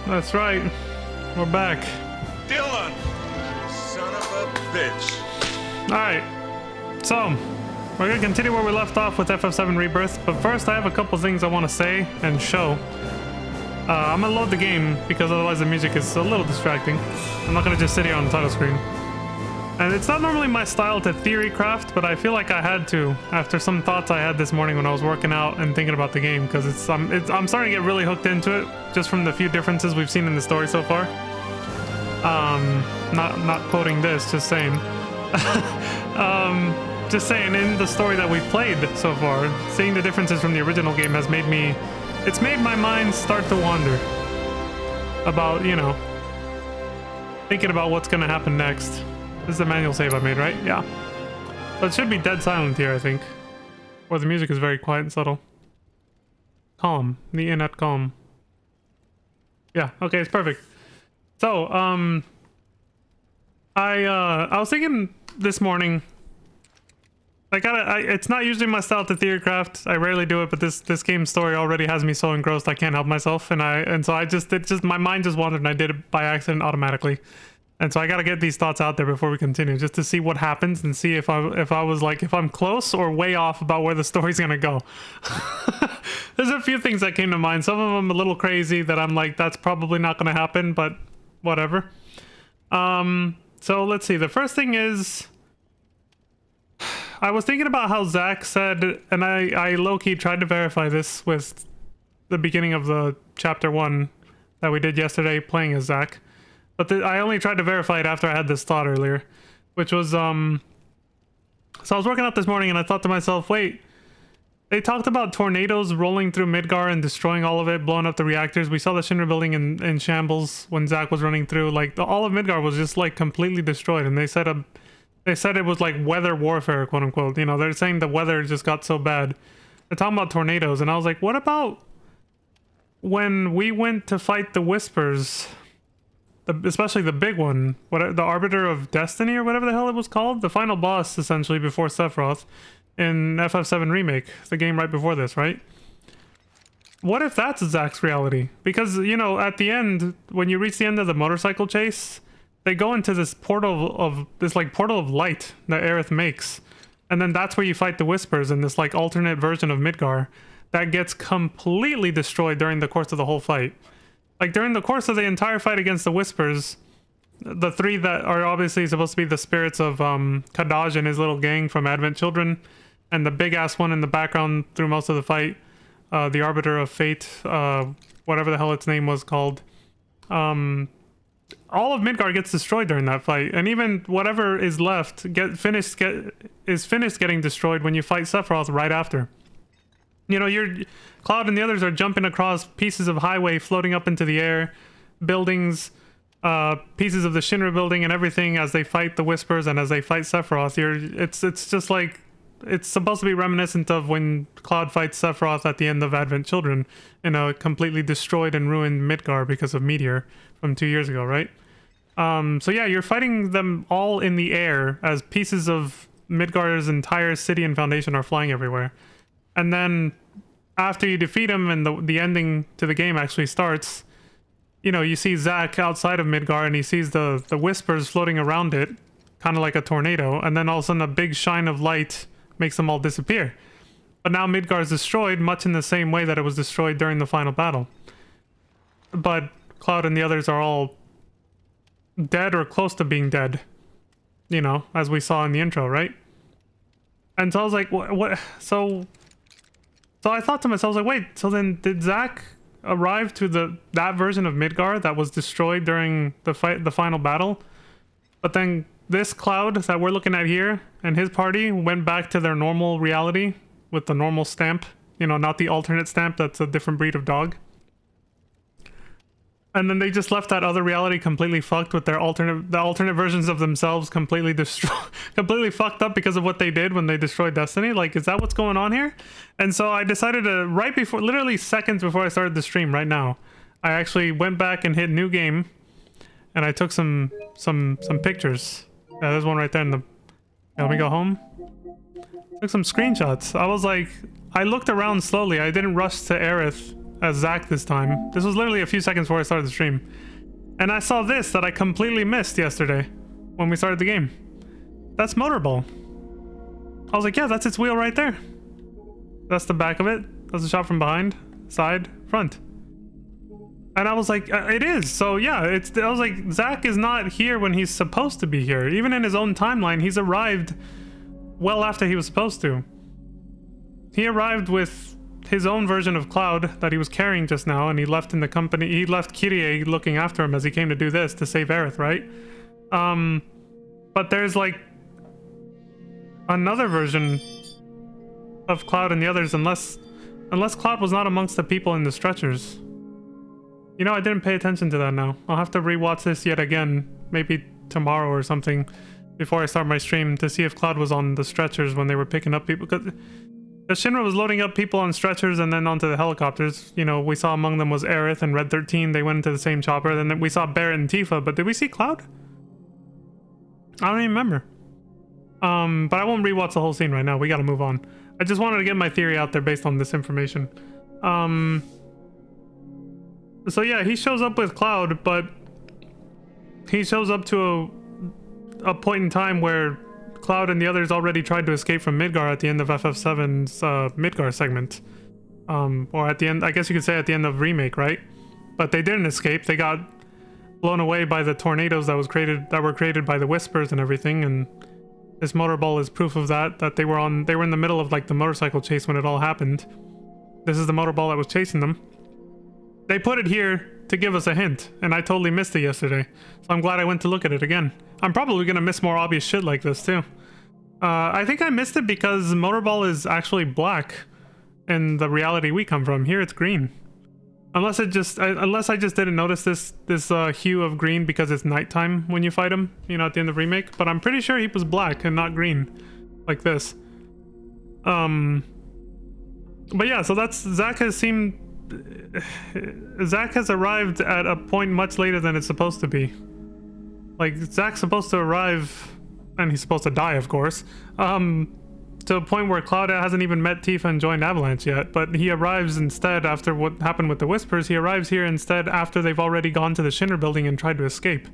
That's right. We're back. Dylan! Son of a bitch. Alright. So, we're gonna continue where we left off with FF7 Rebirth, but first I have a couple things I want to say and show. I'm gonna load the game because otherwise the music is a little distracting. I'm not gonna just sit here on the title screen. And it's not normally my style to theory craft, but I feel like I had to after some thoughts I had this morning when I was working out and thinking about the game, because I'm starting to get really hooked into it just from the few differences we've seen in the story so far. Not quoting this, just saying. Just saying, in the story that we've played so far, seeing the differences from the original game has made me, it's made my mind start to wander about, you know, thinking about what's gonna happen next. This is the manual save I made, right? Yeah. So it should be dead silent here, I think. Or the music is very quiet and subtle. Calm. The inn at Calm. Yeah, okay, it's perfect. So, I was thinking this morning, it's not usually my style to theory craft. I rarely do it, but this game's story already has me so engrossed I can't help myself, and so my mind just wandered and I did it by accident automatically. And so I gotta get these thoughts out there before we continue, just to see what happens and see if I'm close or way off about where the story's gonna go. There's a few things that came to mind. Some of them a little crazy that I'm like, that's probably not gonna happen, but whatever. So let's see. The first thing is, I was thinking about how Zach said, and I low-key tried to verify this with the beginning of the chapter 1 that we did yesterday playing as Zach. But I only tried to verify it after I had this thought earlier, which was, so I was working out this morning and I thought to myself, wait, they talked about tornadoes rolling through Midgar and destroying all of it, blowing up the reactors. We saw the Shinra building in shambles when Zach was running through. Like, all of Midgar was just, like, completely destroyed. And they said it was, like, weather warfare, quote unquote. You know, they're saying the weather just got so bad. They're talking about tornadoes. And I was like, what about when we went to fight the Whispers? Especially the big one, the Arbiter of Destiny or whatever the hell it was called, the final boss essentially before Sephiroth in FF7 Remake, the game right before this, right? What if that's Zack's reality? Because, you know, at the end, when you reach the end of the motorcycle chase, they go into this portal of light that Aerith makes, and then that's where you fight the Whispers in this like alternate version of Midgar that gets completely destroyed during the course of the whole fight. Like, during the course of the entire fight against the Whispers, the three that are obviously supposed to be the spirits of Kadaj and his little gang from Advent Children, and the big-ass one in the background through most of the fight, the Arbiter of Fate, whatever the hell its name was called. All of Midgar gets destroyed during that fight, and even whatever is left is finished getting destroyed when you fight Sephiroth right after. You know, Cloud and the others are jumping across pieces of highway floating up into the air, buildings, pieces of the Shinra building and everything as they fight the Whispers and as they fight Sephiroth. It's just like, it's supposed to be reminiscent of when Cloud fights Sephiroth at the end of Advent Children in a completely destroyed and ruined Midgar because of Meteor from 2 years ago, right? So yeah, you're fighting them all in the air as pieces of Midgar's entire city and foundation are flying everywhere. And then after you defeat him and the ending to the game actually starts, you know, you see Zack outside of Midgar and he sees the Whispers floating around it, kind of like a tornado, and then all of a sudden a big shine of light makes them all disappear. But now Midgar is destroyed much in the same way that it was destroyed during the final battle. But Cloud and the others are all dead or close to being dead, you know, as we saw in the intro, right? And so I was like, what? So I thought to myself, I was like, wait, so then did Zack arrive to that version of Midgar that was destroyed during the final battle? But then this Cloud that we're looking at here and his party went back to their normal reality with the normal stamp, you know, not the alternate stamp that's a different breed of dog. And then they just left that other reality completely fucked with the alternate versions of themselves completely completely fucked up because of what they did when they destroyed Destiny. Like, is that what's going on here? And so I decided to, right before, literally seconds before I started the stream right now, I actually went back and hit new game, and I took some pictures. Yeah, there's one right there in the. Let me go home. Took some screenshots. I was like, I looked around slowly. I didn't rush to Aerith as Zach this time. This was literally a few seconds before I started the stream. And I saw this that I completely missed yesterday when we started the game. That's Motorball. I was like, yeah, that's its wheel right there. That's the back of it. That's a shot from behind, side, front. And I was like, it is. So yeah, I was like, Zach is not here when he's supposed to be here. Even in his own timeline, he's arrived well after he was supposed to. He arrived with his own version of Cloud that he was carrying just now, and he left in the company. He left Kyrie looking after him as he came to do this to save Aerith, right? But there's like another version of Cloud and the others, unless Cloud was not amongst the people in the stretchers. You know, I didn't pay attention to that now. I'll have to rewatch this yet again, maybe tomorrow or something, before I start my stream, to see if Cloud was on the stretchers when they were picking up people. Because Shinra was loading up people on stretchers and then onto the helicopters. You know, we saw among them was Aerith and Red 13. They went into the same chopper. Then we saw Barrett and Tifa, but did we see Cloud? I don't even remember. But I won't rewatch the whole scene right now. We gotta move on. I just wanted to get my theory out there based on this information. So yeah, he shows up with Cloud, but he shows up to a point in time where Cloud and the others already tried to escape from Midgar at the end of FF7's Midgar segment. Or at the end, I guess you could say at the end of Remake, right? But they didn't escape. They got blown away by the tornadoes that were created by the Whispers and everything, and this Motorball is proof of that they were in the middle of like the motorcycle chase when it all happened. This is the Motorball that was chasing them. They put it here to give us a hint, and I totally missed it yesterday. So I'm glad I went to look at it again. I'm probably gonna miss more obvious shit like this too. I think I missed it because Motorball is actually black in the reality we come from. Here it's green. Unless I just didn't notice this hue of green because it's nighttime when you fight him, you know, at the end of Remake. But I'm pretty sure he was black and not green, like this. But yeah, so that's Zach has arrived at a point much later than it's supposed to be. Like, Zach's supposed to arrive, and he's supposed to die, of course, to a point where Cloud hasn't even met Tifa and joined Avalanche yet, but he arrives instead after what happened with the Whispers. He arrives here instead after they've already gone to the Shinra building and tried to escape.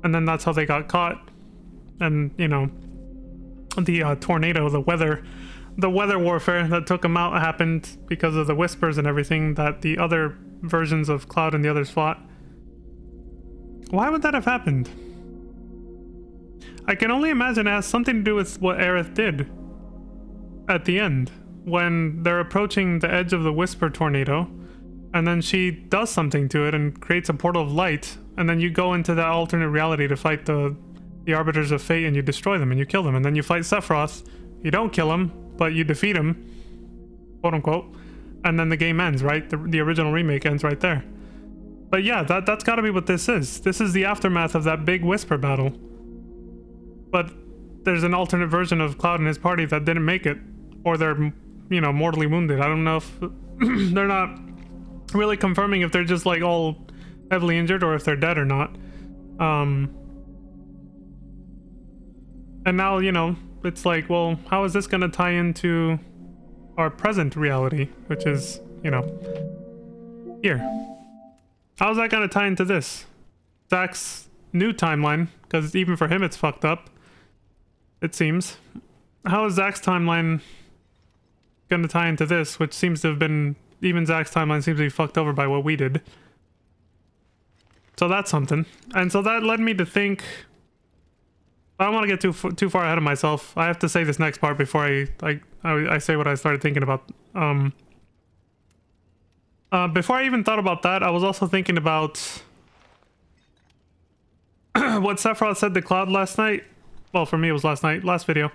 And then that's how they got caught. And, you know, the tornado, the weather warfare that took them out happened because of the Whispers and everything that the other versions of Cloud and the others fought. Why would that have happened? I can only imagine it has something to do with what Aerith did at the end when they're approaching the edge of the Whisper tornado, and then she does something to it and creates a portal of light, and then you go into that alternate reality to fight the Arbiters of Fate, and you destroy them and you kill them, and then you fight Sephiroth. You don't kill him, but you defeat him, quote unquote, and then the game ends, right? The original Remake ends right there. But yeah, that's gotta be what this is. This is the aftermath of that big Whisper battle. But there's an alternate version of Cloud and his party that didn't make it, or they're, you know, mortally wounded. I don't know if they're not really confirming if they're just like all heavily injured or if they're dead or not. And now, you know, it's like, well, how is this going to tie into our present reality, which is, you know, here? How's that going to tie into this? Zach's new timeline, because even for him it's fucked up, it seems. How is Zach's timeline going to tie into this, which seems to have been, even Zach's timeline seems to be fucked over by what we did. So that's something. And so that led me to think, I don't want to get too far ahead of myself. I have to say this next part before I say what I started thinking about. Before I even thought about that, I was also thinking about what Sephiroth said to Cloud last night. Well, for me it was last night, last video.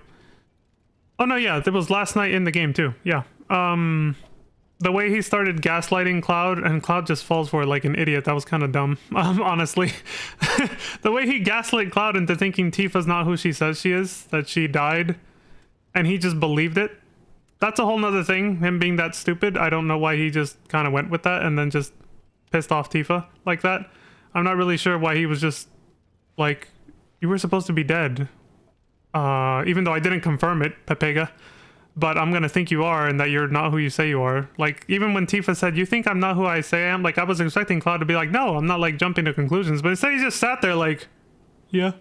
Oh no, yeah, it was last night in the game too. Yeah. The way he started gaslighting Cloud, and Cloud just falls for it like an idiot. That was kind of dumb, honestly. The way he gaslit Cloud into thinking Tifa's not who she says she is, that she died, and he just believed it. That's a whole nother thing, him being that stupid. I don't know why he just kind of went with that and then just pissed off Tifa like that. I'm not really sure why he was just like, you were supposed to be dead. Even though I didn't confirm it, Pepega. but I'm gonna think you are and that you're not who you say you are. Like, even when Tifa said, you think I'm not who I say I am? Like, I was expecting Cloud to be like, no, I'm not, like, jumping to conclusions. But instead he just sat there like, yeah.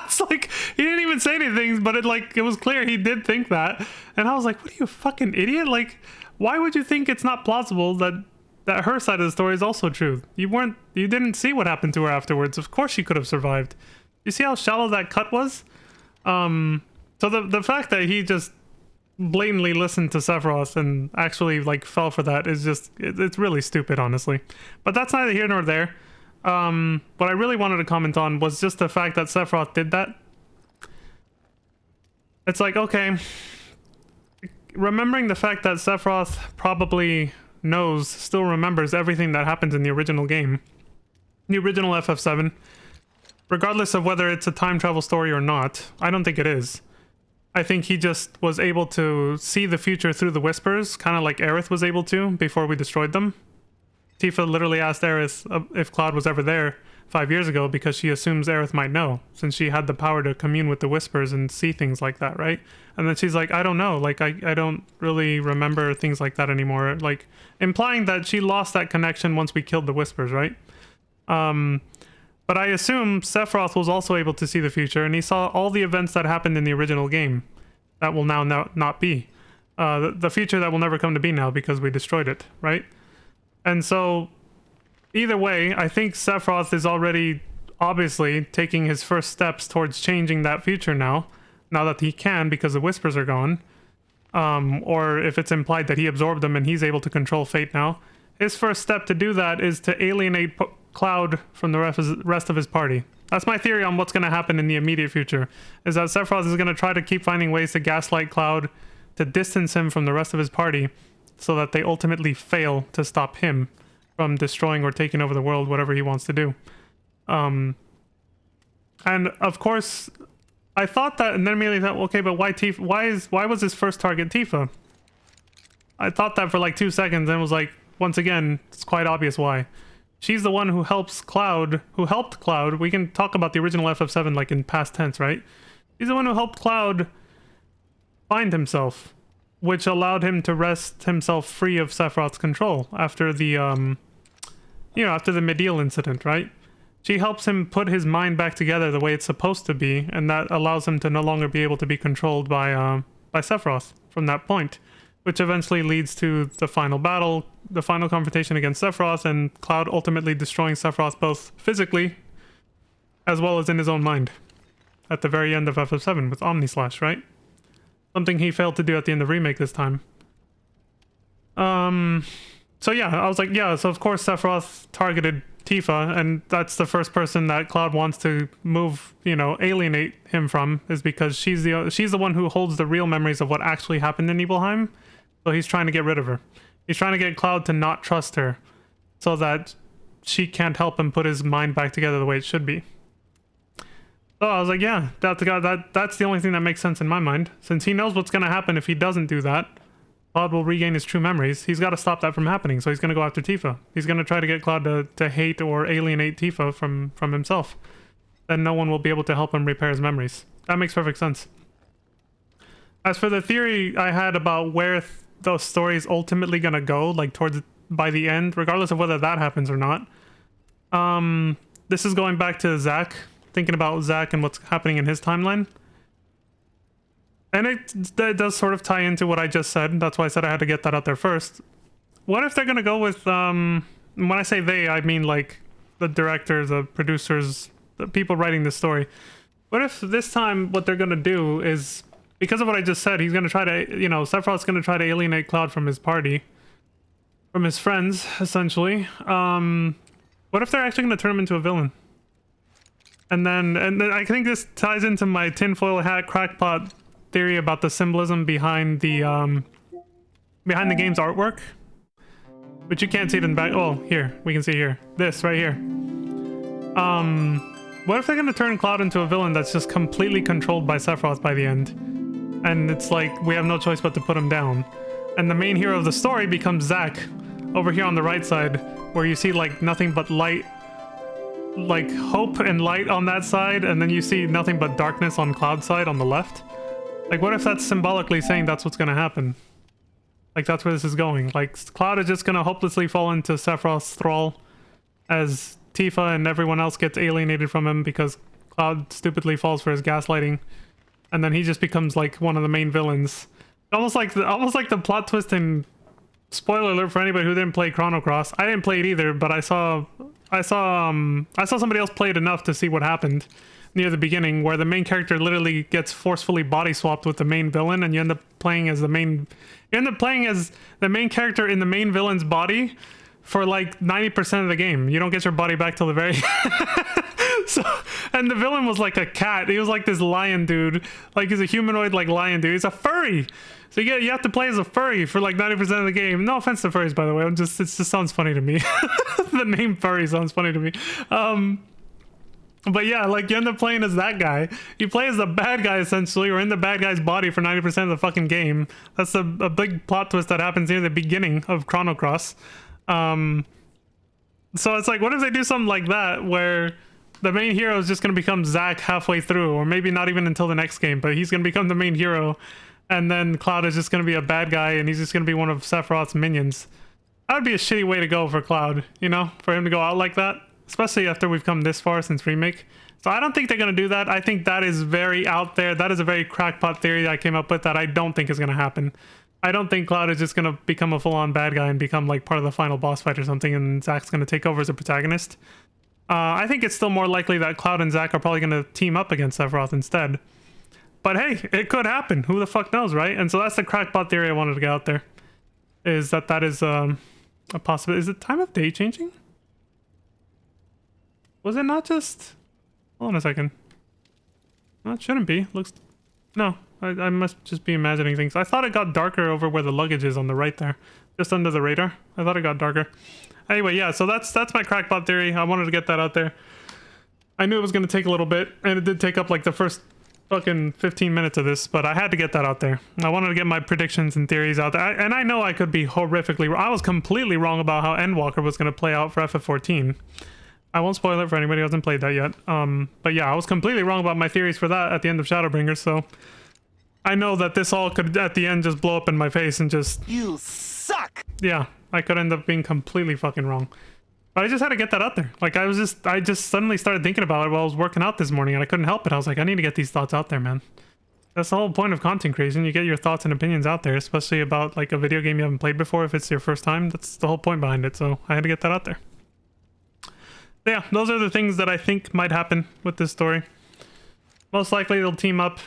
It's like, he didn't even say anything, but it was clear he did think that. And I was like, what are you, a fucking idiot? Like, why would you think it's not plausible that her side of the story is also true? You didn't see what happened to her afterwards. Of course she could have survived. You see how shallow that cut was? So the fact that he just blatantly listened to Sephiroth and actually like fell for that is just, it's really stupid, honestly. But that's neither here nor there. What I really wanted to comment on was just the fact that Sephiroth did that. It's like, okay, remembering the fact that Sephiroth probably still remembers everything that happens in the original game, the original FF7, regardless of whether it's a time travel story or not. I don't think it is. I think he just was able to see the future through the whispers, kind of like Aerith was able to before we destroyed them. Tifa literally asked Aerith if Cloud was ever there 5 years ago because she assumes Aerith might know, since she had the power to commune with the whispers and see things like that, right? And then she's like, I don't know, like, I don't really remember things like that anymore, like, implying that she lost that connection once we killed the whispers, right? But I assume Sephiroth was also able to see the future, and he saw all the events that happened in the original game that will now not be. The future that will never come to be now because we destroyed it, right? And so, either way, I think Sephiroth is already obviously taking his first steps towards changing that future now that he can because the whispers are gone. Or if it's implied that he absorbed them and he's able to control fate now. His first step to do that is to alienate Cloud from the rest of his party. That's my theory on what's going to happen in the immediate future, is that Sephiroth is going to try to keep finding ways to gaslight Cloud, to distance him from the rest of his party, so that they ultimately fail to stop him from destroying or taking over the world, whatever he wants to do. And of course, I thought that, and then immediately thought, okay, but why Tifa? Why was his first target Tifa? I thought that for like 2 seconds, and was like, once again, it's quite obvious why. She's the one who helped Cloud. We can talk about the original FF7 like in past tense, right? She's the one who helped Cloud find himself, which allowed him to wrest himself free of Sephiroth's control after the, after the Medial incident, right? She helps him put his mind back together the way it's supposed to be, and that allows him to no longer be able to be controlled by Sephiroth from that point, which eventually leads to the final battle, the final confrontation against Sephiroth, and Cloud ultimately destroying Sephiroth both physically as well as in his own mind at the very end of FF7 with Omnislash, right? Something he failed to do at the end of Remake this time. So yeah, I was like, yeah, so of course Sephiroth targeted Tifa, and that's the first person that Cloud wants to move, alienate him from, is because she's the one who holds the real memories of what actually happened in Nibelheim. So he's trying to get rid of her. He's trying to get Cloud to not trust her, so that she can't help him put his mind back together the way it should be. So I was like, yeah, that's the only thing that makes sense in my mind. Since he knows what's going to happen if he doesn't do that, Cloud will regain his true memories. He's got to stop that from happening, so he's going to go after Tifa. He's going to try to get Cloud to hate or alienate Tifa from himself. Then no one will be able to help him repair his memories. That makes perfect sense. As for the theory I had about where those stories ultimately going to go, like by the end, regardless of whether that happens or not, this is going back to Zack, thinking about Zack and what's happening in his timeline. And it does sort of tie into what I just said. That's why I said I had to get that out there first. What if they're going to go with, when I say they, I mean like the director, the producers, the people writing the story. What if this time what they're going to do is, because of what I just said, he's going to try to, Sephiroth's going to try to alienate Cloud from his party, from his friends, essentially. What if they're actually going to turn him into a villain? And then I think this ties into my tinfoil hat crackpot theory about the symbolism behind the game's artwork, but you can't see it in the back. Oh, here we can see here. This right here. What if they're gonna turn Cloud into a villain that's just completely controlled by Sephiroth by the end, and it's like we have no choice but to put him down, and the main hero of the story becomes Zack over here on the right side, where you see like nothing but light, like hope and light on that side, and then you see nothing but darkness on Cloud's side on the left. Like, what if that's symbolically saying that's what's gonna happen? Like, that's where this is going. Like, Cloud is just gonna hopelessly fall into Sephiroth's thrall as Tifa and everyone else gets alienated from him because Cloud stupidly falls for his gaslighting, and then he just becomes like one of the main villains. Almost like the plot twist in, spoiler alert for anybody who didn't play Chrono Cross. I didn't play it either, but I saw somebody else play it enough to see what happened near the beginning, where the main character literally gets forcefully body swapped with the main villain, and you end up playing as the main character in the main villain's body for like 90% of the game. You don't get your body back till the very so, and the villain was like a cat. He was like this lion dude. Like, he's a humanoid like lion dude. He's a furry. So you have to play as a furry for like 90% of the game. No offense to furries, by the way. It just sounds funny to me. The name furry sounds funny to me. But yeah, like, you end up playing as that guy. You play as the bad guy, essentially, or in the bad guy's body for 90% of the fucking game. That's a big plot twist that happens near the beginning of Chrono Cross. So it's like, what if they do something like that, where the main hero is just going to become Zack halfway through, or maybe not even until the next game, but he's going to become the main hero, and then Cloud is just going to be a bad guy, and he's just going to be one of Sephiroth's minions. That would be a shitty way to go for Cloud, you know, for him to go out like that. Especially after we've come this far since Remake. So I don't think they're going to do that. I think that is very out there. That is a very crackpot theory that I came up with that I don't think is going to happen. I don't think Cloud is just going to become a full-on bad guy and become like part of the final boss fight or something, and Zack's going to take over as a protagonist. I think it's still more likely that Cloud and Zack are probably going to team up against Sephiroth instead. But hey, it could happen. Who the fuck knows, right? And so that's the crackpot theory I wanted to get out there. Is that is a possibility. Is the time of day changing? Was it not just... Hold on a second. No, it shouldn't be. Looks... No, I must just be imagining things. I thought it got darker over where the luggage is on the right there. Just under the radar. I thought it got darker. Anyway, yeah, so that's my crackpot theory. I wanted to get that out there. I knew it was going to take a little bit, and it did take up like the first fucking 15 minutes of this, but I had to get that out there. I wanted to get my predictions and theories out there. And I know I could be horrifically... I was completely wrong about how Endwalker was going to play out for FF14. I won't spoil it for anybody who hasn't played that yet. But yeah, I was completely wrong about my theories for that at the end of Shadowbringers, so I know that this all could, at the end, just blow up in my face and just... You suck! Yeah, I could end up being completely fucking wrong. But I just had to get that out there. Like, I just suddenly started thinking about it while I was working out this morning, and I couldn't help it. I was like, I need to get these thoughts out there, man. That's the whole point of content creation. You get your thoughts and opinions out there, especially about, like, a video game you haven't played before if it's your first time. That's the whole point behind it, so I had to get that out there. Yeah, those are the things that I think might happen with this story. Most likely they'll team up,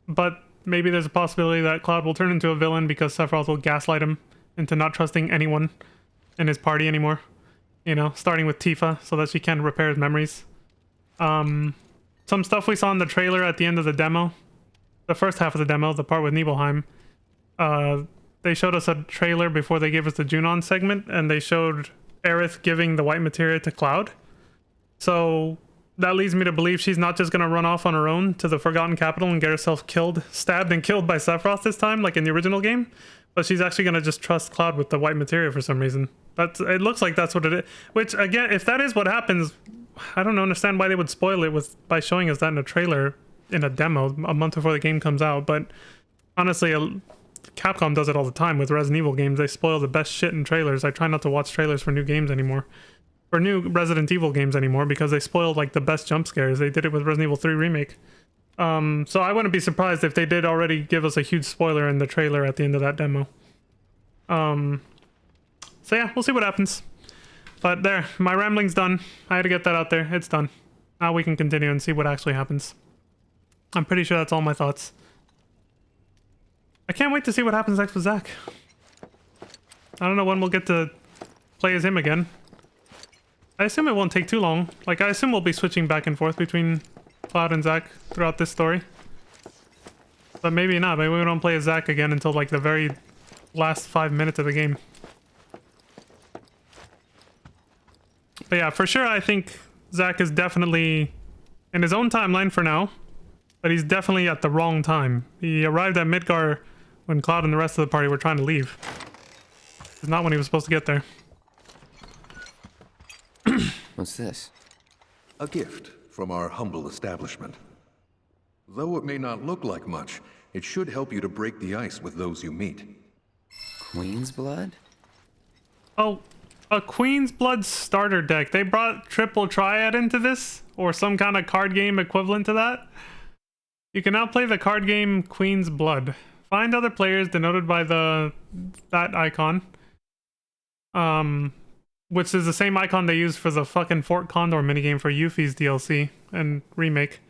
but maybe there's a possibility that Cloud will turn into a villain because Sephiroth will gaslight him into not trusting anyone in his party anymore. You know, starting with Tifa so that she can repair his memories. Some stuff we saw in the trailer at the end of the demo, the first half of the demo, the part with Nibelheim, they showed us a trailer before they gave us the Junon segment, and they showed Aerith giving the white materia to Cloud. So that leads me to believe she's not just going to run off on her own to the Forgotten Capital and get herself killed, stabbed and killed by Sephiroth this time, like in the original game. But she's actually going to just trust Cloud with the white materia for some reason. It looks like that's what it is. Which, again, if that is what happens, I don't understand why they would spoil it by showing us that in a trailer, in a demo, a month before the game comes out. But honestly, Capcom does it all the time with Resident Evil games. They spoil the best shit in trailers. I try not to watch trailers for new games anymore. For new Resident Evil games anymore, because they spoiled like the best jump scares. They did it with Resident Evil 3 Remake. So I wouldn't be surprised if they did already give us a huge spoiler in the trailer at the end of that demo. So yeah, we'll see what happens. But there, my rambling's done. I had to get that out there. It's done. Now we can continue and see what actually happens. I'm pretty sure that's all my thoughts. I can't wait to see what happens next with Zack. I don't know when we'll get to play as him again. I assume it won't take too long. Like, I assume we'll be switching back and forth between Cloud and Zack throughout this story. But maybe not. Maybe we don't play as Zack again until, like, the very last 5 minutes of the game. But yeah, for sure, I think Zack is definitely in his own timeline for now. But he's definitely at the wrong time. He arrived at Midgar when Cloud and the rest of the party were trying to leave. It's not when he was supposed to get there. What's this? A gift from our humble establishment. Though it may not look like much, It should help you to break the ice with those you meet. Queen's blood? Oh, a Queen's Blood starter deck. They brought Triple Triad into this, or some kind of card game equivalent to that. You can now play the card game Queen's Blood. Find other players denoted by that icon. Which is the same icon they used for the fucking Fort Condor minigame for Yuffie's DLC and remake.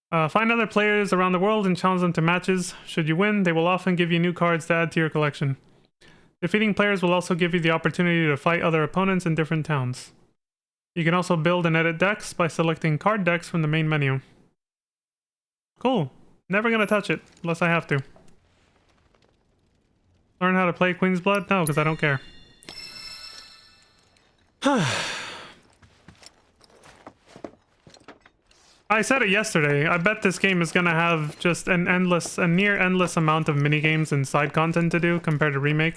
Find other players around the world and challenge them to matches. Should you win, they will often give you new cards to add to your collection. Defeating players will also give you the opportunity to fight other opponents in different towns. You can also build and edit decks by selecting card decks from the main menu. Cool. Never gonna touch it, unless I have to. Learn how to play Queen's Blood? No, because I don't care. I said it yesterday. I bet this game is gonna have just a near endless amount of minigames and side content to do compared to Remake.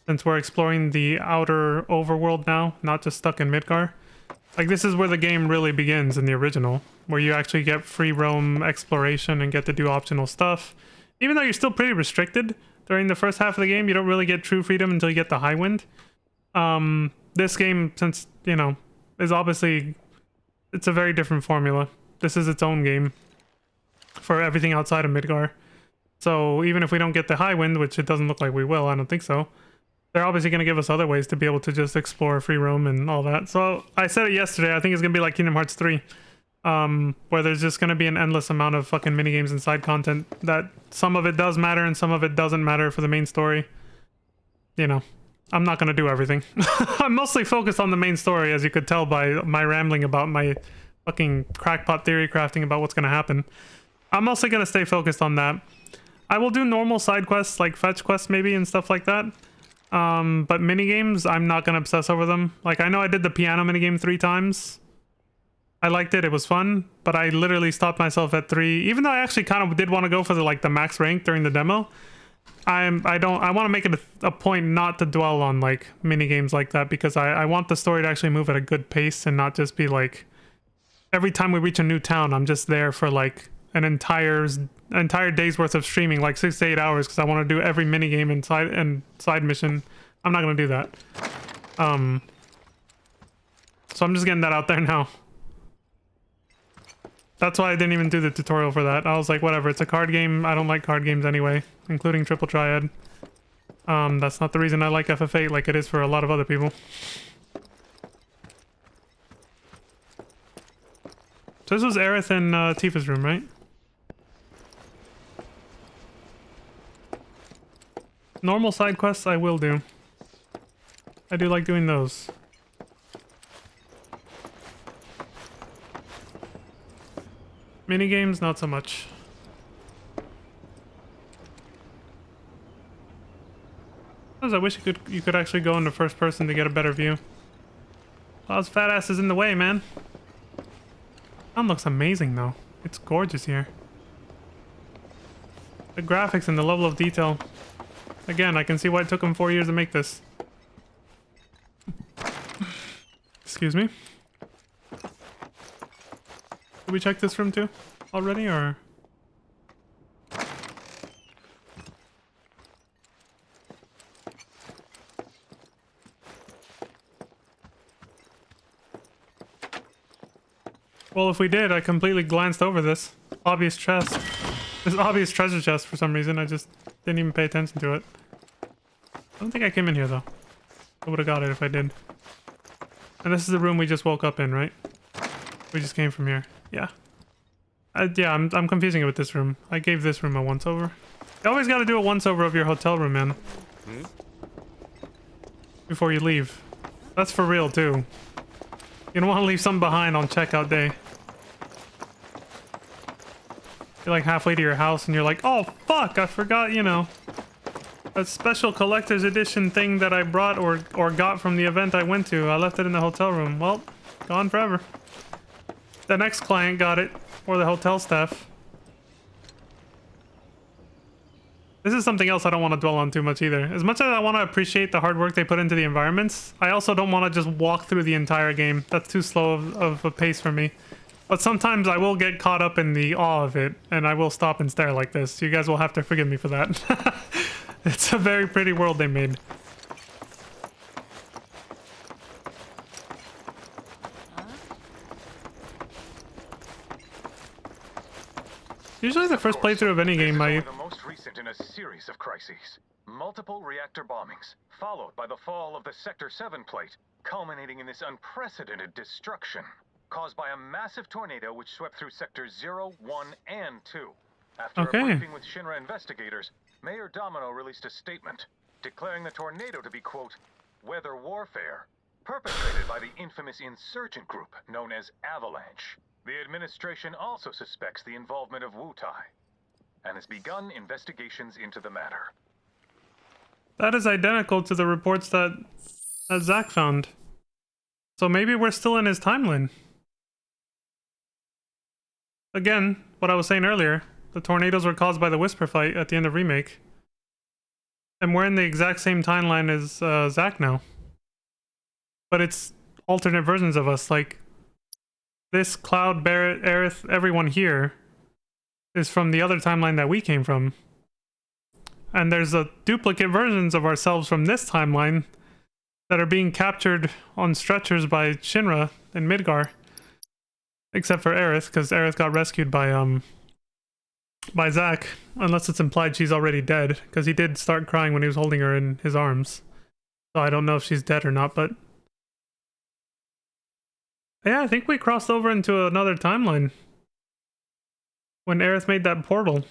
Since we're exploring the outer overworld now, not just stuck in Midgar. Like, this is where the game really begins in the original, where you actually get free roam exploration and get to do optional stuff. Even though you're still pretty restricted during the first half of the game, you don't really get true freedom until you get the High Wind. This game, since, you know, is obviously, it's a very different formula. This is its own game for everything outside of Midgar. So even if we don't get the High Wind, which it doesn't look like we will, I don't think so, they're obviously going to give us other ways to be able to just explore free roam and all that. So I said it yesterday, I think it's going to be like Kingdom Hearts 3, where there's just going to be an endless amount of fucking minigames and side content that some of it does matter and some of it doesn't matter for the main story. You know, I'm not going to do everything. I'm mostly focused on the main story, as you could tell by my rambling about my fucking crackpot theory crafting about what's going to happen. I'm mostly going to stay focused on that. I will do normal side quests, like fetch quests maybe and stuff like that. But minigames, I'm not going to obsess over them. Like, I know I did the piano minigame 3 times. I liked it, it was fun, but I literally stopped myself at 3. Even though I actually kind of did want to go for the max rank during the demo. I want to make it a point not to dwell on like minigames like that, because I want the story to actually move at a good pace and not just be like, every time we reach a new town, I'm just there for like an entire day's worth of streaming, like 6 to 8 hours, because I want to do every minigame and side mission. I'm not going to do that. So I'm just getting that out there now. That's why I didn't even do the tutorial for that. I was like, whatever, it's a card game. I don't like card games anyway, including Triple Triad. That's not the reason I like FF8 like it is for a lot of other people. So this was Aerith and Tifa's room, right? Normal side quests I will do. I do like doing those. Minigames, not so much. I wish you could actually go into first person to get a better view. Oh, those fat ass is in the way, man. Town looks amazing though. It's gorgeous here. The graphics and the level of detail. Again, I can see why it took them 4 years to make this. Excuse me. Did we check this room too already, or? Well, if we did, I completely glanced over this obvious chest. This obvious treasure chest for some reason. I just didn't even pay attention to it. I don't think I came in here though. I would have got it if I did. And this is the room we just woke up in, right? We just came from here. Yeah. Yeah, I'm confusing it with this room. I gave this room a once over. You always gotta do a once over of your hotel room, man. Before you leave. That's for real too. You don't want to leave something behind on checkout day. You're like halfway to your house and you're like, oh fuck, I forgot, you know, a special collector's edition thing that I brought or got from the event I went to. I left it in the hotel room. Well, gone forever. The next client got it, or the hotel staff. This is something else I don't want to dwell on too much either. As much as I want to appreciate the hard work they put into the environments, I also don't want to just walk through the entire game. That's too slow of a pace for me. But sometimes I will get caught up in the awe of it, and I will stop and stare like this. You guys will have to forgive me for that. It's a very pretty world they made. Usually the first playthrough of any game, The most recent in a series of crises. Multiple reactor bombings, followed by the fall of the Sector 7 plate, culminating in this unprecedented destruction, caused by a massive tornado which swept through Sectors 0, 1, and 2. After a briefing with Shinra investigators, Mayor Domino released a statement, declaring the tornado to be, quote, weather warfare, perpetrated by the infamous insurgent group known as Avalanche. The administration also suspects the involvement of Wutai, and has begun investigations into the matter. That is identical to the reports that Zach found. So maybe we're still in his timeline. Again, what I was saying earlier, the tornadoes were caused by the Whisper fight at the end of Remake. And we're in the exact same timeline as Zach now. But it's alternate versions of us, like this Cloud, Barrett, Aerith, everyone here is from the other timeline that we came from. And there's a duplicate versions of ourselves from this timeline that are being captured on stretchers by Shinra in Midgar. Except for Aerith, because Aerith got rescued by Zack. Unless it's implied she's already dead, because he did start crying when he was holding her in his arms. So I don't know if she's dead or not, but yeah, I think we crossed over into another timeline when Aerith made that portal.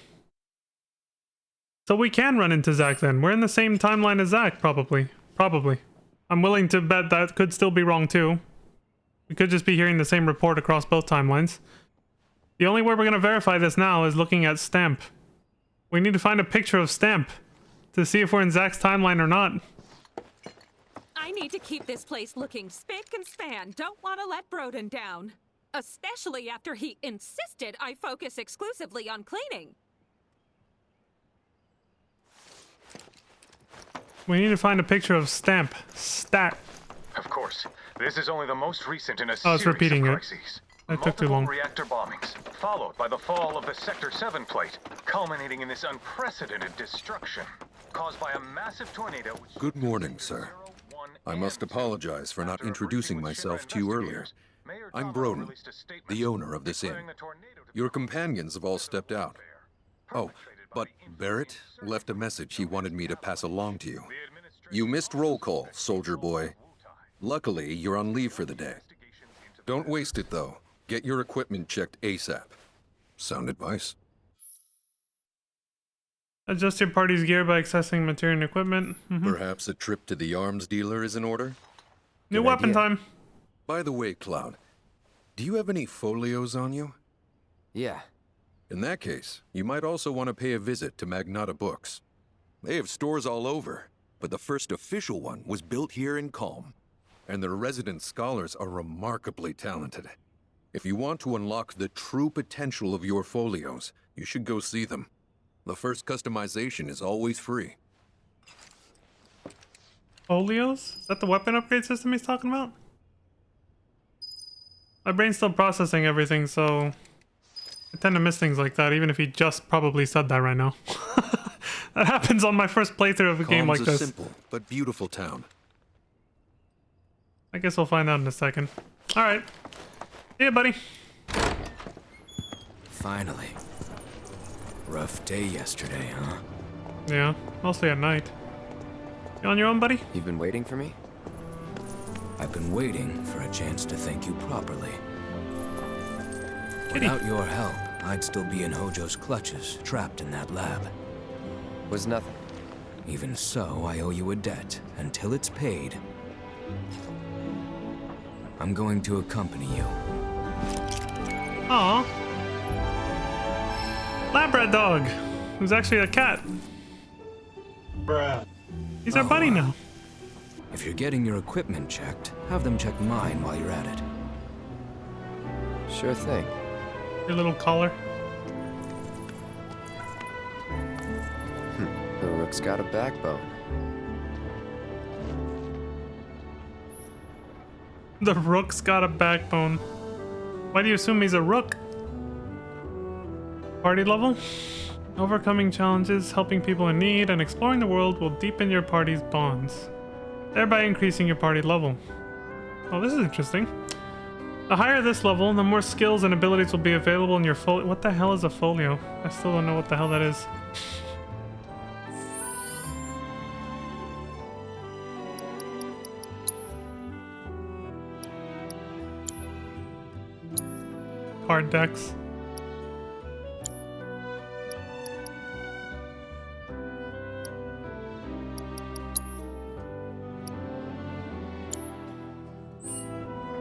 So we can run into Zack then. We're in the same timeline as Zack, probably. Probably. I'm willing to bet that could still be wrong too. We could just be hearing the same report across both timelines. The only way we're going to verify this now is looking at Stamp. We need to find a picture of Stamp to see if we're in Zack's timeline or not. I need to keep this place looking spick and span. Don't want to let Broden down. Especially after he insisted I focus exclusively on cleaning. We need to find a picture of Stamp. Stat. Of course, this is only the most recent in a Oh, it's series repeating of it. crises. That took too long. Reactor bombings, followed by the fall of the Sector 7 plate, culminating in this unprecedented destruction, caused by a massive tornado which... Good morning, sir. I must apologize for not introducing myself to you earlier. I'm Broden, the owner of this inn. Your companions have all stepped out. Oh, but Barrett left a message he wanted me to pass along to you. You missed roll call, soldier boy. Luckily, you're on leave for the day. Don't waste it, though. Get your equipment checked ASAP. Sound advice? Adjust your party's gear by accessing material and equipment. Perhaps a trip to the arms dealer is in order? New Good weapon idea. time. By the way, Cloud, do you have any folios on you? Yeah. In that case, you might also want to pay a visit to Magnata Books. They have stores all over, but the first official one was built here in KALM, and their resident scholars are remarkably talented. If you want to unlock the true potential of your folios, you should go see them. The first customization is always free. Folios? Is that the weapon upgrade system he's talking about? My brain's still processing everything, so I tend to miss things like that, even if he just probably said that right now. That happens on my first playthrough of a game like KALM's this. a simple but beautiful town. I guess we'll find out in a second. Alright. See ya, buddy. Finally. Rough day yesterday, huh? Yeah, mostly at night. You on your own, buddy? You've been waiting for me? I've been waiting for a chance to thank you properly. Kitty. Without your help, I'd still be in Hojo's clutches, trapped in that lab. Was nothing. Even so, I owe you a debt. Until it's paid, I'm going to accompany you. Aw. Labrat dog, who's actually a cat. Bruh. He's our buddy now. If you're getting your equipment checked, have them check mine while you're at it. Sure thing. Your little collar. The rook's got a backbone. The rook's got a backbone. Why do you assume he's a rook? Party level? Overcoming challenges, helping people in need, and exploring the world will deepen your party's bonds, thereby increasing your party level. Oh, this is interesting. The higher this level, the more skills and abilities will be available in your folio. What the hell is a folio? I still don't know what the hell that is. Card decks.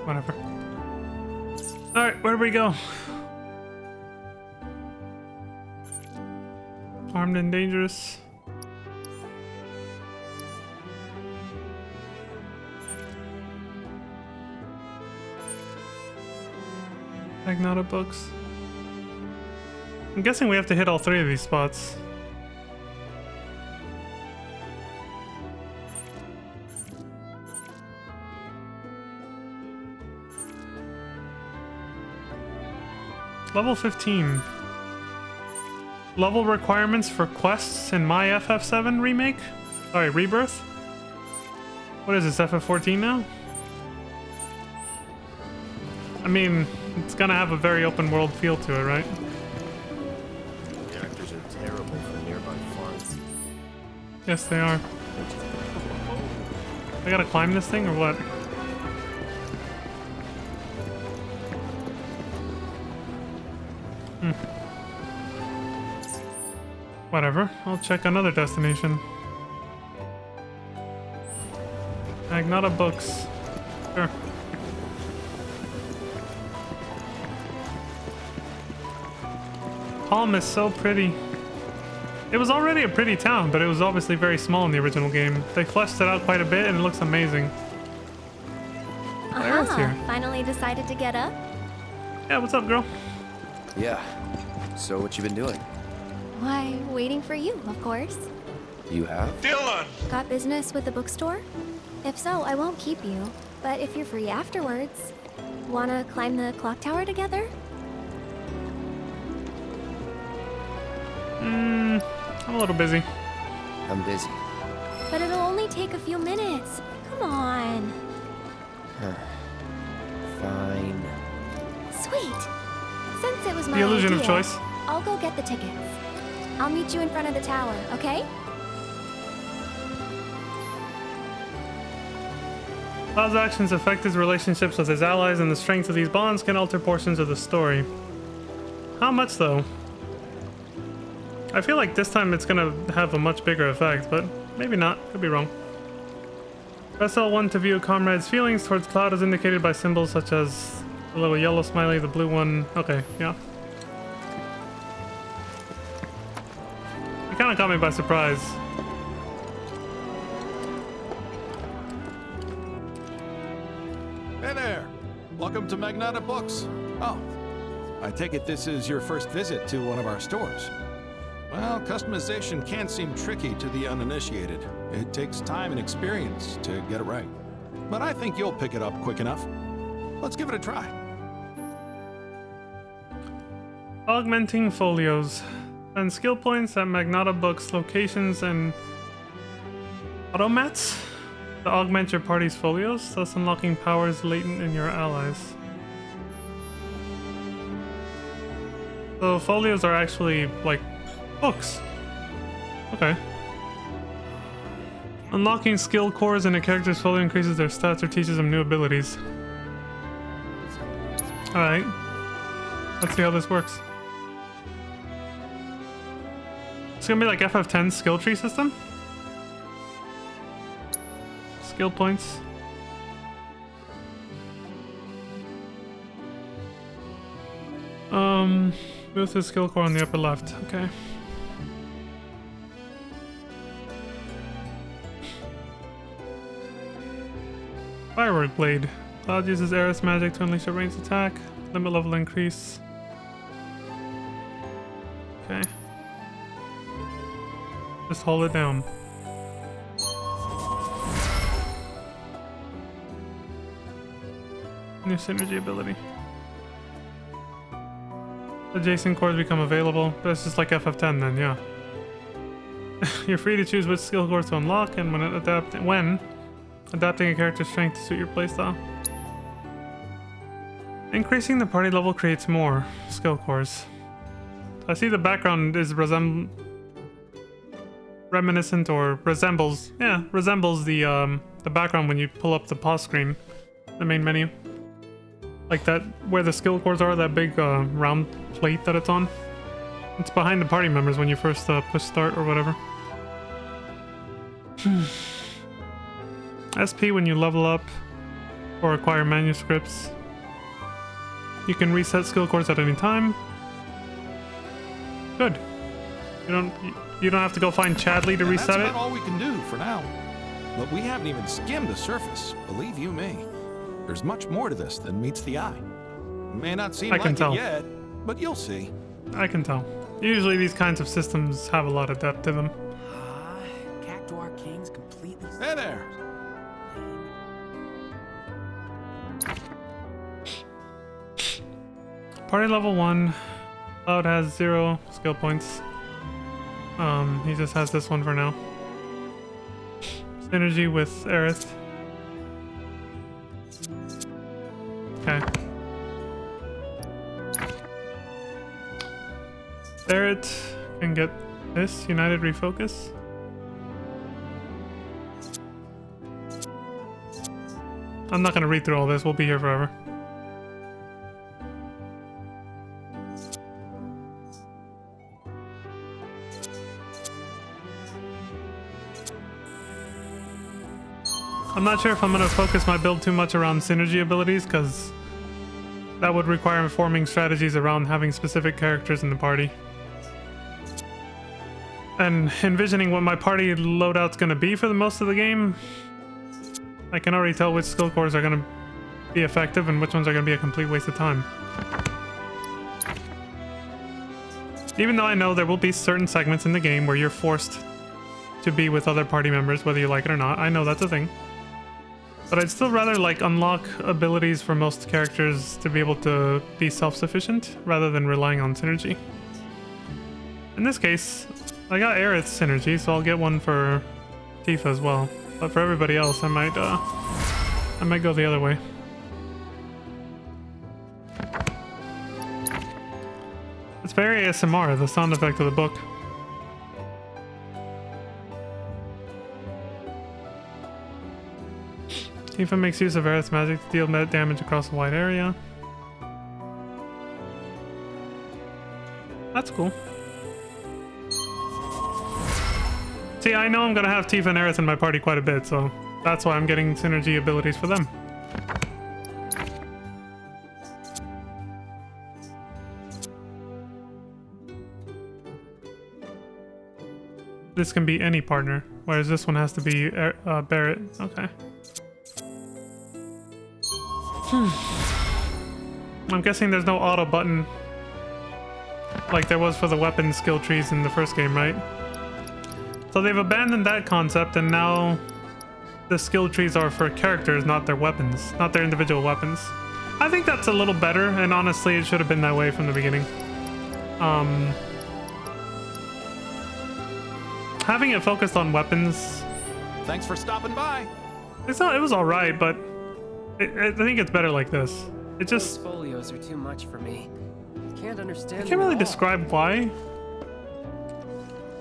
Whatever. Alright, where do we go? Armed and dangerous. Magnata books. I'm guessing we have to hit all 3 of these spots. Level 15. Level requirements for quests in my FF7 remake? Sorry, Rebirth? What is this, FF14 now? I mean, it's gonna have a very open world feel to it, right? The actors are terrible from nearby farms. Yes, they are. I gotta climb this thing or what? Whatever, I'll check another destination. Magnata books. Sure. KALM is so pretty. It was already a pretty town, but it was obviously very small in the original game. They fleshed it out quite a bit and it looks amazing. Claire's here. Finally decided to get up? Yeah, what's up, girl? Yeah. So what you been doing? Why, waiting for you, of course. You have? Dylan! Got business with the bookstore? If so, I won't keep you. But if you're free afterwards, wanna climb the clock tower together? I'm a little busy. I'm busy. But it'll only take a few minutes. Come on. Fine. Sweet. Since it was my The illusion of idea, choice. I'll go get the tickets. I'll meet you in front of the tower, okay? Cloud's actions affect his relationships with his allies, and the strength of these bonds can alter portions of the story. How much, though? I feel like this time it's gonna have a much bigger effect, but maybe not. Could be wrong. Press L1 to view a comrade's feelings towards Cloud as indicated by symbols such as the little yellow smiley, the blue one. Okay, yeah. It kind of caught me by surprise. Hey there! Welcome to Magnata Books. Oh, I take it this is your first visit to one of our stores. Well, customization can seem tricky to the uninitiated. It takes time and experience to get it right. But I think you'll pick it up quick enough. Let's give it a try. Augmenting folios. Spend skill points at Magnata Books locations and automats to augment your party's folios, thus unlocking powers latent in your allies. So folios are actually like books. Okay. Unlocking skill cores in a character's folio increases their stats or teaches them new abilities. Alright. Let's see how this works. It's gonna be like FF10's skill tree system. Skill points. Move to the skill core on the upper left. Okay. Firework Blade. Cloud uses Eris magic to unleash a ranged attack. Limit level increase. Okay. Just hold it down. New synergy ability. Adjacent cores become available. That's just like FF10 then, yeah. You're free to choose which skill cores to unlock and when adapting a character's strength to suit your playstyle. Increasing the party level creates more skill cores. I see the background is reminiscent or resembles the background when you pull up the pause screen, the main menu. Like that, where the skill cores are, that big round plate that it's on. It's behind the party members when you first push start or whatever. SP when you level up or acquire manuscripts. You can reset skill cores at any time. Good. You don't have to go find Chadley to reset that's it. That's about all we can do for now. But we haven't even skimmed the surface, believe you me. There's much more to this than meets the eye. May not seem like it yet, but you'll see. I can tell. Usually these kinds of systems have a lot of depth to them. Cactuar King's completely... Hey there! Party level 1. Cloud has 0 skill points. He just has this one for now. Synergy with Aerith. Okay. Aerith can get this, United Refocus. I'm not gonna read through all this, we'll be here forever. I'm not sure if I'm going to focus my build too much around synergy abilities, because that would require forming strategies around having specific characters in the party. And envisioning what my party loadout's going to be for the most of the game, I can already tell which skill cores are going to be effective and which ones are going to be a complete waste of time. Even though I know there will be certain segments in the game where you're forced to be with other party members, whether you like it or not. I know that's a thing. But I'd still rather like unlock abilities for most characters to be able to be self-sufficient rather than relying on synergy. In this case, I got Aerith's synergy, so I'll get one for Tifa as well. But for everybody else, I might go the other way. It's very ASMR, the sound effect of the book. Tifa makes use of Aerith's magic to deal damage across a wide area. That's cool. See, I know I'm gonna have Tifa and Aerith in my party quite a bit, so that's why I'm getting synergy abilities for them. This can be any partner, whereas this one has to be Barrett. Okay. I'm guessing there's no auto button like there was for the weapon skill trees in the first game, right? So they've abandoned that concept, and now the skill trees are for characters, not their weapons, not their individual weapons. I think that's a little better, and honestly it should have been that way from the beginning. Having it focused on weapons... Thanks for stopping by. It was alright, but I think it's better like this. It just... Those folios are too much for me. Can't understand. I can't really describe why.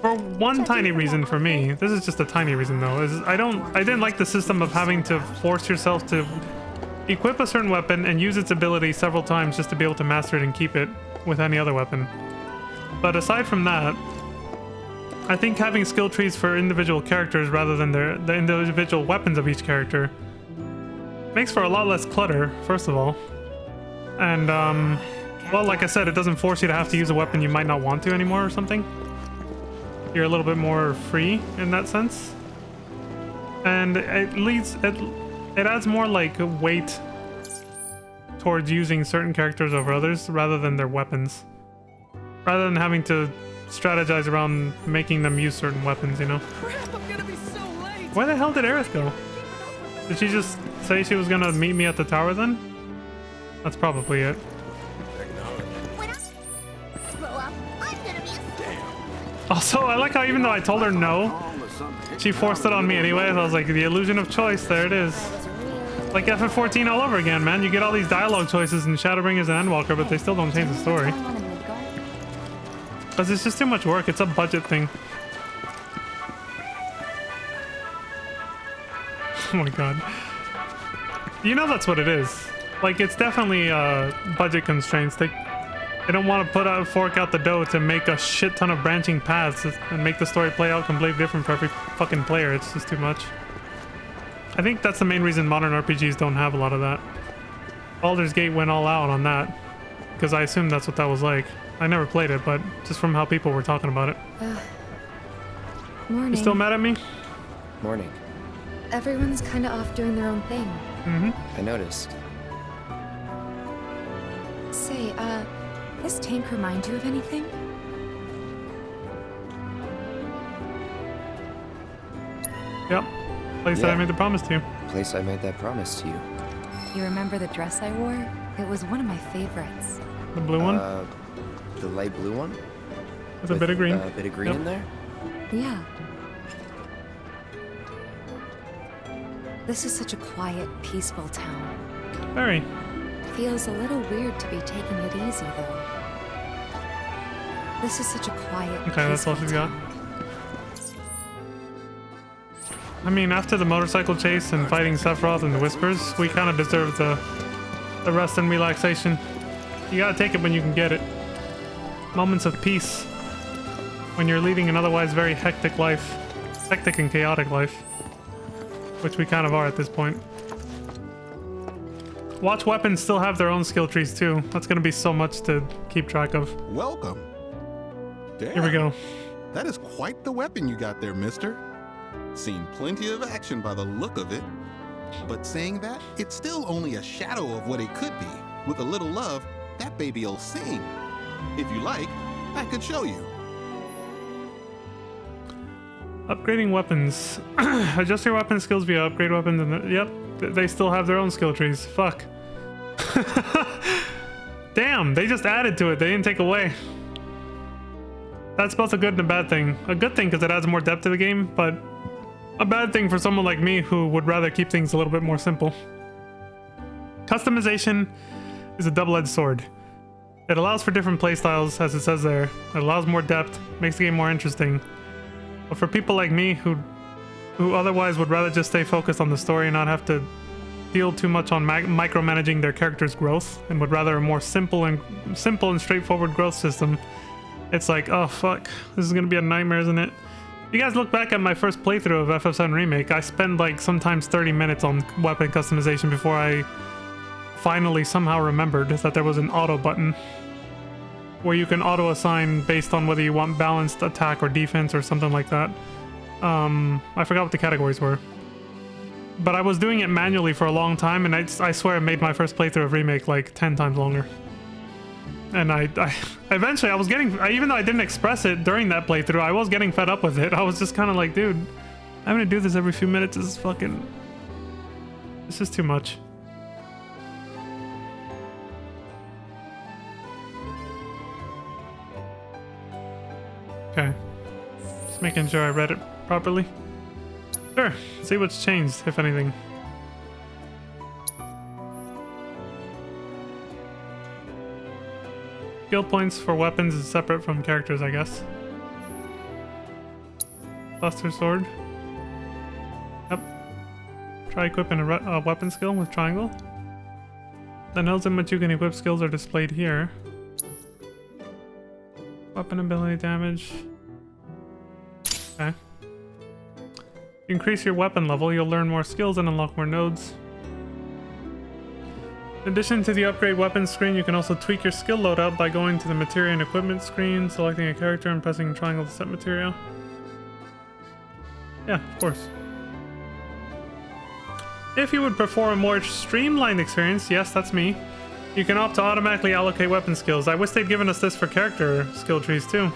For one tiny reason for me, this is just a tiny reason though, is I didn't like the system of having to force yourself to equip a certain weapon and use its ability several times just to be able to master it and keep it with any other weapon. But aside from that, I think having skill trees for individual characters rather than the individual weapons of each character makes for a lot less clutter, first of all. And, well, like I said, it doesn't force you to have to use a weapon you might not want to anymore or something. You're a little bit more free in that sense. And it adds more, like, weight towards using certain characters over others rather than their weapons. Rather than having to strategize around making them use certain weapons, you know? Crap, I'm gonna be so late. Where the hell did Aerith go? Did she just say she was gonna meet me at the tower then? That's probably it. Also, I like how even though I told her no, she forced it on me anyway. I was like, the illusion of choice, there it is. Like FF14 all over again, man. You get all these dialogue choices in Shadowbringers and Endwalker, but they still don't change the story. Because it's just too much work. It's a budget thing. Oh my god. You know that's what it is. Like, it's definitely budget constraints. They don't want to fork out the dough to make a shit ton of branching paths and make the story play out completely different for every fucking player. It's just too much. I think that's the main reason modern RPGs don't have a lot of that. Baldur's Gate went all out on that because I assumed that's what that was like. I never played it, but just from how people were talking about it. Morning. You still mad at me? Morning. Everyone's kind of off doing their own thing. I noticed. Say, this tank remind you of anything? Yep. Place that I made the promise to you. Place I made that promise to you. You remember the dress I wore? It was one of my favorites. The blue one? The light blue one? With a bit of green. A bit of green in there? Yeah. This is such a quiet, peaceful town. Very. Feels a little weird to be taking it easy, though. This is such a quiet, okay, that's all she's got. I mean, after the motorcycle chase and fighting Sephiroth and the Whispers, we kind of deserve the rest and relaxation. You gotta take it when you can get it. Moments of peace when you're leading an otherwise very hectic life. Hectic and chaotic life. Which we kind of are at this point. Watch weapons still have their own skill trees too. That's gonna be so much to keep track of. Welcome. Damn, here we go. That is quite the weapon you got there, mister. Seen plenty of action by the look of it. But saying that, it's still only a shadow of what it could be. With a little love, that baby'll sing. If you like, I could show you. Upgrading weapons. Adjust your weapon skills via upgrade weapons and yep, they still have their own skill trees. Fuck. Damn, they just added to it. They didn't take away. That's both a good and a bad thing. A good thing because it adds more depth to the game, but a bad thing for someone like me who would rather keep things a little bit more simple. Customization is a double-edged sword. It allows for different playstyles, as it says there. It allows more depth, makes the game more interesting. But for people like me who otherwise would rather just stay focused on the story and not have to deal too much on micromanaging their character's growth, and would rather a more simple and straightforward growth system, it's like, oh fuck, this is gonna be a nightmare, isn't it? You guys look back at my first playthrough of FF7 Remake, I spend like sometimes 30 minutes on weapon customization before I finally somehow remembered that there was an auto button where you can auto assign based on whether you want balanced attack or defense or something like that. I forgot what the categories were. But I was doing it manually for a long time, and I swear it made my first playthrough of Remake like 10 times longer. And I eventually I was getting, even though I didn't express it during that playthrough, I was getting fed up with it. I was just kind of like, dude, I'm gonna do this every few minutes. This is fucking, this is too much. Okay, just making sure I read it properly. Sure, see what's changed, if anything. Skill points for weapons is separate from characters, I guess. Buster Sword. Yep. Try equipping a weapon skill with triangle. The nodes in which you can equip skills are displayed here. Weapon ability damage. Okay. Increase your weapon level, you'll learn more skills and unlock more nodes. In addition to the upgrade weapons screen, you can also tweak your skill loadout by going to the materia and equipment screen, selecting a character and pressing triangle to set materia. Yeah, of course. If you would prefer a more streamlined experience, yes, that's me, you can opt to automatically allocate weapon skills. I wish they'd given us this for character skill trees too.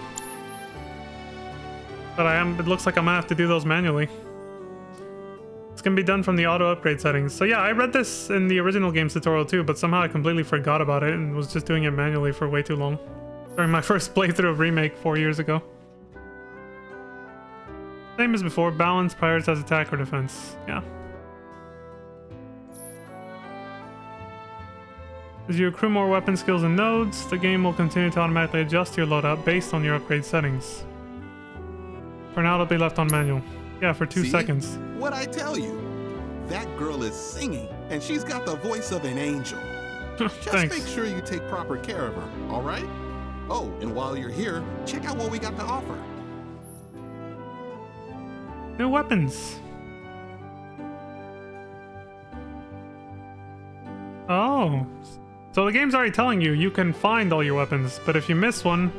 But it looks like I'm gonna have to do those manually. It's gonna be done from the auto upgrade settings. So yeah, I read this in the original games tutorial too, but somehow I completely forgot about it and was just doing it manually for way too long. During my first playthrough of Remake 4 years ago. Same as before, balance, prioritize attack or defense. Yeah. As you accrue more weapon skills and nodes, the game will continue to automatically adjust your loadout based on your upgrade settings. For now, it'll be left on manual. Yeah, for 2 seconds. What'd I tell you? That girl is singing, and she's got the voice of an angel. Just make sure you take proper care of her, all right? Oh, and while you're here, check out what we got to offer. New weapons. Oh. So the game's already telling you can find all your weapons, but if you miss one,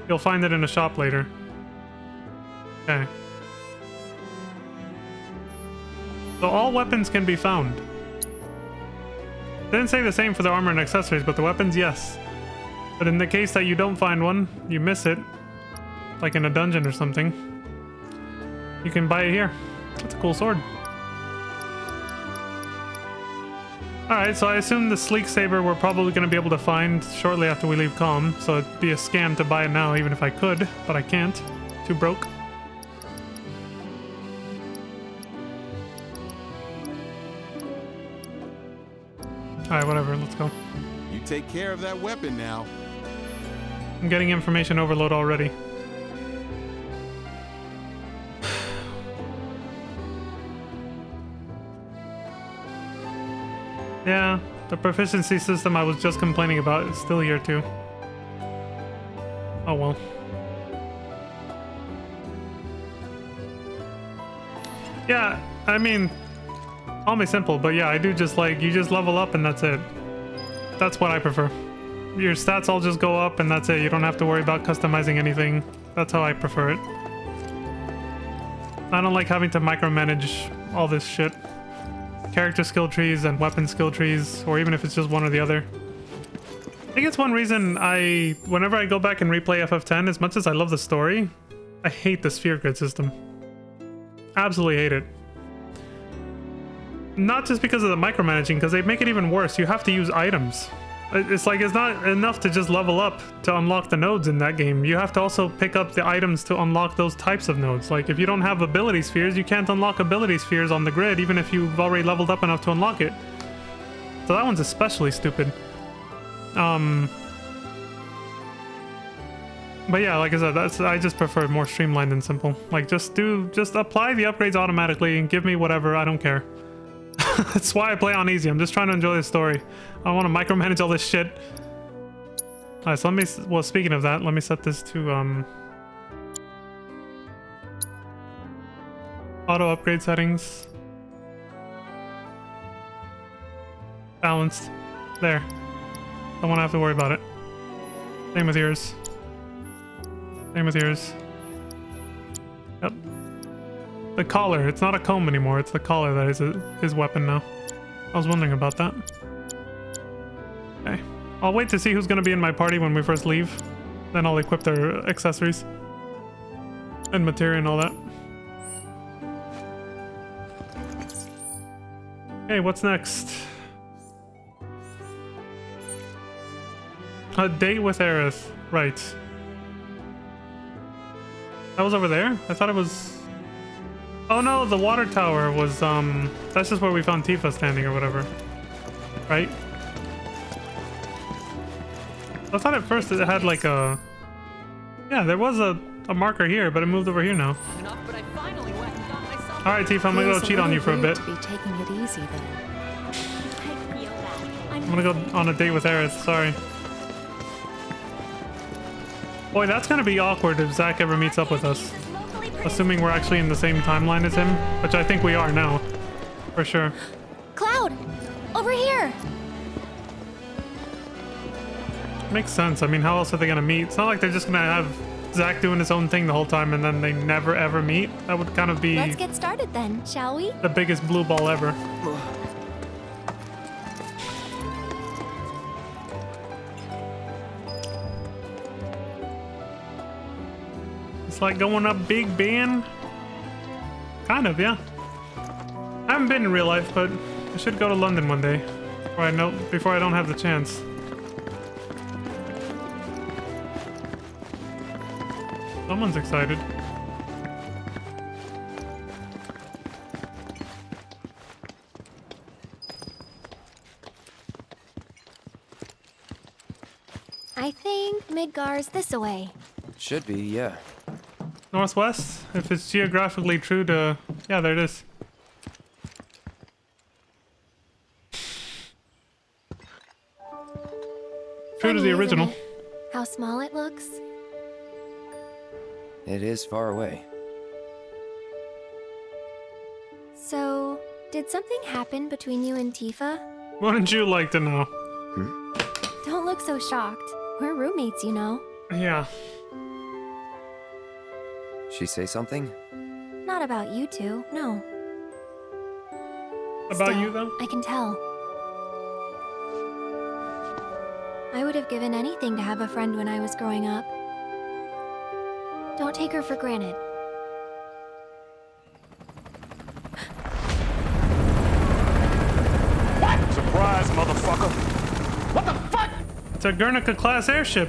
you'll find it in a shop later. Okay. So all weapons can be found. Didn't say the same for the armor and accessories, but the weapons, yes. But in the case that you don't find one, you miss it, like in a dungeon or something, you can buy it here. That's a cool sword. Alright, so I assume the Sleek Saber we're probably going to be able to find shortly after we leave KALM, so it'd be a scam to buy it now even if I could, but I can't. Too broke. Alright, whatever, let's go. You take care of that weapon now. I'm getting information overload already. Yeah, the proficiency system I was just complaining about is still here too. Oh well. Yeah, I mean, call me simple, but yeah, I do just like, you just level up and that's it. That's what I prefer. Your stats all just go up and that's it. You don't have to worry about customizing anything. That's how I prefer it. I don't like having to micromanage all this shit. Character skill trees and weapon skill trees, or even if it's just one or the other. I think it's one reason whenever I go back and replay FF10, as much as I love the story, I hate the sphere grid system. Absolutely hate it. Not just because of the micromanaging, because they make it even worse. You have to use items. It's like, it's not enough to just level up to unlock the nodes in that game. You have to also pick up the items to unlock those types of nodes. Like, if you don't have ability spheres, you can't unlock ability spheres on the grid, even if you've already leveled up enough to unlock it. So that one's especially stupid. But yeah, like I said, I just prefer more streamlined and simple. Like, just apply the upgrades automatically and give me whatever, I don't care. That's why I play on easy. I'm just trying to enjoy the story. I don't want to micromanage all this shit. Alright, so well, speaking of that, let me set this to, auto upgrade settings. Balanced. There. Don't want to have to worry about it. Same with yours. Same with yours. Yep. The collar. It's not a comb anymore. It's the collar that is his weapon now. I was wondering about that. Okay. I'll wait to see who's going to be in my party when we first leave. Then I'll equip their accessories. And materia and all that. Okay, what's next? A date with Aerith. Right. That was over there? I thought it was... Oh no, the water tower was, that's just where we found Tifa standing or whatever. Right? I thought at first it had like a... Yeah, there was a marker here, but it moved over here now. Alright, Tifa, I'm gonna go cheat on you for a bit. To be taking it easy, though. I'm gonna go on a date with Aerith, sorry. Boy, that's gonna be awkward if Zack ever meets up with us. Assuming we're actually in the same timeline as him, which I think we are now. For sure. Cloud! Over here! Makes sense. I mean, how else are they gonna meet? It's not like they're just gonna have Zack doing his own thing the whole time and then they never ever meet. That would kind of be... Let's get started then, shall we? The biggest blue ball ever. It's like going up Big Ben. Kind of, yeah. I haven't been in real life, but I should go to London one day. Before I don't have the chance. Someone's excited. I think Midgar's this away. Should be, yeah. Northwest? If it's geographically true to... Yeah, there it is. True to the original. How small it looks? It is far away. So, did something happen between you and Tifa? Wouldn't you like to know? Don't look so shocked. We're roommates, you know. Yeah. She say something? Not about you two, no. About Still, you, though? I can tell. I would have given anything to have a friend when I was growing up. Don't take her for granted. What? Surprise, motherfucker! What the fuck? It's a Guernica-class airship.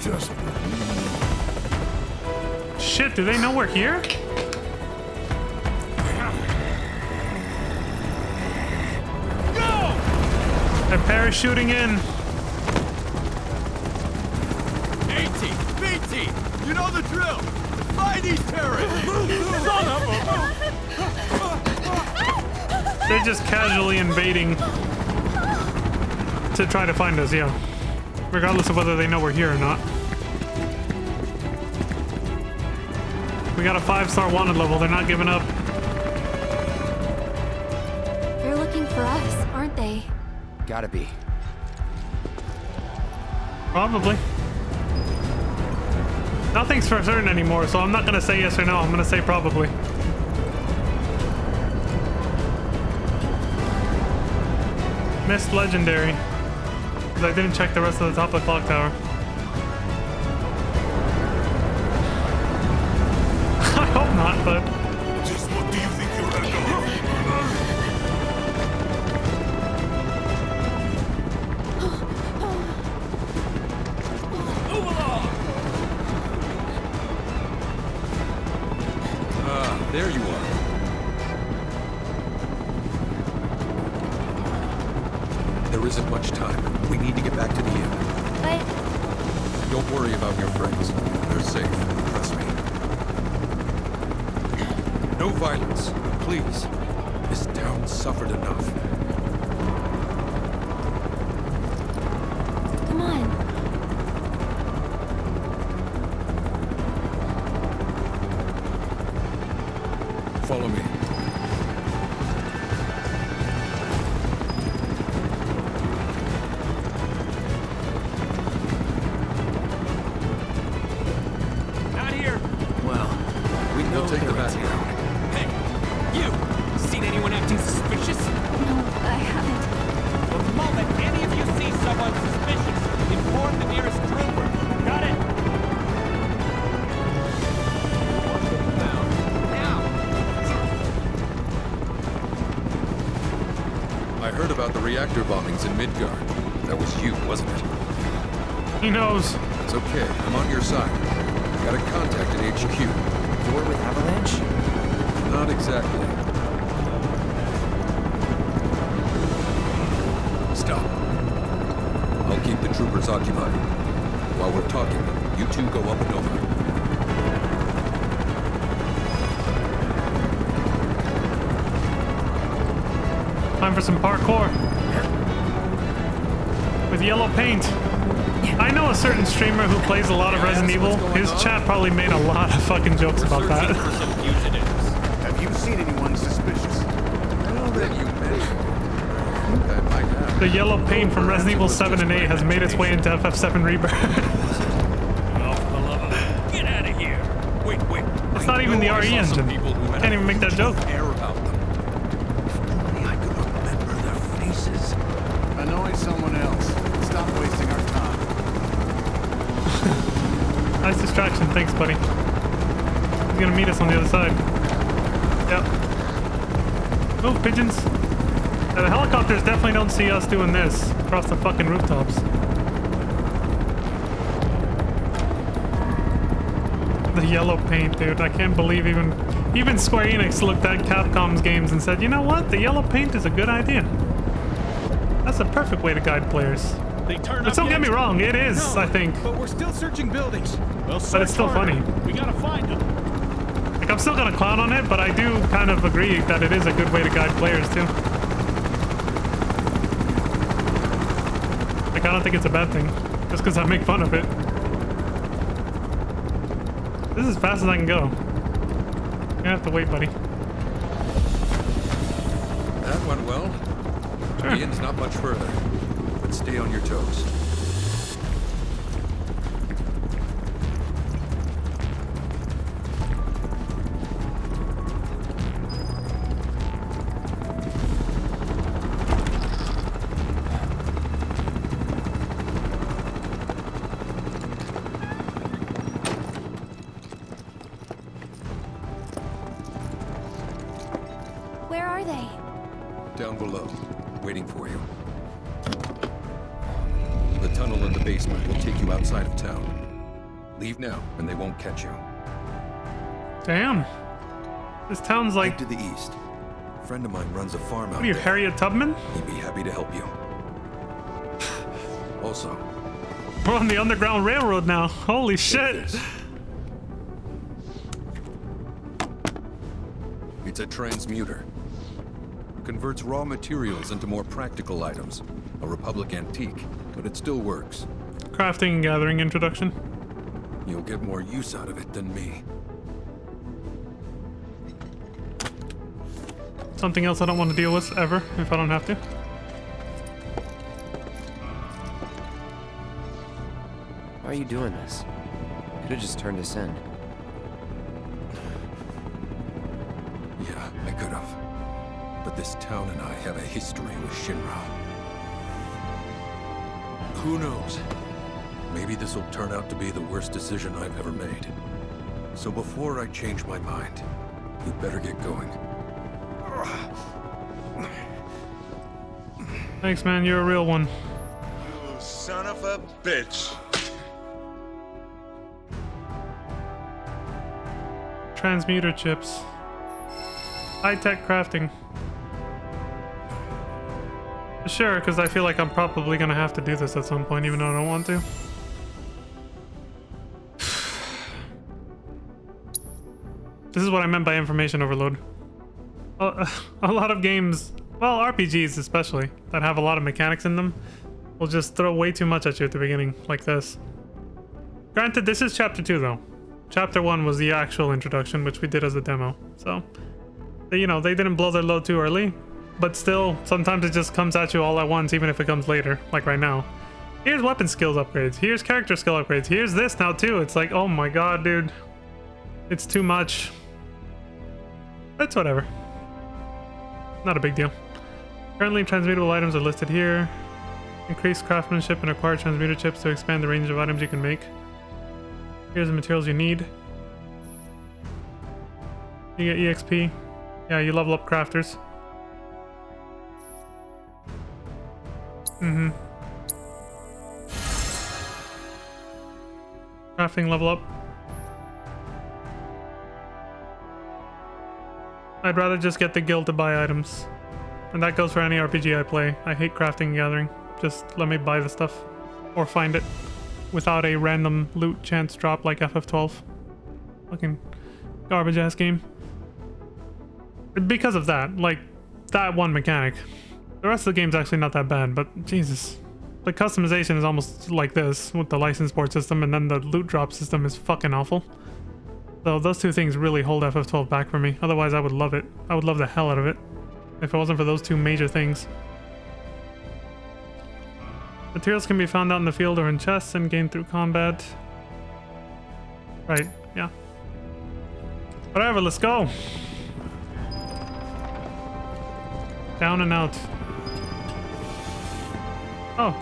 Just... Shit, do they know we're here? They're parachuting in. AT, BT, you know the drill. Find these terrorists. Son of a... They're just casually invading to try to find us, yeah. Regardless of whether they know we're here or not. We got a 5-star wanted level. They're not giving up. They're looking for us, aren't they? Gotta be. Probably. Nothing's for certain anymore, so I'm not gonna say yes or no. I'm gonna say probably. Missed legendary. Because I didn't check the rest of the top of the clock tower. I hope not, but... Just what do you think you're gonna go? Move along! Ah, there you are. There isn't much time. We need to get back to the inn. But... Don't worry about your friends. They're safe. Trust me. No violence, please. This town suffered enough. Come on. Follow me. Not here. Well, we know We'll take the back town. Hey, you! Seen anyone acting suspicious? No, I haven't. The moment any of you see someone suspicious, inform the nearest trooper. Got it? Now! I heard about the reactor bombings in Midgard. That was you, wasn't it? He knows. It's okay. I'm on your side. Got a contact at HQ. War with Avalanche? Not exactly. Stop. I'll keep the troopers occupied. While we're talking, you two go up and over. Time for some parkour. With yellow paint. I know a certain streamer who plays a lot of Resident Evil. His chat probably made a lot of fucking jokes about that. Have you seen anyone suspicious? Well, then you mentioned it. I might have. The yellow paint from Resident Evil 7 and 8 has made its way into FF7 Rebirth. Get out of here! Wait. It's not even the RE engine. Can't even make that joke. Care about them. If only I could remember their faces. Annoy someone else. Stop wasting our time. Nice distraction. Thanks, buddy. He's gonna meet us on the other side. Yep. Move, pigeons. Now, the helicopters definitely don't see us doing this across the fucking rooftops. The yellow paint, dude. I can't believe even Square Enix looked at Capcom's games and said, you know what? The yellow paint is a good idea. That's a perfect way to guide players. They turn But up don't yet? get me wrong, it is, No, I think. But we're still searching buildings. Well, But it's still funny. We gotta find them. Like, I'm still gonna clown on it, but I do kind of agree that it is a good way to guide players, too. Like, I don't think it's a bad thing, just because I make fun of it. This is as fast as I can go. You're gonna have to wait, buddy. That went well. Sure. The inn's not much further, but stay on your toes. Where are they? Down below, waiting for you. The tunnel in the basement will take you outside of town. Leave now, and they won't catch you. Damn. This town's like... Head to the east. A friend of mine runs a farm out What are you, there. Harriet Tubman? He'd be happy to help you. Also, We're on the Underground Railroad now. Holy shit. it's a transmuter. Converts raw materials into more practical items. A Republic antique, but it still works. Crafting and gathering introduction. You'll get more use out of it than me. Something else I don't want to deal with ever, if I don't have to. Why are you doing this? Could have just turned us in. Yeah, I could have. But this town and I have a history with Shinra. Who knows? Maybe this will turn out to be the worst decision I've ever made. So before I change my mind, you better get going. Thanks, man. You're a real one. You son of a bitch. Transmuter chips. High-tech crafting. Sure, because I feel like I'm probably gonna have to do this at some point, even though I don't want to. This is what I meant by information overload. A lot of games, well, RPGs especially, that have a lot of mechanics in them, will just throw way too much at you at the beginning, like this. Granted, this is Chapter 2, though. Chapter 1 was the actual introduction, which we did as a demo, so... You know, they didn't blow their load too early, but still, sometimes it just comes at you all at once, even if it comes later, like right now. Here's weapon skills upgrades, here's character skill upgrades, here's this now too. It's like, oh my god, dude. It's too much. It's whatever. Not a big deal. Currently, transmutable items are listed here. Increase craftsmanship and acquire transmuter chips to expand the range of items you can make. Here's the materials you need. You get EXP. Yeah, you level up crafters. Mm-hmm. Crafting level up. I'd rather just get the guild to buy items. And that goes for any RPG I play. I hate crafting and gathering. Just let me buy the stuff. Or find it. Without a random loot chance drop like FF12. Fucking garbage ass game. Because of that. Like, that one mechanic. The rest of the game's actually not that bad, but Jesus. The customization is almost like this, with the license board system, and then the loot drop system is fucking awful. So those two things really hold FF12 back for me. Otherwise, I would love it. I would love the hell out of it. If it wasn't for those two major things. Materials can be found out in the field or in chests and gained through combat. Right, yeah. Whatever, let's go. Down and out. Oh,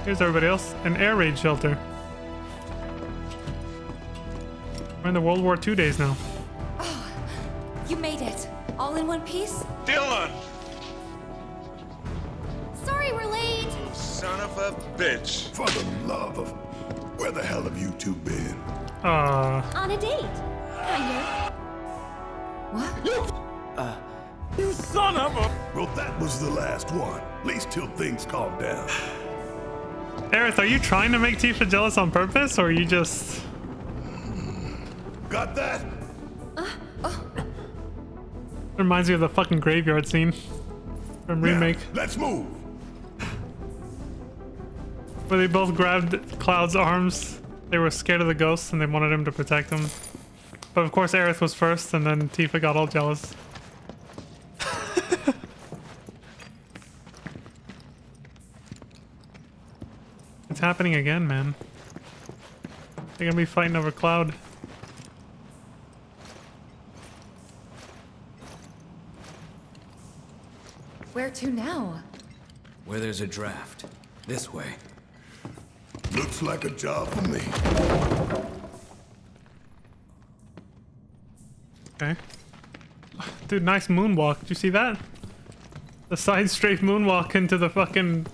here's everybody else. An air raid shelter. We're in the World War II days now. Oh, you made it. All in one piece? Dylan! Sorry we're late. Son of a bitch. For the love of... Where the hell have you two been? On a date. Kind of. What? You son of a... Well, that was the last one. At least till things calm down. Aerith, are you trying to make Tifa jealous on purpose, or are you just... Got that? Reminds me of the fucking graveyard scene from Remake. Let's move. Where they both grabbed Cloud's arms. They were scared of the ghosts and they wanted him to protect them. But of course Aerith was first and then Tifa got all jealous. It's happening again, man. They're gonna be fighting over Cloud. Where to now? Where there's a draft. This way. Looks like a job for me. Okay. Dude, nice moonwalk. Did you see that? The side strafe moonwalk into the fucking...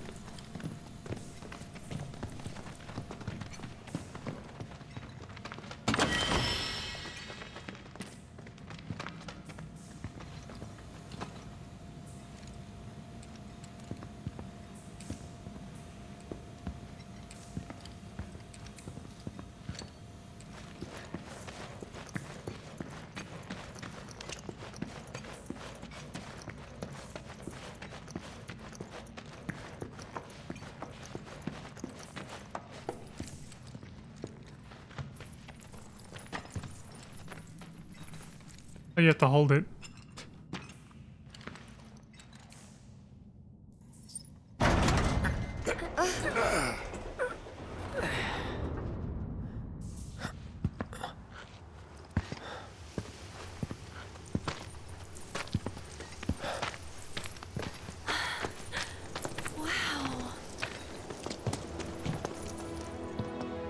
Oh, you have to hold it.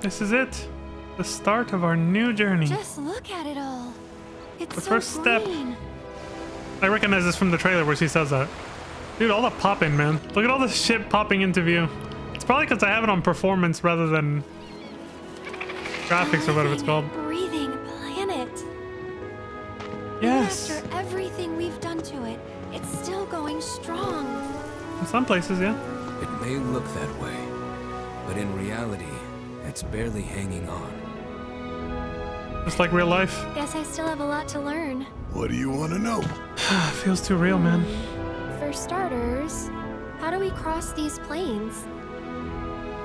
This is it. The start of our new journey. Just look at it all. It's The so first step. green. I recognize this from the trailer where she says that. Dude, all the popping, man. Look at all this shit popping into view. It's probably because I have it on performance rather than graphics or whatever it's called. Breathing planet. Yes. Even after everything we've done to it, it's still going strong. In some places, yeah. It may look that way, but in reality, it's barely hanging on. Just like real life. Guess I still have a lot to learn. What do you want to know? Feels too real, man. For starters, how do we cross these plains?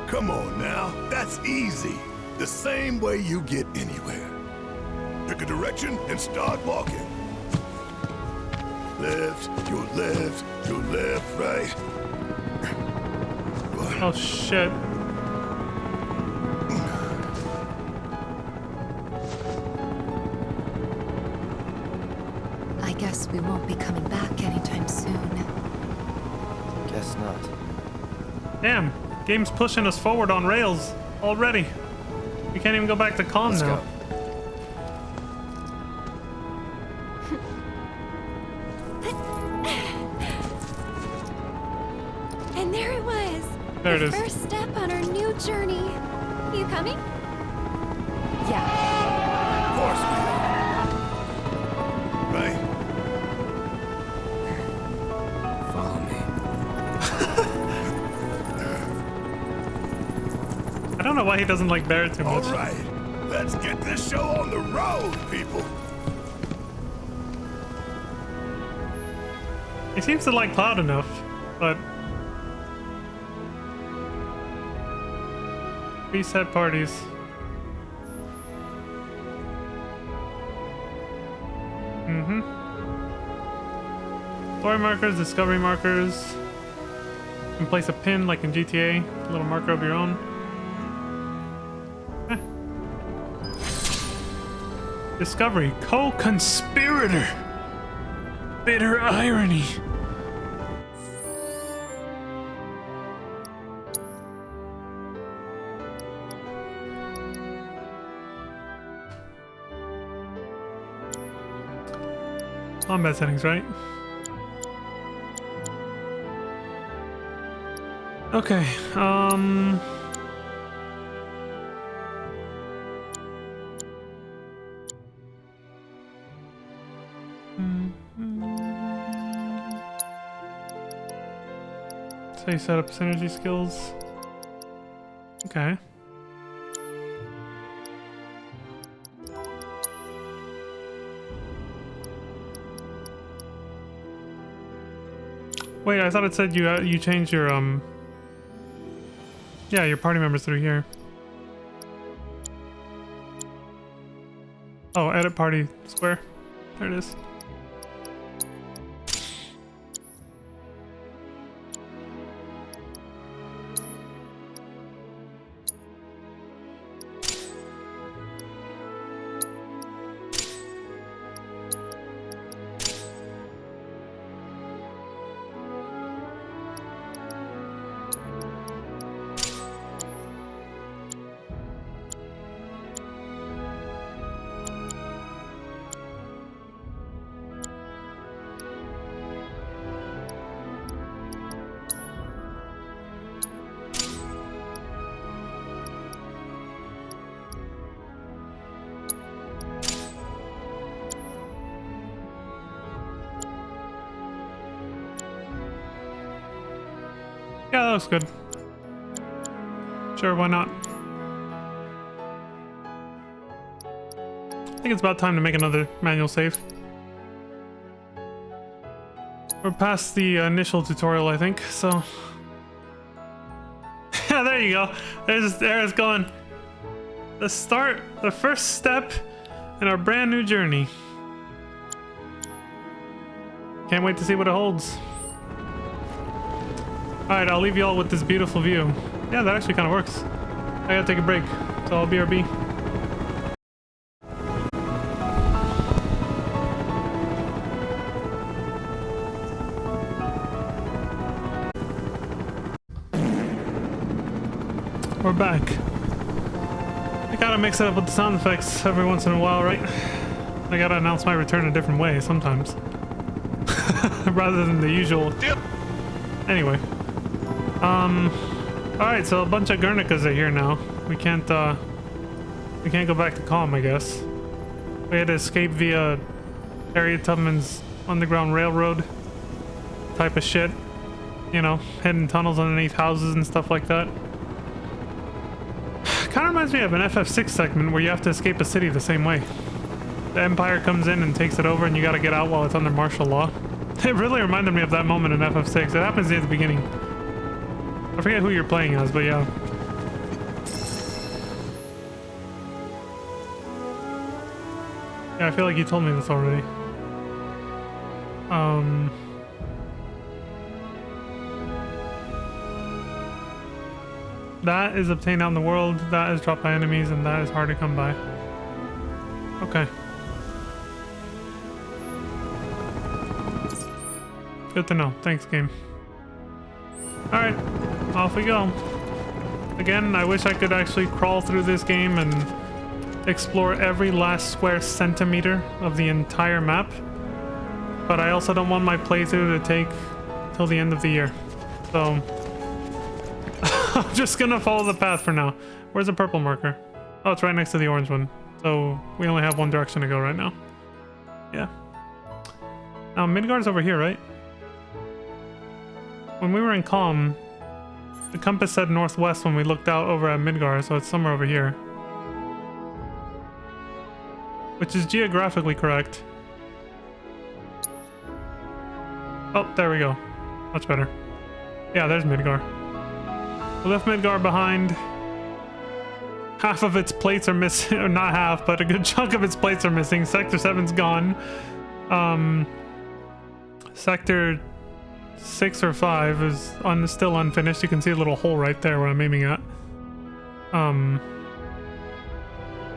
Come on now, that's easy. The same way you get anywhere. Pick a direction and start walking. Left, your left, right. Oh shit. I guess we won't be coming back anytime soon. Guess not. Damn. Game's pushing us forward on rails already. We can't even go back to KALM Let's now. go. And there it was. There it the is. first step on our new journey. You coming? Yeah. Of course we are. Right? Follow me. I don't know why he doesn't like Barrett too much. All right, let's get this show on the road, people. He seems to like Cloud enough, but... Reset parties. Mm-hmm. Story markers, discovery markers. You can place a pin like in GTA, a little marker of your own. Discovery, co-conspirator. Bitter irony. Combat settings, right? Okay, So you set up synergy skills. Okay. Wait, I thought it said you changed your yeah, your party members through here. Oh, edit party square. There it is. Yeah, that looks good. Sure, why not? I think it's about time to make another manual save. We're past the initial tutorial, I think, so... Yeah, there you go. There it's going. The first step in our brand new journey. Can't wait to see what it holds. Alright, I'll leave you all with this beautiful view. Yeah, that actually kind of works. I gotta take a break, so I'll BRB. We're back. I gotta mix it up with the sound effects every once in a while, right? I gotta announce my return a different way sometimes. Rather than the usual. Anyway. Alright, so a bunch of Guernicas are here now. We can't go back to KALM, I guess. We had to escape via Harriet Tubman's Underground Railroad type of shit. You know, hidden tunnels underneath houses and stuff like that. Kind of reminds me of an FF6 segment where you have to escape a city the same way. The Empire comes in and takes it over and you gotta get out while it's under martial law. It really reminded me of that moment in FF6. It happens near the beginning. I forget who you're playing as, but yeah. Yeah, I feel like you told me this already. That is obtained out in the world, that is dropped by enemies, and that is hard to come by. Okay. Good to know. Thanks, game. Alright, off we go. Again, I wish I could actually crawl through this game and explore every last square centimeter of the entire map. But I also don't want my playthrough to take till the end of the year. So, I'm just gonna follow the path for now. Where's the purple marker? Oh, it's right next to the orange one. So, we only have one direction to go right now. Yeah. Now, Midgard's over here, right? When we were in KALM, the compass said northwest when we looked out over at Midgard, so it's somewhere over here. Which is geographically correct. Oh, there we go. Much better. Yeah, there's Midgard. We left Midgard behind. Half of its plates are missing, or not half, but a good chunk of its plates are missing. Sector 7's gone. Sector 6 or 5 is still unfinished. You can see a little hole right there where I'm aiming at.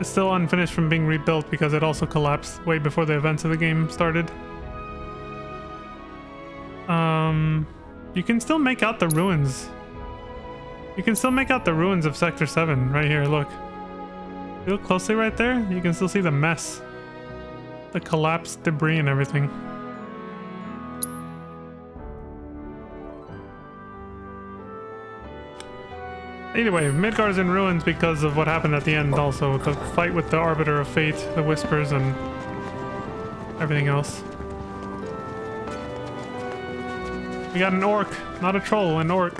It's still unfinished from being rebuilt because it also collapsed way before the events of the game started. You can still make out the ruins. You can still make out the ruins of Sector 7 right here, look. You look closely right there, you can still see the mess. The collapsed debris and everything. Anyway, Midgard's in ruins because of what happened at the end also. The fight with the Arbiter of Fate, the Whispers, and everything else. We got an orc, not a troll, an orc.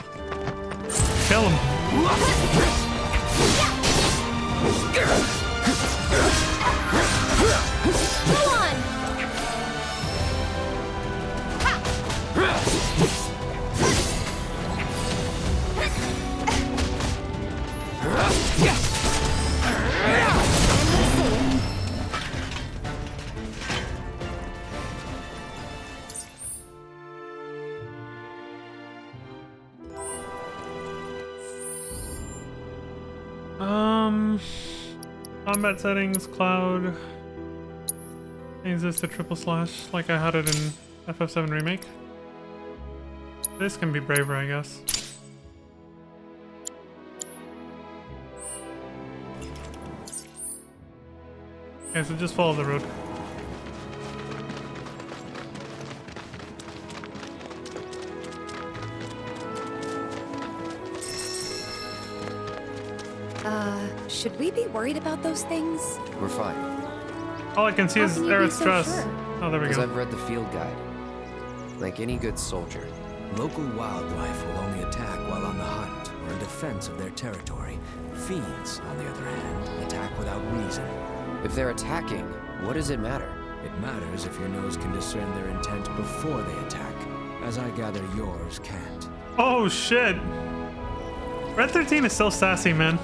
Kill him. Go on! Combat settings, cloud. Change this to triple slash like I had it in FF7 Remake. This can be braver, I guess. Okay, so just follow the road. Should we be worried about those things? We're fine. All I can see is Aerith's dress. Oh, there we Because go. I've read the field guide. Like any good soldier. Local wildlife will only attack while on the hunt or in defense of their territory. Fiends, on the other hand, attack without reason. If they're attacking, what does it matter? It matters if your nose can discern their intent before they attack, as I gather yours can't. Oh shit! Red 13 is so sassy, man.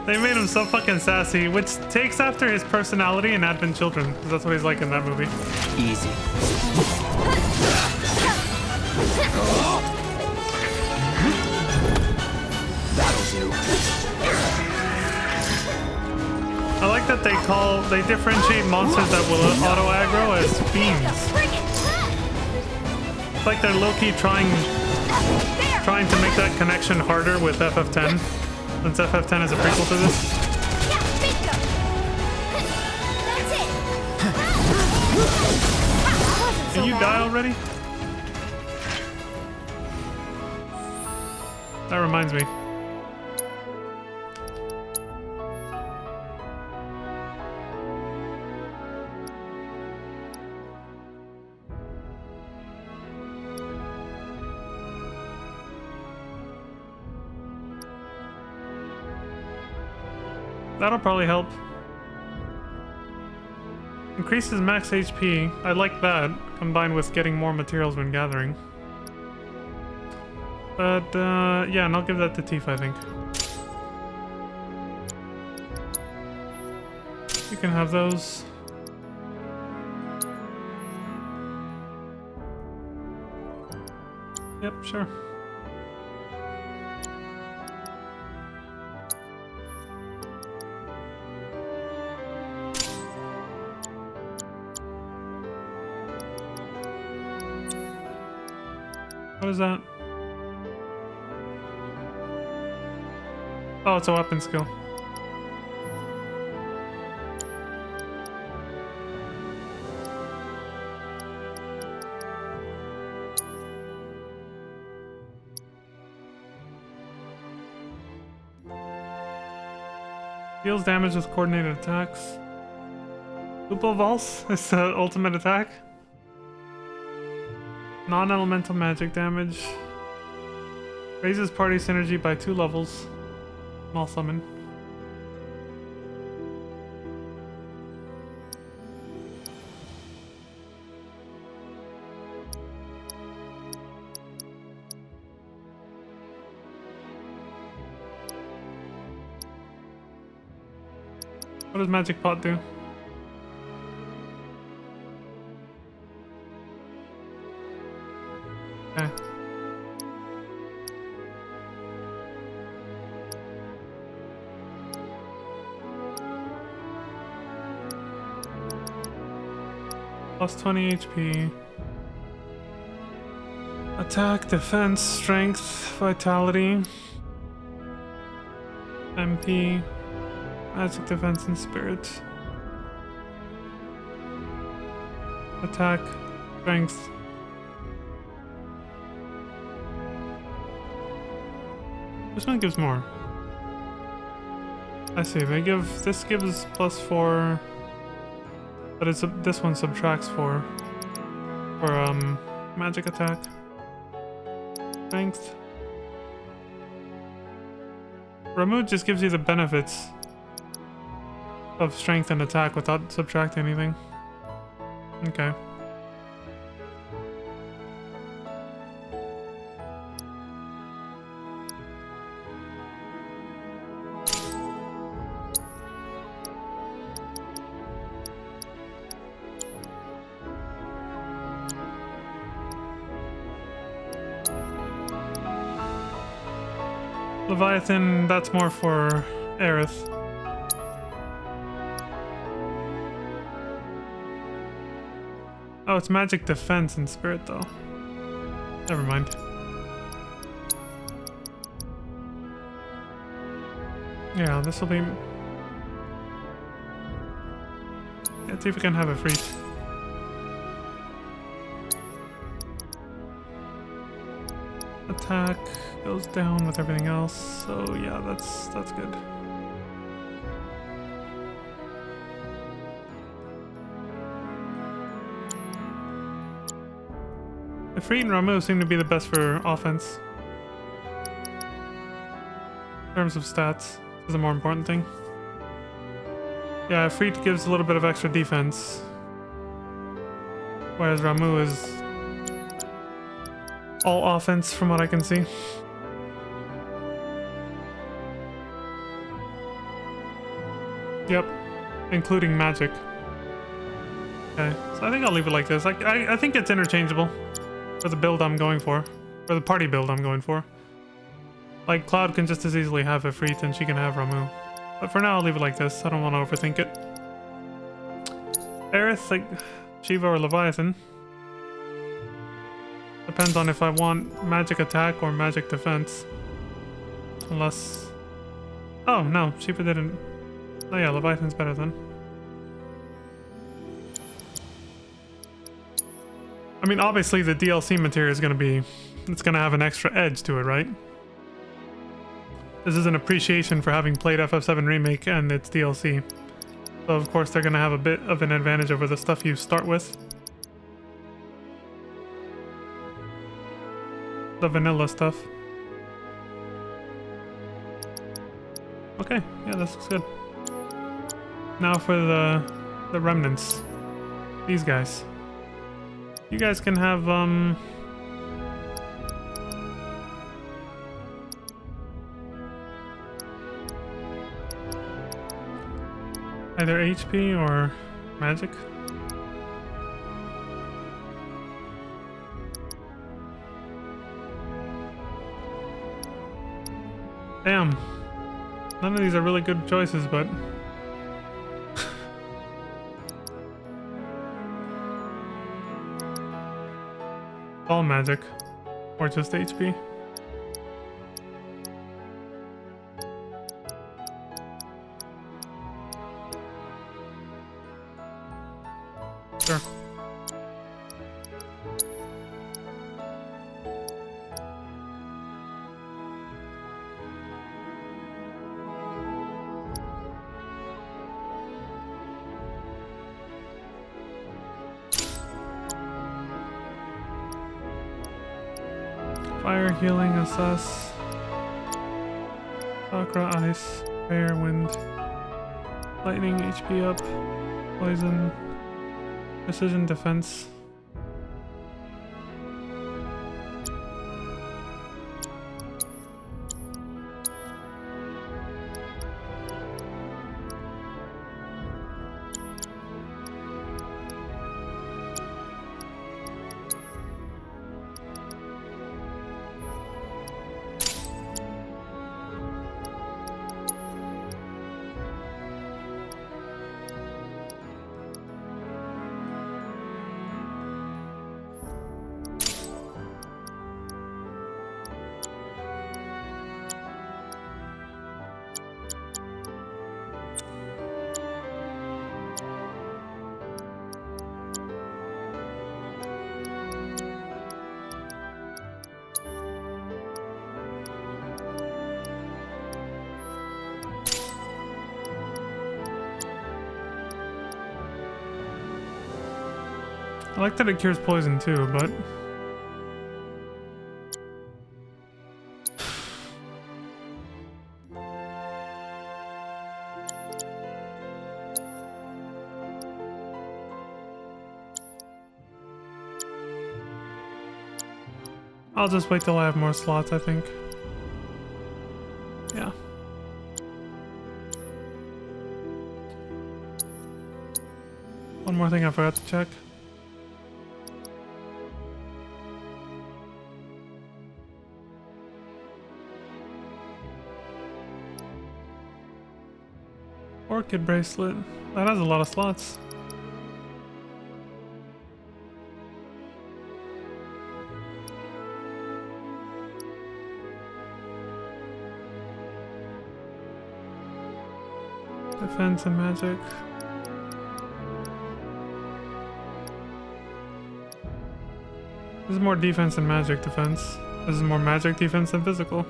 They made him so fucking sassy, which takes after his personality in Advent Children, because that's what he's like in that movie. Easy. That'll do. I like that they differentiate monsters that will auto aggro as fiends. It's like they're low-key trying to make that connection harder with FF10, since FF10 is a prequel to this. Can you die already? That reminds me. That'll probably help. Increases max HP. I like that, combined with getting more materials when gathering. But, yeah, and I'll give that to Tifa, I think. You can have those. Yep, sure. What is that? Oh, it's a weapon skill. Deals damage with coordinated attacks. Lupo Valse is the ultimate attack. Non-elemental magic damage. Raises party synergy by 2 levels. Small summon. What does Magic Pot do? Okay. Plus 20 HP. Attack, defense, strength, vitality, MP, magic defense, and spirit. Attack, strength. This one gives more. I see. This gives +4, but this one subtracts 4 for magic attack. Strength. Ramu just gives you the benefits of strength and attack without subtracting anything. Okay. Leviathan, that's more for Aerith. Oh, it's magic defense and spirit though. Never mind. Yeah, this will be... Let's see if we can have a freak. Attack goes down with everything else, so yeah, that's good. Ifrit and Ramu seem to be the best for offense. In terms of stats, is the more important thing. Yeah, Ifrit gives a little bit of extra defense, whereas Ramu is all offense from what I can see. Yep, including magic. Okay, so I think I'll leave it like this. I think it's interchangeable for the build I'm going for. For the party build I'm going for. Like, Cloud can just as easily have Ifrit and she can have Ramu. But for now, I'll leave it like this. I don't want to overthink it. Aerith, like Shiva or Leviathan. Depends on if I want magic attack or magic defense. Unless... Oh, no. Shiva didn't... Oh yeah, Leviathan's better then. I mean, obviously the DLC material is going to be... It's going to have an extra edge to it, right? This is an appreciation for having played FF7 Remake and its DLC. So of course they're going to have a bit of an advantage over the stuff you start with. The vanilla stuff. Okay, yeah, this looks good. Now for the remnants. These guys. You guys can have either HP or magic. Damn. None of these are really good choices, but... all magic. Or just HP. Sure. Fire, healing, assess. Chakra, ice, air, wind. Lightning, HP up. Poison. Precision, defense. I like that it cures poison too, but I'll just wait till I have more slots, I think. Yeah. One more thing I forgot to check. Orchid bracelet. That has a lot of slots. Defense and magic. This is more defense and magic defense. This is more magic defense than physical.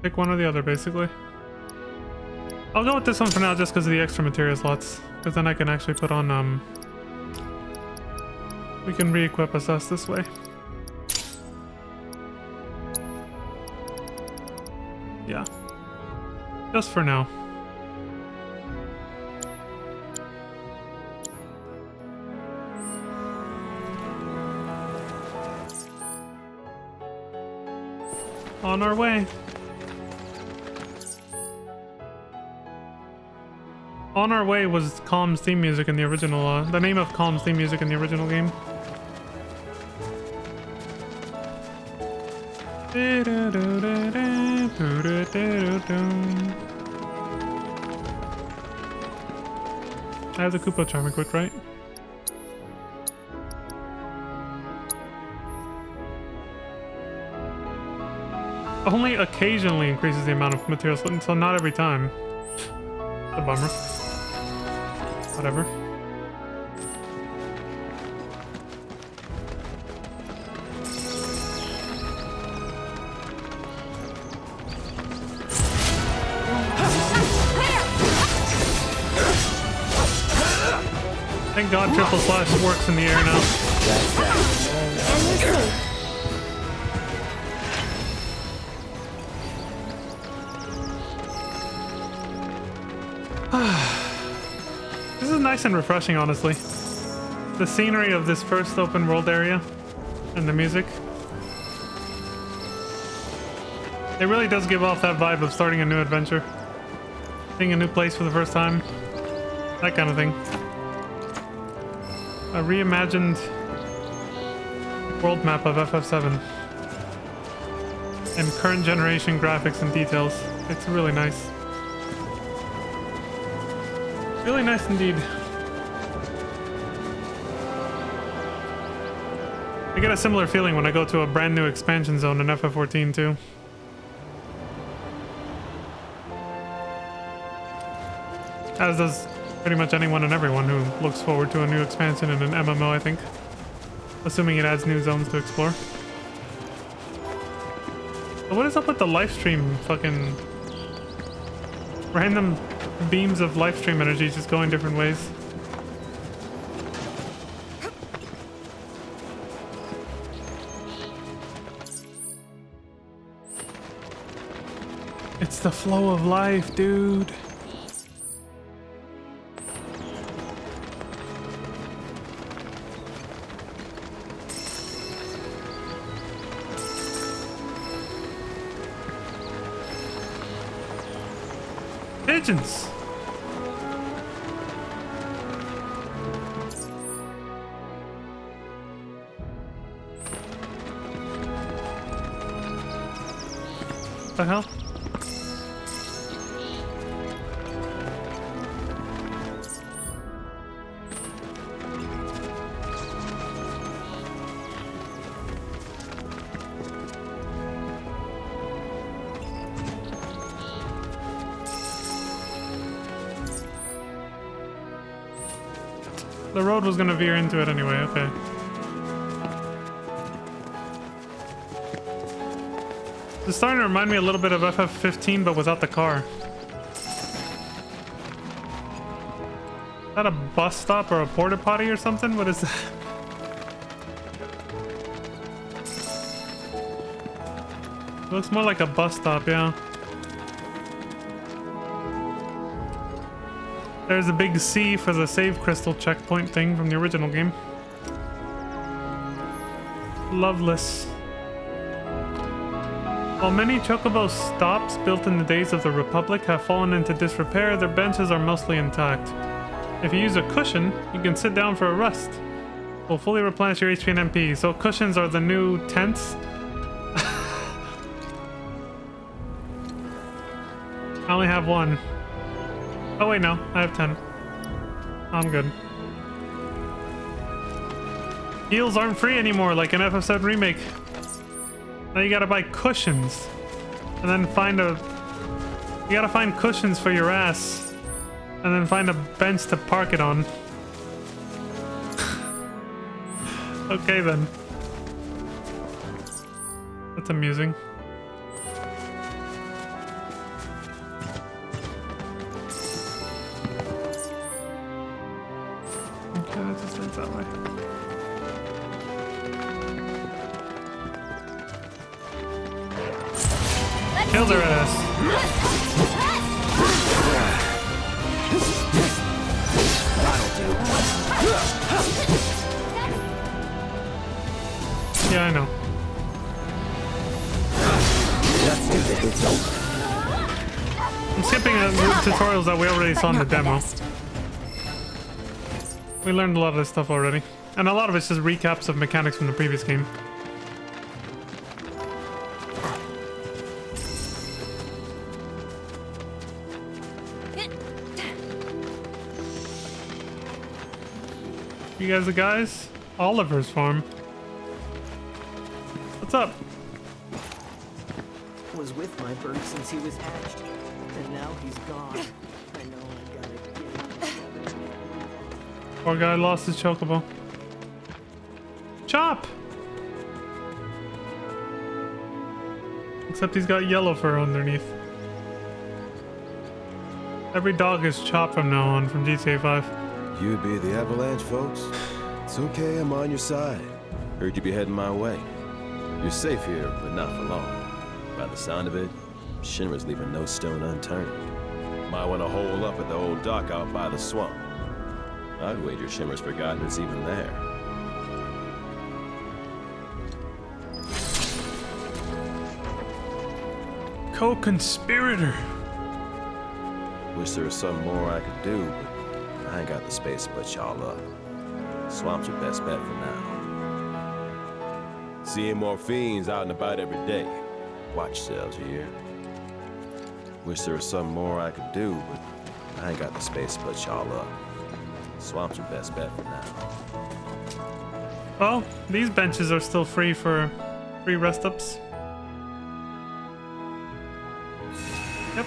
Pick one or the other, basically. I'll go with this one for now just because of the extra material slots. Because then I can actually put on, we can re-equip us this way. Yeah. Just for now. On our way. On Our Way was KALM's theme music in the original, the name of KALM's theme music in the original game. I have the Koopa charm equipped, right? Only occasionally increases the amount of materials, so not every time. It's a bummer. Whatever. Thank God triple slash works in the air now. This is nice and refreshing, honestly. The scenery of this first open world area and the music. It really does give off that vibe of starting a new adventure. Seeing a new place for the first time. That kind of thing. A reimagined world map of FF7. And current generation graphics and details. It's really nice. Really nice indeed. I get a similar feeling when I go to a brand new expansion zone in FF14 too. As does pretty much anyone and everyone who looks forward to a new expansion in an MMO, I think. Assuming it adds new zones to explore. But what is up with the livestream fucking random beams of livestream energy just going different ways? It's the flow of life, dude. Pigeons. What the hell? The road was gonna veer into it anyway, okay. It's starting to remind me a little bit of FF15, but without the car. Is that a bus stop or a porta potty or something? What is that? It looks more like a bus stop, yeah. There's a big C for the save crystal checkpoint thing from the original game. Loveless. While many chocobo stops built in the days of the Republic have fallen into disrepair, their benches are mostly intact. If you use a cushion, you can sit down for a rest. Will fully replenish your HP and MP. So cushions are the new tents. I only have one. Oh wait, no, I have 10. I'm good. Heals aren't free anymore, like in FF7 Remake. Now you gotta buy cushions, and then you gotta find cushions for your ass, and then find a bench to park it on. Okay then. That's amusing. Okay, that just ends that way. Kill their ass. Yeah, I know. I'm skipping the tutorials that we already saw in the demo. We learned a lot of this stuff already. And a lot of it's just recaps of mechanics from the previous game. You guys the guys? Oliver's farm. What's up? Was with my bird since he was hatched, and now he's gone. I know I gotta get him. Poor guy lost his chocobo. Chop! Except he's got yellow fur underneath. Every dog is Chop from now on from GTA 5. You'd be the Avalanche, folks. It's okay, I'm on your side. Heard you be heading my way. You're safe here, but not for long. By the sound of it, Shinra's leaving no stone unturned. Might want to hole up at the old dock out by the swamp. I'd wager Shinra's forgotten it's even there. Co-conspirator. Wish there was something more I could do, but I ain't got the space to put y'all up. Swamp's your best bet for now. Seeing more fiends out and about every day. Watch yourselves here. Wish there was something more I could do, but I ain't got the space to put y'all up. Swamp's your best bet for now. Well, these benches are still free for free rest ups. Yep.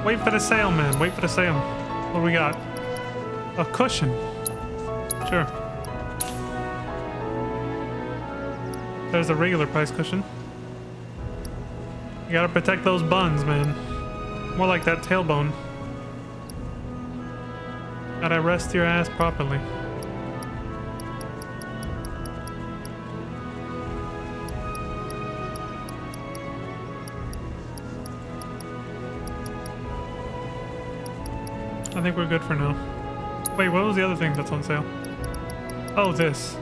Wait for the sale, man. Wait for the sale. What do we got? A cushion. Sure. There's a regular price cushion. You gotta protect those buns, man. More like that tailbone. Gotta rest your ass properly. I think we're good for now. Wait, what was the other thing that's on sale? Oh, this.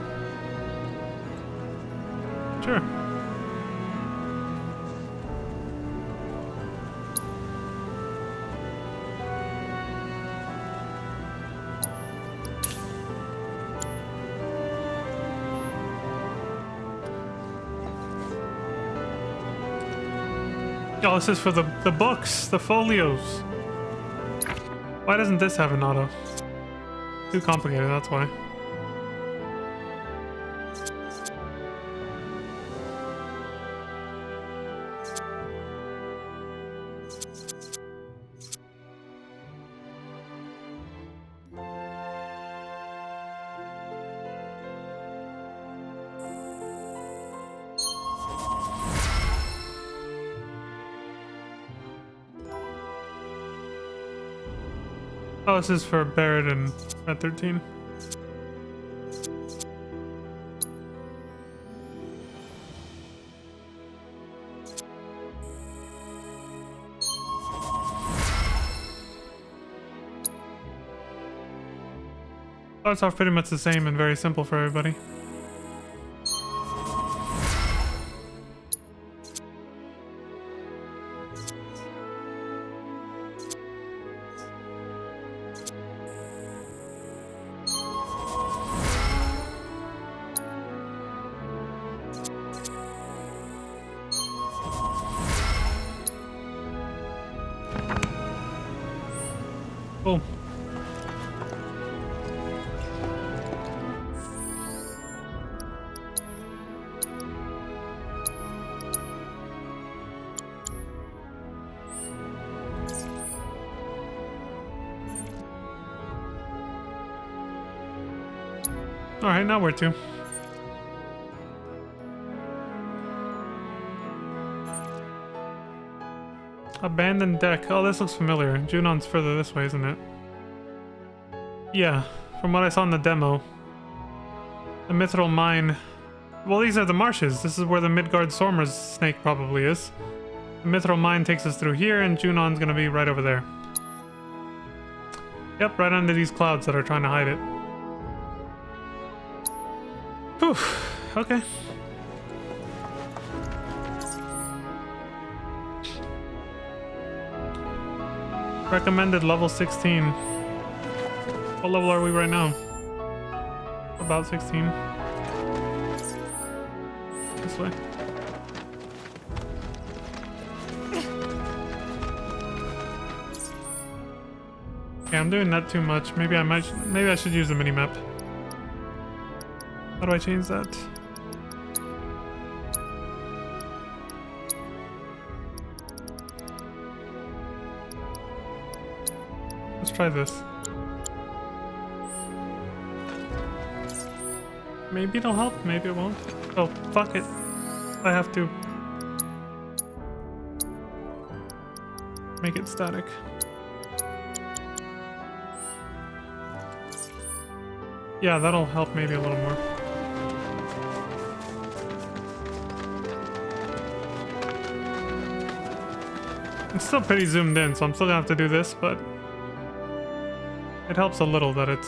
Sure. Oh, this is for the books, the folios. Why doesn't this have an auto? Too complicated, that's why. Oh, this is for Barrett and Red 13. Starts off pretty much the same and very simple for everybody. Cool. All right, now where to? Abandoned deck. Oh, this looks familiar. Junon's further this way, isn't it? Yeah, from what I saw in the demo. The Mithril Mine. Well, these are the marshes. This is where the Midgard Sormer's snake probably is. The Mithril Mine takes us through here, and Junon's gonna be right over there. Yep, right under these clouds that are trying to hide it. Whew, okay. Recommended level 16. What level are we right now? About 16. This way. Okay, I'm doing that too much. Maybe I should use the minimap. How do I change that? Let's try this. Maybe it'll help, maybe it won't. Oh, fuck it. I have to make it static. Yeah, that'll help maybe a little more. It's still pretty zoomed in, so I'm still gonna have to do this, but it helps a little that it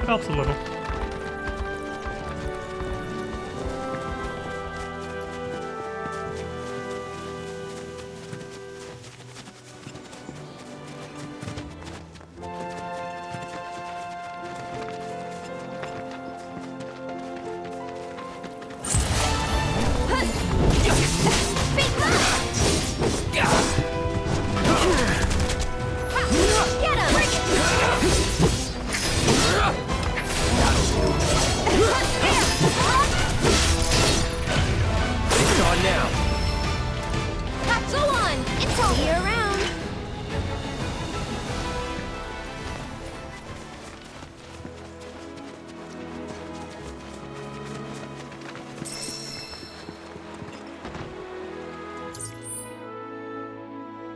helps a little.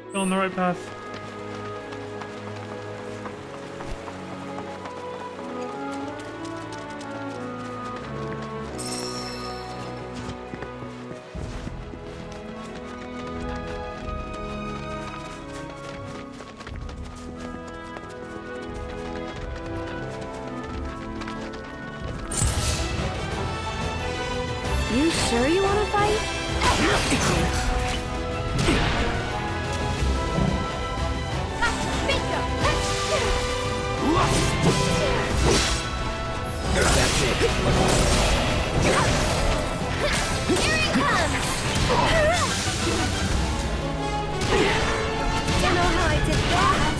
Still on the right path. You sure you want to fight? That's it. Here he comes! Don't know how I did that.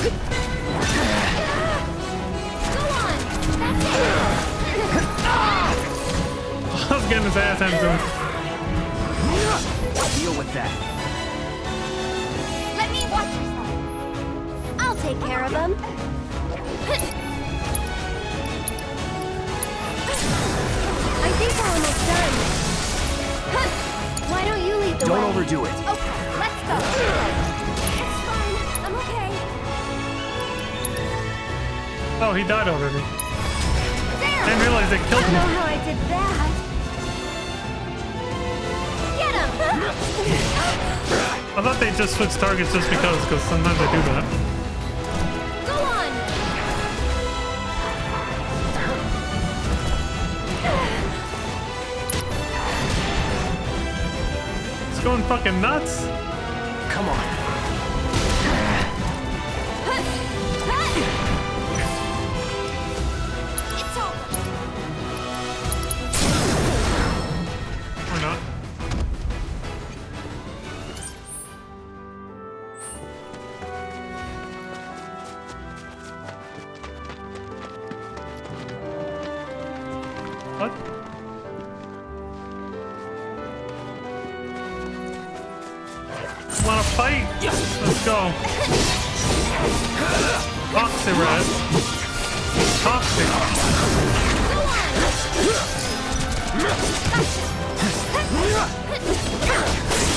Go on! That's it! I was getting his ass handed to him. Deal with that. Let me watch yourself. I'll take care of him. I think we're almost done. Why don't you lead the way? Don't overdo it. Okay, let's go. It's fine. I'm okay. Oh, he died already. There! I didn't realize they killed I him. don't know how I did that. Get him! I thought they just switched targets just because sometimes they do that. Go on! fucking nuts? Come on. It's over. Or not. What? Wanna fight? Let's go. Toxic red. Toxic.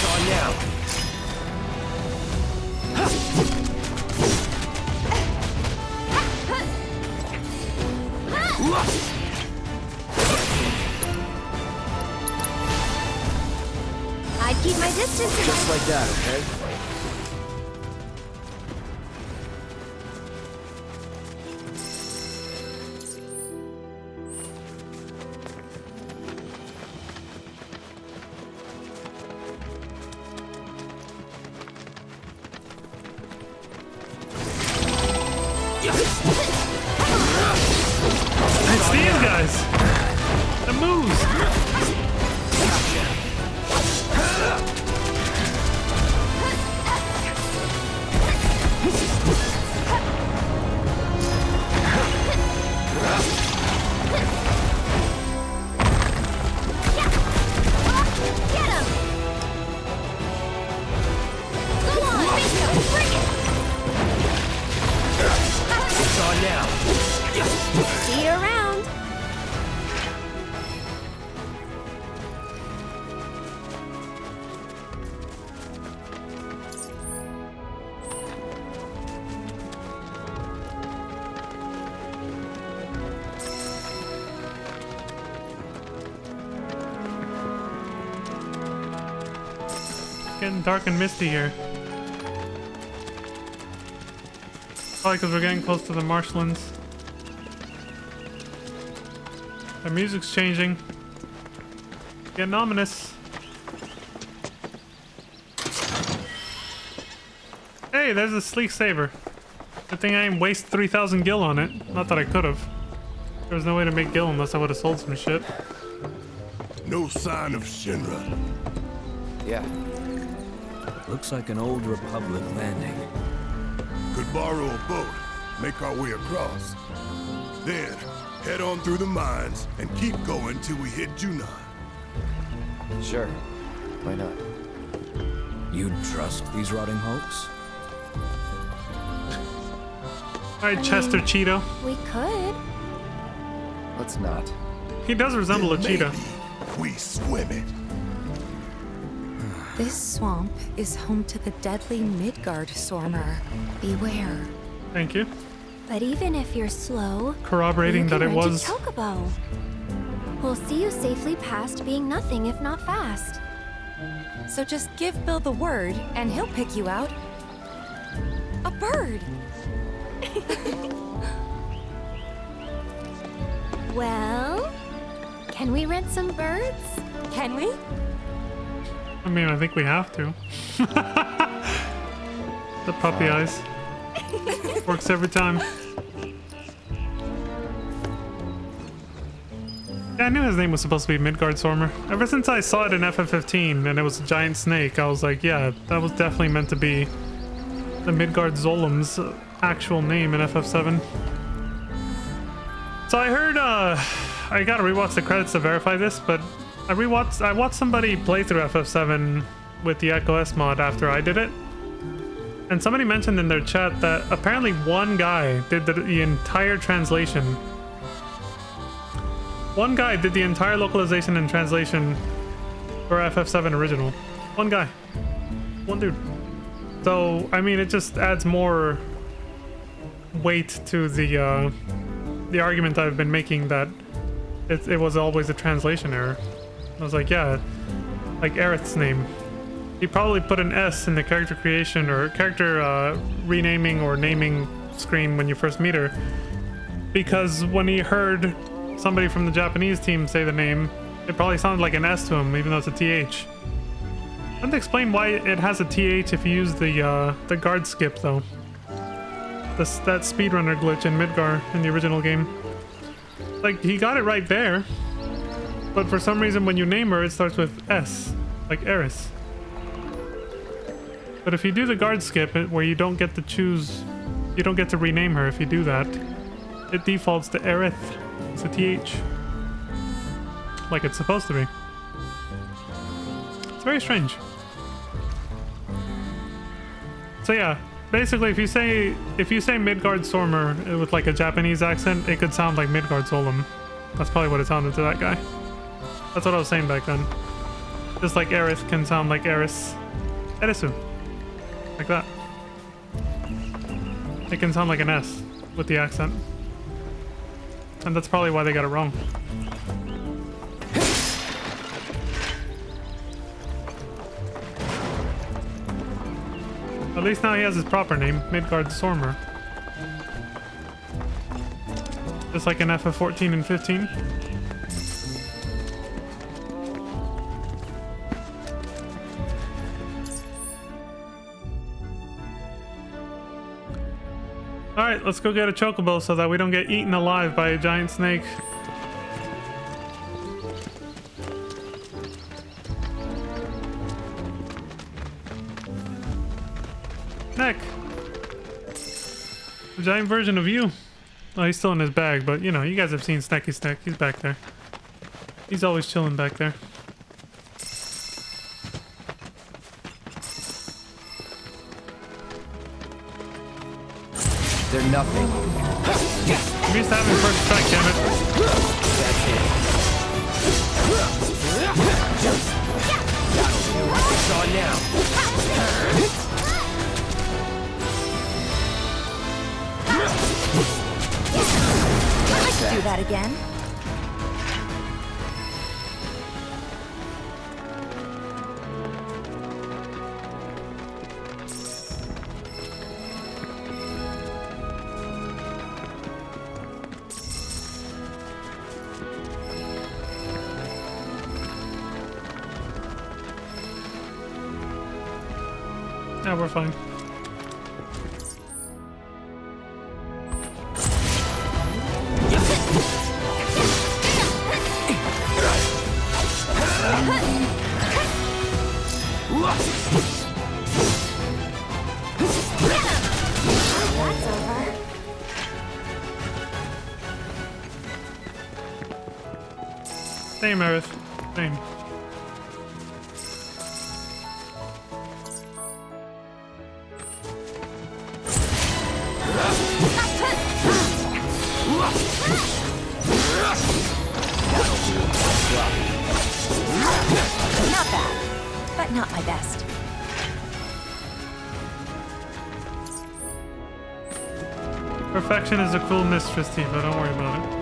On now. I'd keep my distance again. Just like that, okay? It's these guys. The moves. Get him! Go on, Bingo, bring it! It's on now. See you around. Getting dark and misty here. Probably because we're getting close to the marshlands. The music's changing. Getting ominous. Hey, there's a sleek saber. Good thing I didn't waste 3,000 gil on it. Not that I could have. There was no way to make gil unless I would have sold some shit. No sign of Shinra. Yeah. Looks like an old Republic landing. Could borrow a boat, make our way across. Then, head on through the mines and keep going till we hit Junon. Sure. Why not? You'd trust these rotting hulks? Alright, Chester Cheeto. We could. Let's not. He does resemble a cheetah. We swim it. This swamp is home to the deadly Midgard Stormer. Beware. Thank you. But even if you're slow, Corroborating you that can it rent a was. chocobo. We'll see you safely past being nothing if not fast. So just give Bill the word, and he'll pick you out. A bird! Well, can we rent some birds? Can we? I mean, I think we have to. The puppy eyes. Works every time. Yeah, I knew his name was supposed to be Midgard Stormer. Ever since I saw it in FF15 and it was a giant snake, I was like, yeah, that was definitely meant to be the Midgard Zolem's actual name in FF7. So I heard, I gotta rewatch the credits to verify this, but I watched somebody play through FF7 with the Echo S mod after I did it. And somebody mentioned in their chat that apparently one guy did the entire translation. One guy did the entire localization and translation for FF7 original. One guy. One dude. So, I mean, it just adds more weight to the argument I've been making that it was always a translation error. I was like, yeah, like Aerith's name. He probably put an S in the character creation or character renaming or naming screen when you first meet her, because when he heard somebody from the Japanese team say the name, it probably sounded like an S to him, even though it's a TH. Doesn't explain why it has a TH if you use the guard skip though. That speedrunner glitch in Midgar in the original game. Like, he got it right there, but for some reason when you name her it starts with S, like Eris. But if you do the guard skip, where you don't get to choose, you don't get to rename her if you do that, it defaults to Aerith. It's a TH. Like it's supposed to be. It's very strange. So yeah, basically if you say Midgard Stormer with like a Japanese accent, it could sound like Midgard Solum. That's probably what it sounded to that guy. That's what I was saying back then. Just like Aerith can sound like Eris. Erisu. Like that. It can sound like an S with the accent. And that's probably why they got it wrong. At least now he has his proper name, Midgard Stormer. Just like in FF14 and 15. Alright, let's go get a chocobo so that we don't get eaten alive by a giant snake. Neck! A giant version of you. Oh, he's still in his bag, but you know, you guys have seen Snacky Snack. He's back there. He's always chilling back there. They're nothing. I'm used to having first strike, damn it. That's it. It's on now. Let's do that again. Yeah, we're fine. Same, Aerith. Same. Not bad, but not my best. Perfection is a cool mistress, Tifa. Don't worry about it.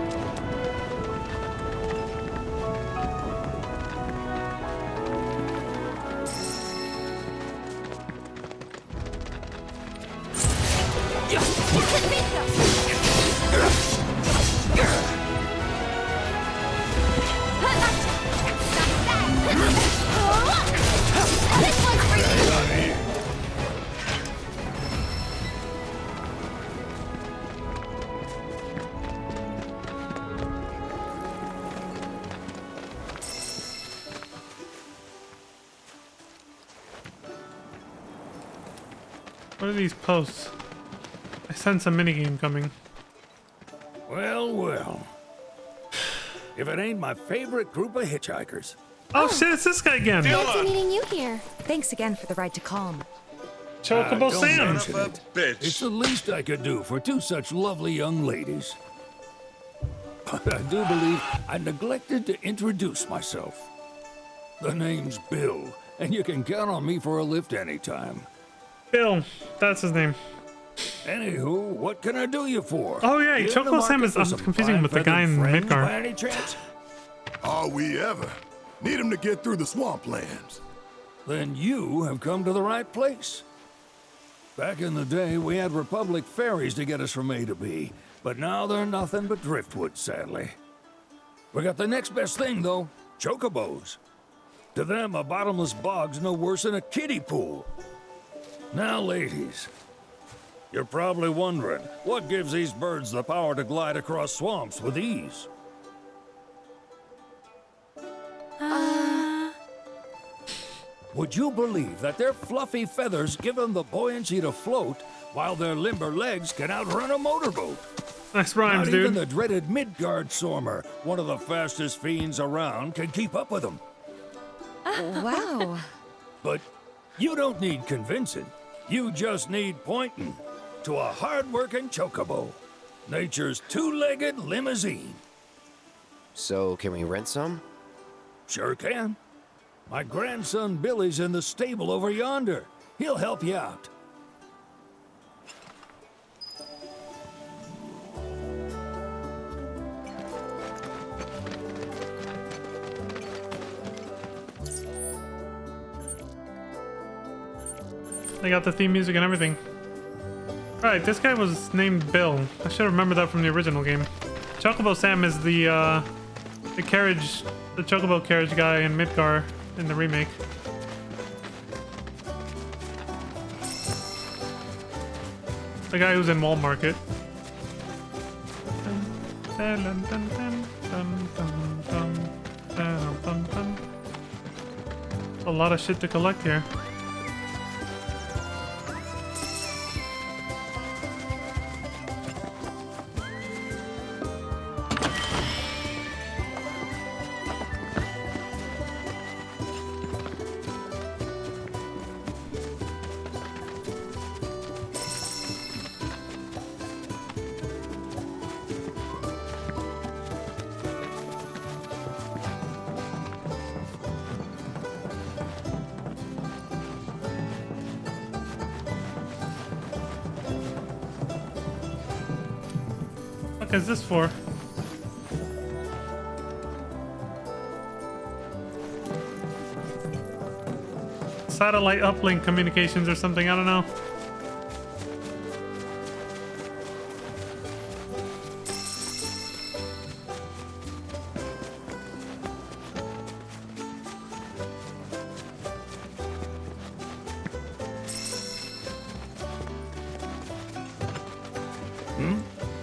What are these posts? I sense a minigame coming. Well, well. If it ain't my favorite group of hitchhikers. Oh shit, it's this guy again. Fancy meeting you here. Thanks again for the ride to KALM. Chocobo Don't Sam. mention it. It's the least I could do for two such lovely young ladies. But I do believe I neglected to introduce myself. The name's Bill, and you can count on me for a lift anytime. Bill, that's his name. Anywho, what can I do you for? Oh yeah, You in the Chocobo Sam market is. for I'm some confusing him with the guy in fine-feathered friends by Midgar. any chance? Are we ever? Need him to get through the swamplands. Then you have come to the right place. Back in the day, we had Republic ferries to get us from A to B, but now they're nothing but driftwood, sadly. We got the next best thing, though, chocobos. To them, a bottomless bog's no worse than a kiddie pool. Now, ladies, you're probably wondering, what gives these birds the power to glide across swamps with ease? Would you believe that their fluffy feathers give them the buoyancy to float, while their limber legs can outrun a motorboat? Nice rhymes, Not dude. even the dreaded Midgard Stormer, one of the fastest fiends around, can keep up with them. Wow. But you don't need convincing. You just need pointing to a hard-working chocobo. Nature's two-legged limousine. So, can we rent some? Sure can. My grandson Billy's in the stable over yonder. He'll help you out. They got the theme music and everything. Right, this guy was named Bill. I should remember that from the original game. Chocobo Sam is the carriage, the Chocobo carriage guy in Midgar in the remake. The guy who's in Wall Market. A lot of shit to collect here. What is this for? Satellite uplink communications or something, I don't know.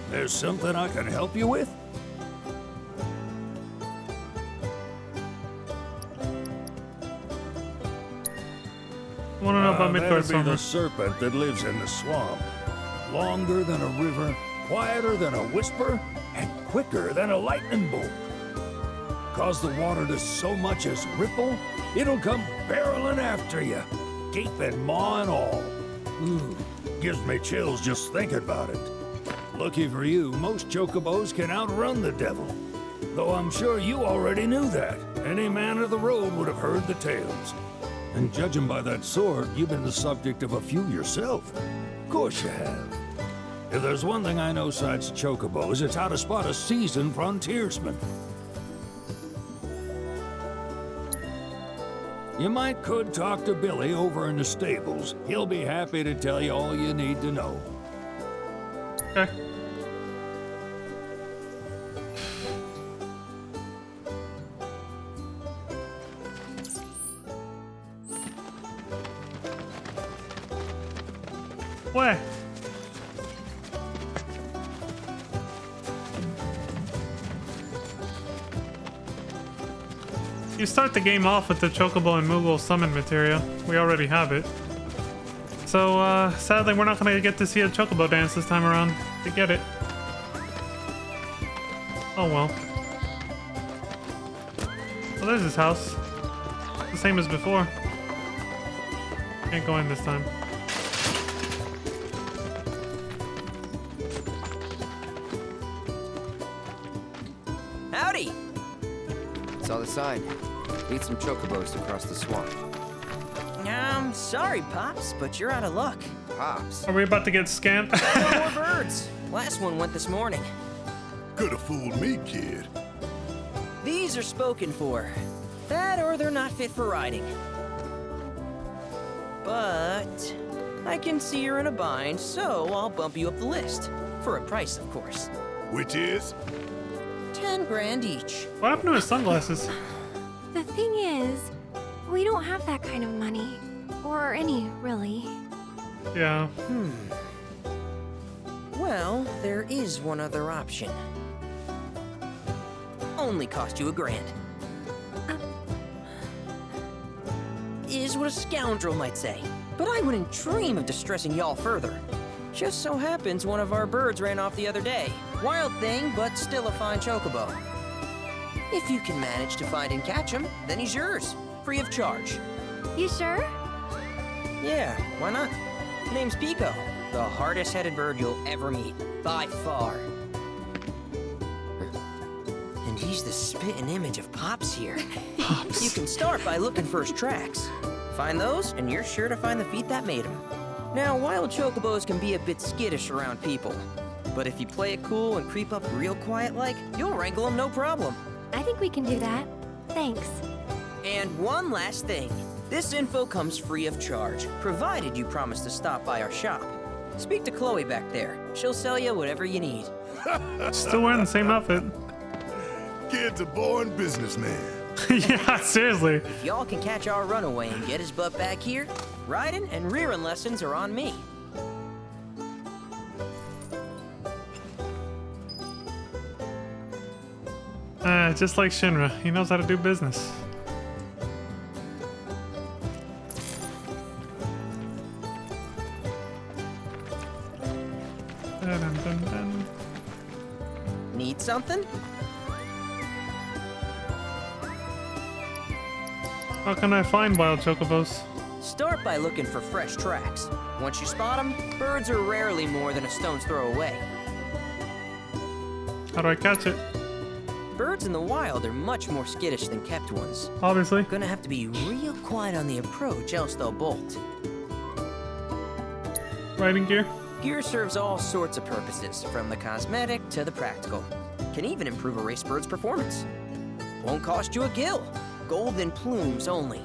There's something I can help you with? I want to know about Midgard That'd be Stormer. the serpent that lives in the swamp. Longer than a river, quieter than a whisper, and quicker than a lightning bolt. Cause the water to so much as ripple, it'll come barreling after you, gaping maw and all. Ooh, gives me chills just thinking about it. Lucky for you, most chocobos can outrun the devil. Though I'm sure you already knew that. Any man of the road would have heard the tales. And judging by that sword, you've been the subject of a few yourself. Of course you have. If there's one thing I know besides chocobos, it's how to spot a seasoned frontiersman. You could talk to Billy over in the stables. He'll be happy to tell you all you need to know. Okay. Where? You start the game off with the Chocobo and Moogle summon material. We already have it. So, sadly, we're not gonna get to see a Chocobo dance this time around. To get it. Oh well. Well, there's his house. The same as before. Can't go in this time. Howdy! Saw the sign. Need some chocobos to cross the swamp. Sorry, Pops, but you're out of luck. Pops? Are we about to get scammed? No more birds. Last one went this morning. Could have fooled me, kid. These are spoken for. That or they're not fit for riding. But I can see you're in a bind, so I'll bump you up the list. For a price, of course. Which is? 10 grand each. What happened to his sunglasses? The thing is, We don't have that kind of money. Or any, really. Yeah. Well, there is one other option. Only cost you $1,000. Is what a scoundrel might say. But I wouldn't dream of distressing y'all further. Just so happens one of our birds ran off the other day. Wild thing, but still a fine chocobo. If you can manage to find and catch him, then he's yours. Free of charge. You sure? Yeah, why not? Name's Pico. The hardest-headed bird you'll ever meet. By far. And he's the spitting image of Pops here. Pops. You can start by looking for his tracks. Find those, and you're sure to find the feet that made him. Now, wild chocobos can be a bit skittish around people. But if you play it cool and creep up real quiet-like, you'll wrangle them no problem. I think we can do that. Thanks. And one last thing. This info comes free of charge, provided you promise to stop by our shop. Speak to Chloe back there. She'll sell you whatever you need. Still wearing the same outfit. Kid's a born businessman. Yeah, seriously. If y'all can catch our runaway and get his butt back here, riding and rearing lessons are on me. Just like Shinra, he knows how to do business. Dun, dun, dun. Need something? How can I find wild chocobos? Start by looking for fresh tracks. Once you spot them, birds are rarely more than a stone's throw away. How do I catch it? Birds in the wild are much more skittish than kept ones. Obviously. Gonna have to be real quiet on the approach, else they'll bolt. Riding gear? Gear serves all sorts of purposes, from the cosmetic to the practical. Can even improve a race bird's performance. Won't cost you a gill. Golden plumes only.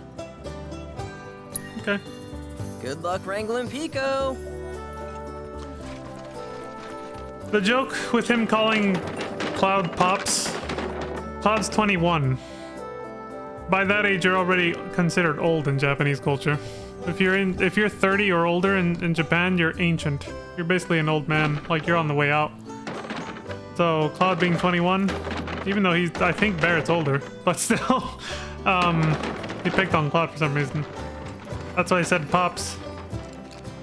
Okay. Good luck wrangling Pico. The joke with him calling Cloud Pops. Cloud's 21. By that age, you're already considered old in Japanese culture. If you're 30 or older in Japan, you're ancient. You're basically an old man, like you're on the way out. So Cloud being 21, even though I think Barrett's older, but still, he picked on Cloud for some reason. That's why I said Pops.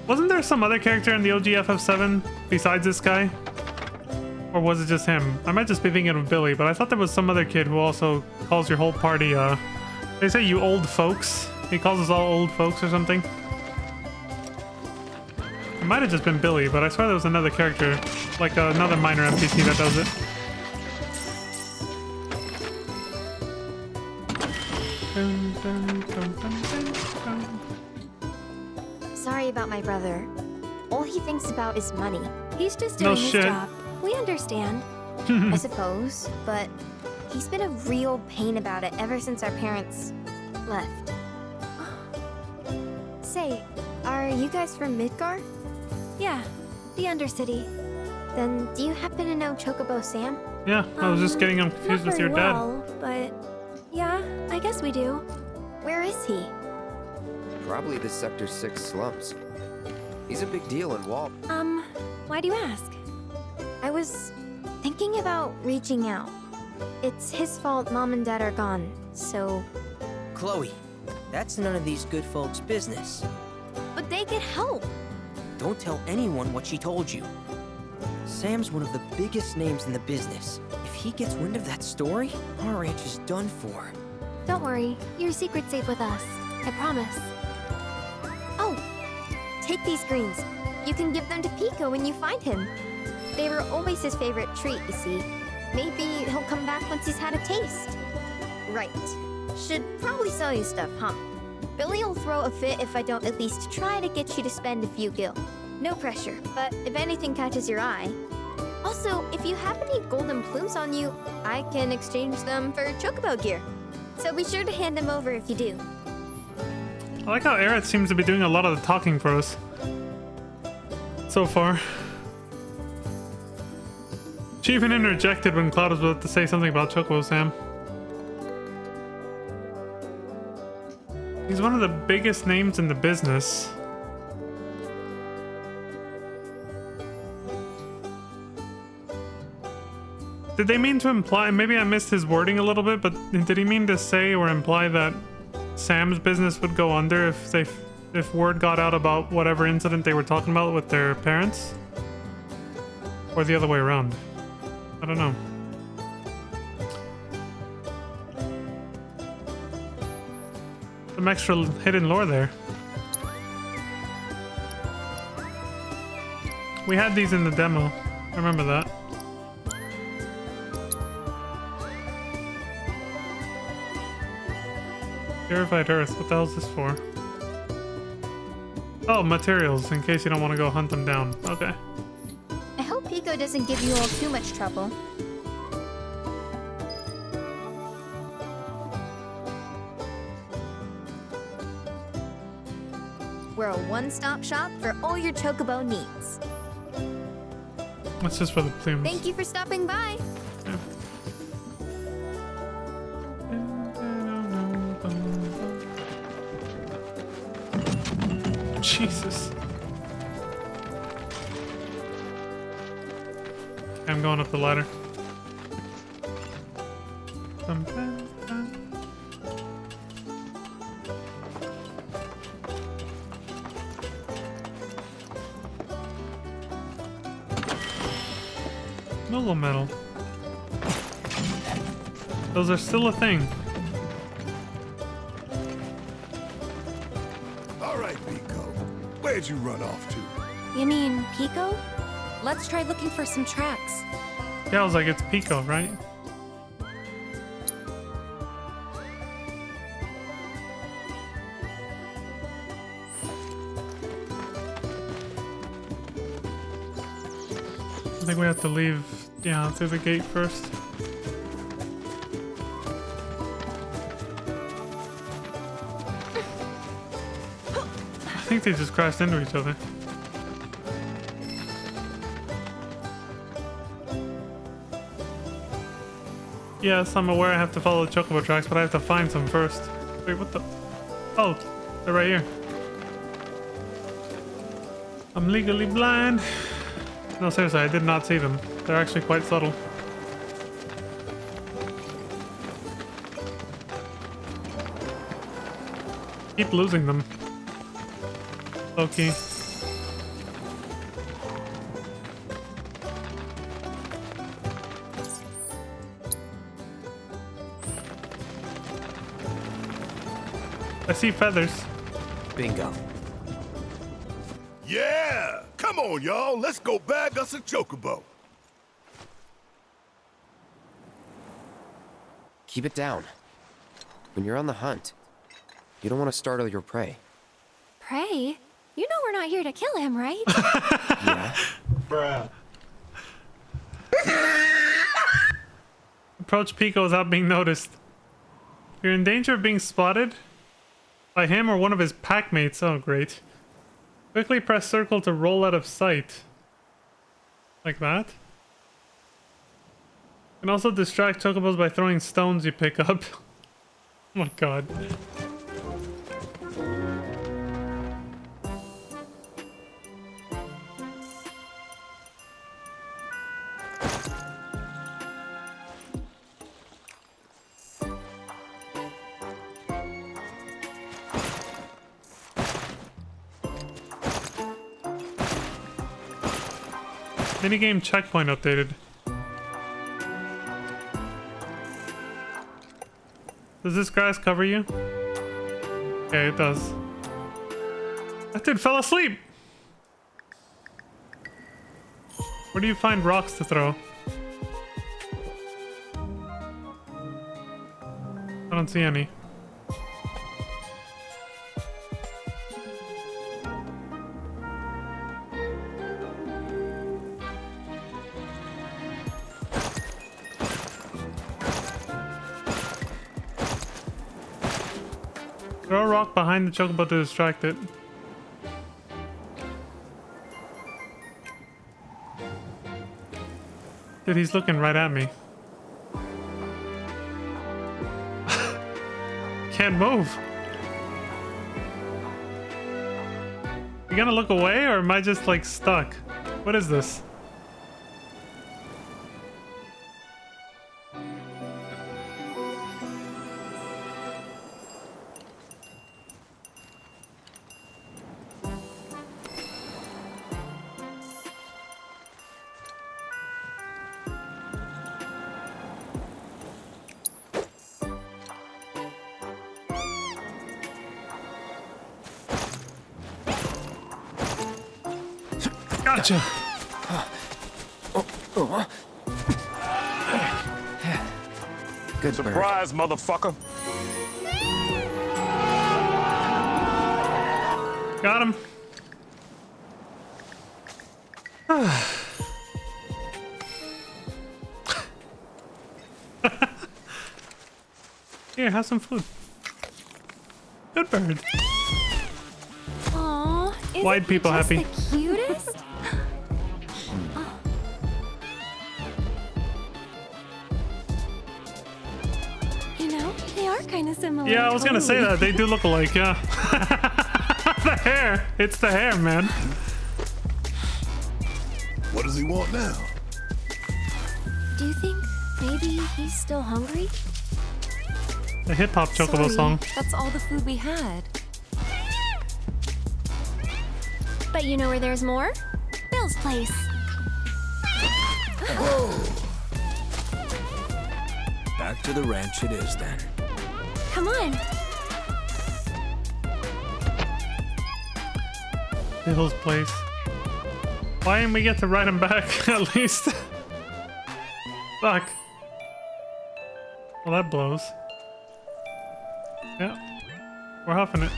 Wasn't there some other character in the OG FF7 besides this guy? Or was it just him? I might just be thinking of Billy, but I thought there was some other kid who also calls your whole party, they say you old folks. He calls us all old folks or something. It might have just been Billy, but I swear there was another character, like another minor NPC that does it. Dun, dun, dun, dun, dun, dun. Sorry about my brother. All he thinks about is money. He's just No doing his shit. job. We understand, I suppose, but he's been a real pain about it ever since our parents left. Say, are you guys from Midgar? Yeah, the Undercity. Then do you happen to know Chocobo Sam? Yeah, I was just getting him confused with your dad. Well, but yeah, I guess we do. Where is he? Probably the Sector 6 slums. He's a big deal in Walt. Why do you ask? I was thinking about reaching out. It's his fault Mom and Dad are gone, so... Chloe, that's none of these good folks' business. But they could help. Don't tell anyone what she told you. Sam's one of the biggest names in the business. If he gets wind of that story, our ranch is done for. Don't worry, your secret's safe with us. I promise. Oh, take these greens. You can give them to Pico when you find him. They were always his favorite treat, you see. Maybe he'll come back once he's had a taste. Right. Should probably sell you stuff, huh? Billy'll throw a fit if I don't at least try to get you to spend a few gil. No pressure, but if anything catches your eye. Also, if you have any golden plumes on you, I can exchange them for chocobo gear. So be sure to hand them over if you do. I like how Aerith seems to be doing a lot of the talking for us. So far. She even interjected when Cloud was about to say something about Chocobo Sam. He's one of the biggest names in the business. Did they mean to imply, maybe I missed his wording a little bit, but did he mean to say or imply that Sam's business would go under if word got out about whatever incident they were talking about with their parents? Or the other way around? I don't know. Some extra hidden lore there. We had these in the demo. I remember that. Purified Earth. What the hell is this for? Oh, materials, in case you don't want to go hunt them down. Okay. I hope Pico doesn't give you all too much trouble. We're a one-stop shop for all your chocobo needs. That's just for the plumes. Thank you for stopping by. Yeah. Jesus. I'm going up the ladder. Noble metal. Those are still a thing. All right, Pico. Where'd you run off to? You mean Pico? Let's try looking for some tracks. Yeah, I was like, it's Pico, right? I think we have to leave, yeah, through the gate first. I think they just crashed into each other. Yes, I'm aware I have to follow the chocobo tracks, but I have to find some first. Wait, what the? Oh, they're right here. I'm legally blind. No, seriously, I did not see them. They're actually quite subtle. Keep losing them. Okay. I see feathers. Bingo. Yeah! Come on, y'all. Let's go bag us a chocobo. Keep it down. When you're on the hunt, you don't want to startle your prey. Prey? You know we're not here to kill him, right? Yeah? Bruh. Approach Pico without being noticed. You're in danger of being spotted by him or one of his packmates. Oh, great. Quickly press circle to roll out of sight. Like that. You can also distract chocobos by throwing stones you pick up. Oh my god. Minigame checkpoint updated. Does this grass cover you? Okay, it does. That dude fell asleep! Where do you find rocks to throw? I don't see any. Throw a rock behind the chocobo to distract it. Dude, he's looking right at me. Can't move. gonna look away or am I just like stuck? What is this? Gotcha. Good surprise, motherfucker. Got him. Here, have some food. Good bird. Aww, isn't White people he just happy. the cutest? You know, they are kind of similar. Yeah, I was gonna say that. They do look alike, yeah. The hair. It's the hair, man. What does he want now? Do you think maybe he's still hungry? The hip hop chocobo Sorry, song. That's all the food we had. But you know where there's more? Bill's place. Back to the ranch it is then. Come on. Bill's place. Why didn't we get to ride him back at least? Fuck. Well, that blows. Yeah. We're huffing it.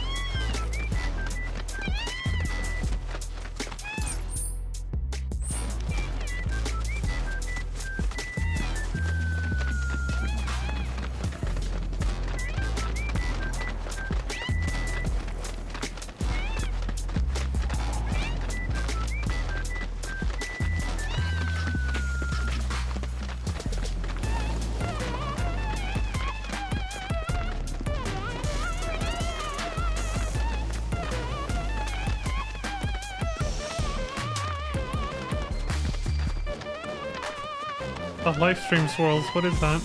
The live stream swirls, what is that?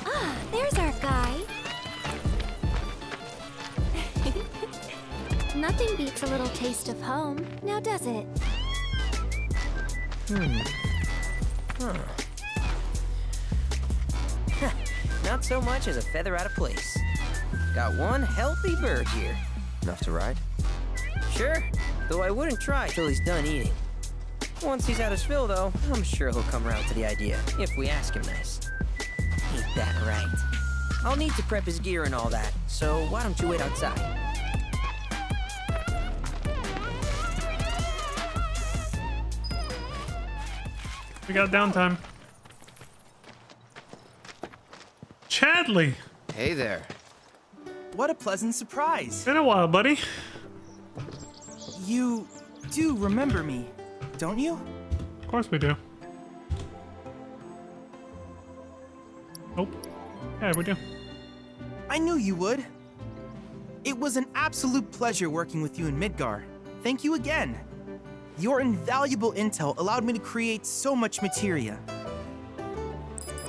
Ah, there's our guy. Nothing beats a little taste of home, now does it? Not so much as a feather out of place. Got one healthy bird here. Enough to ride? Sure, though I wouldn't try till he's done eating. Once he's had his fill, though, I'm sure he'll come around to the idea, if we ask him nice. Ain't that right? I'll need to prep his gear and all that, so why don't you wait outside? We got downtime. Chadley! Hey there. What a pleasant surprise. Been a while, buddy. You do remember me, don't you? Of course we do. Nope. Yeah, we do. I knew you would. It was an absolute pleasure working with you in Midgar. Thank you again. Your invaluable intel allowed me to create so much materia.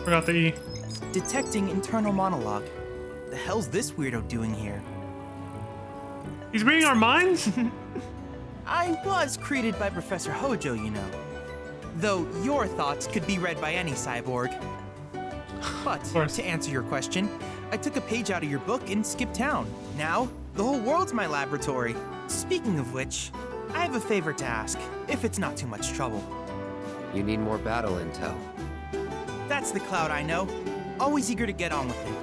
Forgot the E. Detecting internal monologue. The hell's this weirdo doing here? He's reading our minds? I was created by Professor Hojo, you know. Though your thoughts could be read by any cyborg. But, to answer your question, I took a page out of your book and skipped town. Now, the whole world's my laboratory. Speaking of which, I have a favor to ask, if it's not too much trouble. You need more battle intel. That's the Cloud I know. Always eager to get on with him.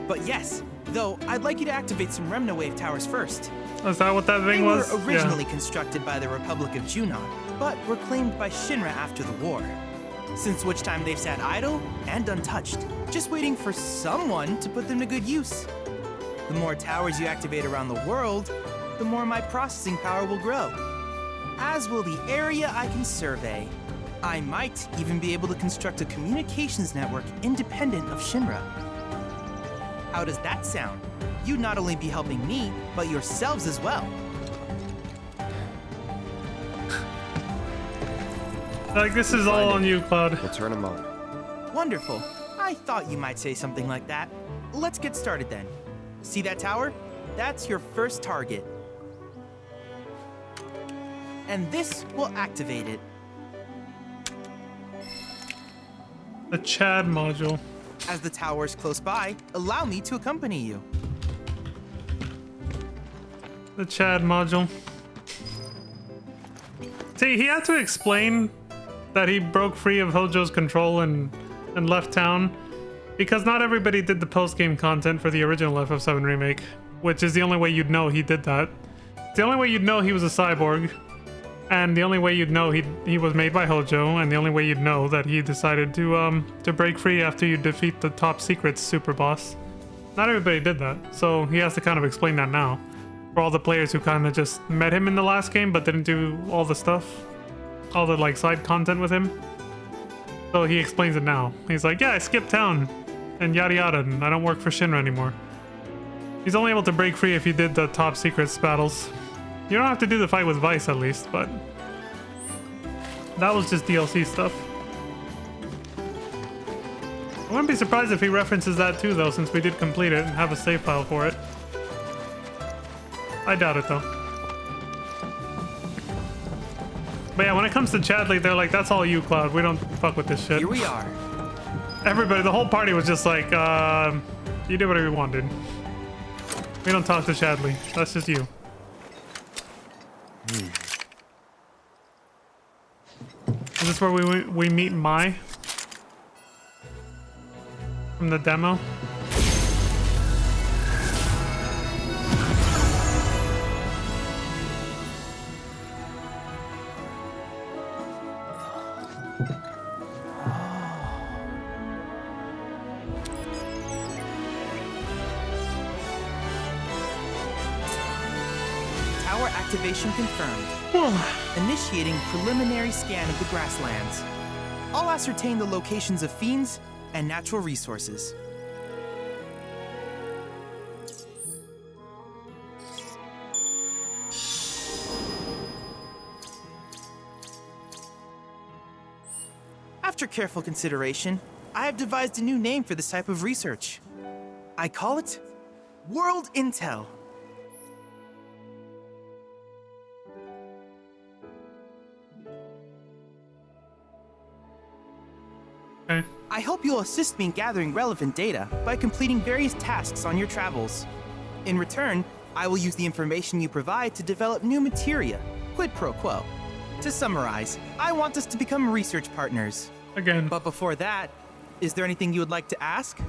But yes, though, I'd like you to activate some Remnawave towers first. Is that what that thing was? They were originally constructed by the Republic of Junon, but were claimed by Shinra after the war. Since which time they've sat idle and untouched, just waiting for someone to put them to good use. The more towers you activate around the world, the more my processing power will grow. As will the area I can survey. I might even be able to construct a communications network independent of Shinra. How does that sound? You'd not only be helping me, but yourselves as well. Like, this is all on you, Cloud. We'll turn them on. Wonderful. I thought you might say something like that. Let's get started then. See that tower? That's your first target. And this will activate it. The Chad module. As the tower is close by, allow me to accompany you. The Chad module. See, he had to explain that he broke free of Hojo's control and left town because not everybody did the post-game content for the original FF7 remake, which is the only way you'd know he did that. It's the only way you'd know he was a cyborg, and the only way you'd know he was made by Hojo, and the only way you'd know that he decided to break free after you defeat the top secret super boss. Not everybody did that, so he has to kind of explain that now. For all the players who kind of just met him in the last game but didn't do all the stuff, all the like side content with him. So he explains it now. He's like, yeah, I skipped town and yada yada, and I don't work for Shinra anymore. He's only able to break free if he did the top secrets battles. You don't have to do the fight with Vice at least, but that was just DLC stuff. I wouldn't be surprised if he references that too though, since we did complete it and have a save file for it. I doubt it though. But yeah, when it comes to Chadley, they're like, that's all you, Cloud. We don't fuck with this shit. Here we are. Everybody, the whole party was just like, you did whatever you wanted. We don't talk to Chadley. That's just you. Is this where we meet Mai? From the demo? Activation confirmed. Initiating preliminary scan of the grasslands. I'll ascertain the locations of fiends and natural resources. After careful consideration, I have devised a new name for this type of research. I call it World Intel. I hope you'll assist me in gathering relevant data by completing various tasks on your travels. In return, I will use the information you provide to develop new materia, quid pro quo. To summarize, I want us to become research partners. Again. But before that, is there anything you would like to ask?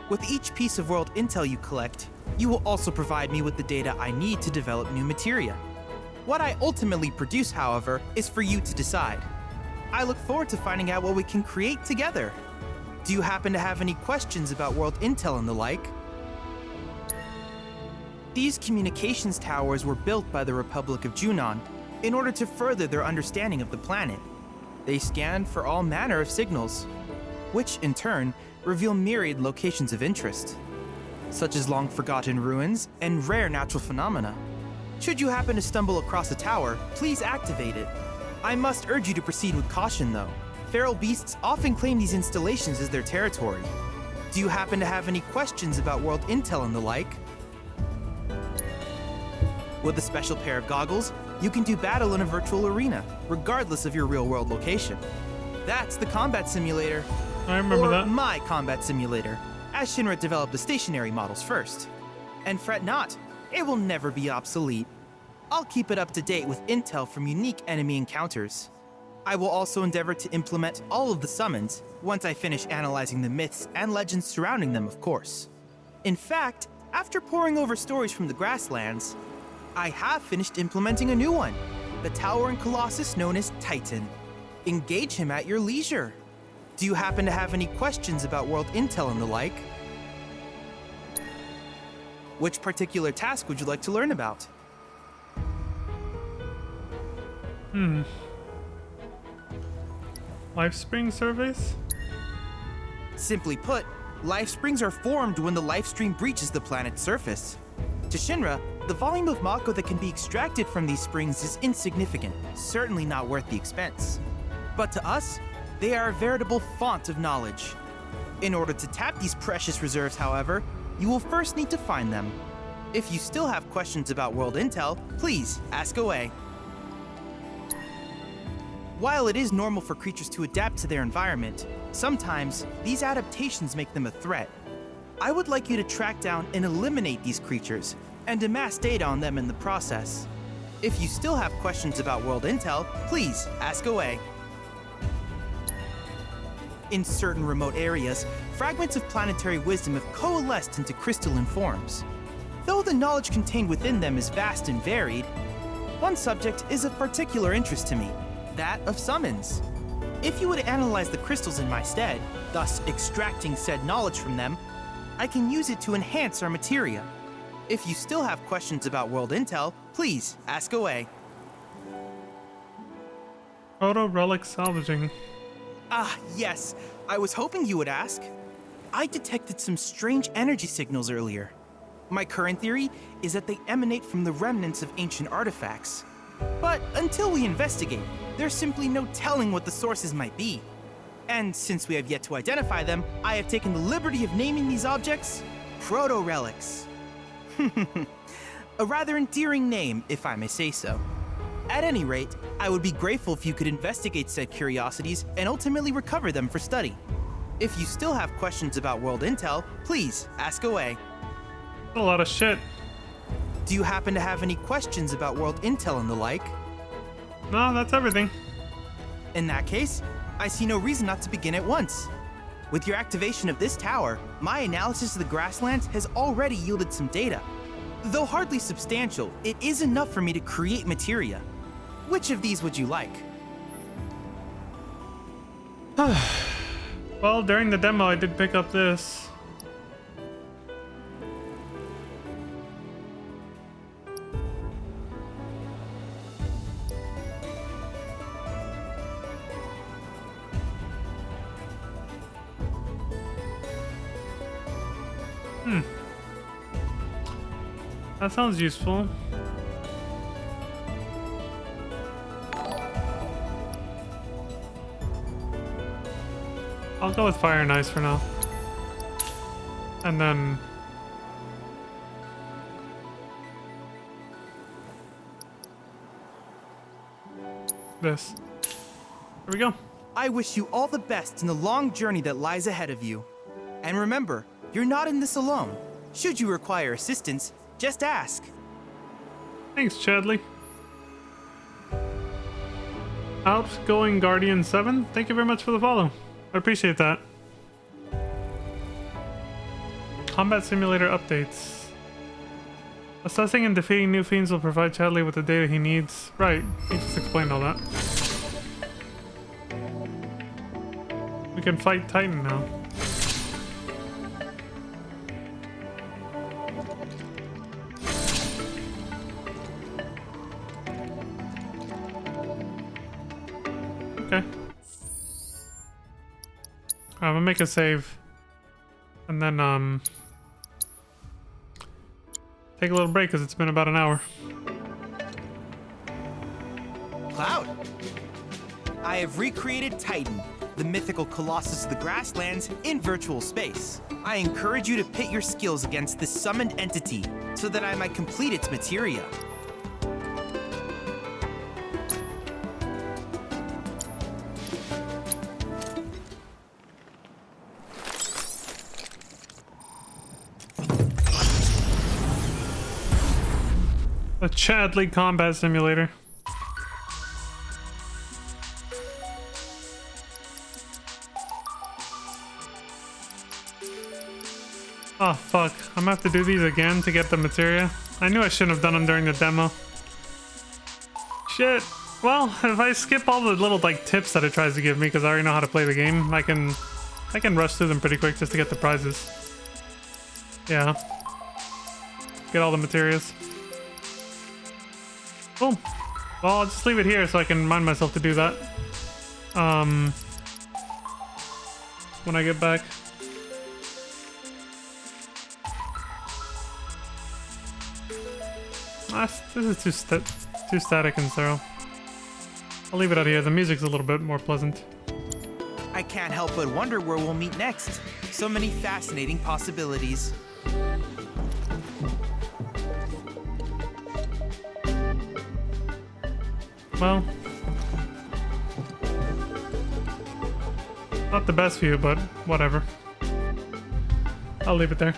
With each piece of world intel you collect, you will also provide me with the data I need to develop new materia. What I ultimately produce, however, is for you to decide. I look forward to finding out what we can create together. Do you happen to have any questions about world intel and the like? These communications towers were built by the Republic of Junon in order to further their understanding of the planet. They scan for all manner of signals, which in turn reveal myriad locations of interest, such as long-forgotten ruins and rare natural phenomena. Should you happen to stumble across a tower, please activate it. I must urge you to proceed with caution, though. Feral beasts often claim these installations as their territory. Do you happen to have any questions about world intel and the like? With a special pair of goggles, you can do battle in a virtual arena, regardless of your real-world location. That's the combat simulator. I remember that. My combat simulator, as Shinra developed the stationary models first. And fret not, it will never be obsolete. I'll keep it up to date with intel from unique enemy encounters. I will also endeavor to implement all of the summons once I finish analyzing the myths and legends surrounding them, of course. In fact, after poring over stories from the grasslands, I have finished implementing a new one, the towering colossus known as Titan. Engage him at your leisure. Do you happen to have any questions about world intel and the like? Which particular task would you like to learn about? Life spring surveys? Simply put, life springs are formed when the life stream breaches the planet's surface. To Shinra, the volume of Mako that can be extracted from these springs is insignificant, certainly not worth the expense. But to us, they are a veritable font of knowledge. In order to tap these precious reserves, however, you will first need to find them. If you still have questions about world intel, please ask away. While it is normal for creatures to adapt to their environment, sometimes these adaptations make them a threat. I would like you to track down and eliminate these creatures, and amass data on them in the process. If you still have questions about world intel, please ask away. In certain remote areas, fragments of planetary wisdom have coalesced into crystalline forms. Though the knowledge contained within them is vast and varied, one subject is of particular interest to me, that of summons. If you would analyze the crystals in my stead, thus extracting said knowledge from them, I can use it to enhance our materia. If you still have questions about world intel, please ask away. Proto relic salvaging. Ah, yes. I was hoping you would ask. I detected some strange energy signals earlier. My current theory is that they emanate from the remnants of ancient artifacts. But until we investigate, there's simply no telling what the sources might be. And since we have yet to identify them, I have taken the liberty of naming these objects proto-relics. A rather endearing name, if I may say so. At any rate, I would be grateful if you could investigate said curiosities and ultimately recover them for study. If you still have questions about world intel, please ask away. A lot of shit. Do you happen to have any questions about world intel and the like? No, that's everything. In that case, I see no reason not to begin at once. With your activation of this tower, my analysis of the grasslands has already yielded some data. Though hardly substantial, it is enough for me to create materia. Which of these would you like? Well, during the demo, I did pick up this. That sounds useful. I'll go with fire and ice for now. And then this. Here we go. I wish you all the best in the long journey that lies ahead of you. And remember, you're not in this alone. Should you require assistance, just ask. Thanks, Chadley. Outgoing Guardian 7, thank you very much for the follow. I appreciate that. Combat Simulator updates. Assessing and defeating new fiends will provide Chadley with the data he needs. Right, he just explained all that. We can fight Titan now. Okay. I'm gonna make a save. And then, take a little break because it's been about an hour. Cloud! I have recreated Titan, the mythical colossus of the grasslands, in virtual space. I encourage you to pit your skills against this summoned entity so that I might complete its materia. A Chadley combat simulator. Oh fuck, I'm gonna have to do these again to get the materia. I knew I shouldn't have done them during the demo. Shit. Well, if I skip all the little like tips that it tries to give me because I already know how to play the game, I can rush through them pretty quick just to get the prizes. Yeah. Get all the materials. Cool. Well, I'll just leave it here so I can remind myself to do that. When I get back. This is too static and thorough. I'll leave it out here. The music's a little bit more pleasant. I can't help but wonder where we'll meet next. So many fascinating possibilities. Well, not the best view, but whatever. I'll leave it there.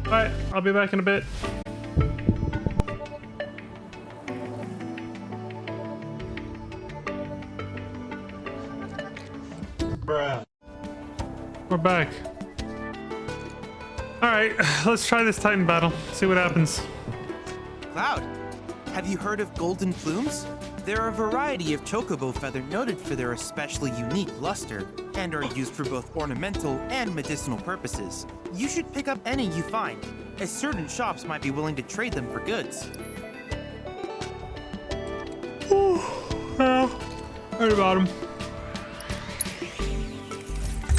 Alright, I'll be back in a bit. Bruh. We're back. Alright, let's try this Titan battle. See what happens. Cloud, have you heard of golden plumes? They're a variety of chocobo feather noted for their especially unique luster and are used for both ornamental and medicinal purposes. You should pick up any you find, as certain shops might be willing to trade them for goods. Well, right about him.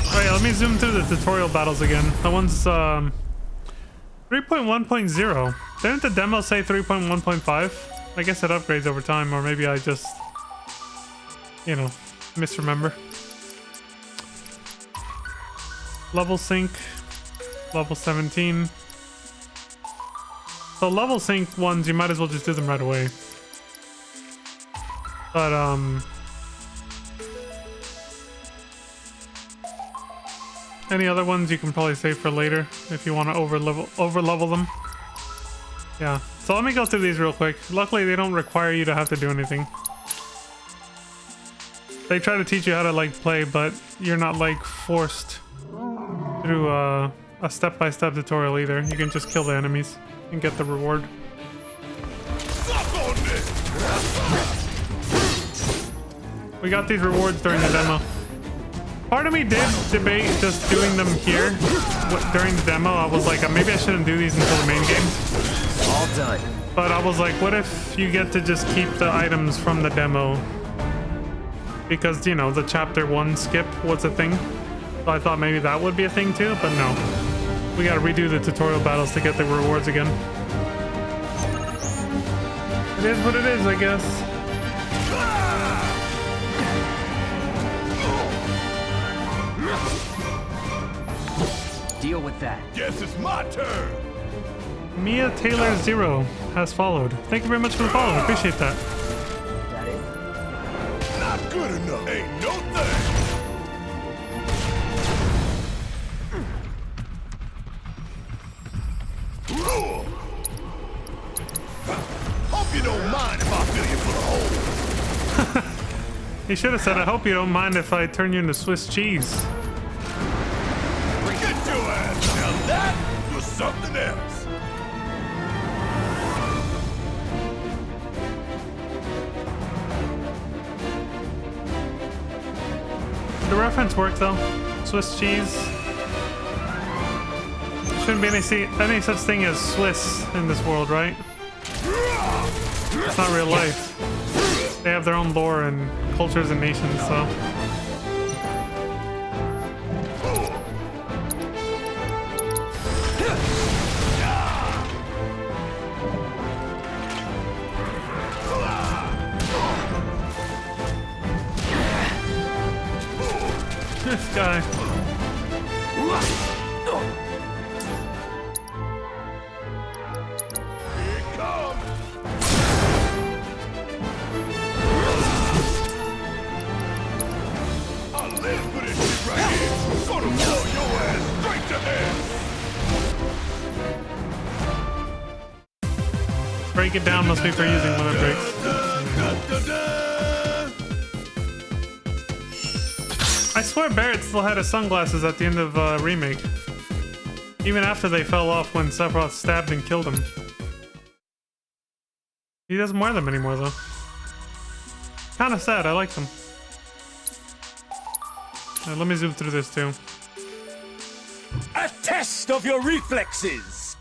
Alright, let me zoom through the tutorial battles again. That one's 3.1.0. Didn't the demo say 3.1.5? I guess it upgrades over time, or maybe I just, you know, misremember. Level sync, level 17. So level sync ones, you might as well just do them right away. But any other ones you can probably save for later if you want to over level them. Yeah, so let me go through these real quick. Luckily, they don't require you to have to do anything. They try to teach you how to like play, but you're not like forced through a step-by-step tutorial either. You can just kill the enemies and get the reward. We got these rewards during the demo. Part of me did debate just doing them here during the demo. I was like, maybe I shouldn't do these until the main game. All done. But I was like, what if you get to just keep the items from the demo? Because, you know, the chapter 1 skip was a thing. So I thought maybe that would be a thing too, but no. We gotta redo the tutorial battles to get the rewards again. It is what it is, I guess. Deal with that. Guess it's my turn. Mia Taylor 0 has followed. Thank you very much for the follow. I appreciate that. That it? Not good enough. Ain't no thing. Hope you don't mind if I fill you full of holes. He should have said, I hope you don't mind if I turn you into Swiss cheese. Get your ass. Now that was something else. The reference worked though. Swiss cheese. Shouldn't be any such thing as Swiss in this world, right? It's not real life. They have their own lore and cultures and nations, so. This guy. Break it down must be for using when it breaks. I swear Barrett still had his sunglasses at the end of Remake. Even after they fell off when Sephiroth stabbed and killed him. He doesn't wear them anymore though. Kinda sad, I like them. Let me zoom through this too. A test of your reflexes!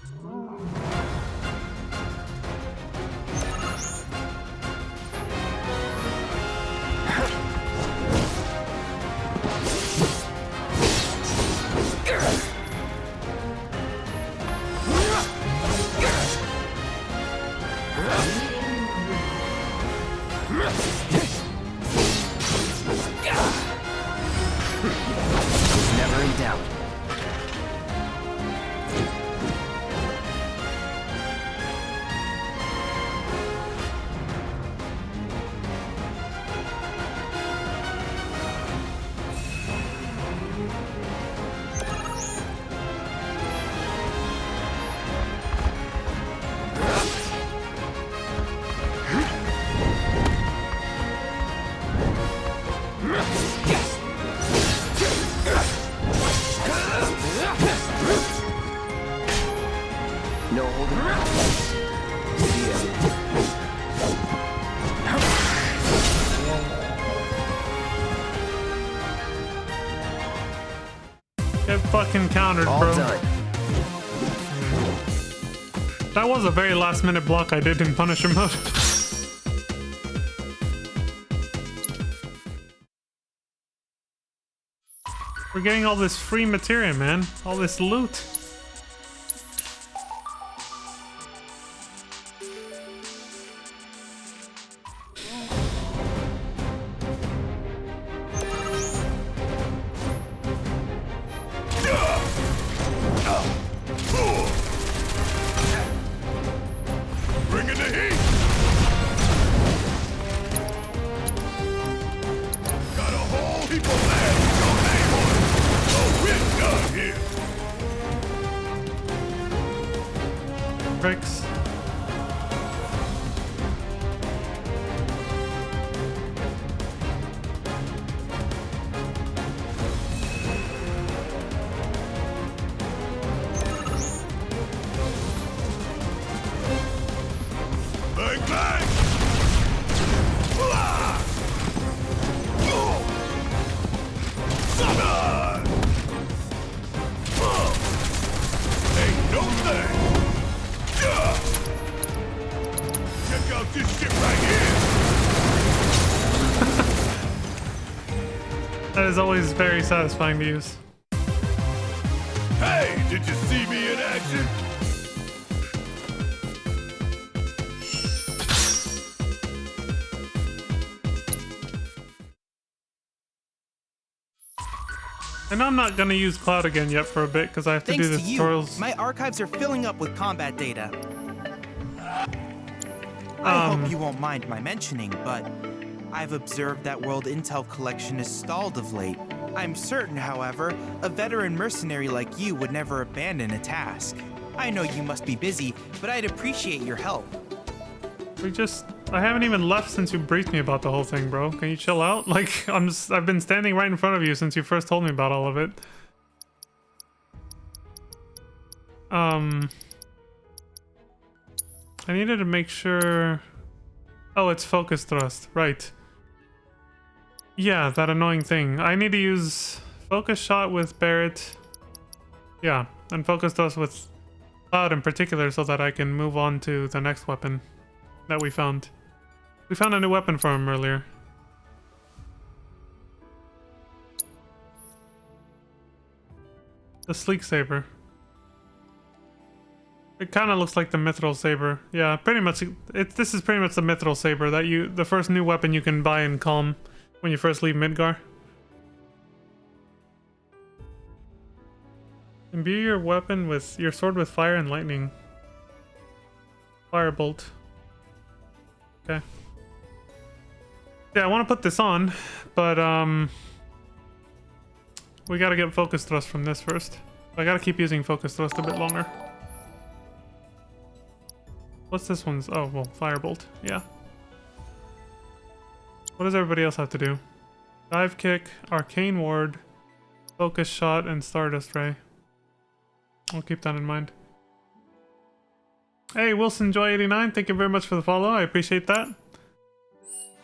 No holding back. Get fucking countered, all bro. Done. That was a very last minute block I did in Punisher mode. We're getting all this free materia, man. All this loot. Bring in the heat! Got a whole heap of land with your name on it! So we're done here! Bricks. Bang, bang! Blah! Sucker! Ain't no thing! Check out this shit right here! That is always very satisfying to use. Hey, did you see me in action? And I'm not gonna use Cloud again yet for a bit because I have to Thanks do the to you, tutorials. my archives are filling up with combat data. I hope you won't mind my mentioning, but I've observed that World Intel collection is stalled of late. I'm certain, however, a veteran mercenary like you would never abandon a task. I know you must be busy, but I'd appreciate your help. I haven't even left since you briefed me about the whole thing, bro. Can you chill out? Like, I've been standing right in front of you since you first told me about all of it. I needed to make sure... Oh, it's focus thrust, right. Yeah, that annoying thing. I need to use focus shot with Barrett. Yeah, and focus thrust with Cloud in particular so that I can move on to the next weapon that we found. We found a new weapon for him earlier. The Sleek Saber. It kind of looks like the Mithril Saber. Yeah, pretty much. This is pretty much the Mithril Saber that the first new weapon you can buy in KALM when you first leave Midgar. Imbue your weapon with your sword with fire and lightning. Firebolt. Okay. Yeah, I want to put this on, but we gotta get focus thrust from this first. I gotta keep using focus thrust a bit longer. What's this one's? Oh, well, firebolt. Yeah. What does everybody else have to do? Dive kick, arcane ward, focus shot, and stardust ray. I'll keep that in mind. Hey, Wilson Joy 89, thank you very much for the follow. I appreciate that.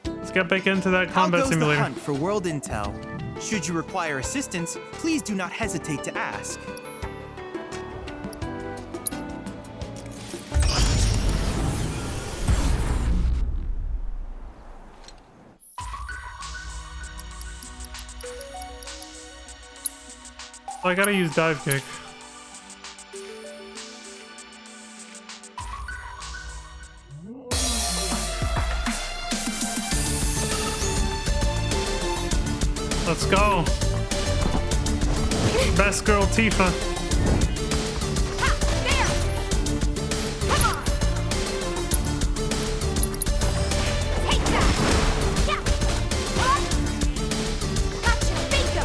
Let's get back into that combat How goes simulator. the hunt for World Intel? Should you require assistance, please do not hesitate to ask. I gotta use dive kick. Let's go. Best girl Tifa.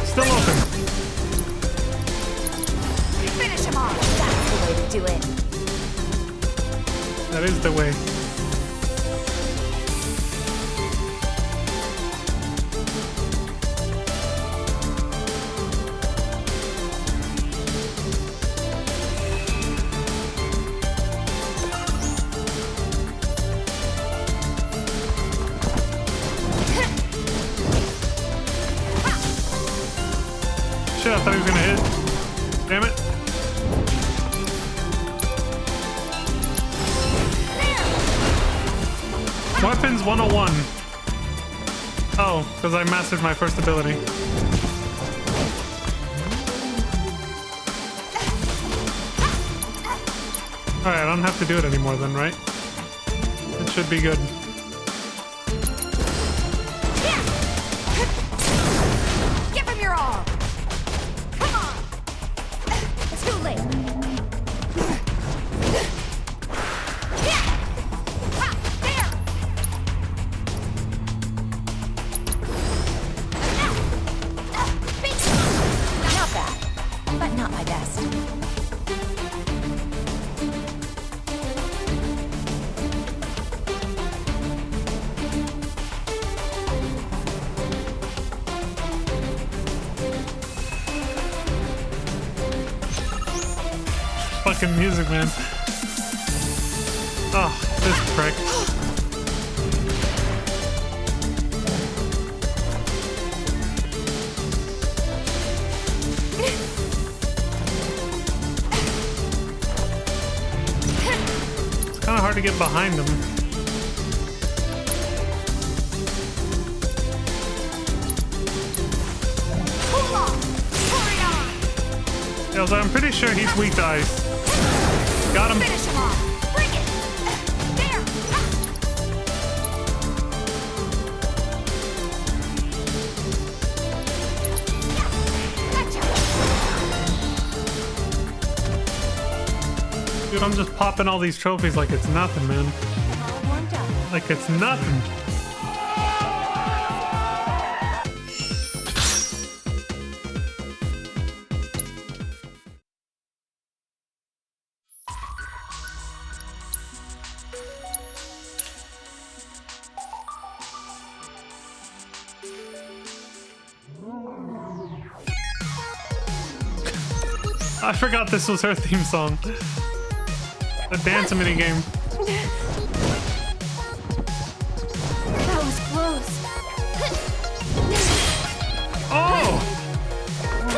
Still open. Finish him off. That's the way to do it. That is the way. was gonna hit. Damn it. Weapons 101. Oh, because I mastered my first ability. Alright, I don't have to do it anymore then, right? It should be good. Give him your all! Come on! It's too late. Not bad, but not my best. Fucking music, man. Oh, this prick. It's kind of hard to get behind him. Yeah, so I'm pretty sure he's weak to ice. Got him. Finish him off. Bring it. There. Dude, I'm just popping all these trophies like it's nothing, man. All warmed up. Like it's nothing. I forgot this was her theme song. The dance mini game. That was close. Oh!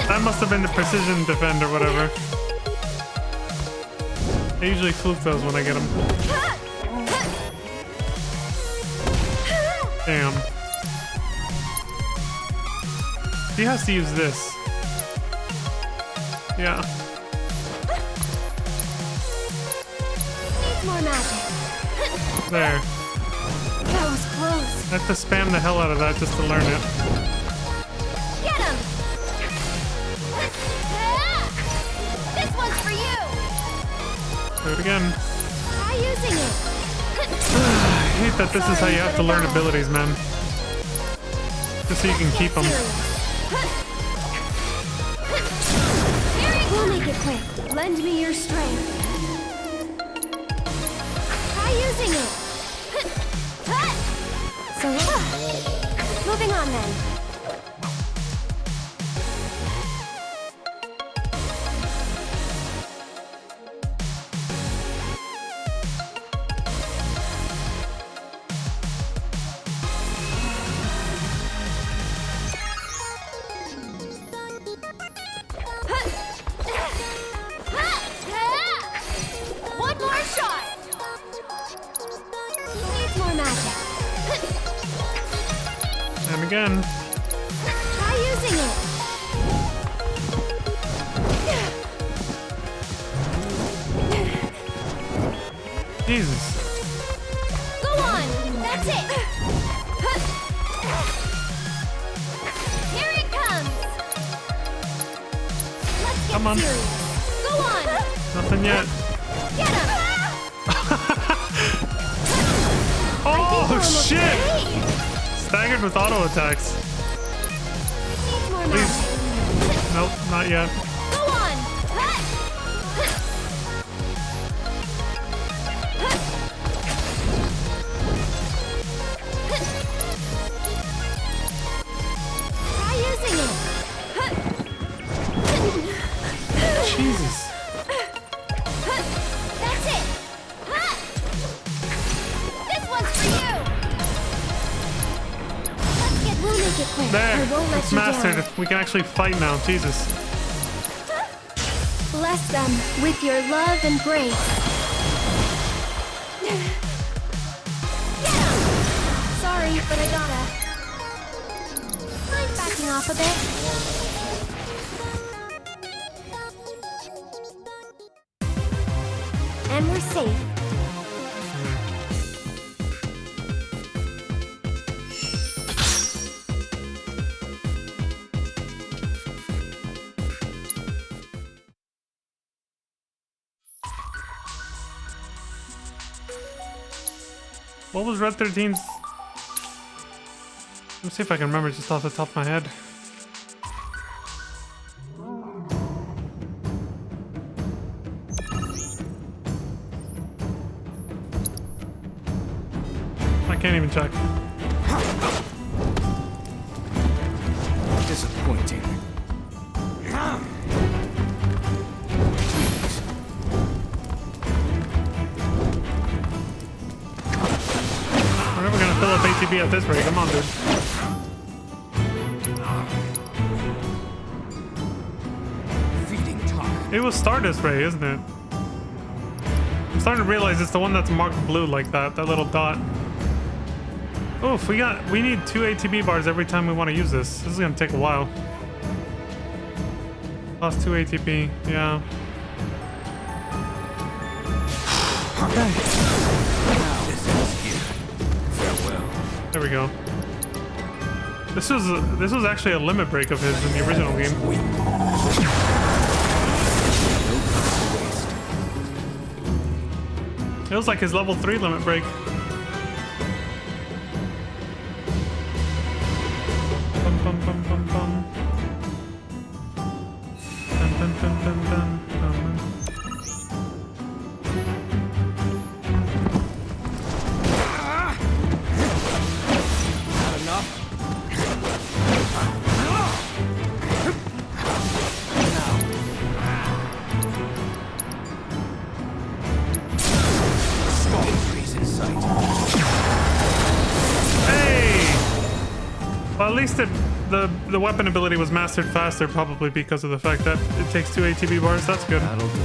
That must have been the precision defend or whatever. I usually fluke those when I get them. Damn. He has to use this. Yeah. Needs more magic. There. That was close. I have to spam the hell out of that just to learn it. Get him! This one's for you! Do it again. Try using it. I hate that this is how you have to learn abilities, man. Just so you can keep them. We'll make it quick. Lend me your strength. Try using it. So, moving on then. One more shot. Needs more magic. And again. Try using it. Jesus. Go on. That's it. Here it comes. Let's get Come on. serious. Go on. Nothing yet. Get him. Oh, shit! Staggered with auto attacks. Needs more Please. magic. Nope, not yet. Go on. Try using it. Jesus. That's it. This one's for you. We'll make it quick. There. I won't let It's you mastered. down. We can actually fight now. Jesus. Bless them with your love and grace. Sorry, but I gotta. Mind backing off a bit? And we're safe. What was Red 13's? Let's see if I can remember just off the top of my head. I can't even check. Disappointing. We're never gonna fill up ATB at this rate. Come on, dude. Feeding time. It was Stardust Ray, isn't it? I'm starting to realize it's the one that's marked blue like that, that little dot. Oof, we need 2 ATB bars every time we want to use this. This is gonna take a while. Lost 2 ATB, yeah. Okay. There we go. This was actually a limit break of his in the original game. It was like his level 3 limit break. Bum, bum, bum, bum, bum. Dun, dun, dun, dun, dun, dun. Not enough. Well, at least the weapon ability was mastered faster, probably because of the fact that it takes 2 ATB bars. That's good. That'll do.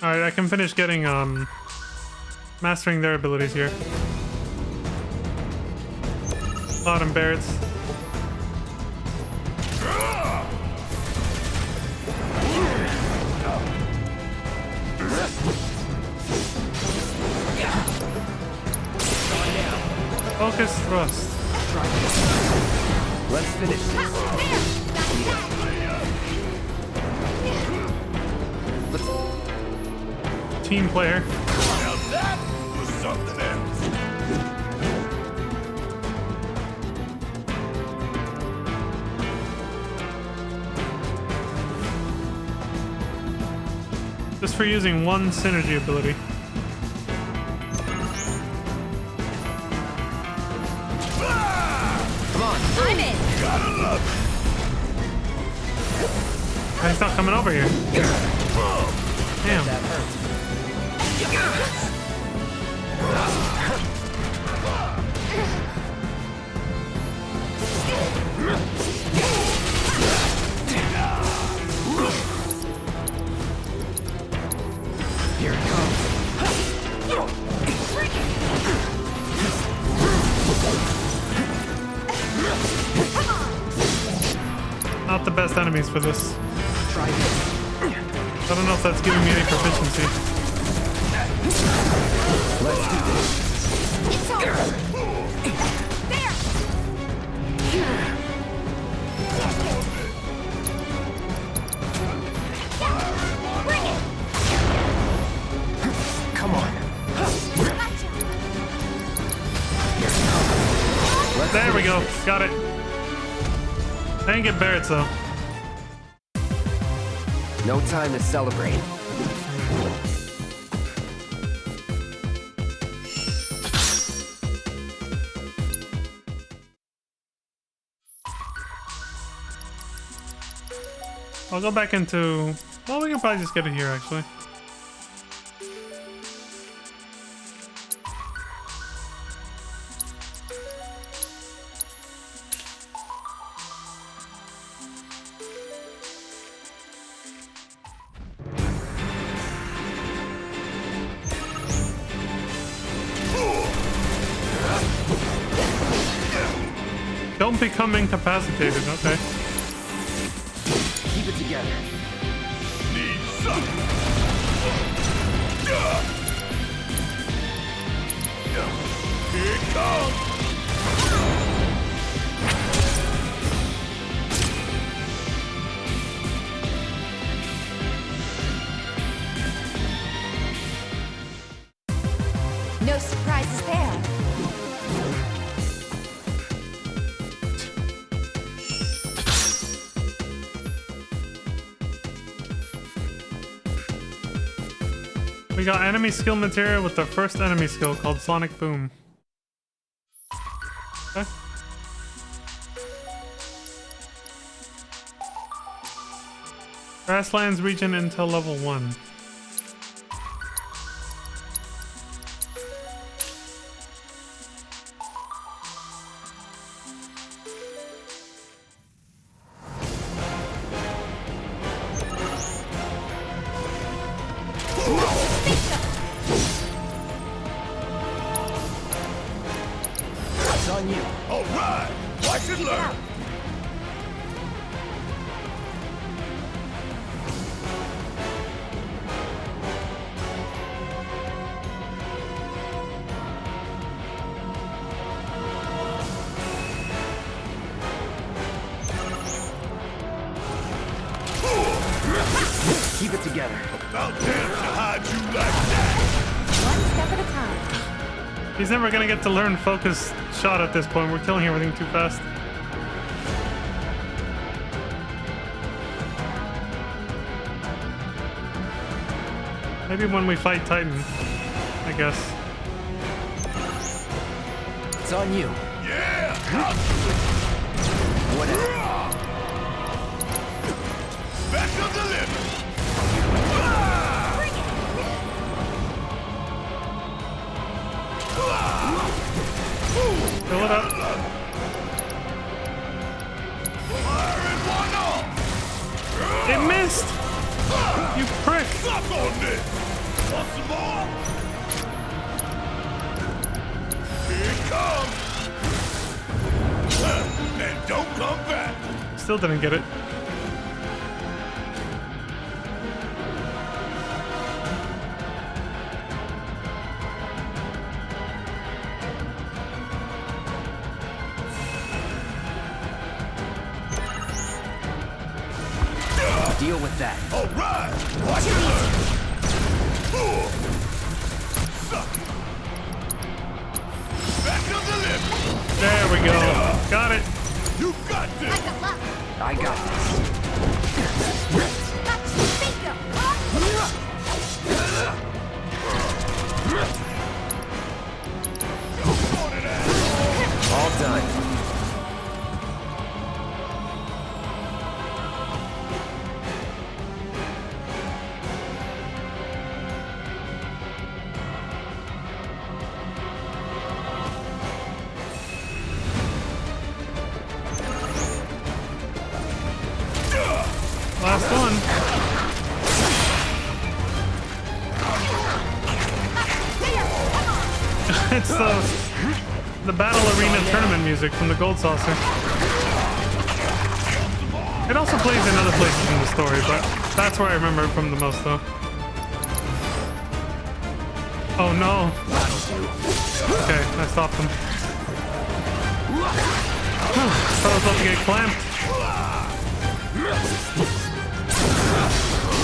Alright, I can finish getting, mastering their abilities here. Cloud and Barrett's. Focus thrust. Let's finish this. Team player. Now that was something else. Just for using one synergy ability. Come on, I'm in. Gotta love it. He's not coming over here. Damn. That hurts. Here it comes. Not the best enemies for this. Try this. I don't know if that's giving me any proficiency. Let's do this. It's over. There. Bring it. Come on. There we go. Got it. I didn't get Barrett though. No time to celebrate. I'll go back into... Well, we can probably just get it here, actually. Don't become incapacitated, okay. Keep it together. Need some. Here it comes. No surprises there. We got enemy skill material with the first enemy skill called Sonic Boom. Okay. Grasslands region until level 1. It's on you. All right. Watch and learn. Keep it together. About damn to hide you like that. One step at a time. He's never gonna get to learn focus shot at this point. We're killing everything too fast. Maybe when we fight Titan, I guess. It's on you. Yeah. Whatever. Special delivery. Fill it up. It missed! You prick! Suck on this! Want some more? Here it comes! And don't come back! Still didn't get it. Deal with that. All right! Watch it learn! Special delivery! There we go. Got it. You got this! I got this. All done. Last one. It's the Battle Arena tournament music from the Gold Saucer. It also plays in other places in the story, but that's where I remember it from the most, though. Oh no. Okay, I stopped him. Thought I was about to get clamped.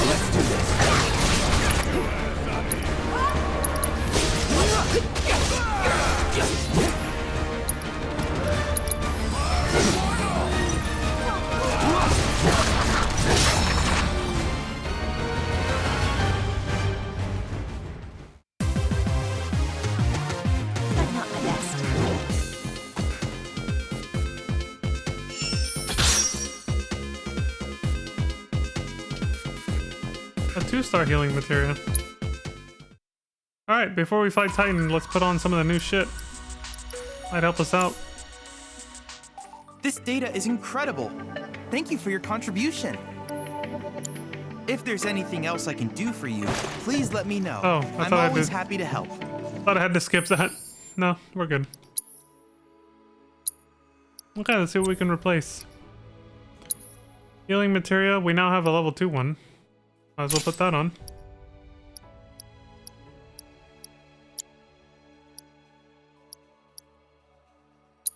Let's do this. But not my best. A 2-star healing materia. Alright, before we fight Titan, let's put on some of the new shit. Might help us out. This data is incredible. Thank you for your contribution. If there's anything else I can do for you, please let me know. Oh, I'm always happy to help. Thought I had to skip that. No, we're good. Okay, let's see what we can replace. Healing materia, we now have a level 2 one. Might as well put that on.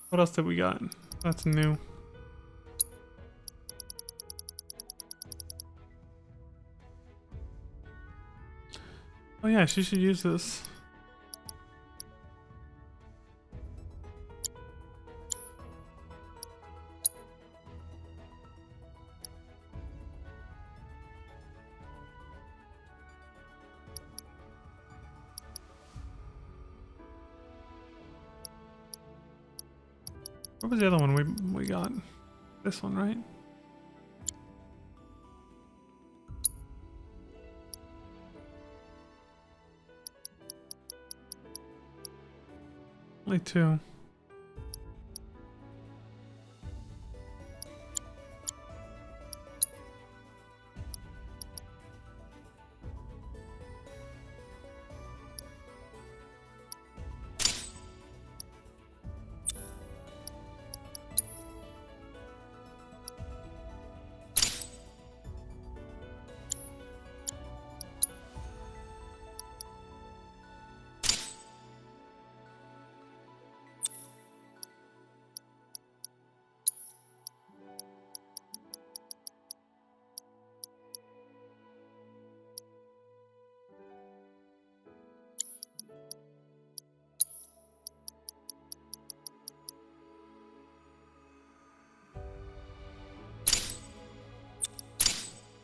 What else did we got? That's new. Oh yeah, she should use this. What was the other one we got? This one, right? Only 2.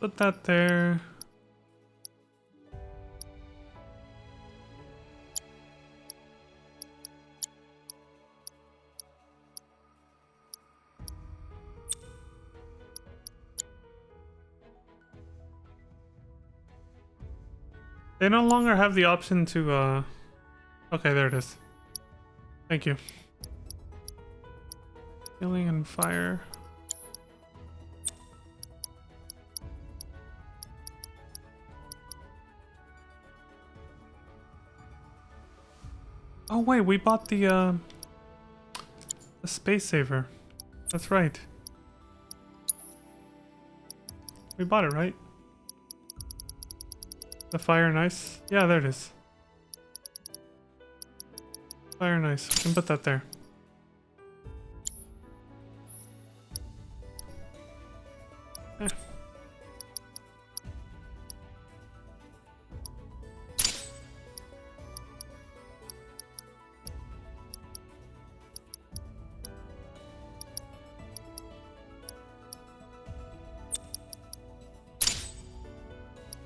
Put that there. They no longer have the option to, okay, there it is. Thank you. Healing and fire. Oh wait, we bought the space saver. That's right. We bought it, right? The fire and ice? Yeah, there it is. Fire and ice. We can put that there. Eh.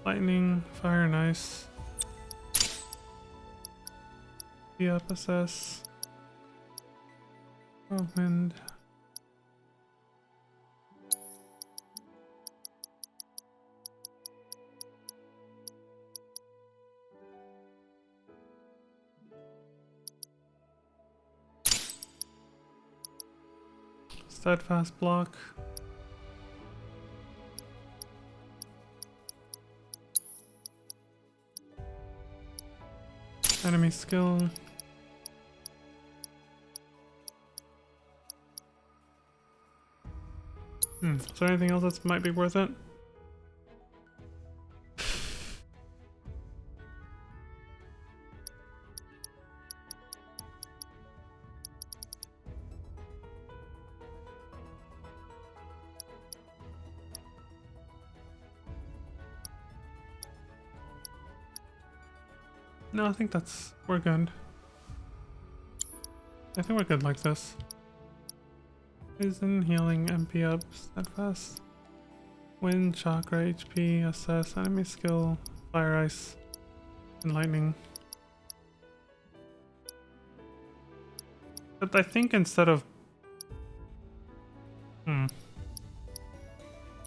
Lightning, fire and ice. PSS. Whirlwind. Steadfast block. Enemy skill. Is there anything else that might be worth it? No, I think we're good. I think we're good like this. Poison, healing, MP up, steadfast. Wind, chakra, HP, assess, enemy skill, fire, ice, and lightning. But I think instead of...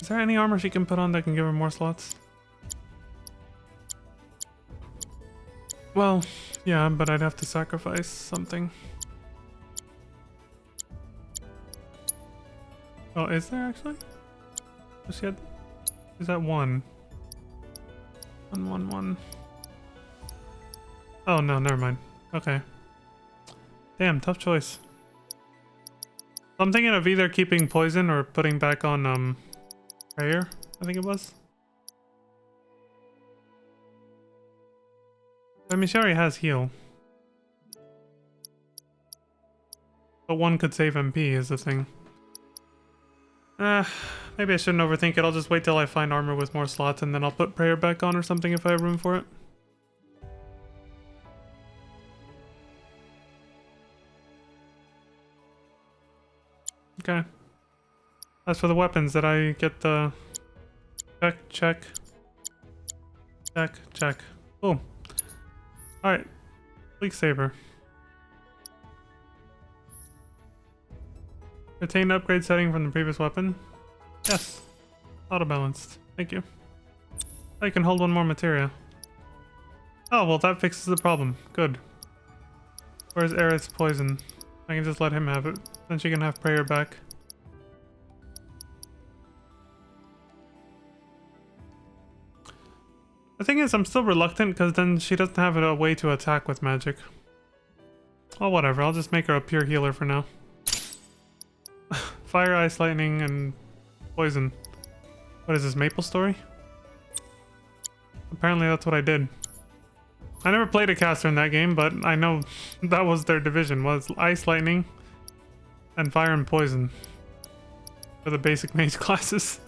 Is there any armor she can put on that can give her more slots? Well, yeah, but I'd have to sacrifice something. Oh, is there actually? Is that one? 1, 1, 1. Oh no, never mind. Okay. Damn, tough choice. I'm thinking of either keeping poison or putting back on prayer, I think it was. I mean, she already has heal. But one could save MP is the thing. Maybe I shouldn't overthink it. I'll just wait till I find armor with more slots and then I'll put prayer back on or something if I have room for it. Okay. As for the weapons, did I get the check? Boom. Alright. Bleak Saber. Retain upgrade setting from the previous weapon. Yes. Auto balanced. Thank you. I can hold one more materia. Oh, well that fixes the problem. Good. Where's Aerith's poison? I can just let him have it. Then she can have prayer back. The thing is, I'm still reluctant because then she doesn't have a way to attack with magic. Oh, whatever. I'll just make her a pure healer for now. Fire, ice, lightning, and poison. What is this, Maple Story? Apparently that's what I did. I never played a caster in that game, but I know that was their division, was ice, lightning, and fire and poison. For the basic mage classes.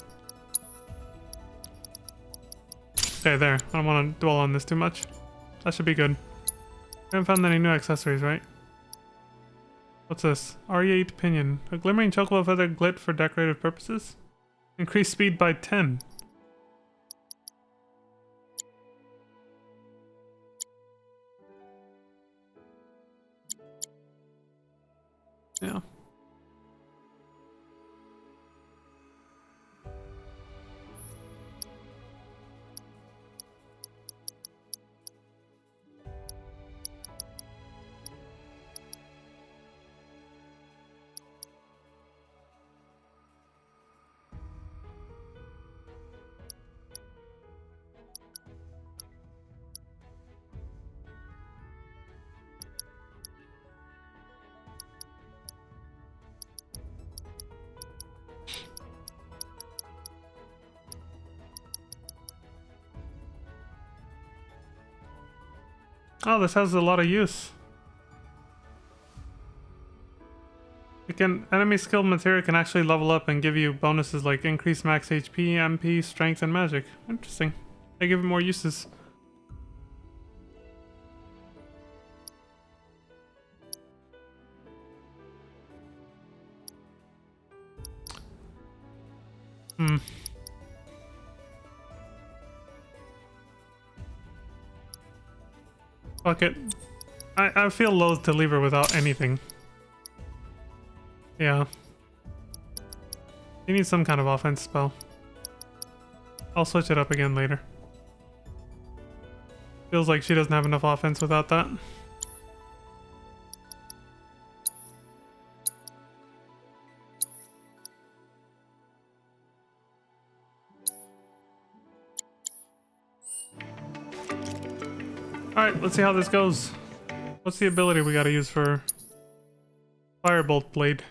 Okay, there. I don't want to dwell on this too much. That should be good. I haven't found any new accessories, right? What's this? RE8 Pinion. A glimmering chocobo feather glit for decorative purposes? Increase speed by 10. Yeah. Oh, this has a lot of use. Enemy skill material can actually level up and give you bonuses like increased max HP, MP, strength, and magic. Interesting. They give it more uses. Fuck it. I feel loath to leave her without anything. Yeah. You need some kind of offense spell. I'll switch it up again later. Feels like she doesn't have enough offense without that. Alright, let's see how this goes. What's the ability we gotta use for Firebolt Blade?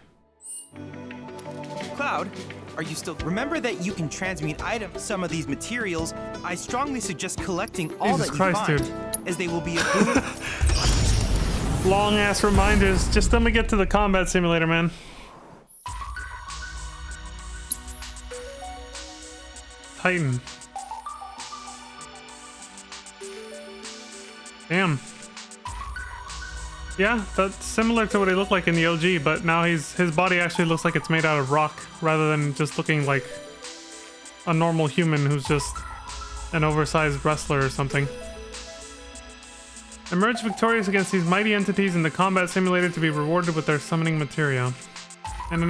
Cloud, are you still... Remember that you can transmute items, some of these materials. I strongly suggest collecting all Jesus that Christ, you find, dude. as they will be a boon. Long ass reminders. Just let me get to the combat simulator, man. Titan. Damn. Yeah, that's similar to what he looked like in the OG, but now his body actually looks like it's made out of rock rather than just looking like a normal human who's just an oversized wrestler or something. Emerge victorious against these mighty entities in the combat simulator to be rewarded with their summoning materia. And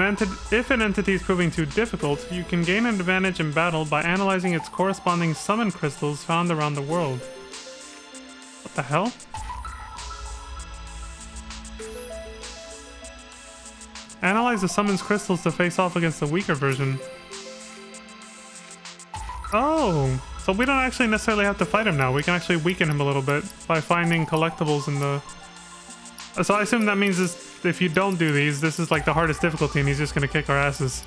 if an entity is proving too difficult, you can gain an advantage in battle by analyzing its corresponding summon crystals found around the world. What the hell? Analyze the summon's crystals to face off against the weaker version. Oh, so we don't actually necessarily have to fight him now. We can actually weaken him a little bit by finding collectibles in the... So I assume that means this, if you don't do these, this is like the hardest difficulty and he's just going to kick our asses.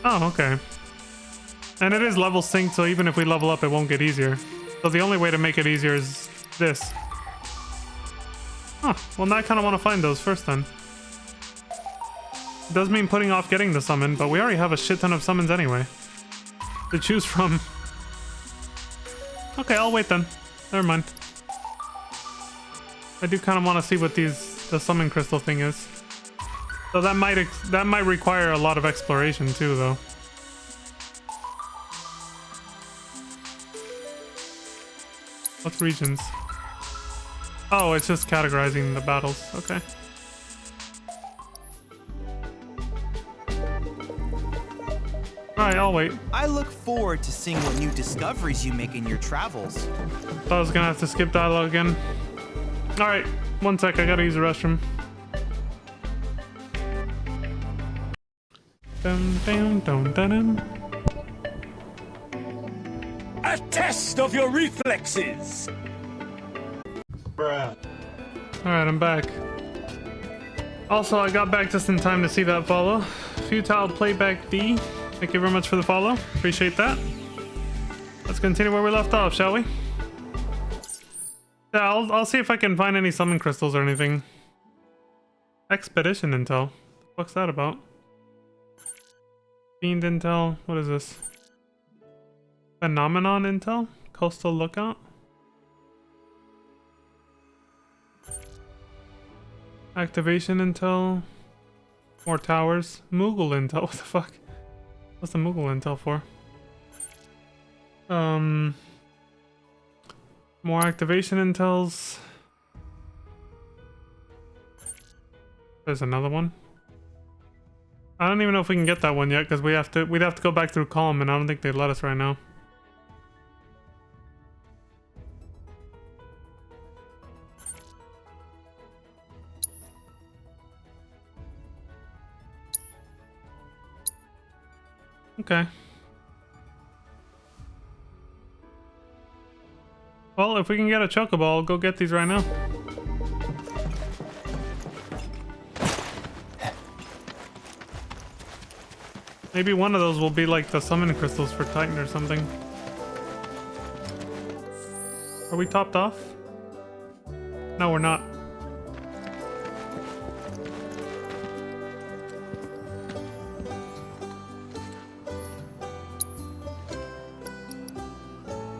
Oh, okay. And it is level synced, so even if we level up, it won't get easier. So the only way to make it easier is this. Huh, well now I kind of want to find those first then. It does mean putting off getting the summon, but we already have a shit ton of summons anyway to choose from. Okay, I'll wait then. Never mind. I do kind of want to see what the summon crystal thing is. So that might require a lot of exploration too, though. What's regions? Oh, it's just categorizing the battles. Okay. Alright, I'll wait. I look forward to seeing what new discoveries you make in your travels. Thought I was gonna have to skip dialogue again. Alright, one sec, I gotta use the restroom. Dum, dum, dum, dum. A test of your reflexes! Bruh. Alright, I'm back. Also, I got back just in time to see that follow. Futile Playback D. Thank you very much for the follow. Appreciate that. Let's continue where we left off, shall we? Yeah, I'll see if I can find any summon crystals or anything. Expedition intel. What's that about? Fiend intel. What is this? Phenomenon intel? Coastal lookout? Activation intel. More towers. Moogle intel. What the fuck? What's the Moogle intel for? More activation intels. There's another one. I don't even know if we can get that one yet because we'd have to go back through KALM, and I don't think they'd let us right now. Okay. Well, if we can get a chocobo, I'll go get these right now. Maybe one of those will be like the summon crystals for Titan or something. Are we topped off? No, we're not.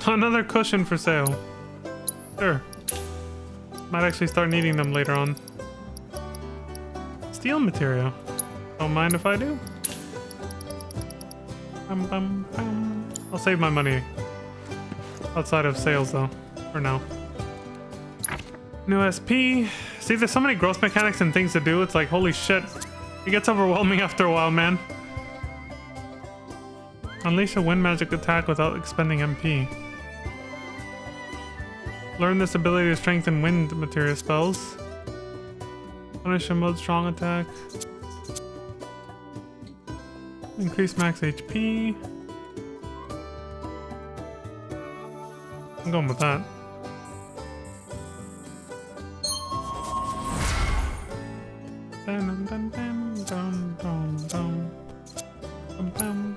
Another cushion for sale. Sure. Might actually start needing them later on. Steel material. Don't mind if I do. Bum, bum, bum. I'll save my money outside of sales though, for now. New SP. See, there's so many growth mechanics and things to do. It's like, holy shit. It gets overwhelming after a while, man. Unleash a wind magic attack without expending MP. Learn this ability to strengthen wind material spells. Punish a mode strong attack. Increase max HP. I'm going with that. Dun, dun, dun, dun, dun, dun. Dun, dun.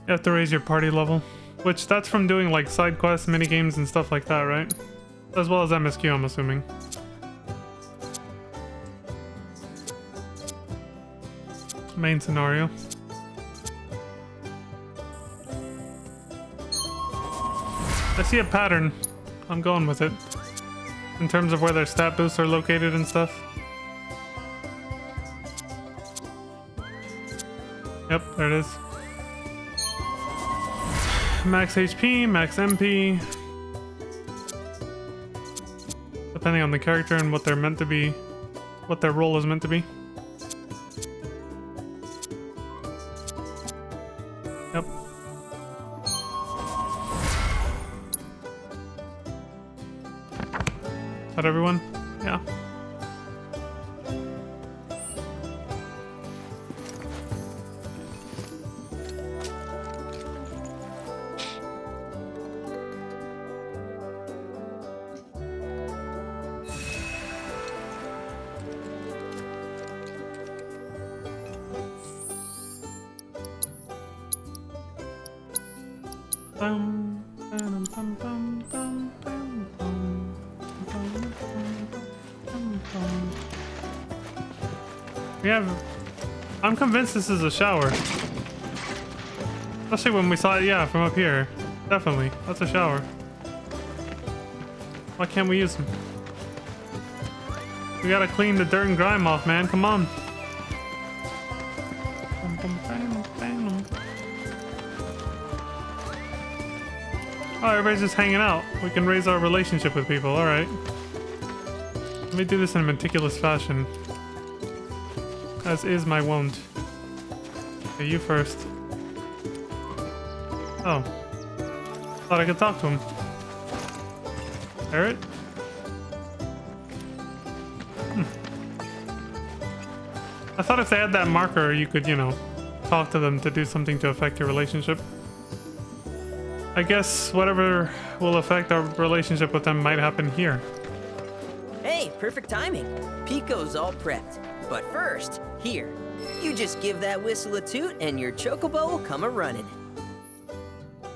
You have to raise your party level, which that's from doing like side quests, mini games, and stuff like that, right? As well as MSQ, I'm assuming. Main scenario. I see a pattern. I'm going with it. In terms of where their stat boosts are located and stuff. Yep, there it is. max HP, max MP. Depending on the character and what they're meant to be, what their role is meant to be. Yep. Is that everyone? Yeah. We have... I'm convinced this is a shower. Especially when we saw it, yeah, from up here. Definitely. That's a shower. Why can't we use them? We gotta clean the dirt and grime off, man. Come on. Oh, everybody's just hanging out. We can raise our relationship with people. Alright. Let me do this in a meticulous fashion. As is my wont. Okay, you first. Oh. Thought I could talk to him. Parrot? I thought if they had that marker, you could, you know, talk to them to do something to affect your relationship. I guess whatever will affect our relationship with them might happen here. Hey, perfect timing. Pico's all prepped. But first, here, you just give that whistle a toot and your chocobo will come a-running.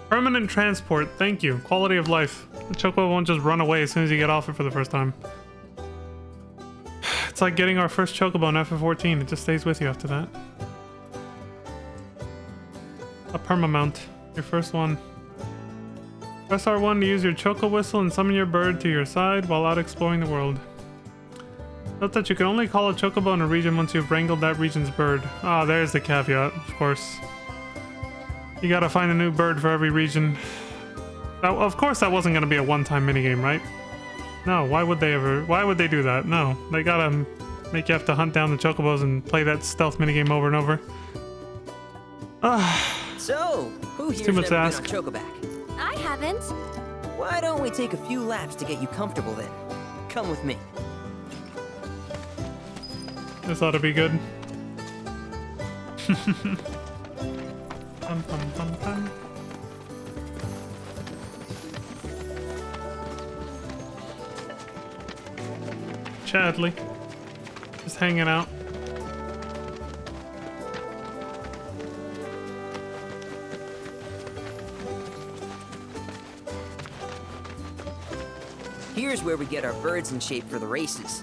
Permanent transport, thank you. Quality of life. The chocobo won't just run away as soon as you get off it for the first time. It's like getting our first chocobo in FF14. It just stays with you after that. A permamount. Your first one. Press R1 to use your choco whistle and summon your bird to your side while out exploring the world. Note that you can only call a chocobo in a region once you've wrangled that region's bird. Ah, there's the caveat, of course. You gotta find a new bird for every region. Now, of course that wasn't gonna be a one-time minigame, right? No, why would they ever? Why would they do that? No, they gotta make you have to hunt down the chocobos and play that stealth minigame over and over. So, who here's too much never to been ask. on Chocoback? I haven't. Why don't we take a few laps to get you comfortable then? Come with me. This ought to be good. Bum, bum, bum, bum. Chadley. Just hanging out. Here's where we get our birds in shape for the races.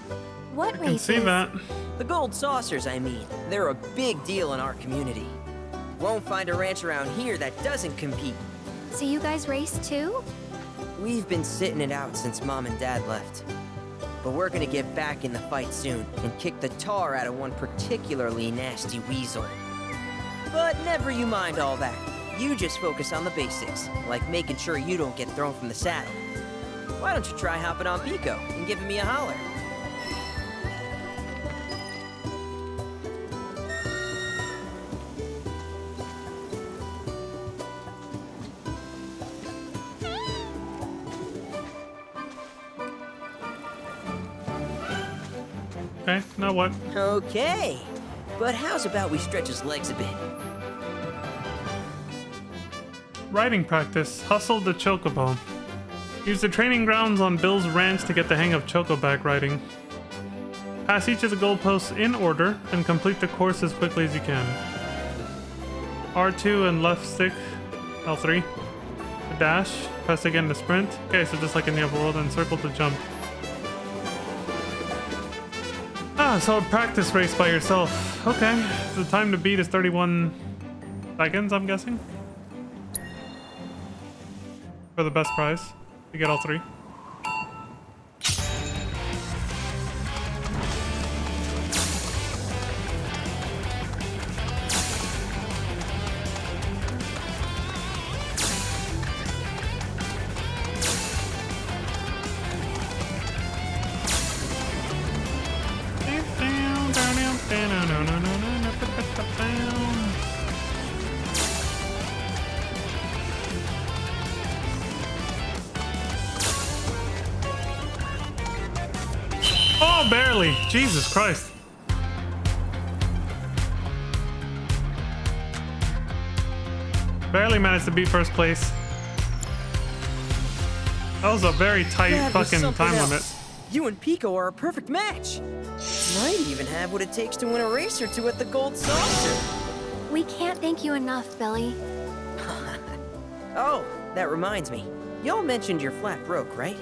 What I can see that. The gold saucers, I mean. They're a big deal in our community. Won't find a ranch around here that doesn't compete. So you guys race too? We've been sitting it out since Mom and Dad left. But we're gonna get back in the fight soon and kick the tar out of one particularly nasty weasel. But never you mind all that. You just focus on the basics, like making sure you don't get thrown from the saddle. Why don't you try hopping on Pico and giving me a holler? Okay, now what? Okay, but how's about we stretch his legs a bit? Riding practice. Hustle the chocobo. Use the training grounds on Bill's ranch to get the hang of chocoback riding. Pass each of the goalposts in order and complete the course as quickly as you can. R2 and left stick, L3. To dash, press again to sprint. Okay, so just like in the overworld, and circle to jump. Ah, so a practice race by yourself. Okay, the time to beat is 31 seconds, I'm guessing. For the best prize. You get all three. barely. Jesus Christ. Barely managed to beat first place. That was a very tight That was fucking something time else. limit. You and Pico are a perfect match. Might even have what it takes to win a race or two at the Gold Saucer. We can't thank you enough, Billy. Oh, that reminds me. Y'all mentioned you're flat broke, right?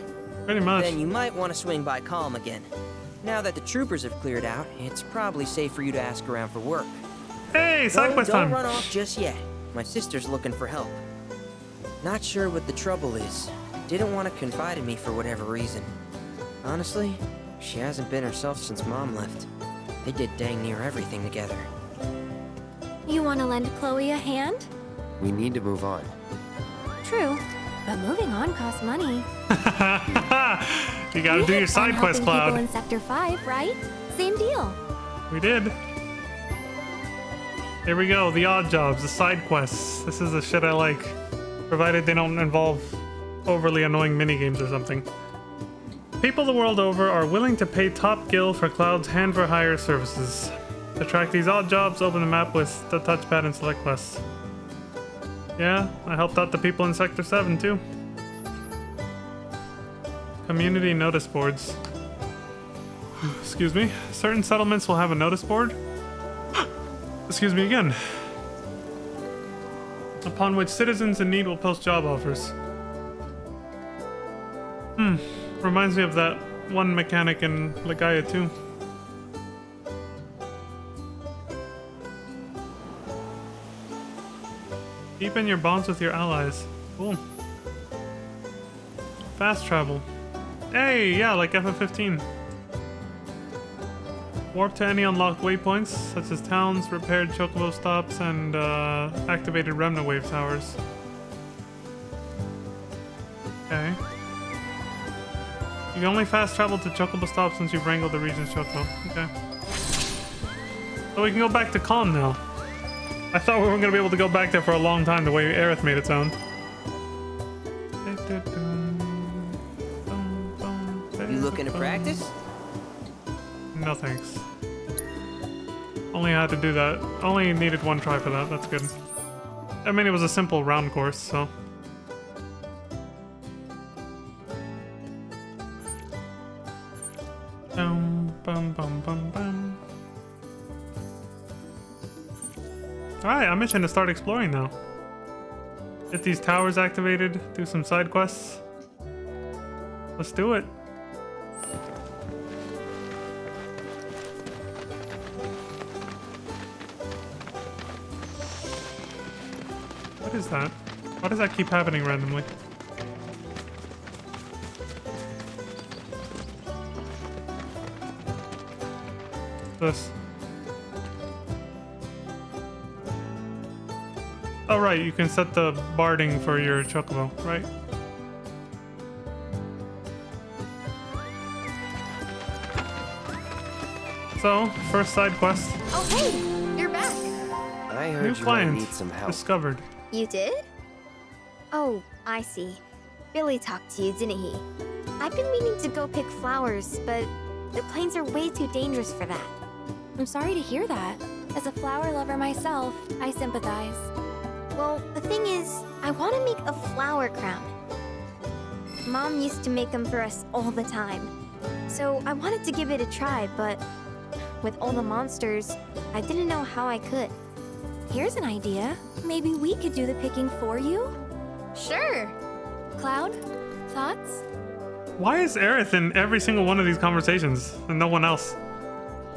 Pretty much. Then you might want to swing by KALM again. Now that the troopers have cleared out, it's probably safe for you to ask around for work. Hey, side quest Don't time. run off just yet. My sister's looking for help. Not sure what the trouble is. Didn't want to confide in me for whatever reason. Honestly, she hasn't been herself since Mom left. They did dang near everything together. You want to lend Chloe a hand? We need to move on. True, but moving on costs money. You gotta do your side quest, People Cloud. in Sector 5, right? Same deal. We did. Here we go, the odd jobs, the side quests. This is the shit I like. Provided they don't involve overly annoying minigames or something. People the world over are willing to pay top gil for Cloud's hand-for-hire services. To track these odd jobs, open the map with the touchpad and select quests. Yeah, I helped out the people in Sector 7 too. Community notice boards. Excuse me. Certain settlements will have a notice board. Excuse me again. Upon which citizens in need will post job offers. Reminds me of that one mechanic in Legaia too. Deepen your bonds with your allies. Cool. Fast travel. Hey, yeah, like FF15. Warp to any unlocked waypoints, such as towns, repaired chocobo stops, and activated remnant wave towers. Okay. You can only fast travel to chocobo stops once you've wrangled the region's chocobo. Okay. So we can go back to KALM now. I thought we weren't going to be able to go back there for a long time the way Aerith made it sound. You looking to practice? No thanks. Only had to do that. Only needed one try for that. That's good. I mean, it was a simple round course, so. Bum, bum, bum, bum, bum. Alright, I'm itching to start exploring now. Get these towers activated, do some side quests. Let's do it. What is that? Why does that keep happening randomly? This. Oh right, you can set the barding for your chocobo, right? So, first side quest. Oh hey, you're back. I heard New you might client need some help. discovered. You did? Oh, I see. Billy talked to you, didn't he? I've been meaning to go pick flowers, but the plains are way too dangerous for that. I'm sorry to hear that. As a flower lover myself, I sympathize. Well, the thing is, I want to make a flower crown. Mom used to make them for us all the time. So I wanted to give it a try, but with all the monsters, I didn't know how I could. Here's an idea. Maybe we could do the picking for you? Sure. Cloud, thoughts? Why is Aerith in every single one of these conversations and no one else?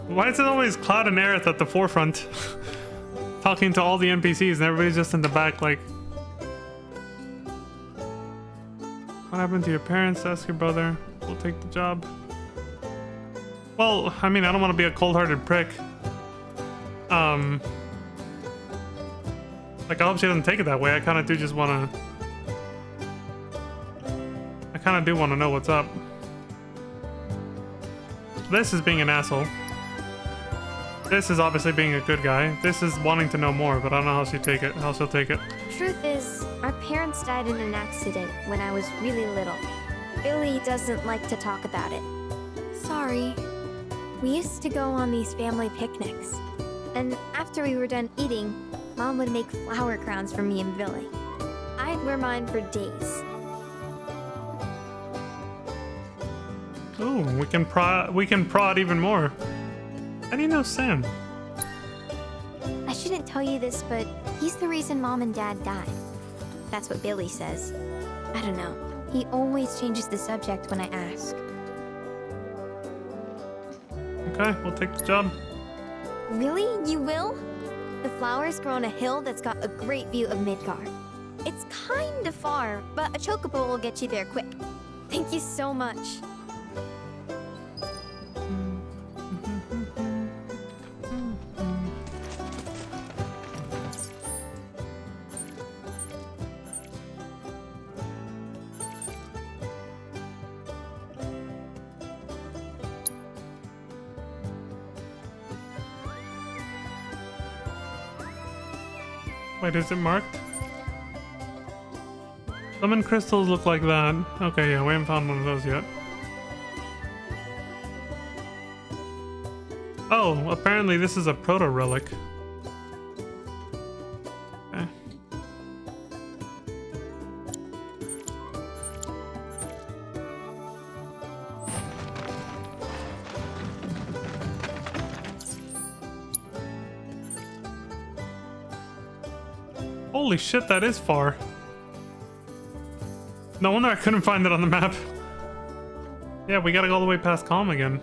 Why is it always Cloud and Aerith at the forefront? Talking to all the NPCs and everybody's just in the back like... What happened to your parents? Ask your brother. We'll take the job. Well, I mean, I don't want to be a cold-hearted prick. Like, I hope she doesn't take it that way. I kind of do just want to... I kind of do want to know what's up. This is being an asshole. This is obviously being a good guy. This is wanting to know more, but I don't know how she'll take it. Truth is, our parents died in an accident when I was really little. Billy doesn't like to talk about it. Sorry. We used to go on these family picnics. And after we were done eating, Mom would make flower crowns for me and Billy. I'd wear mine for days. Ooh, we can prod even more. How do you know Sam? I shouldn't tell you this, but he's the reason Mom and Dad died. That's what Billy says. I don't know. He always changes the subject when I ask. Okay, we'll take the job. Really? You will? The flowers grow on a hill that's got a great view of Midgard. It's kind of far, but a chocobo will get you there quick. Thank you so much. Wait, is it marked? Lemon crystals look like that. Okay, yeah, we haven't found one of those yet. Oh, apparently this is a proto-relic. Okay. Holy shit, that is far. No wonder I couldn't find it on the map. Yeah, we gotta go all the way past KALM again.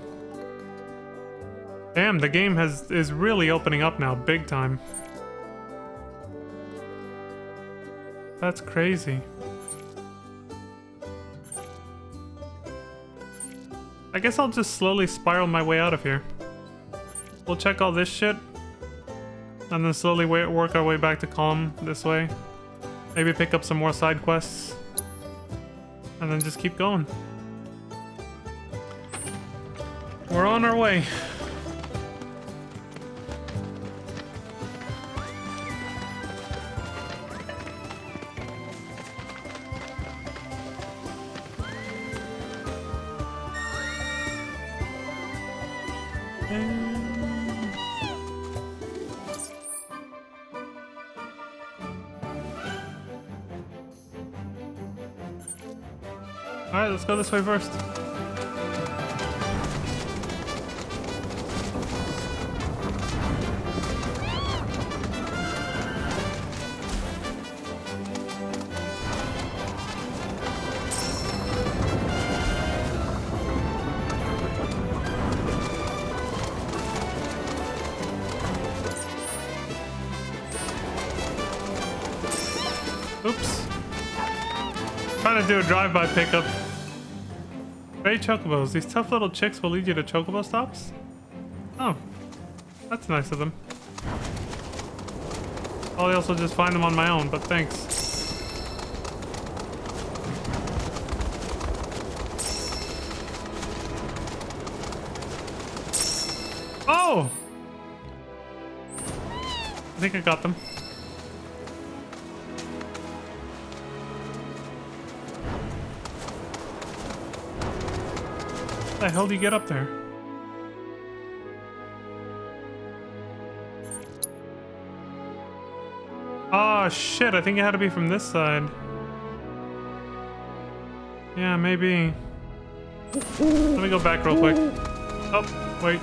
Damn, the game is really opening up now, big time. That's crazy. I guess I'll just slowly spiral my way out of here. We'll check all this shit. And then slowly work our way back to KALM this way. Maybe pick up some more side quests. And then just keep going. We're on our way. Alright, let's go this way first. Oops. Trying to do a drive-by pickup. Great chocobos. These tough little chicks will lead you to chocobo stops? Oh. That's nice of them. I'll also just find them on my own, but thanks. Oh! I think I got them. How the hell do you get up there? Oh shit, I think it had to be from this side. Yeah, maybe. Let me go back real quick. Oh, wait.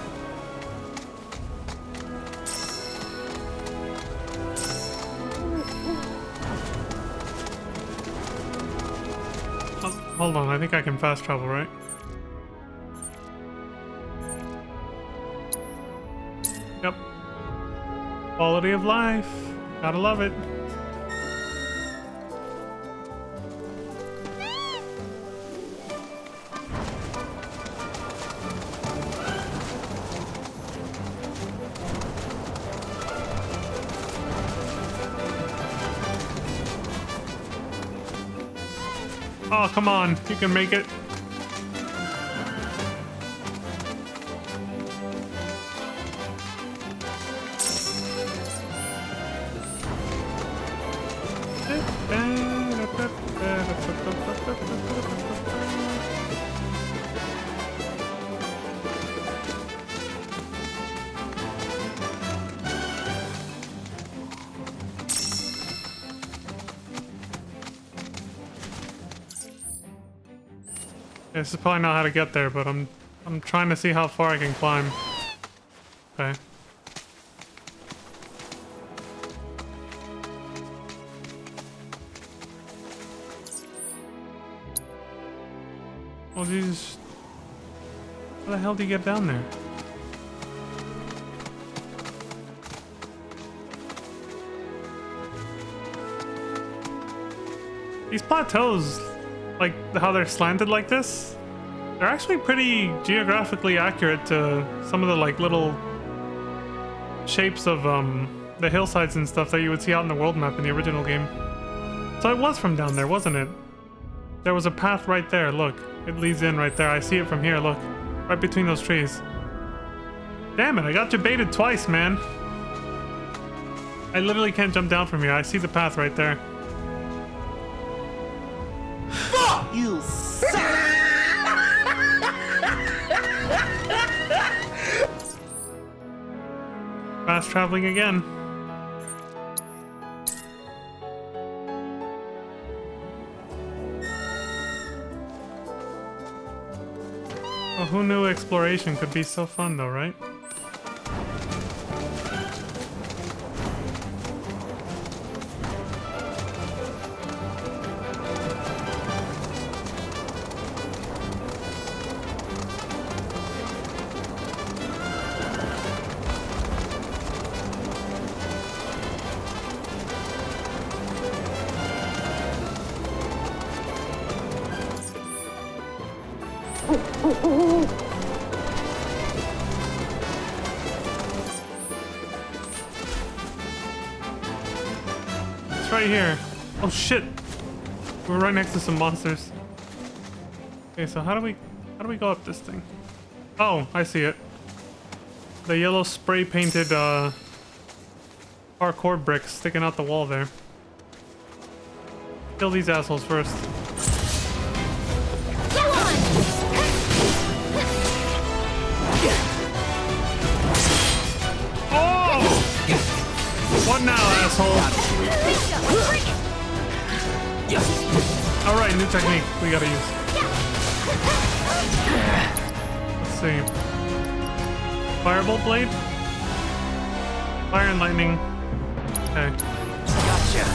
Oh, hold on, I think I can fast travel, right? Yep. Quality of life. Gotta love it. Oh, come on. You can make it. This is probably not how to get there, but I'm trying to see how far I can climb. Okay. Oh, Jesus. How the hell do you get down there? These plateaus, like how they're slanted like this, they're actually pretty geographically accurate to some of the like little shapes of the hillsides and stuff that you would see out in the world map in the original game. So it was from down there, wasn't it? There was a path right there, look. It leads in right there. I see it from here, look. Right between those trees. Damn it, I got you baited twice, man. I literally can't jump down from here. I see the path right there. Fuck you, suck! Fast traveling again. Well, who knew exploration could be so fun though, right? It's right here. Oh shit! We're right next to some monsters. Okay, so how do we go up this thing? Oh, I see it. The yellow spray painted parkour bricks sticking out the wall there. Kill these assholes first. Oh! What now, asshole? Alright, new technique we gotta use. Let's see. Firebolt blade? Fire and lightning. Okay. Gotcha.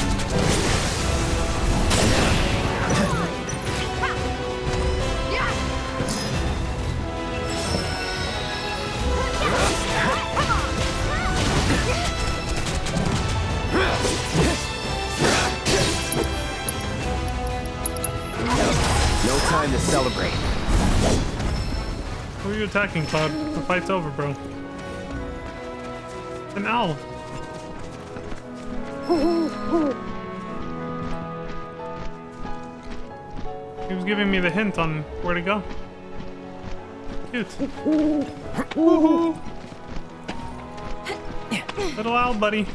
No time to celebrate. Who are you attacking, Cloud? The fight's over, bro. It's an owl. He was giving me the hint on where to go. Cute. Woohoo! Little owl buddy.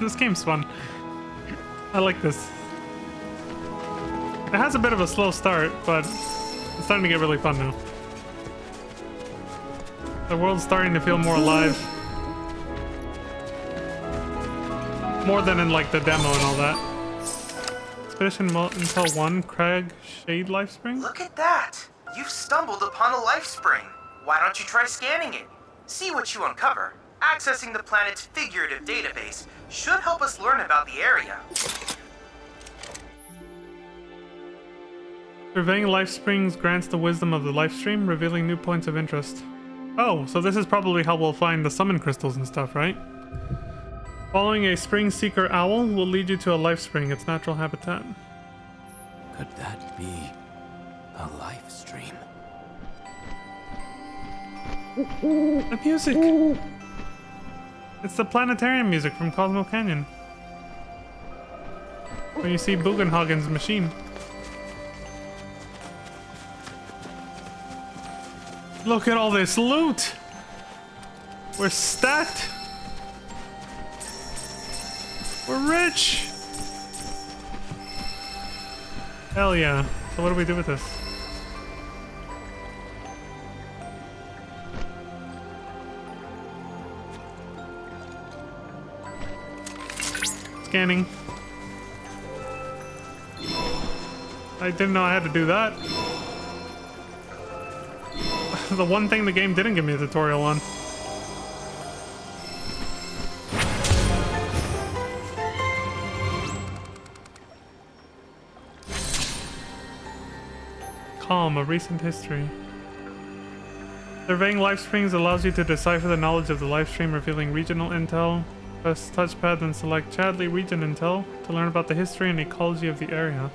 This game's fun. I like this. It has a bit of a slow start, but it's starting to get really fun now. The world's starting to feel more alive. More than in like the demo and all that. Expedition Intel 1, Crag Shade Life Spring? Look at that! You've stumbled upon a life spring. Why don't you try scanning it? See what you uncover. Accessing the planet's figurative database should help us learn about the area. Surveying life springs grants the wisdom of the life stream, revealing new points of interest. Oh, so this is probably how we'll find the summon crystals and stuff, right? Following a spring seeker owl will lead you to a life spring, its natural habitat. Could that be a life stream? The music! It's the planetarium music from Cosmo Canyon. When you see Bugenhagen's machine. Look at all this loot! We're stacked! We're rich! Hell yeah. So what do we do with this? Scanning. I didn't know I had to do that. The one thing the game didn't give me a tutorial on. KALM, a recent history. Surveying life springs allows you to decipher the knowledge of the life stream, revealing regional intel. Press touchpad and select Chadley Region Intel to learn about the history and ecology of the area.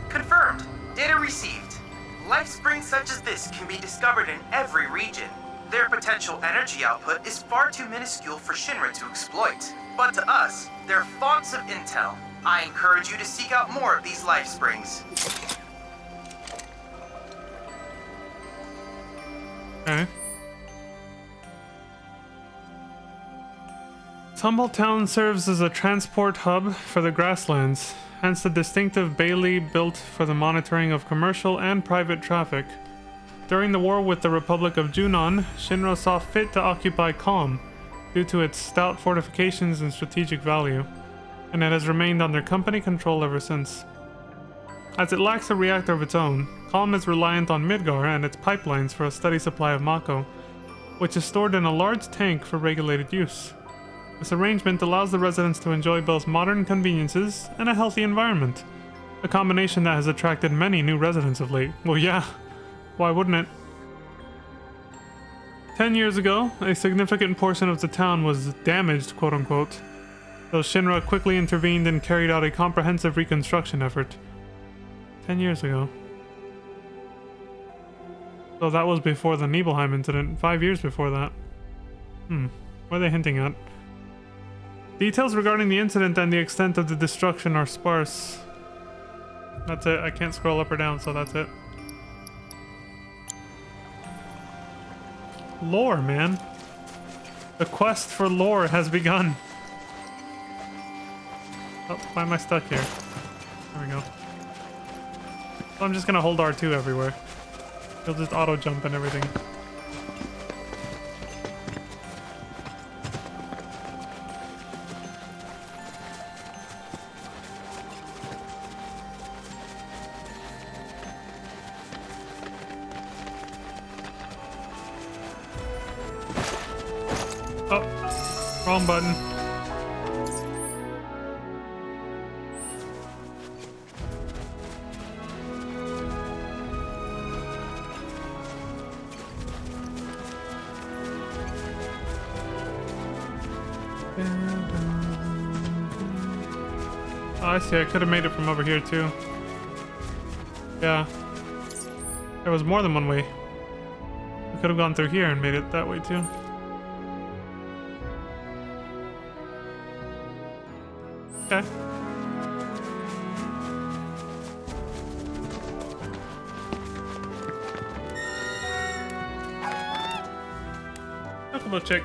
Confirmed. Data received. Life springs such as this can be discovered in every region. Their potential energy output is far too minuscule for Shinra to exploit. But to us, they're fonts of intel. I encourage you to seek out more of these life springs. Okay. Tumble Town serves as a transport hub for the grasslands, hence the distinctive bailey built for the monitoring of commercial and private traffic. During the war with the Republic of Junon, Shinra saw fit to occupy KALM due to its stout fortifications and strategic value, and it has remained under company control ever since. As it lacks a reactor of its own, KALM is reliant on Midgar and its pipelines for a steady supply of Mako, which is stored in a large tank for regulated use. This arrangement allows the residents to enjoy both modern conveniences and a healthy environment, a combination that has attracted many new residents of late. Well, yeah, why wouldn't it? 10 years ago, a significant portion of the town was damaged, quote-unquote, though Shinra quickly intervened and carried out a comprehensive reconstruction effort. 10 years ago. So that was before the Nibelheim incident, 5 years before that. What are they hinting at? Details regarding the incident and the extent of the destruction are sparse. That's it. I can't scroll up or down, so that's it. Lore, man. The quest for lore has begun. Oh, why am I stuck here? There we go. So I'm just gonna hold R2 everywhere. He'll just auto jump and everything. Oh, wrong button. Oh, I see. I could have made it from over here too. Yeah. There was more than one way. I could have gone through here and made it that way too. Okay. Chocobo chick.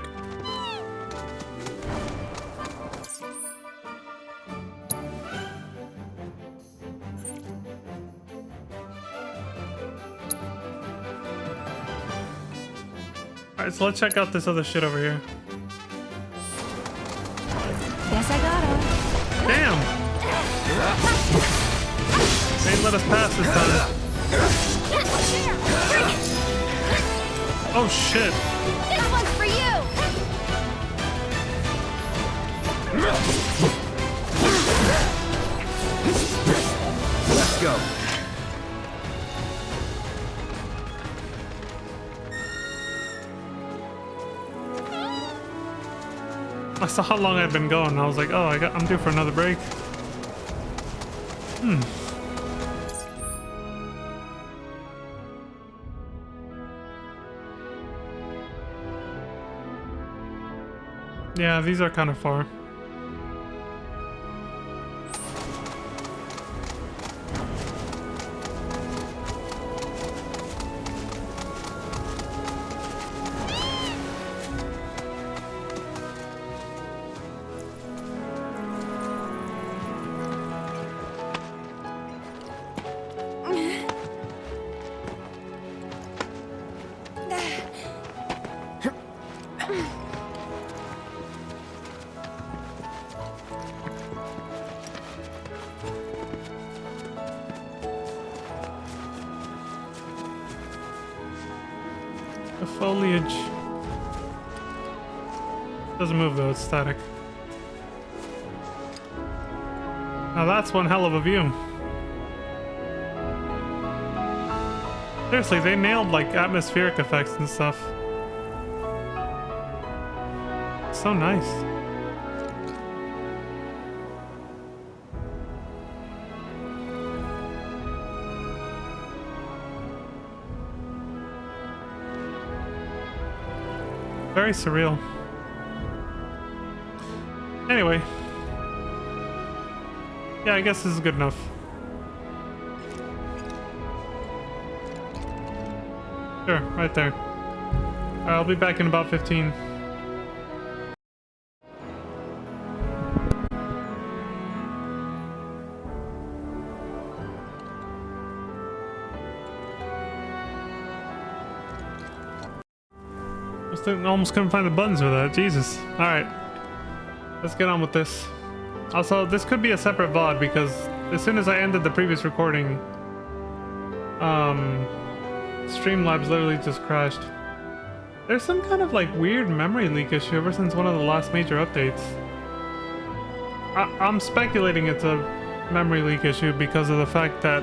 Alright, so let's check out this other shit over here. Guess I got her. Damn! They ain't let us pass this time. Oh shit! This one's for you! Let's go. I saw how long I'd been going, and I was like, oh, I'm due for another break. Yeah, these are kind of far. The foliage doesn't move though, it's static. Now that's one hell of a view. Seriously, they nailed like atmospheric effects and stuff. So nice. Very surreal. Anyway. Yeah, I guess this is good enough. Sure, right there. Alright, I'll be back in about 15. Almost couldn't find the buttons for that. Jesus. Alright. Let's get on with this. Also, this could be a separate VOD because as soon as I ended the previous recording, Streamlabs literally just crashed. There's some kind of like weird memory leak issue ever since one of the last major updates. I'm speculating it's a memory leak issue because of the fact that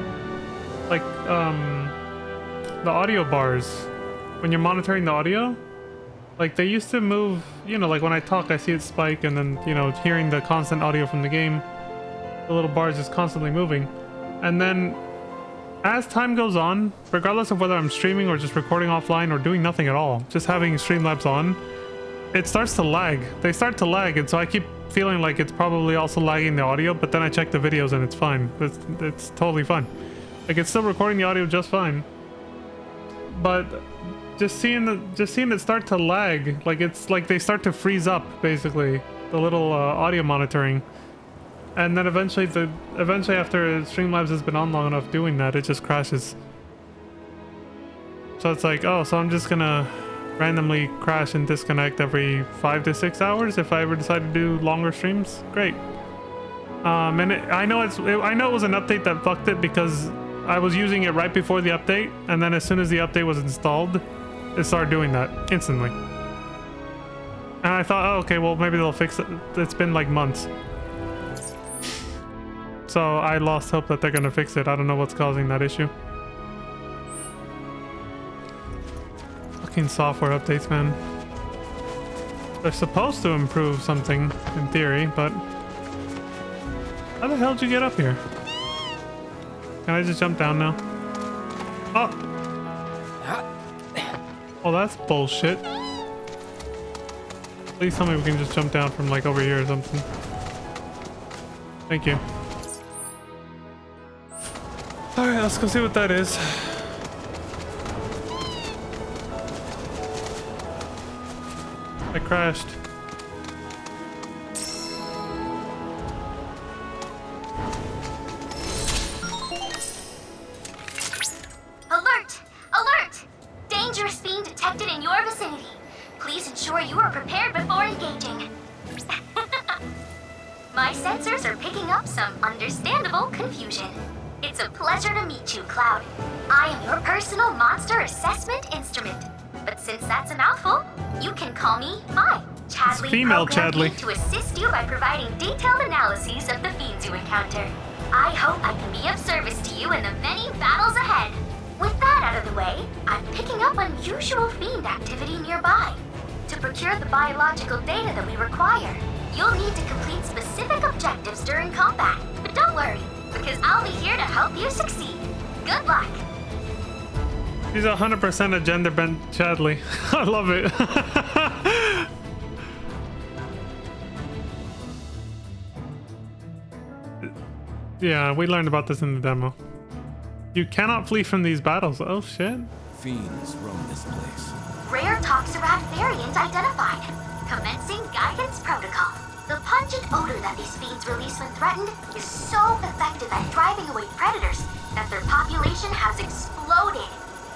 like the audio bars, when you're monitoring the audio, like they used to move, you know, like when I talk I see it spike, and then, you know, hearing the constant audio from the game, the little bars is constantly moving. And then as time goes on, regardless of whether I'm streaming or just recording offline or doing nothing at all, just having Streamlabs on, it starts to lag. They start to lag, and so I keep feeling like it's probably also lagging the audio, but then I check the videos and it's fine. It's totally fine. Like it's still recording the audio just fine. But just seeing it start to lag, like it's like they start to freeze up, basically, the little audio monitoring. And then eventually after Streamlabs has been on long enough doing that, it just crashes. So it's like, oh, so I'm just gonna randomly crash and disconnect every 5 to 6 hours if I ever decide to do longer streams. Great. And I know it was an update that fucked it because I was using it right before the update, and then as soon as the update was installed, it started doing that instantly. And I thought, oh, okay, well maybe they'll fix it. It's been like months. So I lost hope that they're gonna fix it. I don't know what's causing that issue. Fucking software updates, man. They're supposed to improve something in theory, but how the hell did you get up here? Can I just jump down now? Oh! Oh, that's bullshit. Please tell me we can just jump down from like over here or something. Thank you. Alright, let's go see what that is. I crashed. Alert! Alert! Dangerous fiend detected in your vicinity. Please ensure you are prepared before engaging. My sensors are picking up some understandable confusion. It's a pleasure to meet you, Cloud. I am your personal monster assessment instrument. But since that's a mouthful, you can call me I, Chadley. Female Chadley. Chadley. To assist you by providing detailed analyses of the fiends you encounter. I hope I can be of service to you in the many battles ahead. With that out of the way, I'm picking up unusual fiend activity nearby. To procure the biological data that we require, you'll need to complete specific objectives during combat. But don't worry, because I'll be here to help you succeed. Good luck. He's 100% a gender bent Chadley. I love it. Yeah, we learned about this in the demo. You cannot flee from these battles. Oh shit. Fiends roam this place. Rare Toxarat variant identified. Commencing guidance protocol. The pungent odor that these fiends release when threatened is so effective at driving away predators that their population has exploded.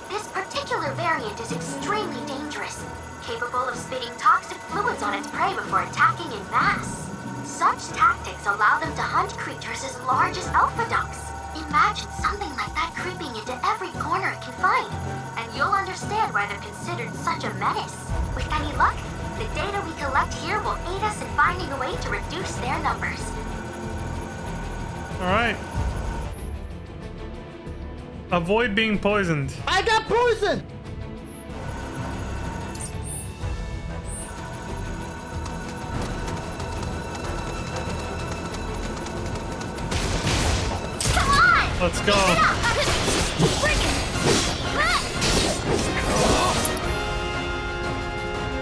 This particular variant is extremely dangerous, capable of spitting toxic fluids on its prey before attacking in mass. Such tactics allow them to hunt creatures as large as alpha ducks. Imagine something like that creeping into every corner it can find, and you'll understand why they're considered such a menace. With any luck, the data we collect here will aid us in finding a way to reduce their numbers. Alright. Avoid being poisoned. I got poisoned! Let's go.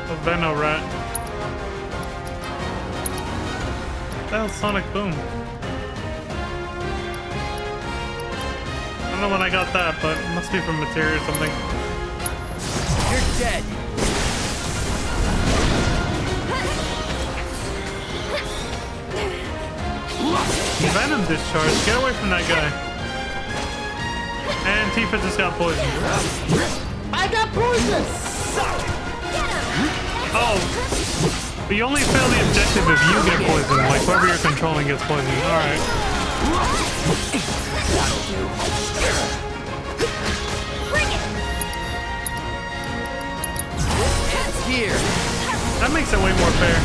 The Veno rat. That was Sonic Boom. I don't know when I got that, but it must be from materia or something. You're dead. Venom discharge. Get away from that guy. And Tifa just got poisoned. I got poisoned! Oh. But you only fail the objective if you get poisoned. Like whoever you're controlling gets poisoned. Alright. It's here. That makes it way more fair.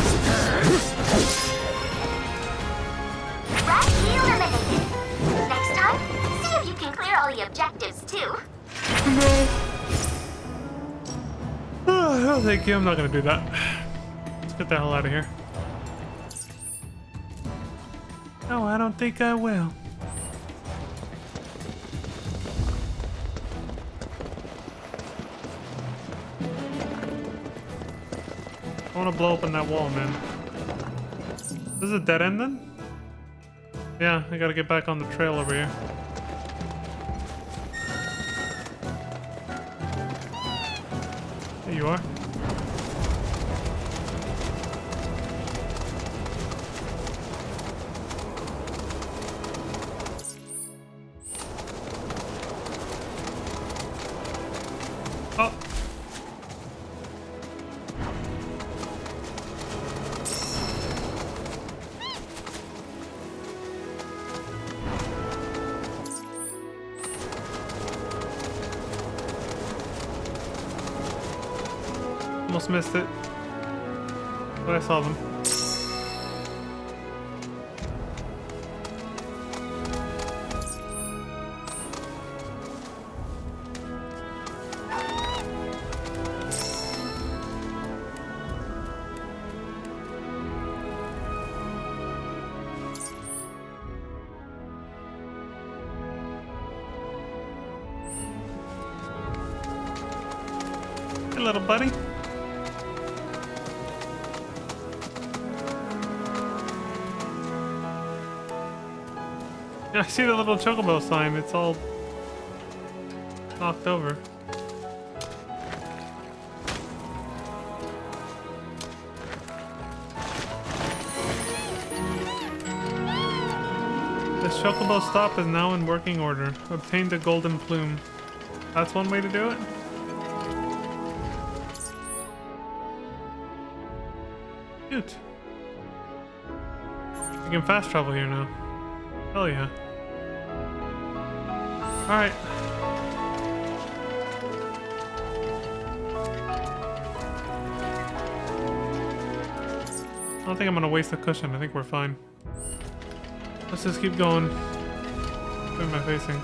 Next time, see if you can clear all the objectives too. Oh, thank you. I'm not gonna do that. Let's get the hell out of here. No, I don't think I will. I want to blow open that wall, man. This is a dead end then? Yeah, I gotta get back on the trail over here. There you are. Oh. Almost missed it, but I saw them. Hey, little buddy. I see the little chocobo sign. It's all knocked over. The chocobo stop is now in working order. Obtain the golden plume. That's one way to do it. Cute. You can fast travel here now. Hell yeah. Alright. I don't think I'm gonna waste the cushion. I think we're fine. Let's just keep going. Where am I facing?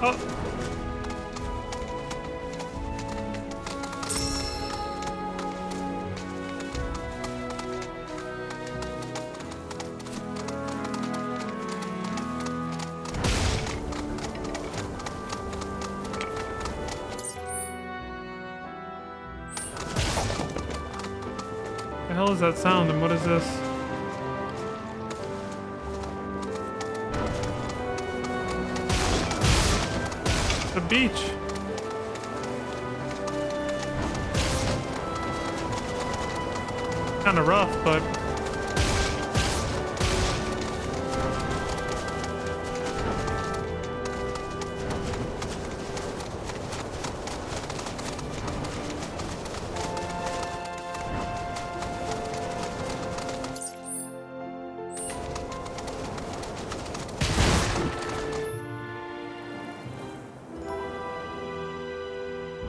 Oh. The hell is that sound and what is this? The beach. Kind of rough, but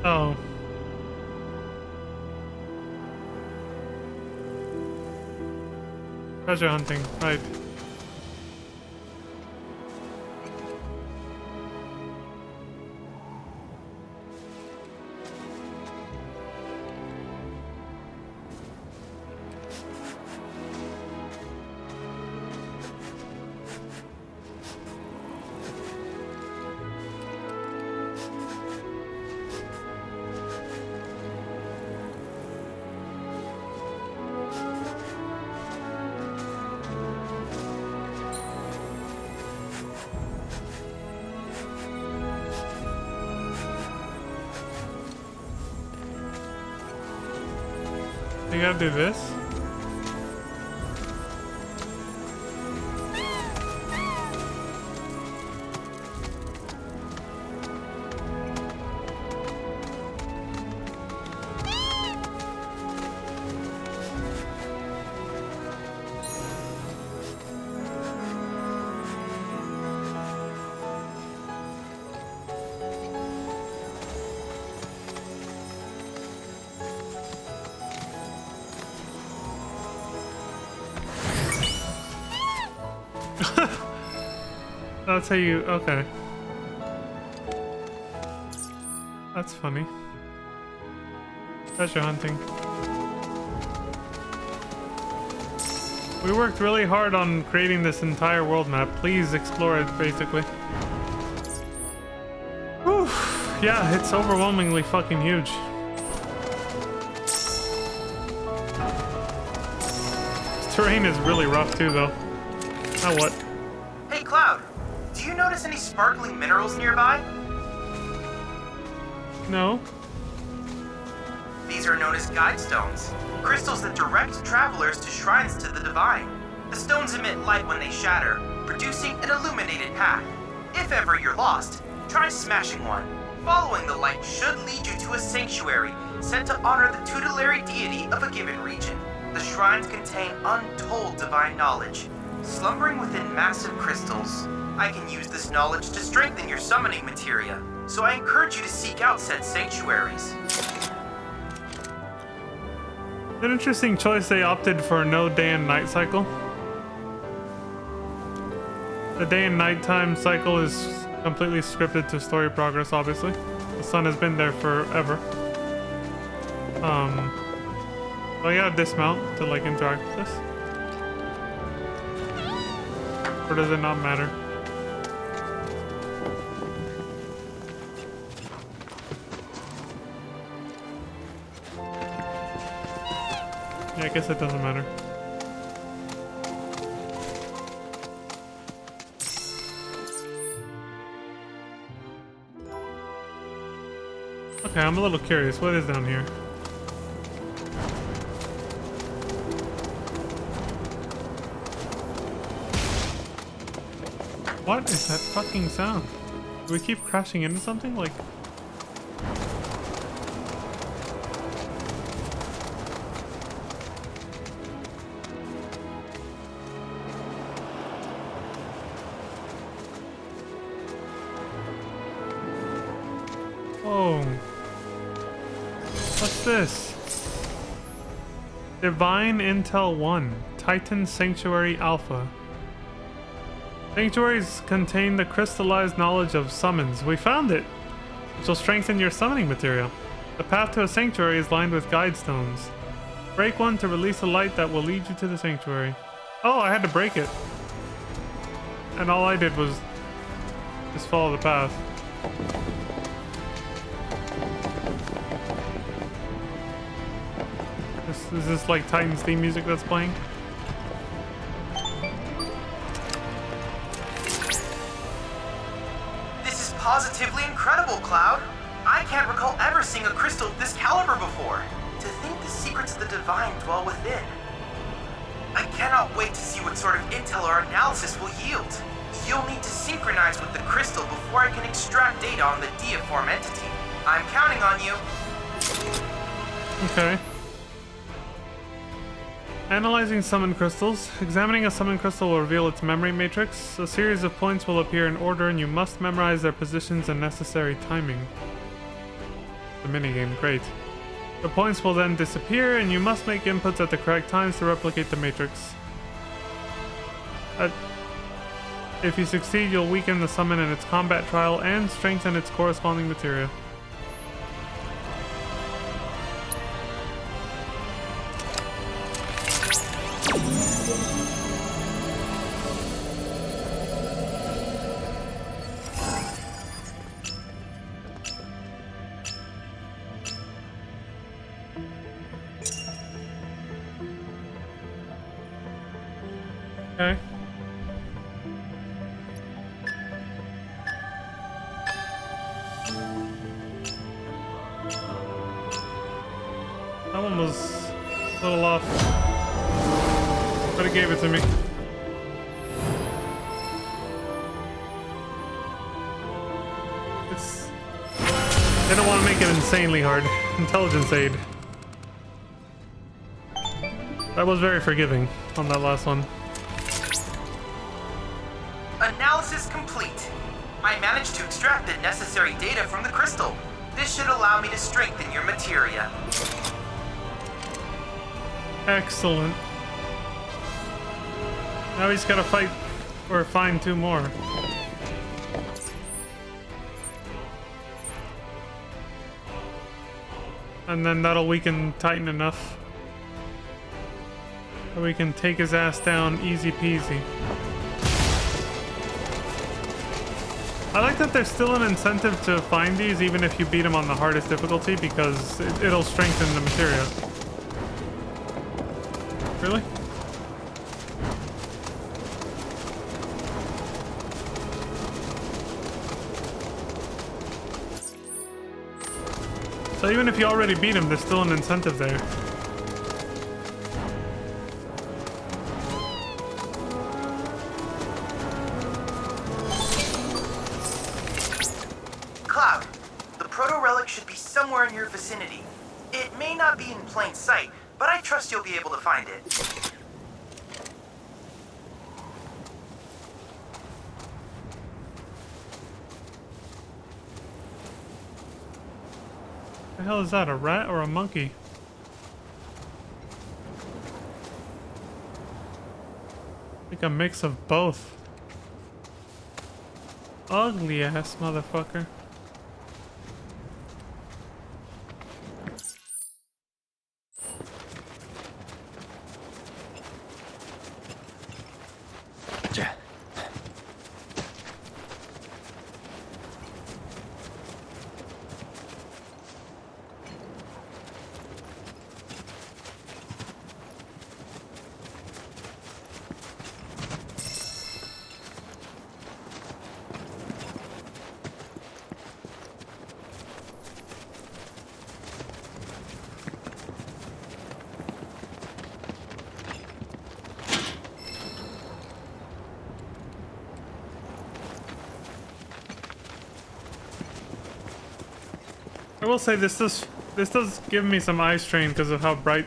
Oh. Treasure hunting, right. You gotta do this. That's how you, okay. That's funny. Treasure hunting. We worked really hard on creating this entire world map. Please explore it, basically. Whew. Yeah, it's overwhelmingly fucking huge. This terrain is really rough too, though. Now what? Hey, Cloud. Do you notice any sparkling minerals nearby? No. These are known as guide stones, crystals that direct travelers to shrines to the divine. The stones emit light when they shatter, producing an illuminated path. If ever you're lost, try smashing one. Following the light should lead you to a sanctuary set to honor the tutelary deity of a given region. The shrines contain untold divine knowledge, slumbering within massive crystals. I can use this knowledge to strengthen your summoning materia, so I encourage you to seek out said sanctuaries. An interesting choice, they opted for no day and night cycle. The day and nighttime cycle is completely scripted to story progress, obviously. The sun has been there forever. So I gotta dismount to like interact with this. Or does it not matter? Yeah, I guess it doesn't matter. Okay, I'm a little curious. What is down here? What is that fucking sound? Do we keep crashing into something? Like... Whoa. What's this? Divine Intel 1. Titan Sanctuary Alpha. Sanctuaries contain the crystallized knowledge of summons. We found it! Which will strengthen your summoning material. The path to a sanctuary is lined with guide stones. Break one to release a light that will lead you to the sanctuary. Oh, I had to break it. And all I did was just follow the path. Is this like Titan's theme music that's playing? This is positively incredible, Cloud. I can't recall ever seeing a crystal of this caliber before. To think the secrets of the divine dwell within. I cannot wait to see what sort of intel our analysis will yield. You'll need to synchronize with the crystal before I can extract data on the deiform entity. I'm counting on you. Okay. Analyzing summon crystals. Examining a summon crystal will reveal its memory matrix. A series of points will appear in order and you must memorize their positions and necessary timing. the minigame. Great. The points will then disappear, and you must make inputs at the correct times to replicate the matrix. If you succeed, you'll weaken the summon in its combat trial and strengthen its corresponding materia. Okay. That one was a little off, but it gave it to me. They don't want to make it insanely hard. Intelligence aid. That was very forgiving on that last one. Analysis complete. I managed to extract the necessary data from the crystal. This should allow me to strengthen your materia. Excellent. Now he's gotta fight or find 2 more. And then that'll weaken Titan enough that we can take his ass down easy peasy. I like that there's still an incentive to find these even if you beat them on the hardest difficulty, because it'll strengthen the materia. Really? So even if you already beat him, there's still an incentive there. Cloud, the proto-relic should be somewhere in your vicinity. It may not be in plain sight, but I trust you'll be able to find it. The hell is that, a rat or a monkey? Like a mix of both. Ugly ass motherfucker. I will say this does give me some eye strain because of how bright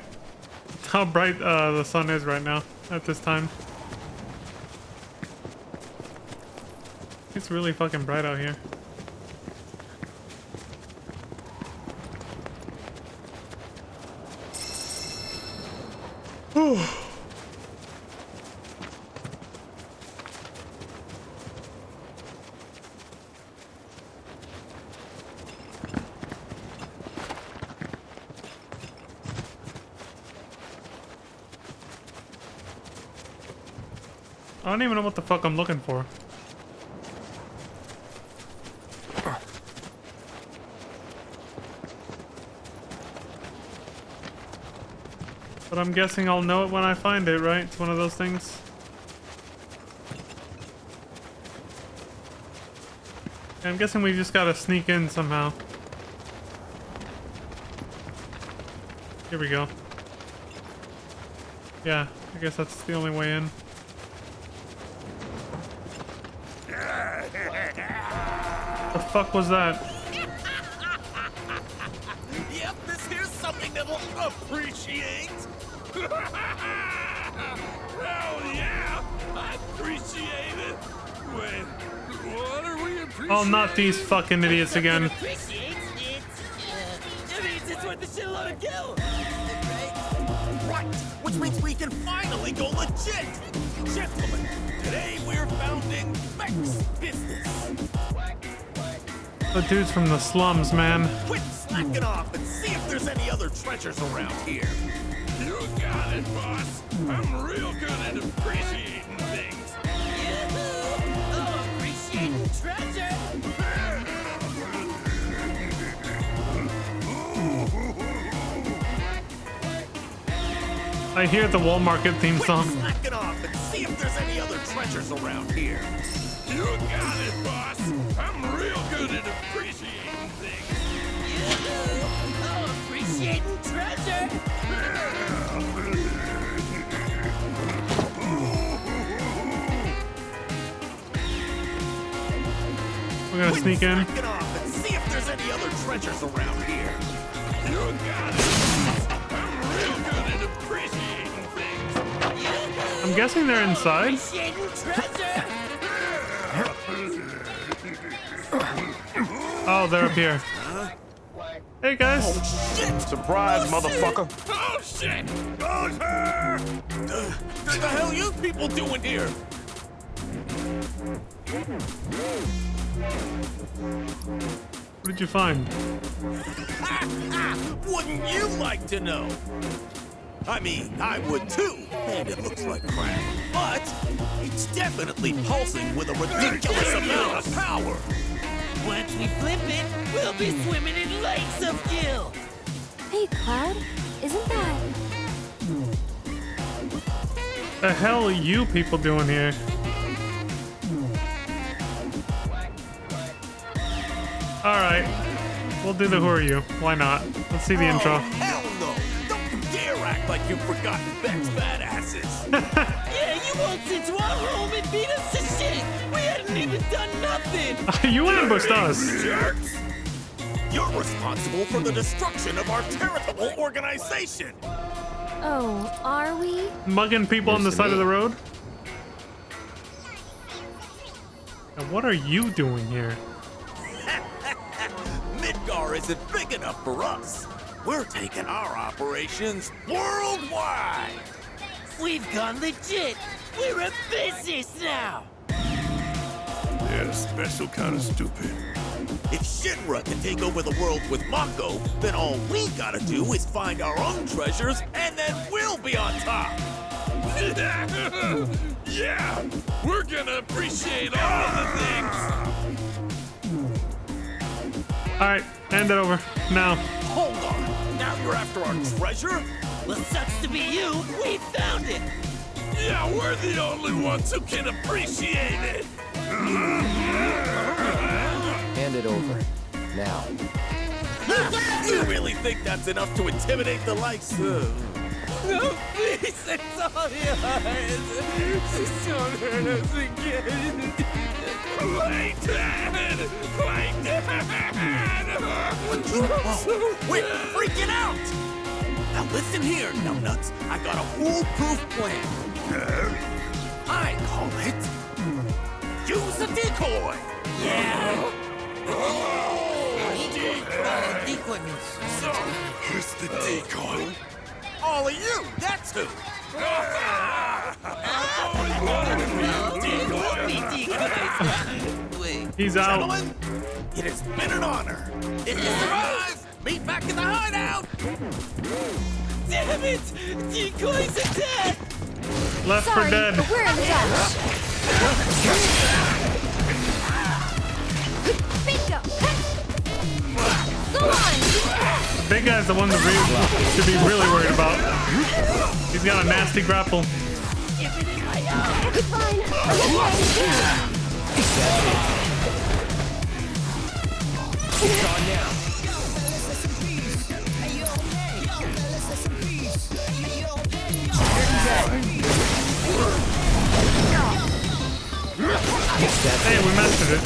the sun is right now at this time. It's really fucking bright out here. Whew. I don't even know what the fuck I'm looking for. But I'm guessing I'll know it when I find it, right? It's one of those things. I'm guessing we just gotta sneak in somehow. Here we go. Yeah, I guess that's the only way in. The fuck was that? Yep, this here's something that will appreciate. Hell yeah, I appreciate it. Wait, what are we appreciating? Oh, not these fucking idiots again. the shitload of gil! Right! Which means we can finally go legit! Gentlemen, today we're founding Vex Business! The dude's from the slums, man. Quit slacking off and see if there's any other treasures around here! You got it, boss! I'm real good at appreciating things! Yoo-hoo! Oh, appreciating treasure! I hear the Wall Market theme song. Quit slacking off and see if there's any other treasures around here. You got it, boss. I'm real good at appreciating things. Oh, appreciating treasure. We're gonna sneak in. Slacking off and see if there's any other treasures around here. You got it. I'm real good at appreciating things. I'm guessing they're inside. Oh, they're up here. Hey guys. Oh, shit. Surprise, motherfucker. Oh shit! The hell you people doing here? What did you find? Wouldn't you like to know? I mean, I would too, and it looks like crap. But it's definitely pulsing with a ridiculous amount of power. Once we flip it, we'll be swimming in lakes of gil. Hey, Cloud, isn't that... The hell are you people doing here? Alright. We'll do the Who Are You. Why not? Let's see the intro. Hell no! Don't you dare act like you've forgotten Beck's badasses! Yeah, you waltzed into our home and beat us to shit! We hadn't even done nothing! You ambushed us! Jerks! You're responsible for the destruction of our charitable organization! Oh, are we? Mugging people on the side of the road? And what are you doing here? Midgar isn't big enough for us. We're taking our operations worldwide. We've gone legit. We're a business now. They're a special kind of stupid. If Shinra can take over the world with Mako, then all we gotta do is find our own treasures, and then we'll be on top. Yeah, we're gonna appreciate all of the things. Alright, hand it over. Now. Hold on. Now you're after our treasure? Well, sucks to be you. We found it. Yeah, we're the only ones who can appreciate it. Hand it over. Now. You really think that's enough to intimidate the likes of... No, please, it's all yours. Just don't hurt us again. Play dead! Play dead! Whoa, we're freaking out! Now listen here, numbnuts. I got a foolproof plan. I call it... Use a decoy! Yeah! Decoy means... So, here's the decoy. All of you, that's who! He's out. Gentlemen, it has been an honor. If you survive, meet back in the hideout! Damn it! Decoys are dead! Left Sorry, for dead. but we're in touch. Bingo! Go on! Big guy's the one that should be really worried about. He's got a nasty grapple. It's fine. It's on now. Hey, we mastered it.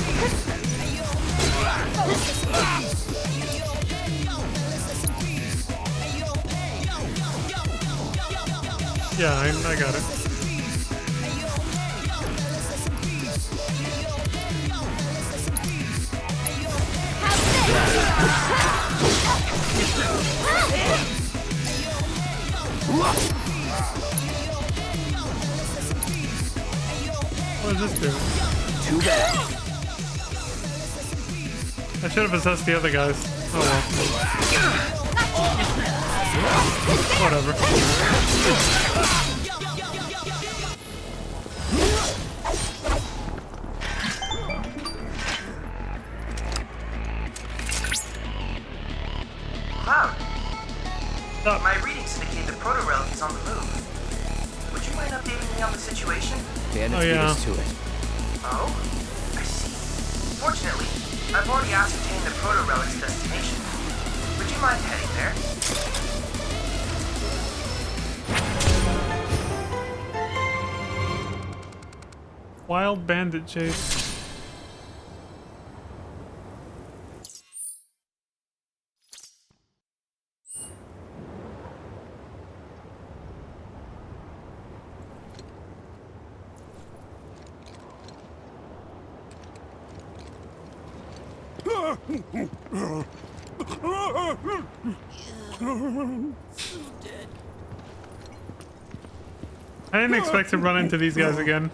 Yeah, I got it. What does this do? Too bad. I should have assessed the other guys. Oh well. Whatever. Cloud. My readings indicate the proto-relic is on the move. Would you mind updating me on the situation? Bandits beat us to it. Oh? I see. Fortunately, I've already ascertained the proto-relic's destination. Would you mind heading there? Wild bandit chase. I didn't expect to run into these guys again.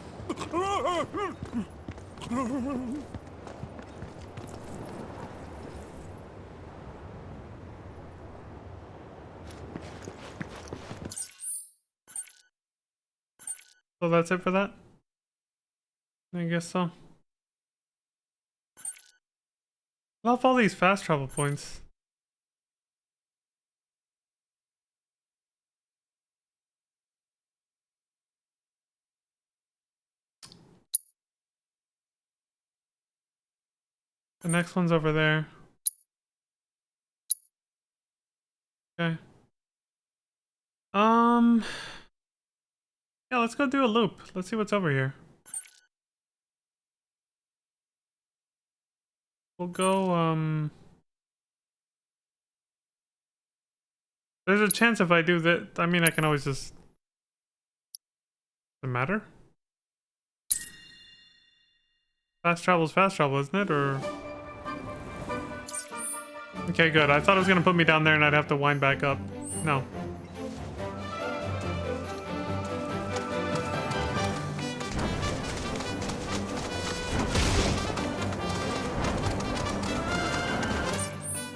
So that's it for that? I guess so. I love all these fast travel points. The next one's over there. Okay. Yeah, let's go do a loop. Let's see what's over here. We'll go, there's a chance if I do that, I mean, I can always just... Does it matter? Fast travel's fast travel, isn't it, or... Okay, good. I thought it was gonna put me down there and I'd have to wind back up. No.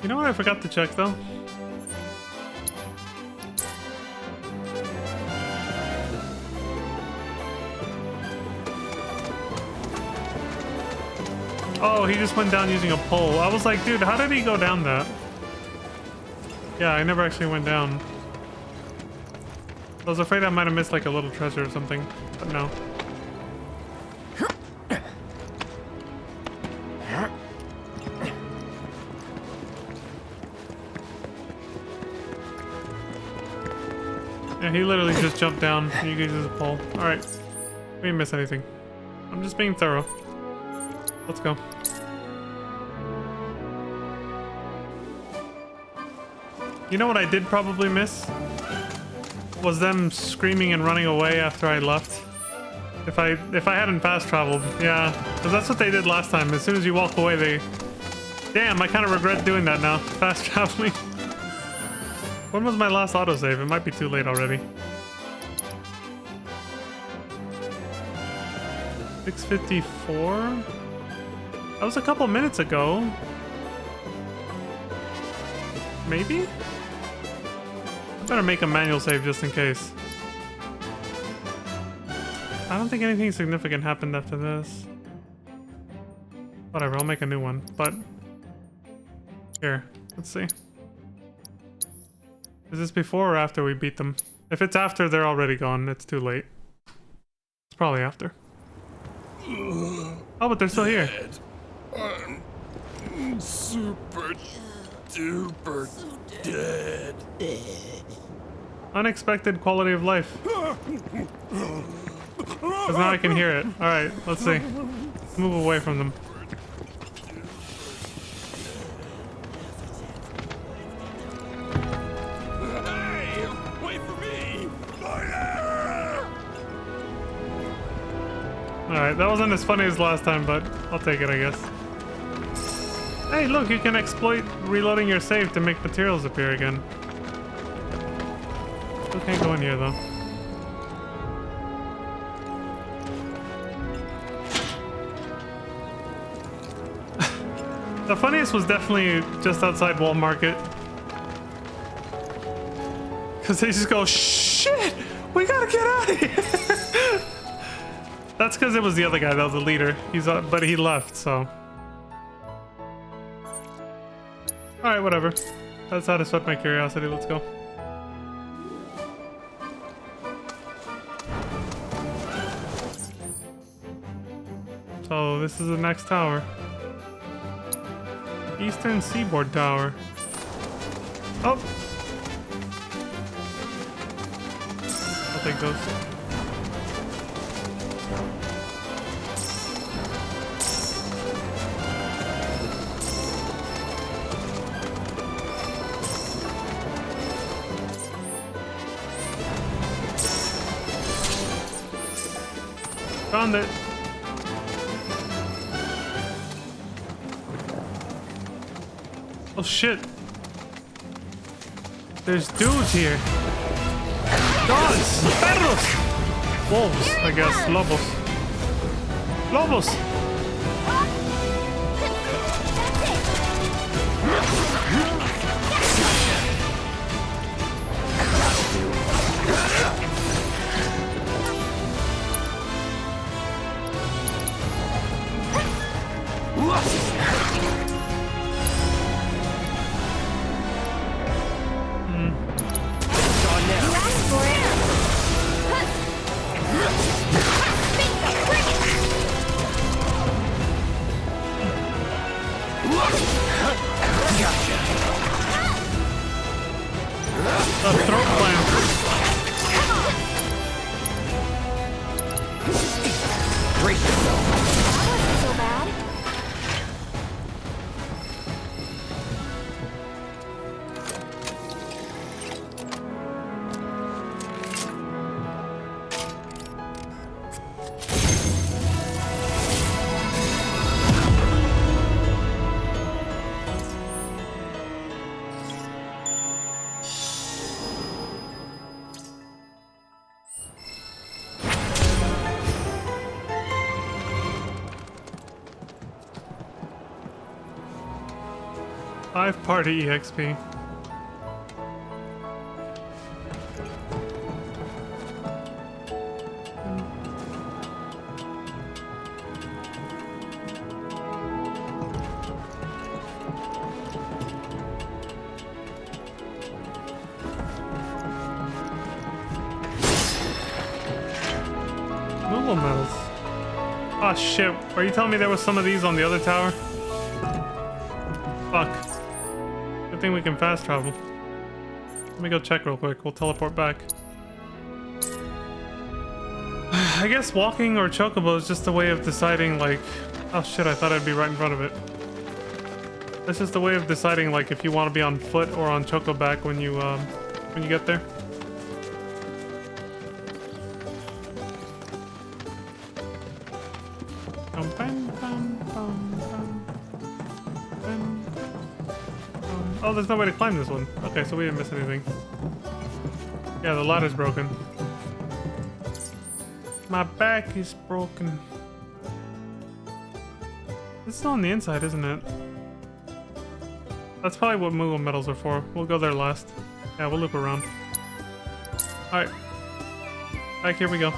You know what I forgot to check though? Oh, he just went down using a pole. I was like, dude, how did he go down that? Yeah, I never actually went down. I was afraid I might have missed like a little treasure or something, but no. Yeah, he literally just jumped down. You can use a pole. Alright. We didn't miss anything. I'm just being thorough. Let's go. You know what I did probably miss? Was them screaming and running away after I left. If I hadn't fast traveled, yeah. Because that's what they did last time. As soon as you walk away, they... Damn, I kind of regret doing that now. Fast traveling. When was my last autosave? It might be too late already. 6:54? That was a couple minutes ago. Maybe? I better make a manual save just in case. I don't think anything significant happened after this. Whatever, I'll make a new one. But here, let's see. Is this before or after we beat them? If it's after, they're already gone. It's too late. It's probably after. Oh, but they're still here. I'm super duper dead. Unexpected quality of life. Because now I can hear it. Alright, let's see. Let's move away from them. Hey, wait for me! Alright, that wasn't as funny as last time, but I'll take it, I guess. Hey, look, you can exploit reloading your save to make materials appear again. Still can't go in here though. The funniest was definitely just outside Wall Market. Cause they just go, shit! We gotta get out of here! That's because it was the other guy that was the leader. But he left, so. Alright, whatever. That satisfied my curiosity, let's go. So, this is the next tower. Eastern Seaboard Tower. Oh! I'll take those. Found it. Oh shit. There's dudes here. Dogs! Perros! Wolves, I guess. Lobos. Lobos! Party EXP. Google medals. Oh shit, are you telling me there was some of these on the other tower? Fuck. Good thing we can fast travel. Let me go check real quick. We'll teleport back. I guess walking or chocobo is just a way of deciding, like... Oh shit, I thought I'd be right in front of it. That's just a way of deciding, like, if you want to be on foot or on chocoback when you get there. Oh, there's no way to climb this one. Okay, so we didn't miss anything. Yeah, the ladder's broken. My back is broken. This is on the inside, isn't it? That's probably what Moogle medals are for. We'll go there last. Yeah, we'll loop around. Alright. Back here we go.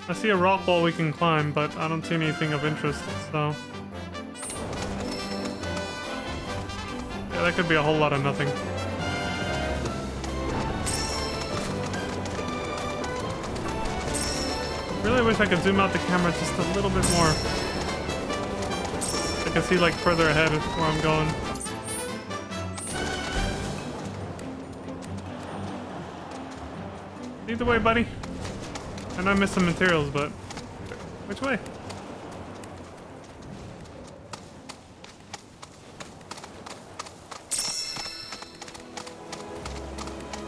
I see a rock wall we can climb, but I don't see anything of interest, so... Yeah, that could be a whole lot of nothing. Really wish I could zoom out the camera just a little bit more. I can see, like, further ahead where I'm going. Either way, buddy. I know I missed some materials, but which way?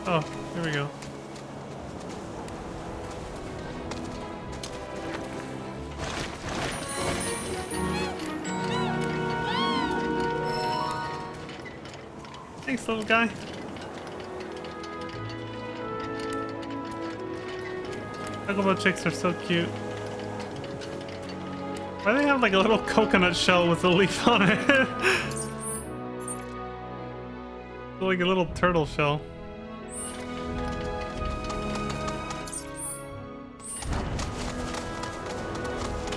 Oh, here we go. Thanks, little guy. Chocobo chicks are so cute. Why do they have like a little coconut shell with a leaf on it? Like a little turtle shell.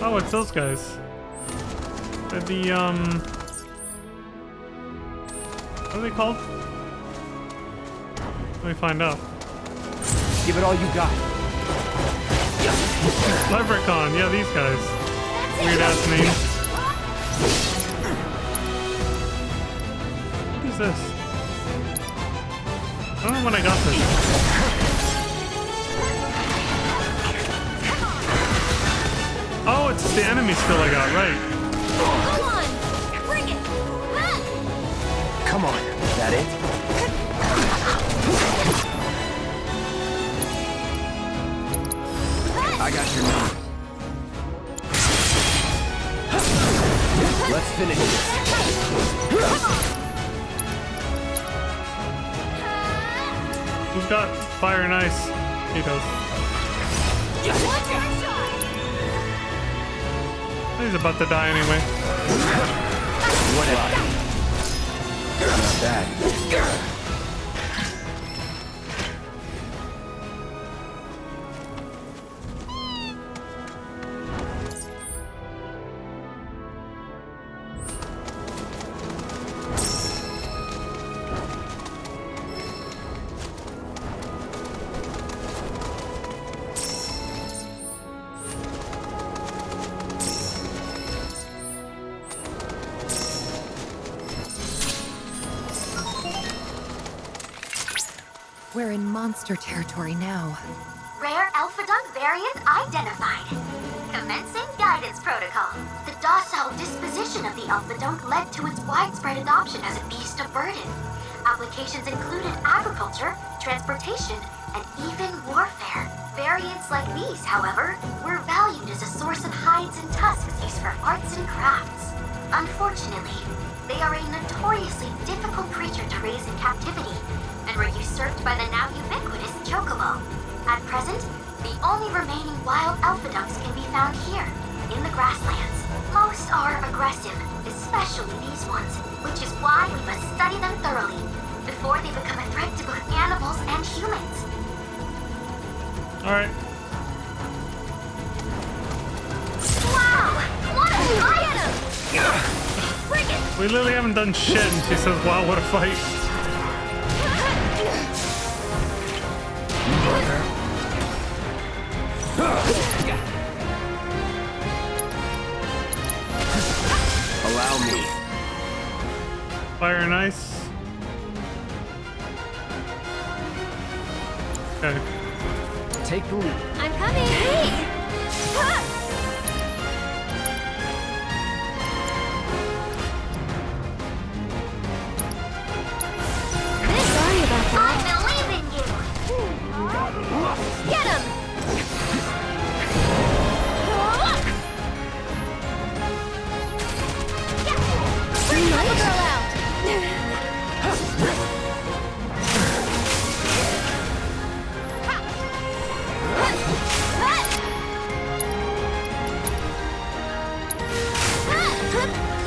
Oh, it's those guys. They're the what are they called? Let me find out. Give it all you got. Leprechaun, yeah, these guys. Weird ass names. What is this? I don't know when I got this. Oh, it's the enemy skill I got, right. Go on! Bring it! Come on, is that it? I got your number. Let's finish this. Who's got fire and ice? He does. He's about to die anyway. Whatever. Not bad. We're in monster territory now. Rare Alpha Dunk variant identified. Commencing guidance protocol. The docile disposition of the Alpha Dunk led to its widespread adoption as a beast of burden. Applications included agriculture, transportation, and even warfare. Variants like these, however, were valued as a source of hides and tusks used for arts and crafts. Unfortunately, they are a notoriously difficult creature to raise in captivity, and were usurped by the now ubiquitous Chocobo. At present, the only remaining wild Alpha Dunks can be found here, in the grasslands. Most are aggressive, especially these ones, which is why we must study them thoroughly, before they become a threat to both animals and humans. Alright. Wow! What a fight! Bring it! We literally haven't done shit and she says, wow, what a fight. Allow me. Fire and ice. Okay. Take the lead. I'm coming! Hey! Sorry about that. I believe in you! Get him! Bring the little girl out!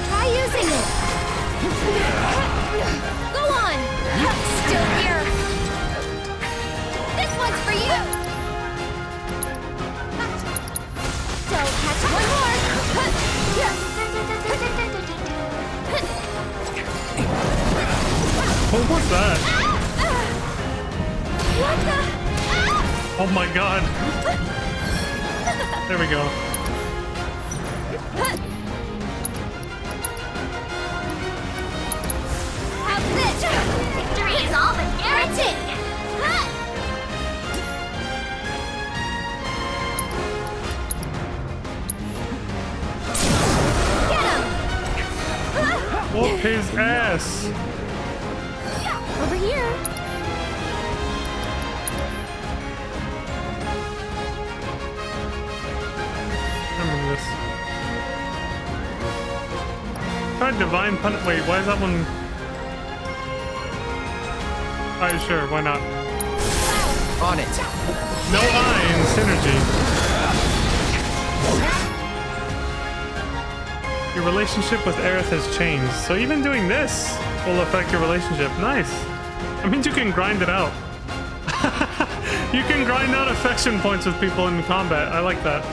Try using it! Go on! Still here! This one's for you! So, catch one more! What was that? What the? Oh my god. There we go. How's this? Victory is all but guaranteed! Get him! Whoop his ass. Over here. I remember this. Tried divine punish. Wait, why is that one? Alright, sure, why not? On it. No I in synergy. Your relationship with Aerith has changed, so even doing this will affect your relationship. Nice. That means you can grind it out. You can grind out affection points with people in combat. I like that.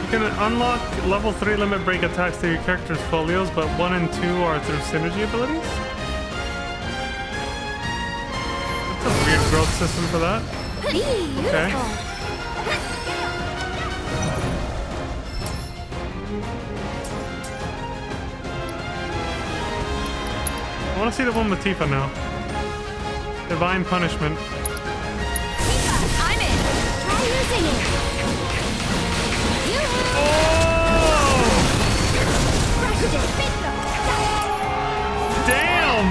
You can unlock level 3 limit break attacks through your character's folios, but 1 and 2 are through synergy abilities? That's a weird growth system for that. Okay. I want to see the one with Tifa now. Divine Punishment. I'm in. Try using it. Damn!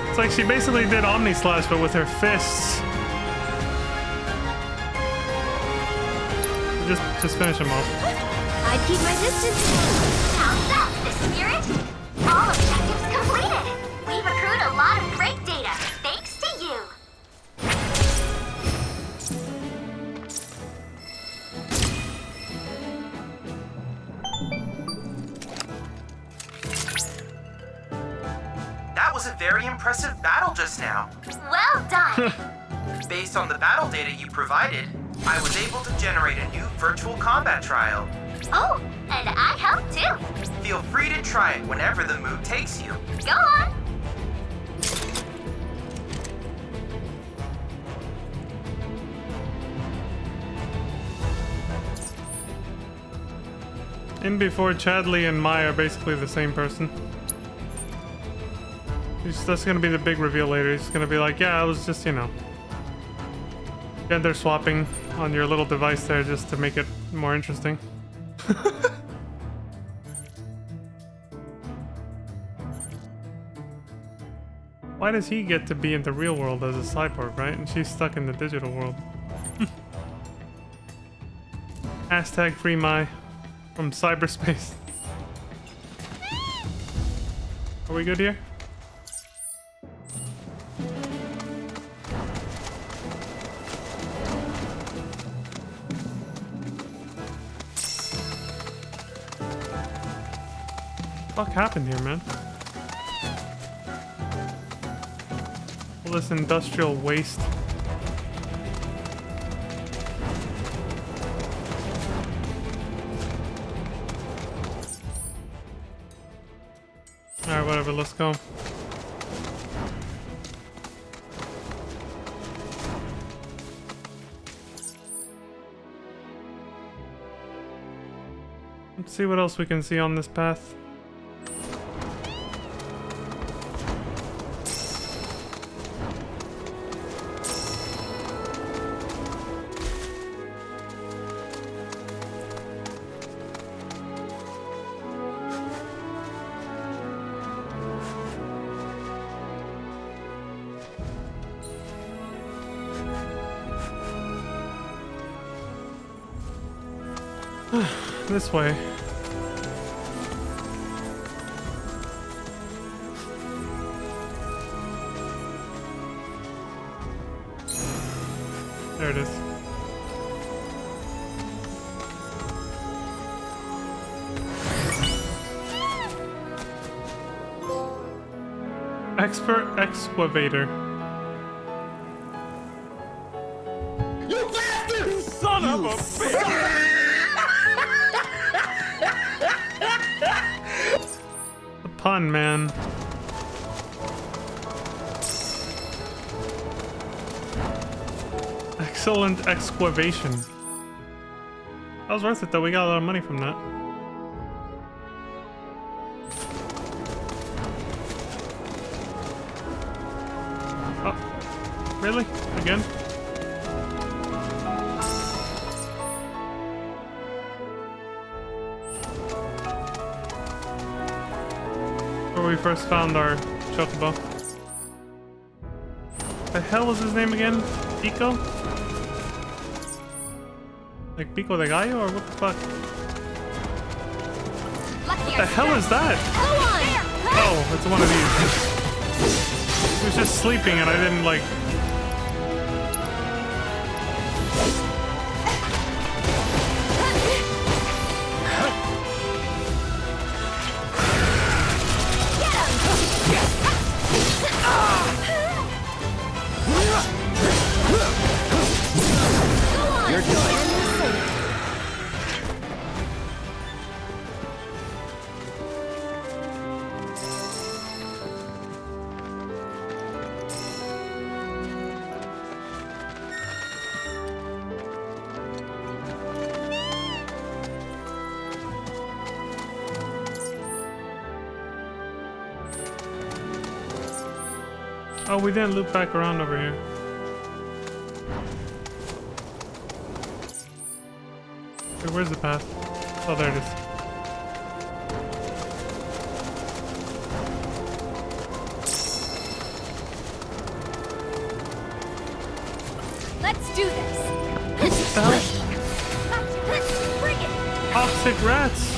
It's like she basically did Omni Slash, but with her fists. Just finish him off. I'd keep my distance. Now that's the spirit. All objectives completed. We've accrued a lot of great data, thanks to you. That was a very impressive battle just now. Well done. Based on the battle data you provided, I was able to generate a new virtual combat trial. Oh, and I helped too. Feel free to try it whenever the mood takes you. Go on. In before, Chadley and Mai are basically the same person. That's gonna be the big reveal later. He's gonna be like, yeah, I was just, you know, gender swapping on your little device there just to make it more interesting. Why does he get to be in the real world as a cyborg, right? And she's stuck in the digital world. Hashtag free Mai from cyberspace. Are we good here? What the fuck happened here, man? All this industrial waste. Alright, whatever, let's go. Let's see what else we can see on this path. This way. There it is. Expert excavator. You bastard! Son of a bitch! The pun, man. Excellent excavation. That was worth it though, we got a lot of money from that. Oh, really? Again? Where we first found our chocobo. The hell was his name again? Pico? Like Pico de Gallo or what the fuck? What the hell is that? Oh, it's one of these. He was just sleeping and I didn't like... You're done. Oh, we didn't loop back around over here. Wait, where's the path? Oh, there it is. Let's do this. What the hell? Bring it. Toxic rats.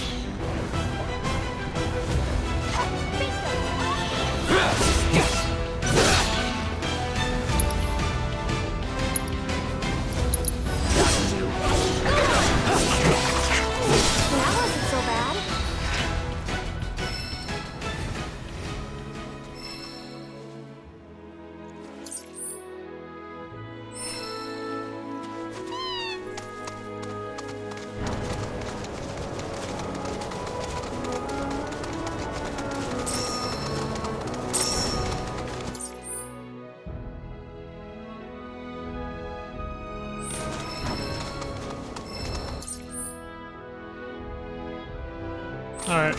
All right.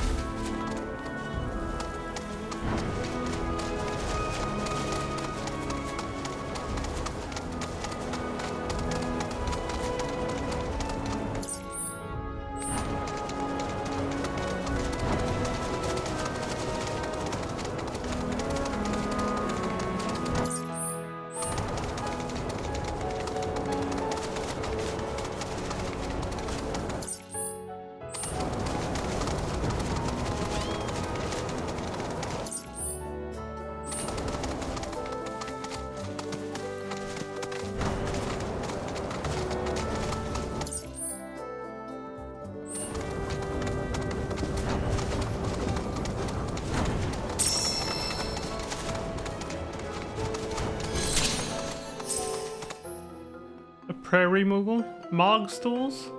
Prairie Moogle? Mog stools?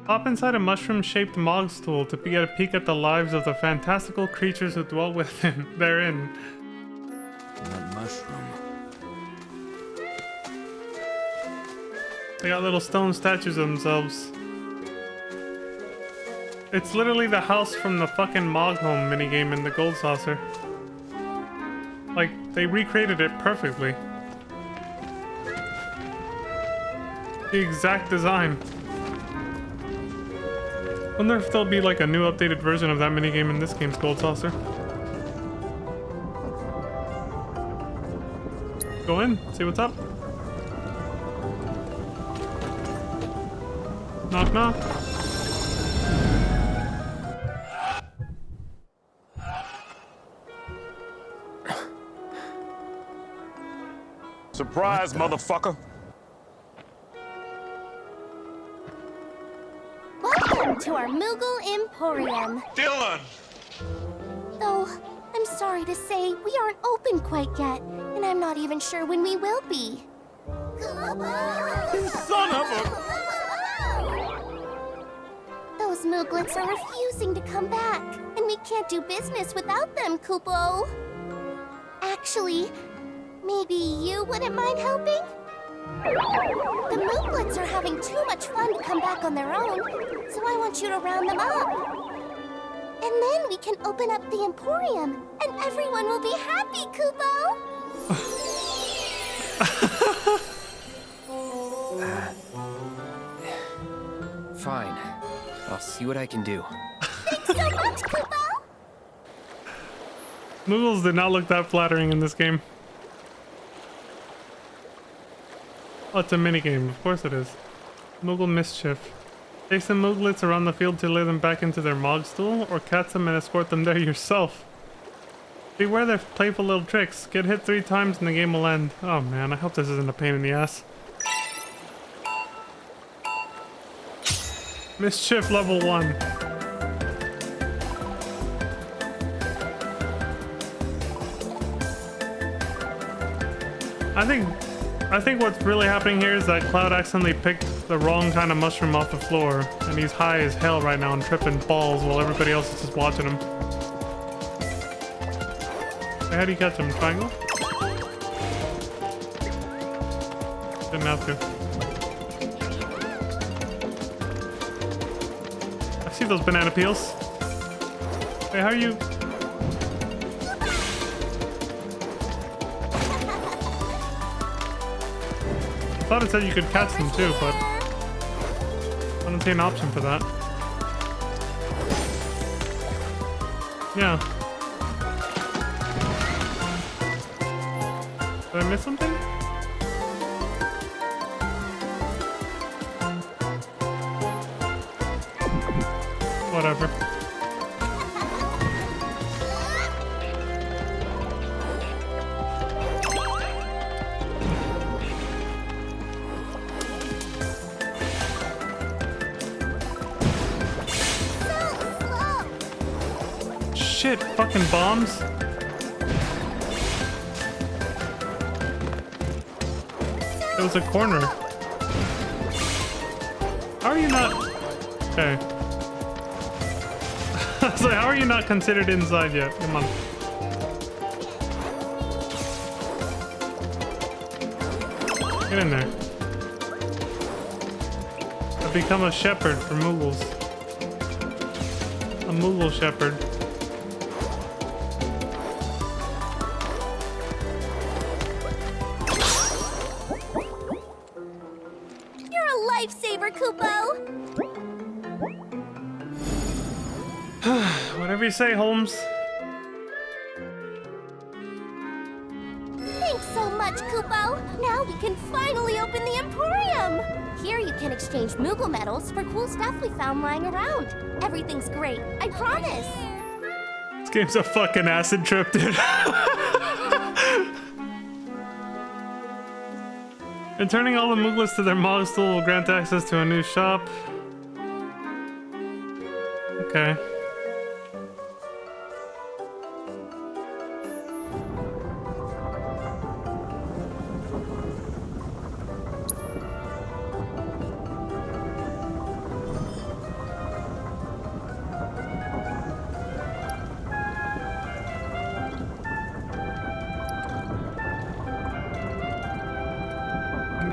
Hop inside a mushroom-shaped Mog stool to get a peek at the lives of the fantastical creatures who dwell within therein. That mushroom. They got little stone statues of themselves. It's literally the house from the fucking Mog Home minigame in the Gold Saucer. Like, they recreated it perfectly. The exact design. Wonder if there'll be like a new updated version of that minigame in this game's Gold Saucer. Go in, see what's up. Knock knock. Surprise, motherfucker. Welcome to our Moogle Emporium. Dylan! Though, I'm sorry to say, we aren't open quite yet, and I'm not even sure when we will be. Son of a... Those Mooglets are refusing to come back, and we can't do business without them, Kupo. Actually, maybe you wouldn't mind helping? The Mooglets are having too much fun to come back on their own, so I want you to round them up. And then we can open up the Emporium, and everyone will be happy, Kupo! Fine. I'll see what I can do. Thanks so much, Kupo! Moogles did not look that flattering in this game. Oh, it's a minigame. Of course it is. Moogle Mischief. Take some Mooglets around the field to lure them back into their Mog stool, or catch them and escort them there yourself. Beware their playful little tricks. Get hit 3 times and the game will end. Oh man, I hope this isn't a pain in the ass. Mischief level 1. I think what's really happening here is that Cloud accidentally picked the wrong kind of mushroom off the floor, and he's high as hell right now and tripping balls while everybody else is just watching him. Hey, how do you catch him? Triangle? Didn't have to. I see those banana peels. Hey, how are you? I thought it said you could catch them too, but I don't see an option for that. Yeah. Did I miss something? Whatever. Shit, fucking bombs. It was a corner. How are you not? Okay. I was like, how are you not considered inside yet? Come on. Get in there. I've become a shepherd for Moogles. A Moogle shepherd. Whatever you say, Holmes. Thanks so much, Kupo. Now we can finally open the Emporium. Here you can exchange Moogle medals for cool stuff we found lying around. Everything's great, I promise. This game's a fucking acid trip, dude. Returning all the Mooglets to their Mog stool will grant access to a new shop. Okay.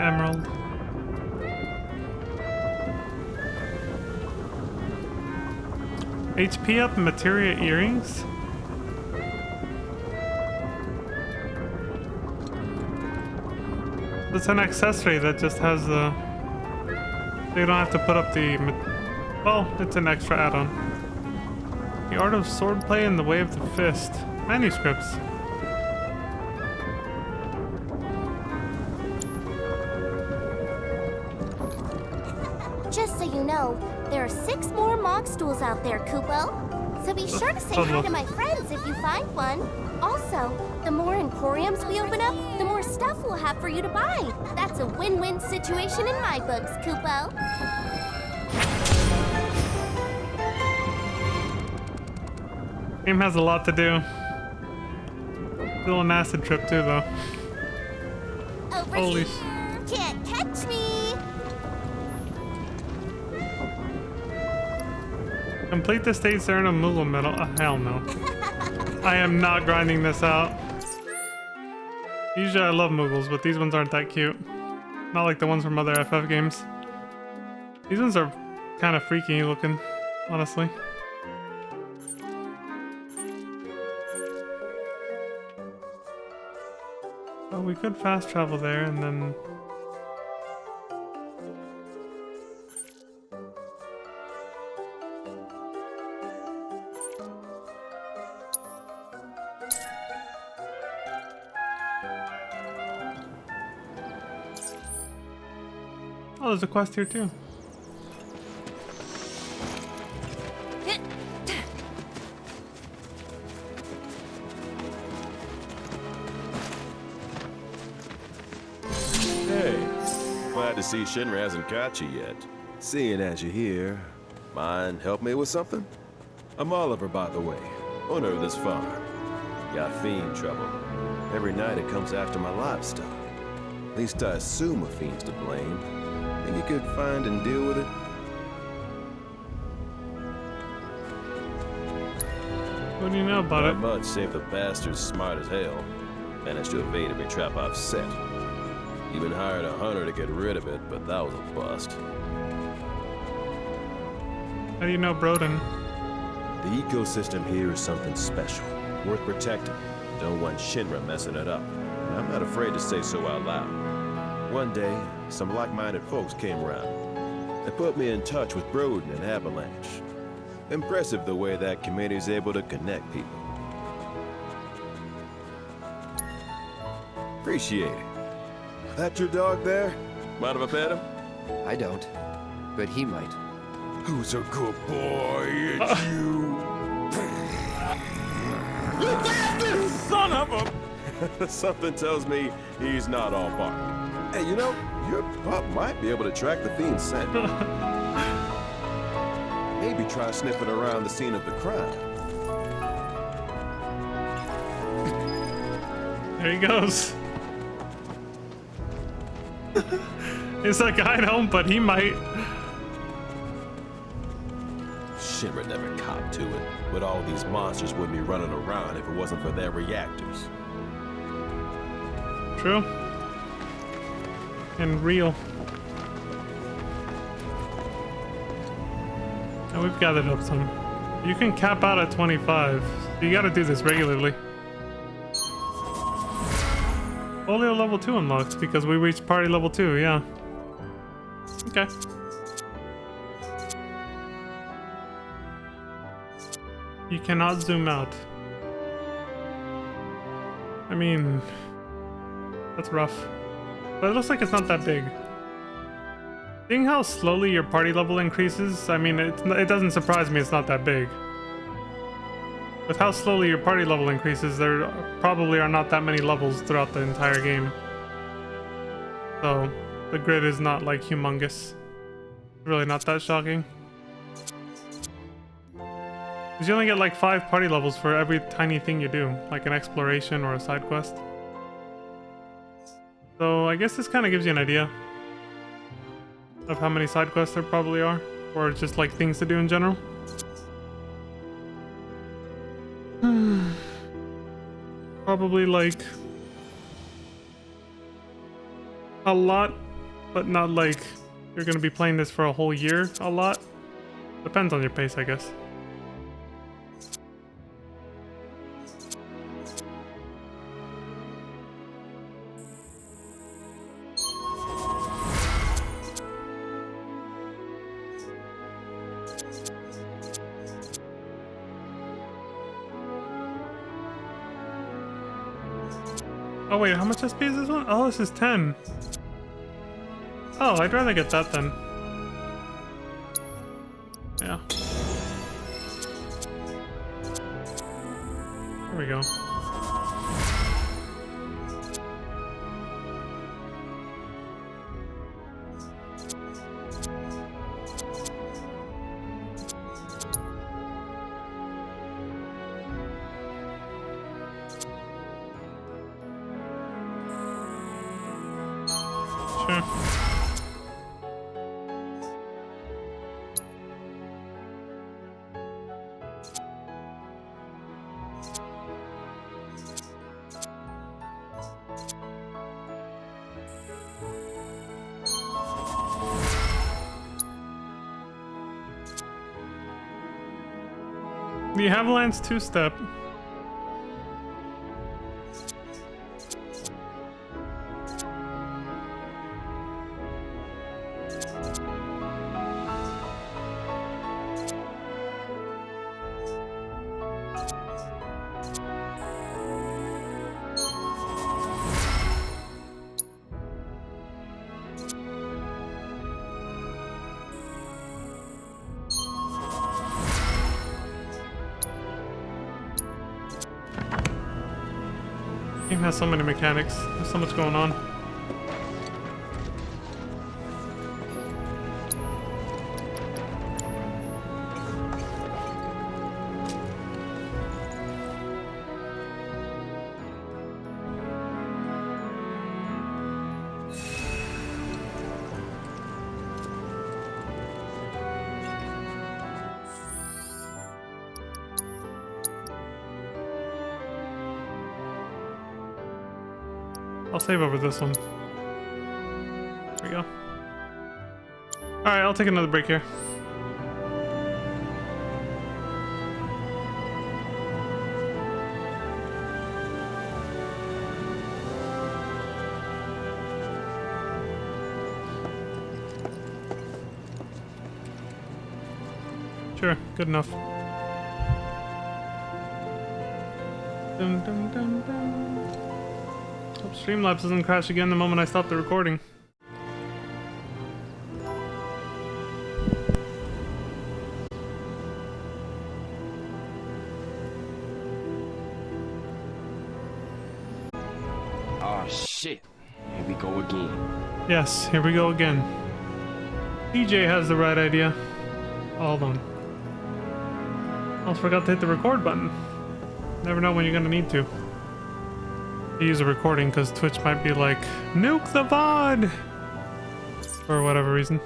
Emerald. HP up materia earrings? It's an accessory that just has the... You don't have to put up the... Well, it's an extra add-on. The Art of Swordplay and the Way of the Fist. Manuscripts. Just so you know, there are 6 more Mog stools out there, Kupo. So be sure to say hi to my friends if you find one. Also, the more Emporiums we open up, the more stuff we'll have for you to buy. That's a win-win situation in my books, Kupo. Game has a lot to do. Still an acid trip too, though. Over Holy here! Can't catch me! Complete the state earn a Moogle medal. Hell no. I am not grinding this out. Usually I love Moogles, but these ones aren't that cute. Not like the ones from other FF games. These ones are kind of freaky looking, honestly. Oh, we could fast travel there and then... Oh, there's a quest here too. Hey, glad to see Shinra hasn't got you yet. Seeing as you're here, mind help me with something? I'm Oliver, by the way, owner of this farm. Got fiend trouble. Every night it comes after my livestock. At least I assume a fiend's to blame. Think you could find and deal with it? What do you know about it? Not much, save the bastard's smart as hell. Managed to evade every trap I've set. Even hired a hunter to get rid of it, but that was a bust. How do you know Broden? The ecosystem here is something special, worth protecting. Don't want Shinra messing it up. And I'm not afraid to say so out loud. One day, some like-minded folks came around. They put me in touch with Broden and Avalanche. Impressive the way that committee's able to connect people. Appreciate it. That your dog there? Mind if I pet him? I don't, but he might. Who's a good boy? It's you. You bastard! Son of a... Something tells me he's not all bark. Hey, you know, your pup might be able to track the fiend's scent. Maybe try sniffing around the scene of the crime. There he goes. It's like, I don't, but he might. Shinra never copped to it, but all these monsters wouldn't be running around if it wasn't for their reactors. True. And real. And we've gathered up some. You can cap out at 25. So you gotta do this regularly. Folio level 2 unlocked because we reached party level 2, yeah. Okay. You cannot zoom out. I mean, that's rough. But it looks like it's not that big. Seeing how slowly your party level increases, I mean, it doesn't surprise me it's not that big. With how slowly your party level increases, there probably are not that many levels throughout the entire game. So, the grid is not like humongous. Really not that shocking. Because you only get like 5 party levels for every tiny thing you do, like an exploration or a side quest. So I guess this kind of gives you an idea of how many side quests there probably are, or just like things to do in general. Probably like a lot, but not like you're gonna be playing this for a whole year a lot. Depends on your pace, I guess. Oh wait, how much SP is this one? Oh, this is 10. Oh, I'd rather get that then. Yeah. There we go. Sure. The Avalanche 2-step. Game has so many mechanics. There's so much going on. I'll save over this one. There we go. Alright, I'll take another break here. Sure, good enough. Dun, dun, dun, dun. Hope Streamlabs doesn't crash again the moment I stop the recording. Oh shit. Here we go again. Yes, here we go again. DJ has the right idea. Hold on. Almost forgot to hit the record button. Never know when you're gonna need to. Use a recording because Twitch might be like, nuke the VOD! For whatever reason.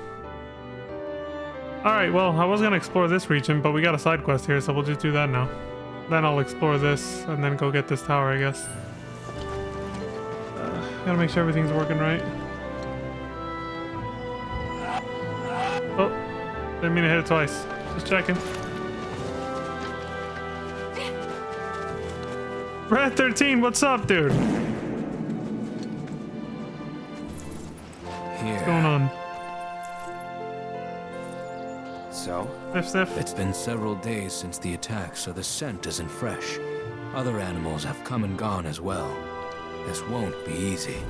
Alright, well, I was gonna explore this region, but we got a side quest here, so we'll just do that now. Then I'll explore this, and then go get this tower, I guess. Gotta make sure everything's working right. Oh, didn't mean to hit it twice. Just checking. Red 13, what's up, dude? What's going on? So? Sniff, sniff. It's been several days since the attack, so the scent isn't fresh. Other animals have come and gone as well. This won't be easy.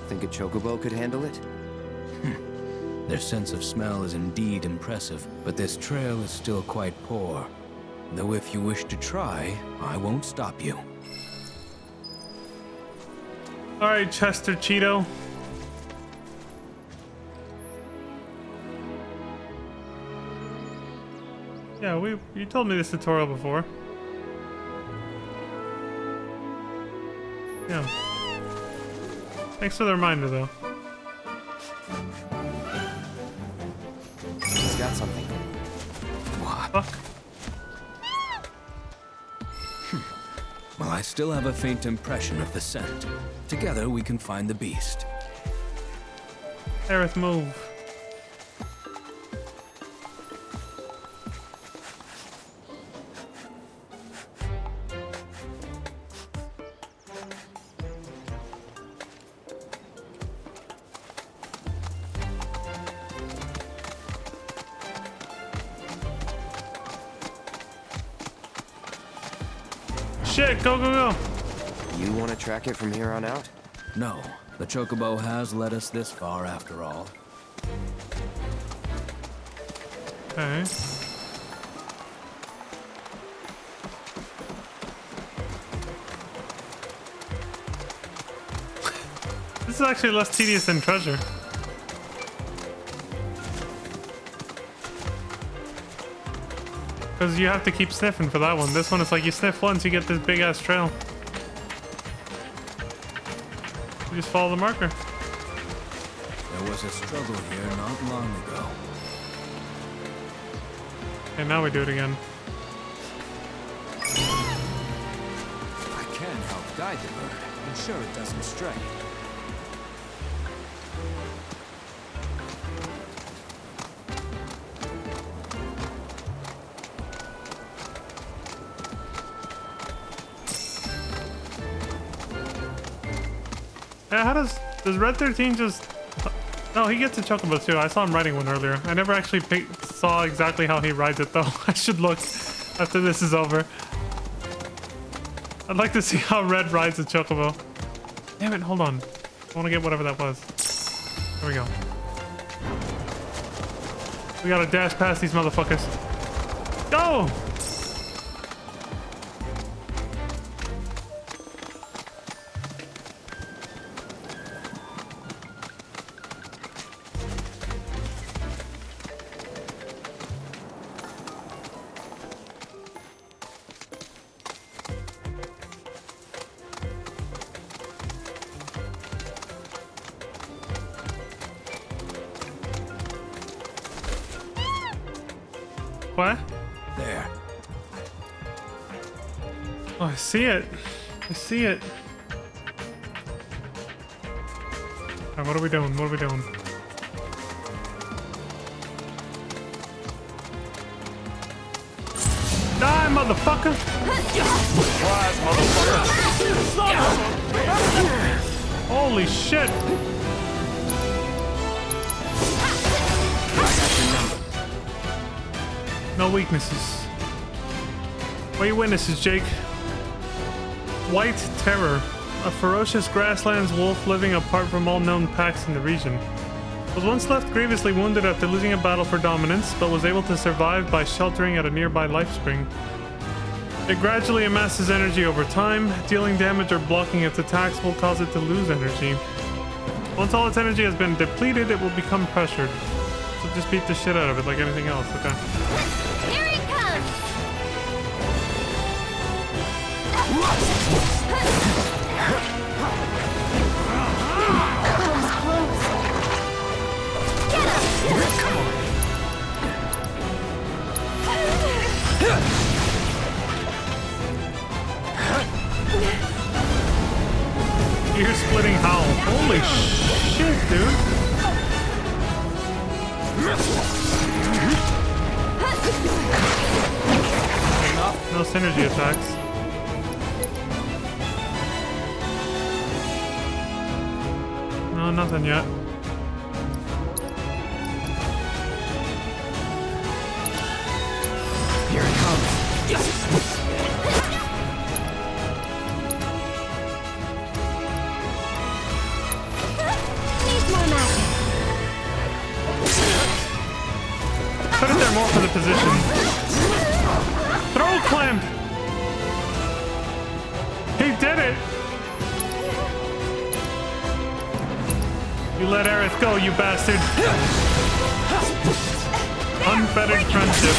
Think a chocobo could handle it? Their sense of smell is indeed impressive, but this trail is still quite poor. Though if you wish to try, I won't stop you. Alright, Chester Cheeto. Yeah, you told me this tutorial before. Yeah. Thanks for the reminder, though. He's got something. What? Fuck. Well, I still have a faint impression of the scent. Together, we can find the beast. Aerith, move. Shit, go, go, go. You want to track it from here on out? No, the chocobo has led us this far after all. Okay. This is actually less tedious than treasure. Because you have to keep sniffing for that one. This one is like you sniff once, you get this big ass trail. You just follow the marker. There was a struggle here not long ago. Okay, now we do it again. I can help guide the bird, ensure it doesn't stray. Yeah, how does Red 13 just... No, he gets a chocobo too. I saw him riding one earlier. I never actually saw exactly how he rides it though. I should look after this is over. I'd like to see how Red rides a chocobo. Damn it, hold on. I want to get whatever that was. There we go. We gotta dash past these motherfuckers. Go! What? There. Oh, I see it. I see it. Alright, what are we doing? What are we doing? Die, motherfucker! Surprise, motherfucker! Holy shit! No weaknesses. What are your witnesses, Jake? White Terror. A ferocious grasslands wolf living apart from all known packs in the region. Was once left grievously wounded after losing a battle for dominance, but was able to survive by sheltering at a nearby life spring. It gradually amasses energy over time. Dealing damage or blocking its attacks will cause it to lose energy. Once all its energy has been depleted, it will become pressured. So just beat the shit out of it like anything else, okay? Here he comes! Ear-splitting howl. Holy shit, dude. No synergy attacks. No, nothing yet. Here it comes. Needs more magic. Put it there more for the position. Throw clamp! He did it! You let Aerith go, you bastard! Unfettered friendship.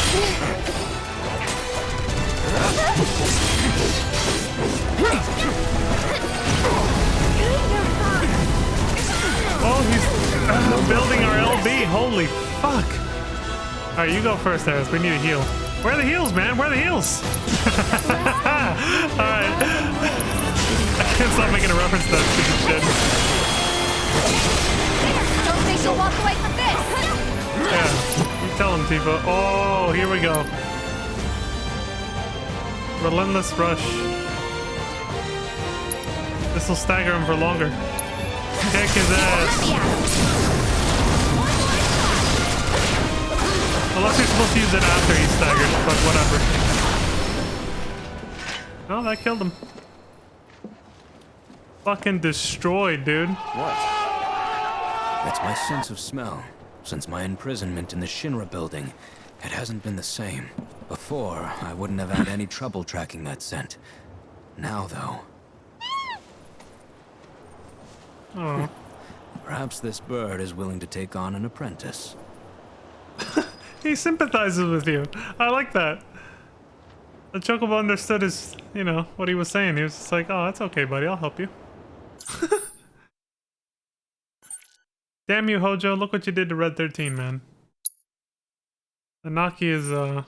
Oh, he's building our LB. Holy fuck! Alright, you go first, Aerith. We need a heal. Where are the heals, man? Where are the heals? Alright. I can't stop making a reference to that stupid shit. Don't think you'll walk away from this! Yeah, you tell him, Tifa. Oh, here we go. Relentless rush. This will stagger him for longer. Kick his ass. Unless you're supposed to use it after he's staggered, but whatever. Oh, that killed him. Fucking destroyed, dude. What? It's my sense of smell. Since my imprisonment in the Shinra building, it hasn't been the same. Before, I wouldn't have had any trouble tracking that scent. Now, though... Oh. Perhaps this bird is willing to take on an apprentice. He sympathizes with you. I like that. The Chocobo understood his, you know, what he was saying. He was just like, oh, that's okay, buddy. I'll help you. Damn you, Hojo. Look what you did to Red 13, man. The Naki is, The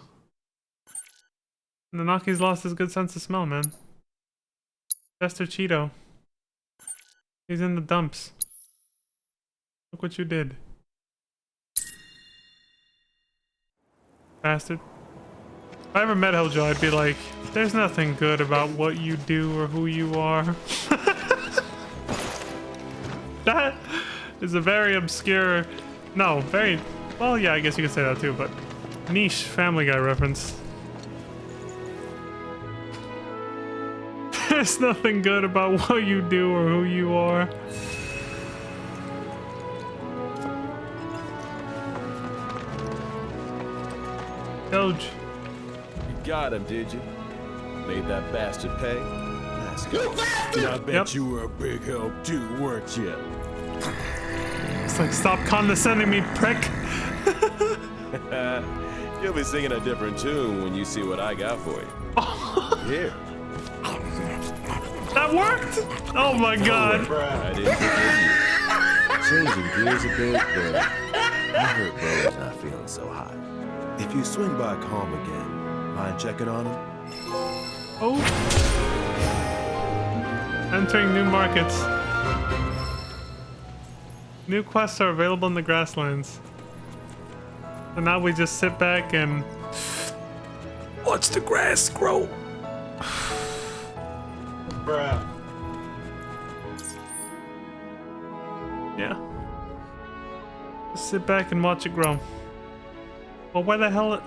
Naki's lost his good sense of smell, man. Chester Cheeto. He's in the dumps. Look what you did. Bastard. If I ever met Hojo, I'd be like, there's nothing good about what you do or who you are. That is a very obscure... No, very... Well, yeah, I guess you could say that too, but... Niche Family Guy reference. There's nothing good about what you do or who you are. Doge. You got him, did you? Made that bastard pay? That's good. I bet you were a big help too, weren't you? It's like, stop condescending me, prick. You'll be singing a different tune when you see what I got for you. Here. That worked? Oh my god. I didn't forgive you. Changing gears a bit, but I heard Bro's not feeling so hot. If you swing by KALM again, mind checking on him? Oh. Entering new markets. New quests are available in the grasslands. So now we just sit back and watch the grass grow. Bruh. Yeah. Just sit back and watch it grow. Well, where the hell it...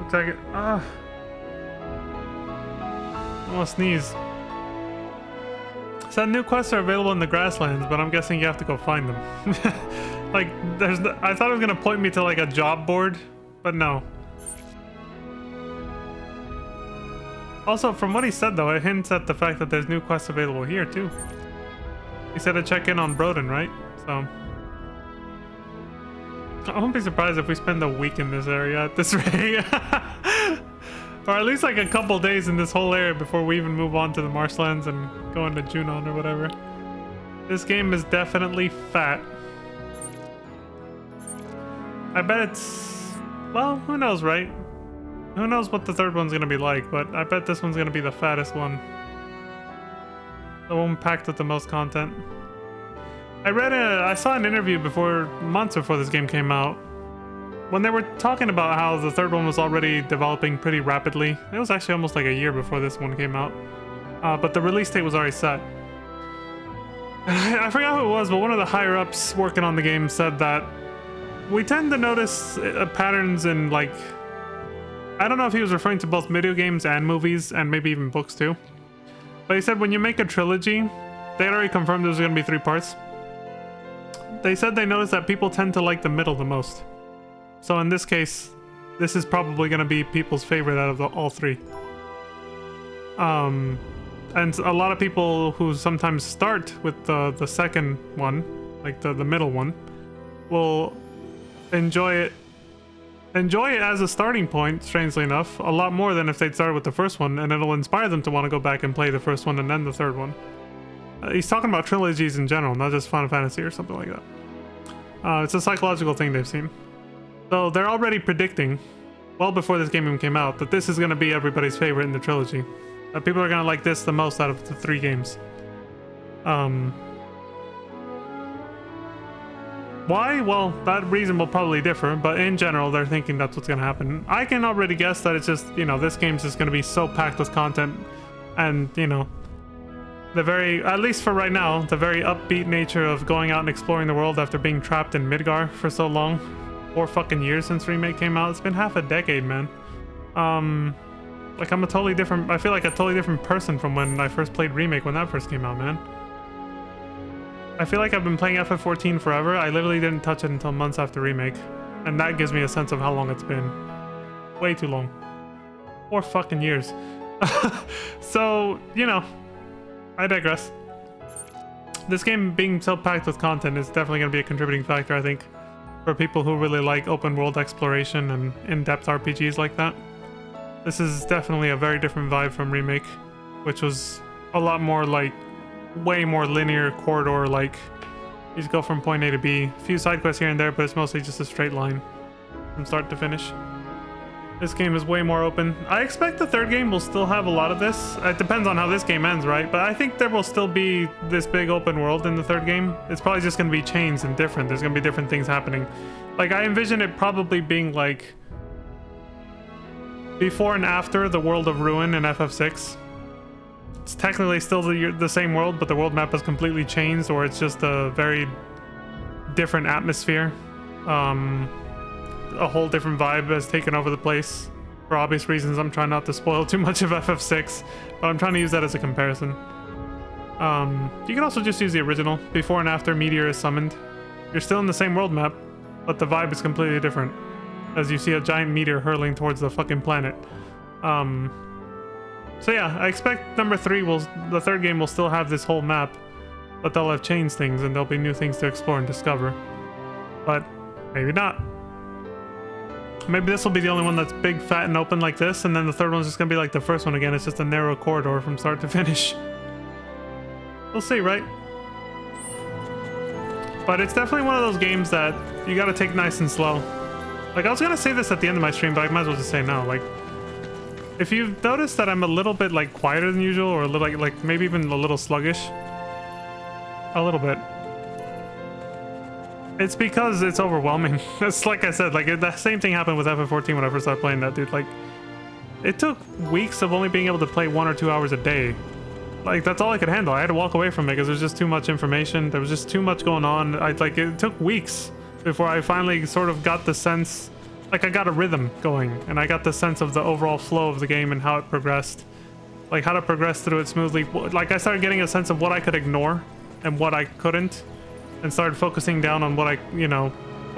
Looks like it... I'm gonna sneeze. So new quests are available in the grasslands, but I'm guessing you have to go find them. Like, I thought it was gonna point me to like a job board, but no. Also, from what he said though, it hints at the fact that there's new quests available here too. He said to check in on Broden, right? So I won't be surprised if we spend a week in this area at this rate. Or at least like a couple days in this whole area before we even move on to the marshlands and go into Junon or whatever. This game is definitely fat. I bet it's... well, who knows, right? Who knows what the third one's gonna be like, but I bet this one's gonna be the fattest one. The one packed with the most content. I saw an interview months before this game came out, when they were talking about how the third one was already developing pretty rapidly. It was actually almost like a year before this one came out. But the release date was already set. I forgot who it was, but one of the higher ups working on the game said that we tend to notice patterns in, like, I don't know if he was referring to both video games and movies and maybe even books too. But he said when you make a trilogy, they had already confirmed there was going to be 3 parts. They said they noticed that people tend to like the middle the most. So in this case, this is probably going to be people's favorite out of all 3. And a lot of people who sometimes start with the second one, like the middle one, will enjoy it as a starting point, strangely enough, a lot more than if they'd started with the first one, and it'll inspire them to want to go back and play the first one and then the third one. He's talking about trilogies in general, not just Final Fantasy or something like that. It's a psychological thing they've seen. So they're already predicting, well before this game even came out, that this is going to be everybody's favorite in the trilogy. That people are going to like this the most out of the 3 games. Why? Well, that reason will probably differ, but in general, they're thinking that's what's going to happen. I can already guess that it's just, you know, this game's just going to be so packed with content, and, you know, at least for right now, the very upbeat nature of going out and exploring the world after being trapped in Midgar for so long. 4 fucking years since Remake came out. It's been half a decade, man. Like, I feel like a totally different person from when I first played Remake when that first came out, man. I feel like I've been playing FF14 forever. I literally didn't touch it until months after Remake. And that gives me a sense of how long it's been. Way too long. 4 fucking years. So, you know, I digress. This game being so packed with content is definitely going to be a contributing factor, I think, for people who really like open world exploration and in-depth RPGs like that. This is definitely a very different vibe from Remake, which was a lot more like, way more linear corridor, like you just go from point A to B. A few side quests here and there, but it's mostly just a straight line from start to finish. This game is way more open. I expect the third game will still have a lot of this. It depends on how this game ends, right? But I think there will still be this big open world in the third game. It's probably just going to be changed and different. There's going to be different things happening. Like, I envision it probably being like before and after the world of Ruin in FF6. It's technically still the same world, but the world map has completely changed, or it's just a very different atmosphere. A whole different vibe has taken over the place. For obvious reasons, I'm trying not to spoil too much of FF6, but I'm trying to use that as a comparison. You can also just use the original. Before and after Meteor is summoned. You're still in the same world map, but the vibe is completely different, as you see a giant meteor hurling towards the fucking planet. So yeah, I expect the third game will still have this whole map, but they'll have changed things and there'll be new things to explore and discover. But maybe not. Maybe this will be the only one that's big, fat, and open like this, and then the third one's just gonna be like the first one again. It's just a narrow corridor from start to finish. We'll see, right? But it's definitely one of those games that you gotta take nice and slow. Like, I was gonna say this at the end of my stream, but I might as well just say now. Like, if you've noticed that I'm a little bit, like, quieter than usual, or a little, like maybe even a little sluggish. A little bit. It's because it's overwhelming. It's like I said, like, the same thing happened with FF14 when I first started playing that, dude. Like, it took weeks of only being able to play 1 or 2 hours a day. Like, that's all I could handle. I had to walk away from it because there's just too much information. There was just too much going on. It took weeks before I finally sort of got the sense, like, I got a rhythm going, and I got the sense of the overall flow of the game and how it progressed. Like, how to progress through it smoothly. Like, I started getting a sense of what I could ignore and what I couldn't, and started focusing down on what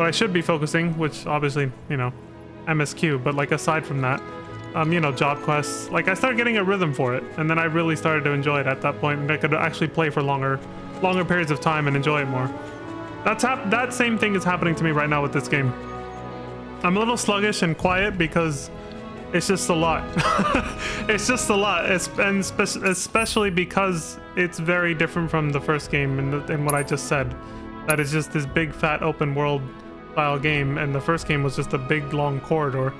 I should be focusing, which obviously, MSQ, but, like, aside from that, job quests. Like, I started getting a rhythm for it, and then I really started to enjoy it at that point, and I could actually play for longer periods of time and enjoy it more. That same thing is happening to me right now with this game. I'm a little sluggish and quiet because it's just a lot. It's just a lot, especially because it's very different from the first game and what I just said. That is just this big fat open world style game, and the first game was just a big long corridor.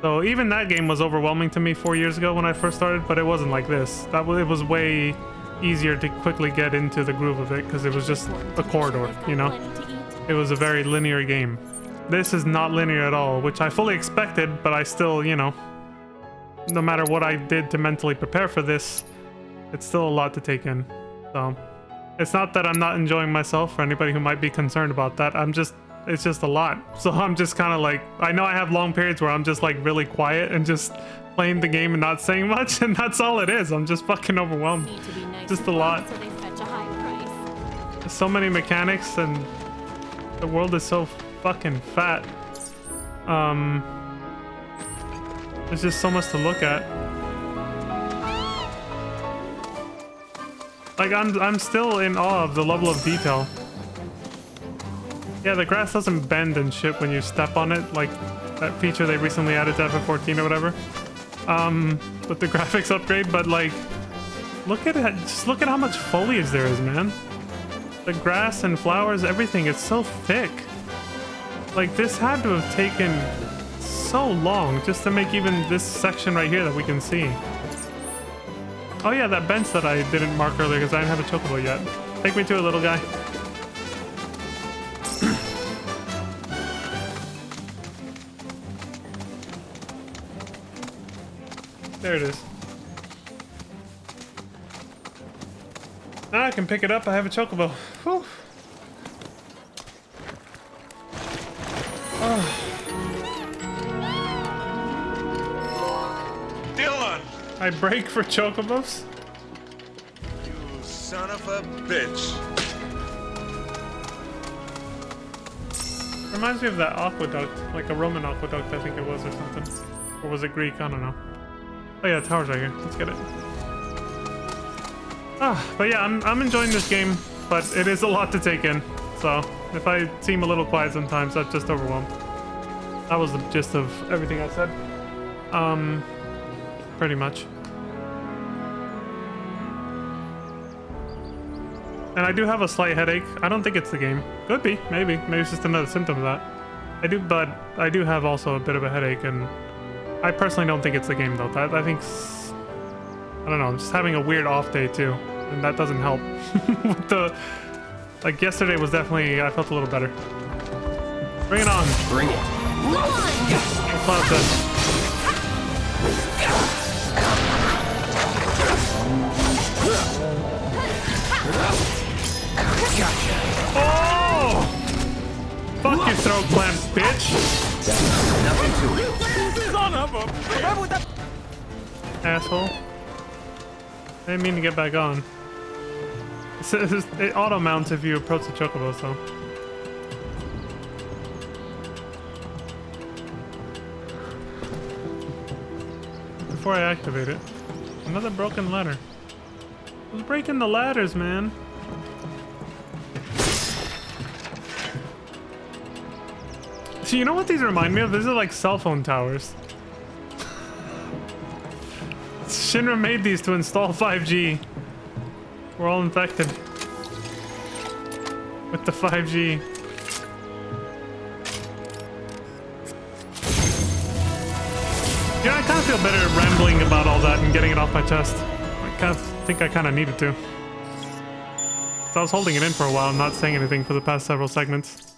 So even that game was overwhelming to me 4 years ago when I first started, but it wasn't like this. It was way easier to quickly get into the groove of it because it was just a corridor, It was a very linear game. This is not linear at all, which I fully expected, but I still, no matter what I did to mentally prepare for this, it's still a lot to take in. So it's not that I'm not enjoying myself, for anybody who might be concerned about that. It's just a lot. So I'm just kind of like, I know I have long periods where I'm just like really quiet and just playing the game and not saying much, and that's all it is. I'm just fucking overwhelmed. Just a lot. So they fetch a high price. There's so many mechanics, and the world is so fucking fat. There's just so much to look at. Like, I'm still in awe of the level of detail. Yeah, the grass doesn't bend and shit when you step on it, like that feature they recently added to FF14 or whatever. With the graphics upgrade, but like, look at it, just look at how much foliage there is, man. The grass and flowers, everything, it's so thick. Like, this had to have taken so long just to make even this section right here that we can see. Oh yeah, that bench that I didn't mark earlier because I didn't have a chocobo yet. Take me to it, little guy. There it is. Now I can pick it up. I have a chocobo. Whew. Oh. Dylan! I break for chocobos? You son of a bitch. Reminds me of that aqueduct, like a Roman aqueduct, I think it was, or something. Or was it Greek? I don't know. Oh yeah, the tower's right here. Let's get it. But yeah, I'm enjoying this game, but it is a lot to take in. So if I seem a little quiet sometimes, that's just overwhelmed. That was the gist of everything I said. Pretty much. And I do have a slight headache. I don't think it's the game. Could be, maybe. Maybe it's just another symptom of that. I do have also a bit of a headache, and I personally don't think it's the game though. I think, I don't know, I'm just having a weird off day too, and that doesn't help. With like yesterday was definitely, I felt a little better. Bring it on. Bring it. That's what it says. Oh! Fuck your throat clamp, bitch! Nothing to it. Son of a... Asshole. I didn't mean to get back on. It auto mounts if you approach the chocobo, so. Before I activate it. Another broken ladder. Who's breaking the ladders, man? So you know what these remind me of? These are like cell phone towers. Shinra made these to install 5G. We're all infected with the 5G. feel better rambling about all that and getting it off my chest. I think I kind of needed to. So I was holding it in for a while, not saying anything for the past several segments.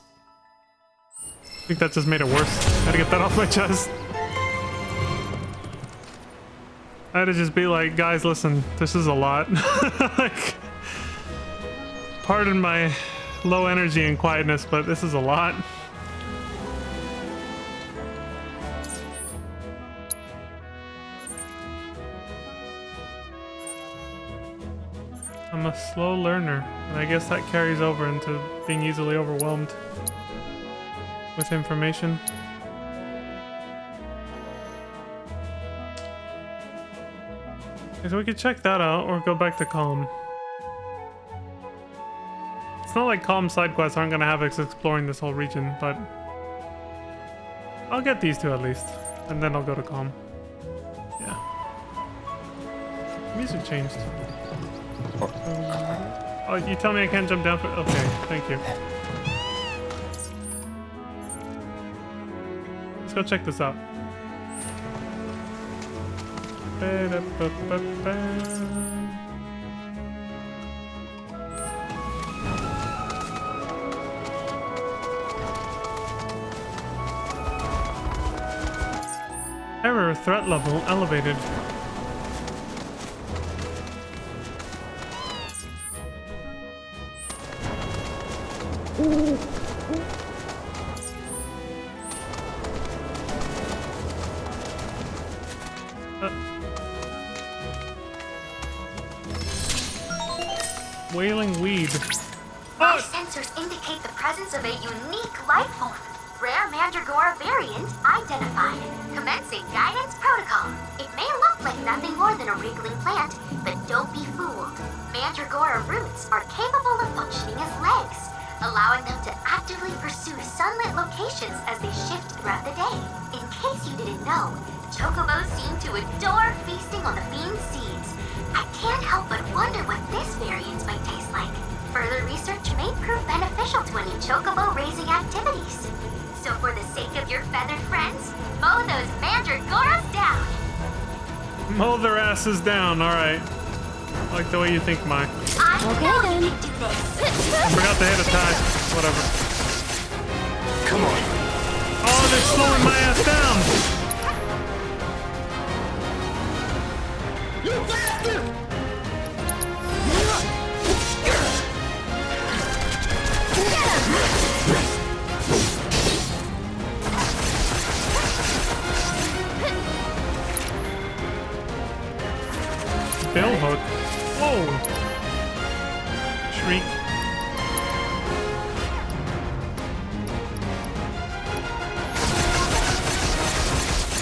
I think that just made it worse. I had to get that off my chest. I had to just be like, guys, listen, this is a lot. Like, pardon my low energy and quietness, but this is a lot. I'm a slow learner, and I guess that carries over into being easily overwhelmed with information. Okay, so we could check that out or go back to KALM. It's not like KALM side quests aren't gonna have us exploring this whole region, but I'll get these two at least, and then I'll go to KALM. Yeah. Music changed. Oh, you tell me I can't jump down for... Okay, thank you. Let's go check this out. Error threat level elevated. Wailing weed. My sensors indicate the presence of a unique life form. Rare Mandragora variant identified. Commencing guidance protocol. It may look like nothing more than a wriggling plant, but don't be fooled. Mandragora roots are capable of functioning as legs, allowing them to actively pursue sunlit locations as they shift throughout the day. In case you didn't know, chocobos seem to adore feasting on the fiend's seeds. I can't help but wonder what this variant might taste like. Further research may prove beneficial to any chocobo raising activities. So for the sake of your feathered friends, mow those mandragoras down! Mow their asses down, alright. I like the way you think, Mike. Okay then. You can do this. I forgot to hit attack. Whatever. Come on. Oh, they're slowing my ass down! Bill hook. Whoa! Shriek.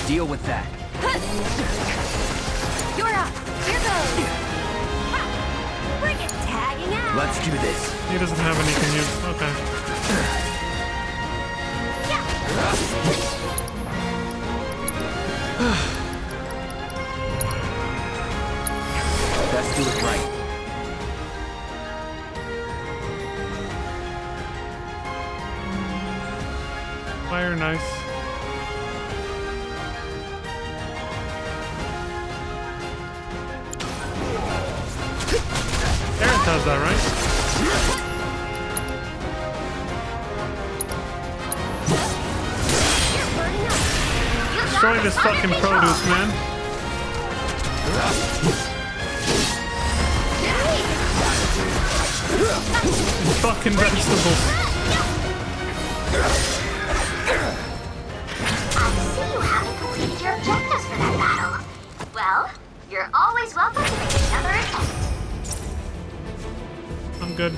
Deal with that. You're up. Here goes. Bring it, tagging out. Let's do this. He doesn't have anything used. Okay. Let's do it right. Fire nice. Aaron does that, right? Destroy this fucking produce, man. These fucking vegetables. I see you haven't completed your objectives for that battle. Well, you're always welcome to make another attempt. I'm good.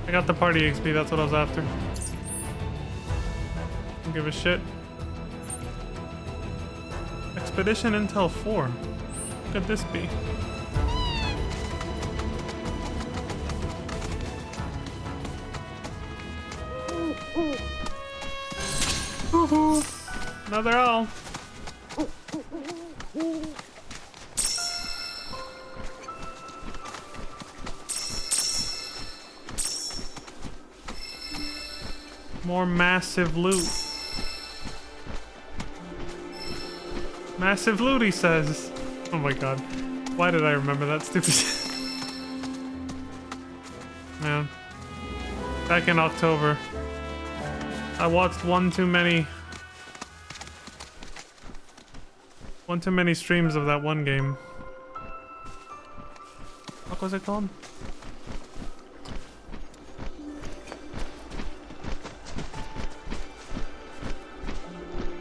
I got the party XP, that's what I was after. Don't give a shit. Expedition Intel 4. What could this be? Woohoo! Another owl. More massive loot. Massive loot, he says. Oh my god. Why did I remember that stupid Man. Back in October. I watched one too many streams of that one game. What was it called?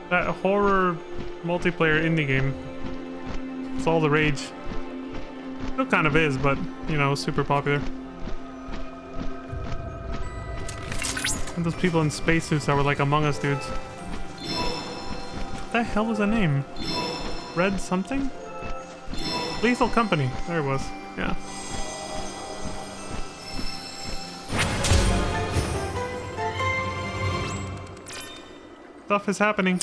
That horror multiplayer indie game. It's all the rage. Still kind of is, but, you know, super popular. And those people in spacesuits that were like Among Us dudes. What the hell was the name? Red something? Lethal Company. There it was. Yeah. Stuff is happening.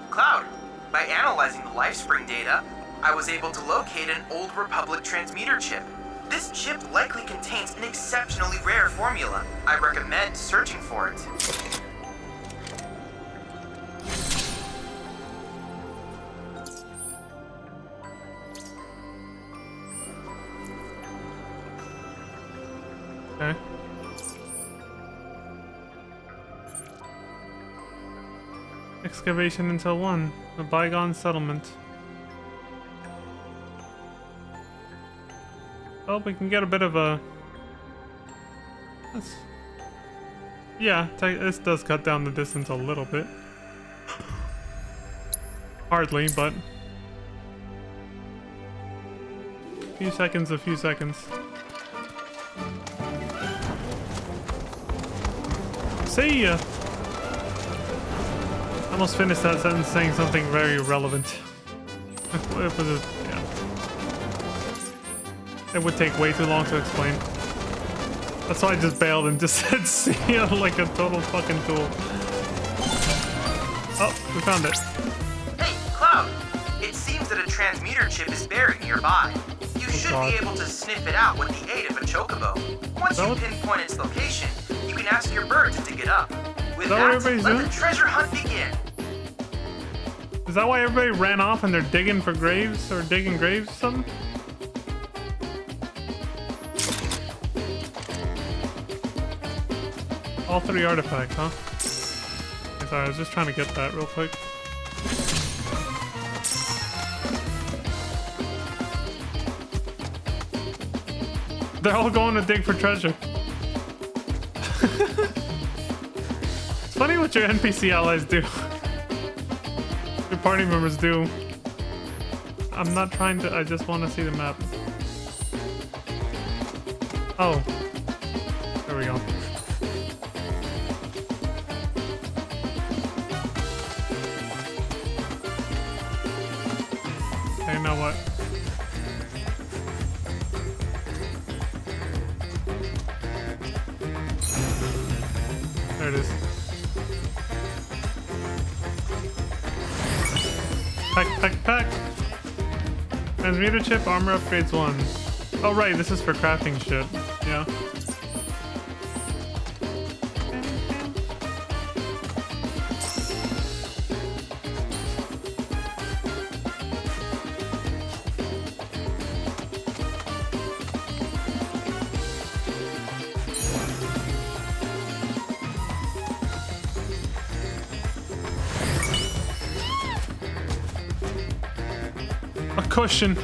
Cloud, by analyzing the LifeSpring data, I was able to locate an old Republic transmitter chip. This chip likely contains an exceptionally rare formula. I recommend searching for it. Okay. Excavation until 1. A bygone settlement. Oh, we can get a bit of a... Yeah, this does cut down the distance a little bit. Hardly, but... a few seconds. See ya! I almost finished that sentence saying something very relevant. It was a, yeah. It would take way too long to explain. That's why I just bailed and just said see ya like a total fucking tool. Oh, we found it. Hey, Cloud! It seems that a transmitter chip is buried nearby. You should be able to sniff it out with the aid of a chocobo. Once you pinpoint its location, you can ask your bird to dig it up. With that, let the treasure hunt begin. Is that why everybody ran off and they're digging for graves or digging graves or something? All 3 artifacts, huh? Okay, sorry, I was just trying to get that real quick. They're all going to dig for treasure. It's funny what your NPC allies do. Your party members do. I'm not trying to, I just want to see the map. Oh. There we go. Okay, now what? There it is. Pack. Transmitter chip, armor upgrades 1. Oh right, this is for crafting shit. Yeah. Cushion.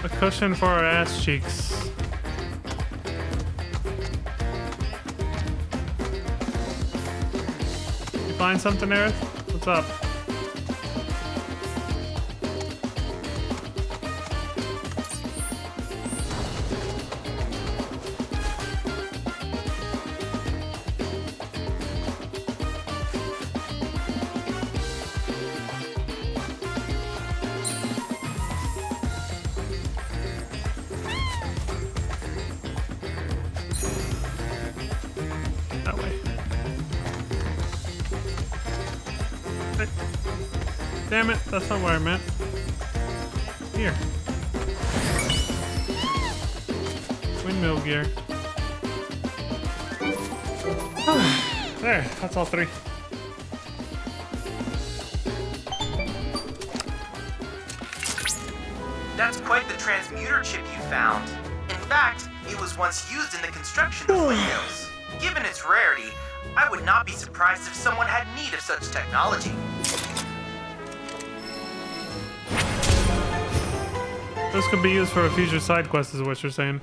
A cushion for our ass cheeks. You find something, Aerith? What's up? Damn it, that's not where I meant. Here. Windmill gear. There, that's all three. That's quite the transmuter chip you found. In fact, it was once used in the construction of windmills. Given its rarity, I would not be surprised if someone had need of such technology. This could be used for a future side quest, is what you're saying.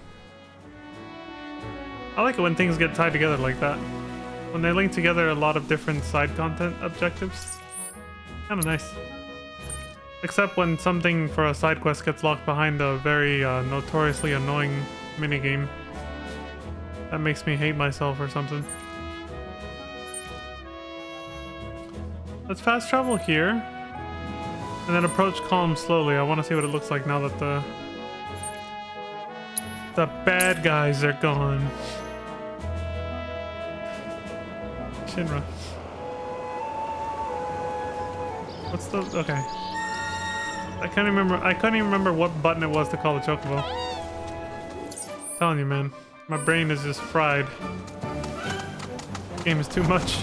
I like it when things get tied together like that. When they link together a lot of different side content objectives. Kinda nice. Except when something for a side quest gets locked behind a very notoriously annoying minigame. That makes me hate myself or something. Let's fast travel here. And then approach KALM slowly. I want to see what it looks like now that the bad guys are gone. Shinra. What's the... Okay. I can't remember. I couldn't even remember what button it was to call the chocobo. I'm telling you, man. My brain is just fried. This game is too much.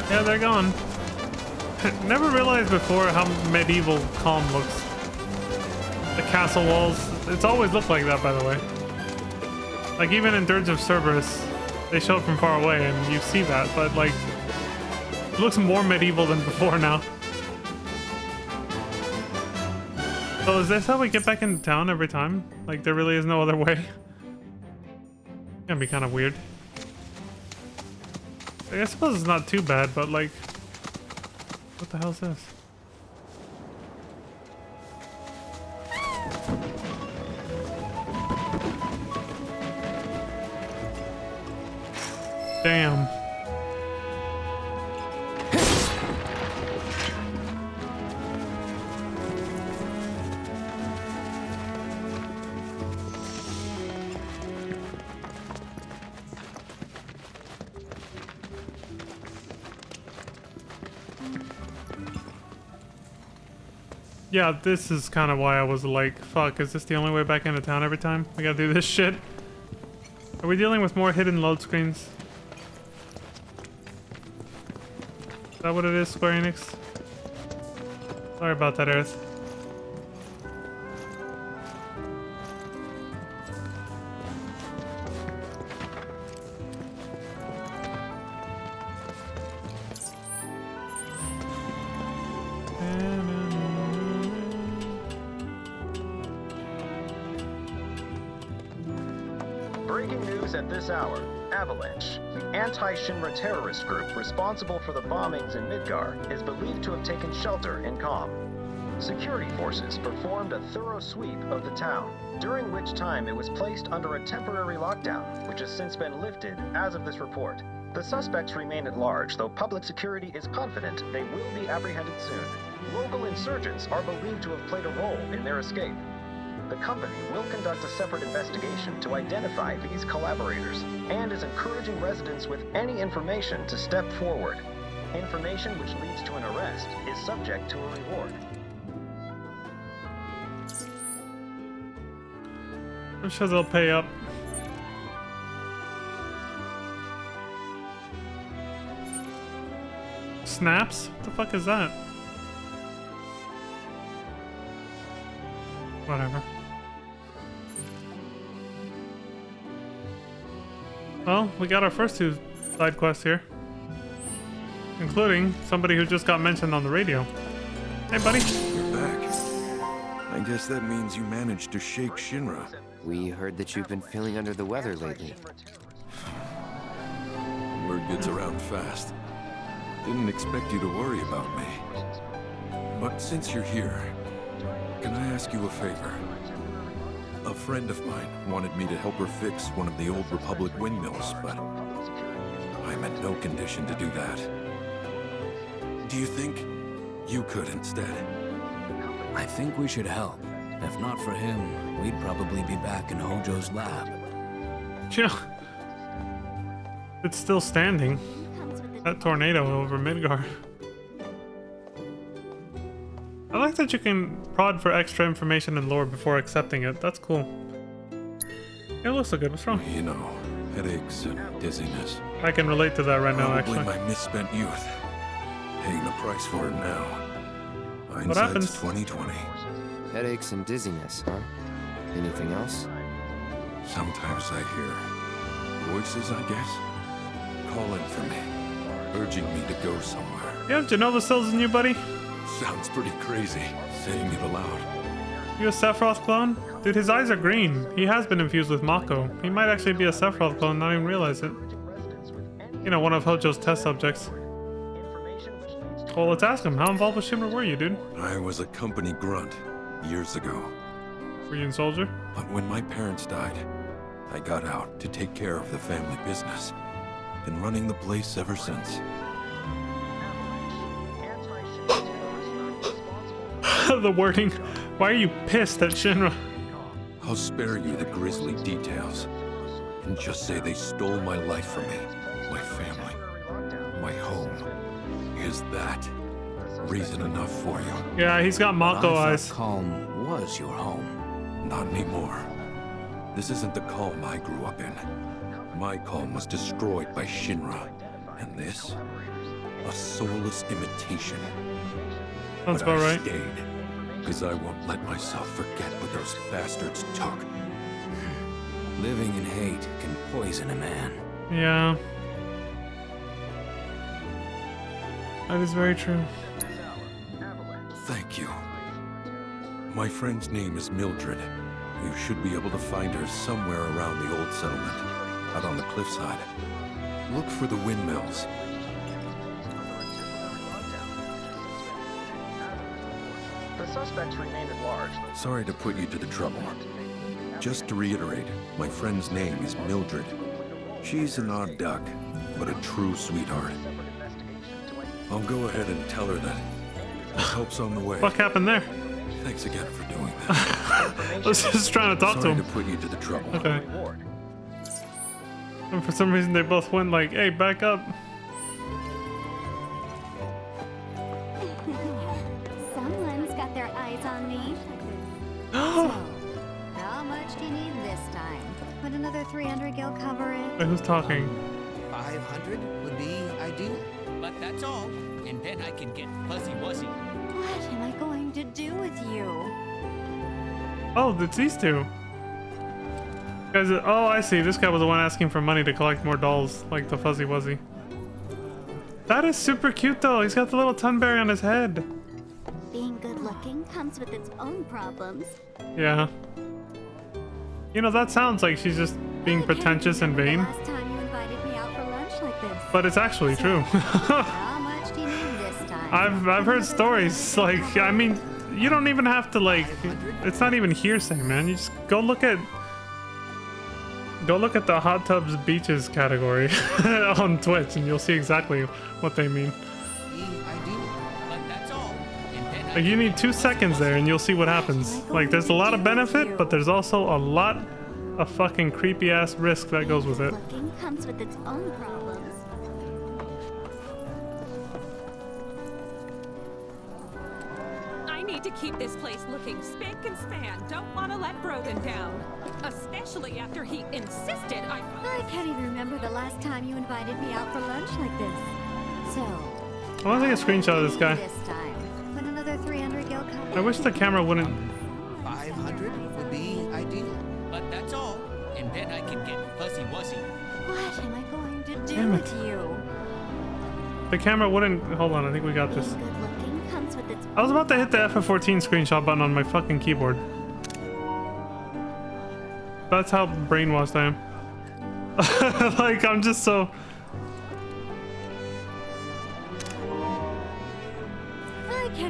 Yeah, they're gone. Never realized before how medieval KALM looks. The castle walls. It's always looked like that, by the way. Like, even in Dirge of Cerberus, they show it from far away, and you see that, but, like, it looks more medieval than before now. So is this how we get back into town every time? Like, there really is no other way? It's gonna be kind of weird. I suppose it's not too bad, but, like, what the hell is this? Damn. Yeah, this is kind of why I was like, fuck, is this the only way back into town every time? We gotta do this shit? Are we dealing with more hidden load screens? Is that what it is, Square Enix? Sorry about that, Aerith. Breaking news at this hour. Avalanche, the anti-Shinra terrorist group responsible for the bombings in Midgar, is believed to have taken shelter in KALM. Security forces performed a thorough sweep of the town, during which time it was placed under a temporary lockdown, which has since been lifted as of this report. The suspects remain at large, though public security is confident they will be apprehended soon. Local insurgents are believed to have played a role in their escape. The company will conduct a separate investigation to identify these collaborators and is encouraging residents with any information to step forward. Information which leads to an arrest is subject to a reward. I'm sure they'll pay up. Snaps? What the fuck is that? Whatever. Well, we got our first two side quests here. Including somebody who just got mentioned on the radio. Hey, buddy. You're back. I guess that means you managed to shake Shinra. We heard that you've been feeling under the weather lately. Word gets around fast. Didn't expect you to worry about me. But since you're here, can I ask you a favor? A friend of mine wanted me to help her fix one of the old Republic windmills, but I'm in no condition to do that. Do you think you could instead? I think we should help. If not for him, we'd probably be back in Hojo's lab. Yeah. It's still standing. That tornado over Midgar. I like that you can prod for extra information and lore before accepting it. That's cool. It looks so good. What's wrong? You know, headaches and dizziness. I can relate to that right now, Probably actually. my misspent youth. Paying the price for it now. What happens? 2020. Headaches and dizziness, huh? Anything else? Sometimes I hear voices, I guess, calling for me, urging me to go somewhere. You have Genova cells in you, buddy? Sounds pretty crazy, saying it aloud. You a Sephiroth clone? Dude, his eyes are green. He has been infused with Mako. He might actually be a Sephiroth clone, not even realize it. You know, one of Hojo's test subjects. Well, let's ask him. How involved with Shinra were you, dude? I was a company grunt years ago. Were you in Soldier? But when my parents died, I got out to take care of the family business. Been running the place ever since. The wording. Why are you pissed at Shinra? I'll spare you the grisly details and just say they stole my life from me, my family, my home. Is that reason enough for you? Yeah, he's got Mako eyes. KALM was your home. Not anymore. This isn't the KALM I grew up in. My KALM was destroyed by Shinra. And this? A soulless imitation. Sounds But about I right. stayed, because I won't let myself forget what those bastards took. Living in hate can poison a man. Yeah. That is very true. Thank you. My friend's name is Mildred. You should be able to find her somewhere around the old settlement, out on the cliffside. Look for the windmills. The suspects remain at large. Sorry to put you to the trouble. Just to reiterate, my friend's name is Mildred. She's an odd duck, but a true sweetheart. I'll go ahead and tell her that help's on the way. What happened there? Thanks again for doing that. I was just trying to talk to Sorry him. to put you to the trouble. Okay. And for some reason they both went like, hey, back up. Someone's got their eyes on me. So, how much do you need this time? Would another 300 gil cover it? Wait, who's talking? 500 would be ideal. But that's all, and then I can get fuzzy-wuzzy. What am I going to do with you? Oh, it's these two. Guys, oh, I see. This guy was the one asking for money to collect more dolls, like the Fuzzy Wuzzy. That is super cute, though. He's got the little Tunberry on his head. Being good looking comes with its own problems. Yeah. You know, that sounds like she's just being pretentious and vain. Last time you invited me out for lunch like this. But it's actually true. How much do you need this time? I've heard stories, like, I mean, you don't even have to, like, it's not even hearsay, man. You just go look at the hot tubs beaches category on Twitch and you'll see exactly what they mean. Like, you need 2 seconds there and you'll see what happens. Like, there's a lot of benefit, but there's also a lot of fucking creepy ass risk that goes with it. Looking comes with its own problems. I need to keep this place looking spick and span. Don't want to let Broden down. Especially after he insisted I can't even remember the last time you invited me out for lunch like this. So, I want to take a screenshot of this guy. this time, would another 300 gil cover? I wish the camera wouldn't. 500 would be ideal. But that's all, and then I can get fuzzy-wuzzy. What am I going to do Damn it. with you? The camera wouldn't. Hold on, I think we got this. Good looking comes with its I was about to hit the F14 screenshot button on my fucking keyboard. That's how brainwashed I am. Like, I'm just so.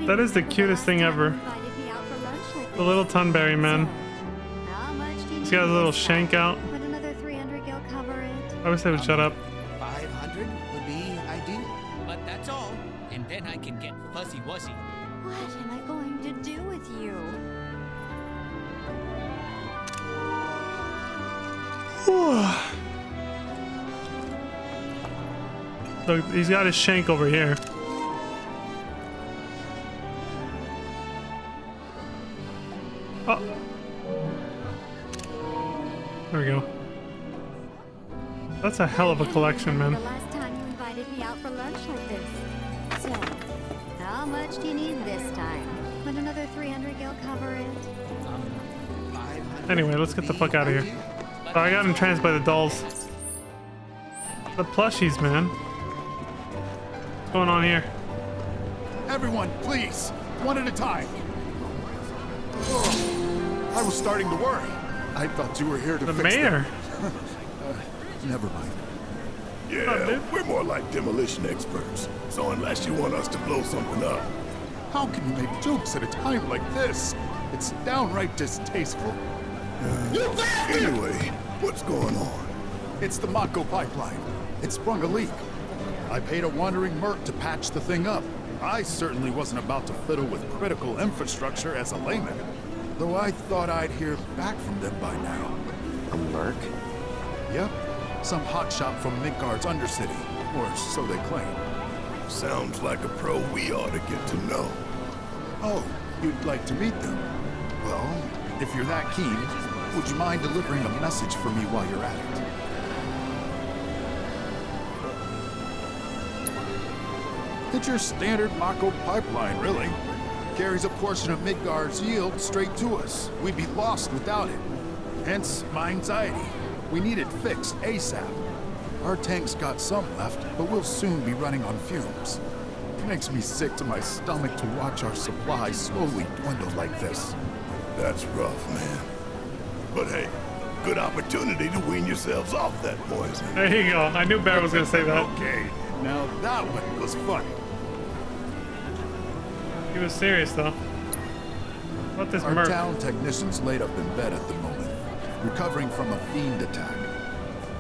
That is the cutest thing ever. The little Tunberry, man. He's got his little shank out. Would another 300 gil cover it? I wish they would shut up. 500 would be ideal. But that's all, and then I can get fuzzy-wuzzy. What am I going to do with you? Look, he's got his shank over here. Oh. There we go. That's a hell of a collection, man. The last time you invited me out for lunch like this. So, how much do you need this time? Would another 300 gil cover it? Anyway, let's get the fuck out of here. So I got entranced by the dolls. The plushies, man. What's going on here? Everyone, please, one at a time. Oh, I was starting to worry. I thought you were here to the fix mayor. Never mind. Yeah, we're more like demolition experts. So unless you want us to blow something up. How can you make jokes at a time like this? It's downright distasteful. Anyway, what's going on? It's the Mako pipeline. It sprung a leak. I paid a wandering merc to patch the thing up. I certainly wasn't about to fiddle with critical infrastructure as a layman. Though I thought I'd hear back from them by now. A merc? Yep. Some hotshot from Midgard's Undercity. Or so they claim. Sounds like a pro we ought to get to know. Oh, you'd like to meet them? Well, if you're that keen, would you mind delivering a message for me while you're at it? It's your standard Mako pipeline, really. Carries a portion of Midgard's yield straight to us. We'd be lost without it. Hence, my anxiety. We need it fixed ASAP. Our tank's got some left, but we'll soon be running on fumes. It makes me sick to my stomach to watch our supply slowly dwindle like this. That's rough, man. But hey, good opportunity to wean yourselves off that poison. There you go. I knew Bear was gonna say that. Okay, now that one was funny. He was serious though. What this Our merc? town technician's laid up in bed at the moment, recovering from a fiend attack.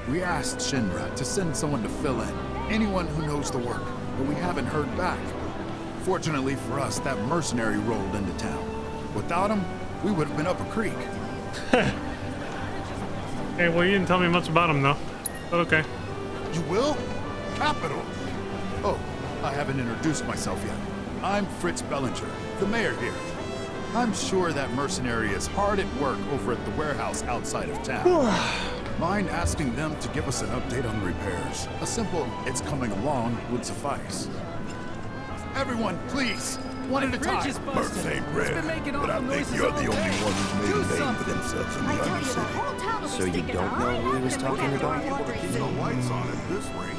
We asked Shinra to send someone to fill in, anyone who knows the work, but we haven't heard back. Fortunately for us, that mercenary rolled into town. Without him, we would have been up a creek. Hey, well, you didn't tell me much about him though. But okay. You will? Capital! Oh, I haven't introduced myself yet. I'm Fritz Bellinger, the mayor here. I'm sure that mercenary is hard at work over at the warehouse outside of town. Mind asking them to give us an update on the repairs? A simple, it's coming along, would suffice. Everyone, please, one at a time. Mercs ain't rare, but I think you're the only one who's made a name for themselves in the Undercity. So you don't know who he was talking about? No lights on in this ring.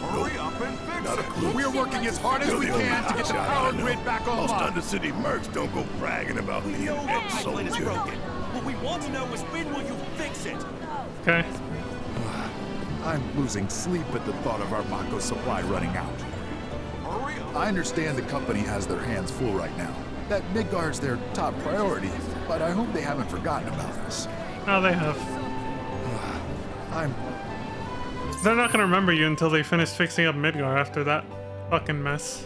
Hurry up and fix it. Not a clue. We're working as hard as we can to get the power grid back Most online. Undercity mercs don't go bragging about being an ex-soldier. What we want to know is when will you fix it? Okay. I'm losing sleep at the thought of our Mako supply running out. I understand the company has their hands full right now. That Midgard's their top priority, but I hope they haven't forgotten about us. No, they have. They're not gonna remember you until they finish fixing up Midgar after that fucking mess.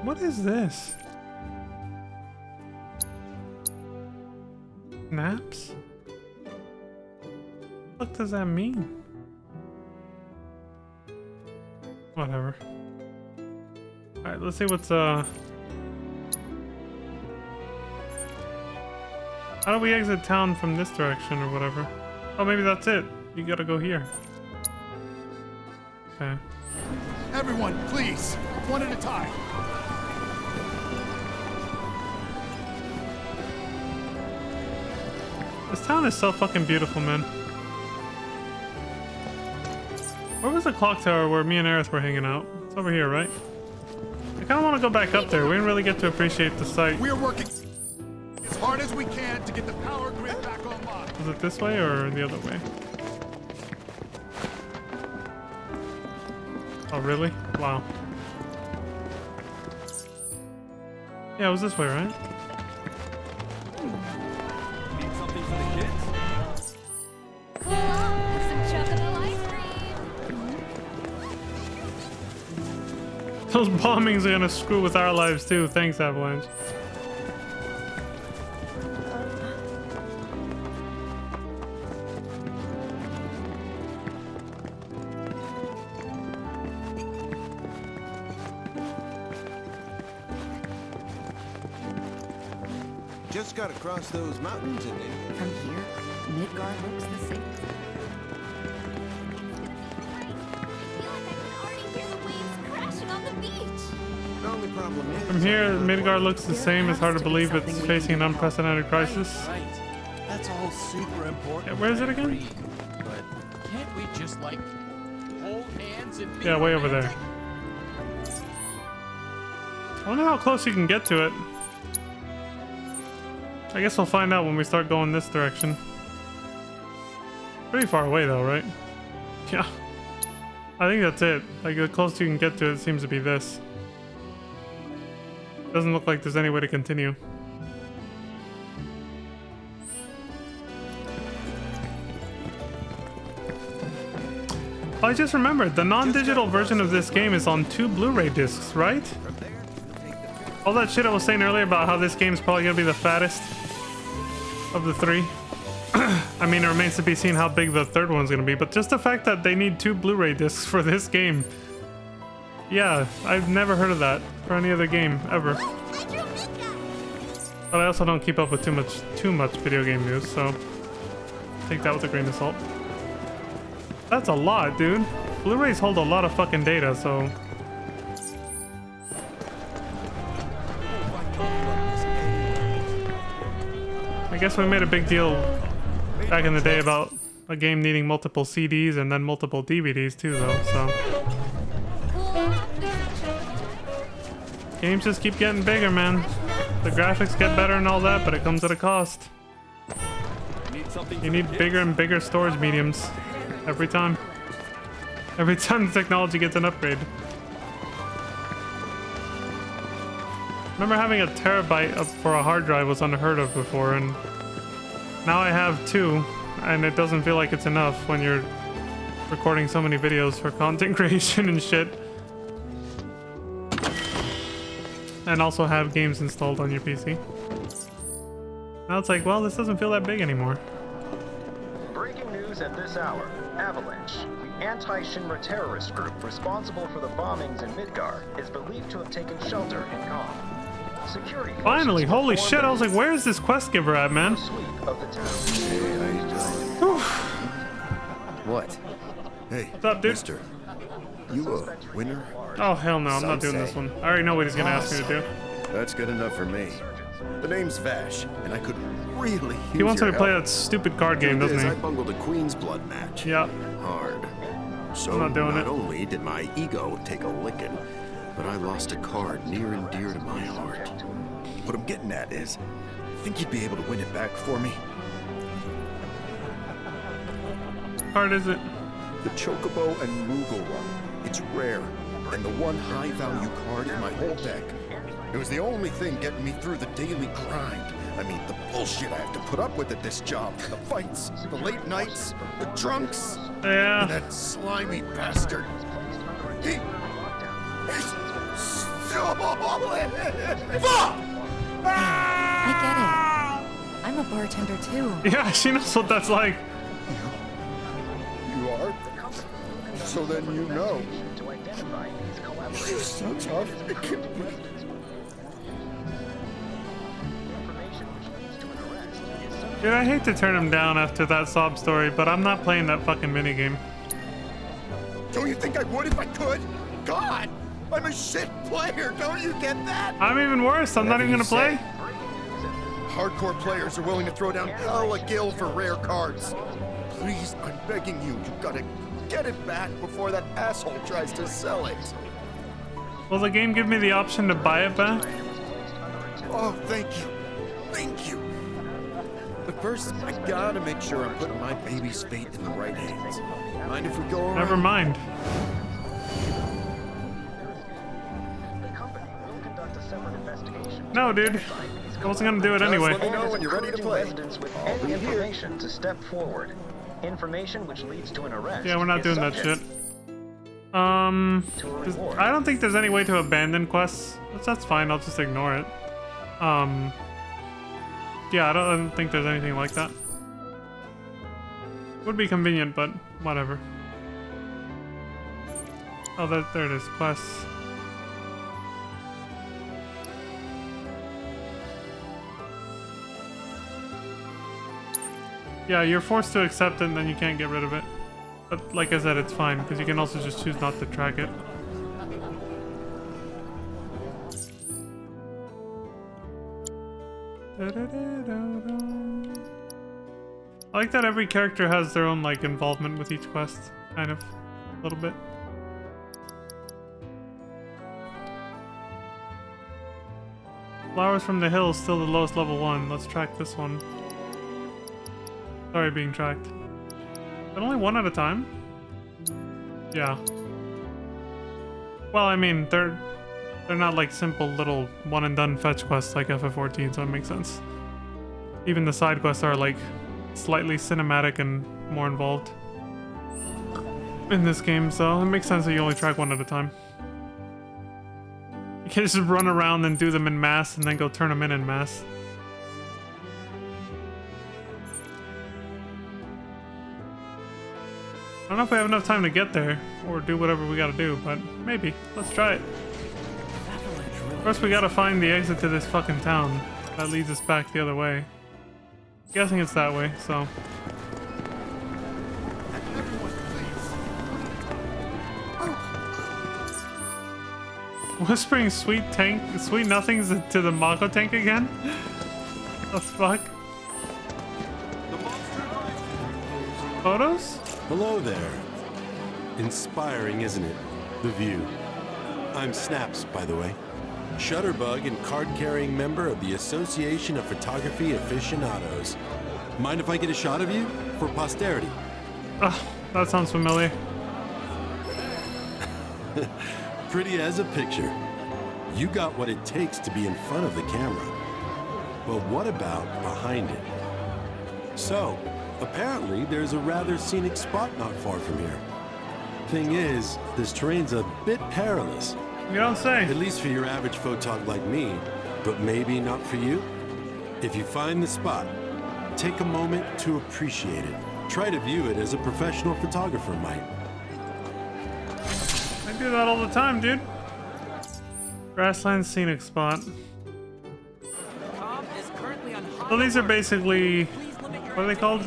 What is this? Snaps? What does that mean? Whatever. Alright, let's see what's how do we exit town from this direction or whatever? Oh, maybe that's it. You gotta go here. Okay. Everyone, please, one at a time. This town is so fucking beautiful, man. Where was the clock tower where me and Aerith were hanging out? It's over here, right? I kind of want to go back up there. We didn't really get to appreciate the site. We're working as hard as we can to get the power grid back online. Is it this way or the other way? Oh, really? Wow. Yeah, it was this way, right? Need something for the kids? Some chocolate ice cream. Those bombings are gonna screw with our lives too. Thanks, Avalanche. Just gotta cross those mountains and From here, Midgard looks the same. the only problem is... From here, Midgard looks the same. It's hard to believe it's facing an unprecedented crisis. Right. That's all super important. Yeah, where is it again? But can't we just like hold hands and be Yeah, way over there. romantic? I wonder how close you can get to it. I guess we'll find out when we start going this direction. Pretty far away though, right? Yeah. I think that's it. Like, the closest you can get to it seems to be this. Doesn't look like there's any way to continue. I just remembered, the non-digital version of this game is on 2 Blu-ray discs, right? All that shit I was saying earlier about how this game is probably gonna be the fattest of the 3. I mean, it remains to be seen how big the 3rd one's gonna be, but just the fact that they need 2 Blu-ray discs for this game. Yeah, I've never heard of that for any other game, ever. But I also don't keep up with too much video game news, so take that with a grain of salt. That's a lot, dude. Blu-rays hold a lot of fucking data, so... I guess we made a big deal back in the day about a game needing multiple CDs and then multiple DVDs too, though, so... Games just keep getting bigger, man. The graphics get better and all that, but it comes at a cost. You need bigger and bigger storage mediums. Every time. Every time the technology gets an upgrade. Remember having a terabyte for a hard drive was unheard of before, and now I have 2, and it doesn't feel like it's enough when you're recording so many videos for content creation and shit. And also have games installed on your PC. Now it's like, well, this doesn't feel that big anymore. Breaking news at this hour. Avalanche, the anti-Shinra terrorist group responsible for the bombings in Midgard, is believed to have taken shelter in KALM. Security Finally, holy shit, I was like, where is this quest giver at, man? What? Hey, what's up, dude? Mister, you a winner? Oh, hell no, I'm not doing this one. I already know what he's gonna ask me to do. That's good enough for me. The name's Vash, and I could really use He wants me your to play help. that stupid card game, doesn't he? I bungled a Queen's Blood match. Yeah. Hard. So I'm not doing it. only did my ego take a licking, but I lost a card near and dear to my heart. What I'm getting at is, think you'd be able to win it back for me? What card is it? The Chocobo and Moogle one. It's rare, and the one high-value card in my whole deck. It was the only thing getting me through the daily grind. I mean, the bullshit I have to put up with at this job. The fights, the late nights, the drunks. Yeah. And that slimy bastard. He's stolen! Fuck! I get it. I'm a bartender too. Yeah, she knows what that's like. You are? So then you know. You're so tough. It can be. Dude, I hate to turn him down after that sob story, but I'm not playing that fucking minigame. Don't you think I would if I could? God! I'm a shit player, don't you get that? I'm even worse, I'm not even gonna play. Hardcore players are willing to throw down hella gil for rare cards. Please, I'm begging you, you gotta get it back before that asshole tries to sell it. Will the game give me the option to buy it back? Oh, thank you. Thank you. But first, I gotta make sure I'm putting my baby's fate in the right hands. Mind if we go around? Never mind. No, dude. I wasn't gonna do it anyway. Let me know when you're ready to play. With any information to step forward. Information which leads to an arrest. Yeah, we're not is doing that subject. shit. I don't think there's any way to abandon quests, which that's fine. I'll just ignore it. Yeah, I don't think there's anything like that. Would be convenient, but whatever. Oh, there it is. Quests. Yeah, you're forced to accept it and then you can't get rid of it. But like I said, it's fine, because you can also just choose not to track it. I like that every character has their own, like, involvement with each quest. Kind of. A little bit. Flowers from the Hills, still the lowest level 1. Let's track this one. Sorry, being tracked. But only one at a time? Yeah. Well, I mean, they're not like simple little one and done fetch quests like FF14, so it makes sense. Even the side quests are like slightly cinematic and more involved in this game, so it makes sense that you only track one at a time. You can't just run around and do them in mass and then go turn them in mass. I don't know if we have enough time to get there, or do whatever we gotta do, but maybe. Let's try it. First we gotta find the exit to this fucking town. That leads us back the other way. I'm guessing it's that way, so... Whispering sweet nothings to the Mako tank again? The fuck? Photos? Hello there. Inspiring, isn't it? The view. I'm Snaps, by the way. Shutterbug and card-carrying member of the Association of Photography Aficionados. Mind if I get a shot of you? For posterity. Ugh, that sounds familiar. Pretty as a picture. You got what it takes to be in front of the camera. But what about behind it? So, apparently there's a rather scenic spot not far from here. Thing is, this terrain's a bit perilous. You don't say. At least for your average photog like me, but maybe not for you. If you find the spot, take a moment to appreciate it. Try to view it as a professional photographer might. I do that all the time, dude. Grassland scenic spot. So these are basically, what are they called?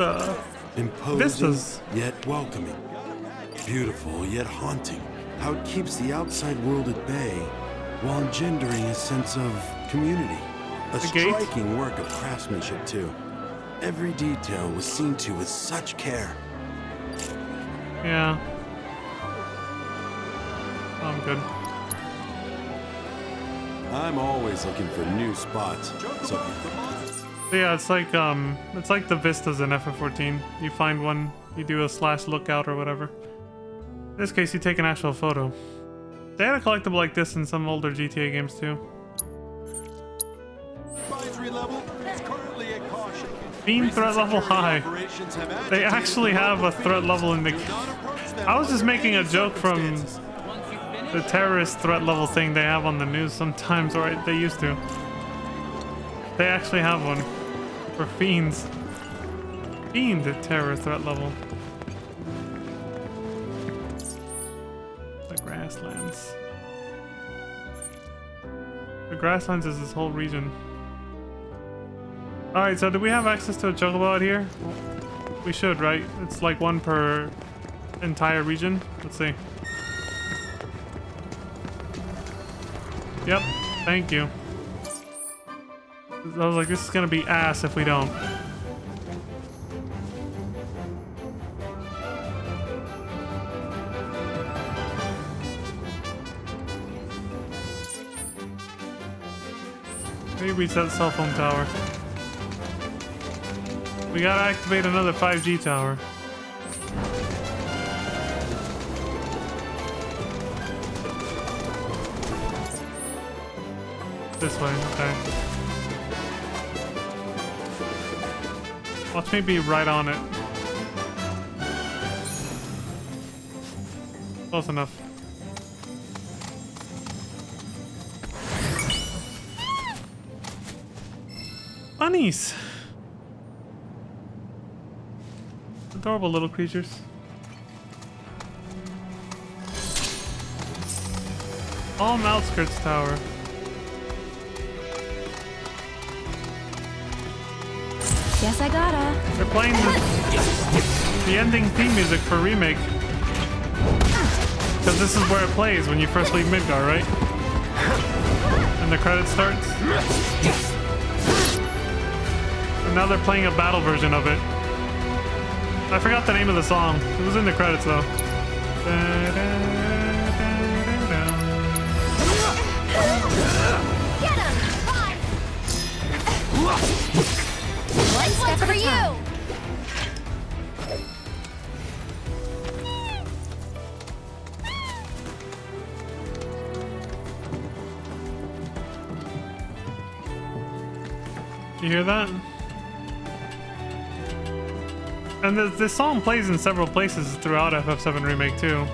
Imposing, vistas. Yet welcoming. Beautiful, yet haunting. How it keeps the outside world at bay while engendering a sense of community. A striking work of craftsmanship, too. Every detail was seen to with such care. Yeah. I'm good. I'm always looking for new spots. So yeah, it's like the vistas in FF14. You find one, you do a /lookout or whatever. In this case, you take an actual photo. They had a collectible like this in some older GTA games too. Fiend threat level high. They actually have a threat level in the... I was just making a joke from the terrorist threat level thing they have on the news sometimes, or they used to. They actually have one for fiends. Fiend terror threat level. The grasslands. The grasslands is this whole region. Alright, so do we have access to a chocobo out here? We should, right? It's like one per entire region. Let's see. Yep, thank you. I was like, this is gonna be ass if we don't. Maybe reset cell phone tower. We gotta activate another 5G tower. This way, okay. Watch me be right on it. Close enough. bunnies. Adorable little creatures. KALM Outskirts Tower. Guess I gotta. They're playing the ending theme music for Remake. Because this is where it plays when you first leave Midgar, right? And the credits starts. And now they're playing a battle version of it. I forgot the name of the song. It was in the credits though. Get him! Fine! One step for you! You hear that? And this song plays in several places throughout FF7 Remake too.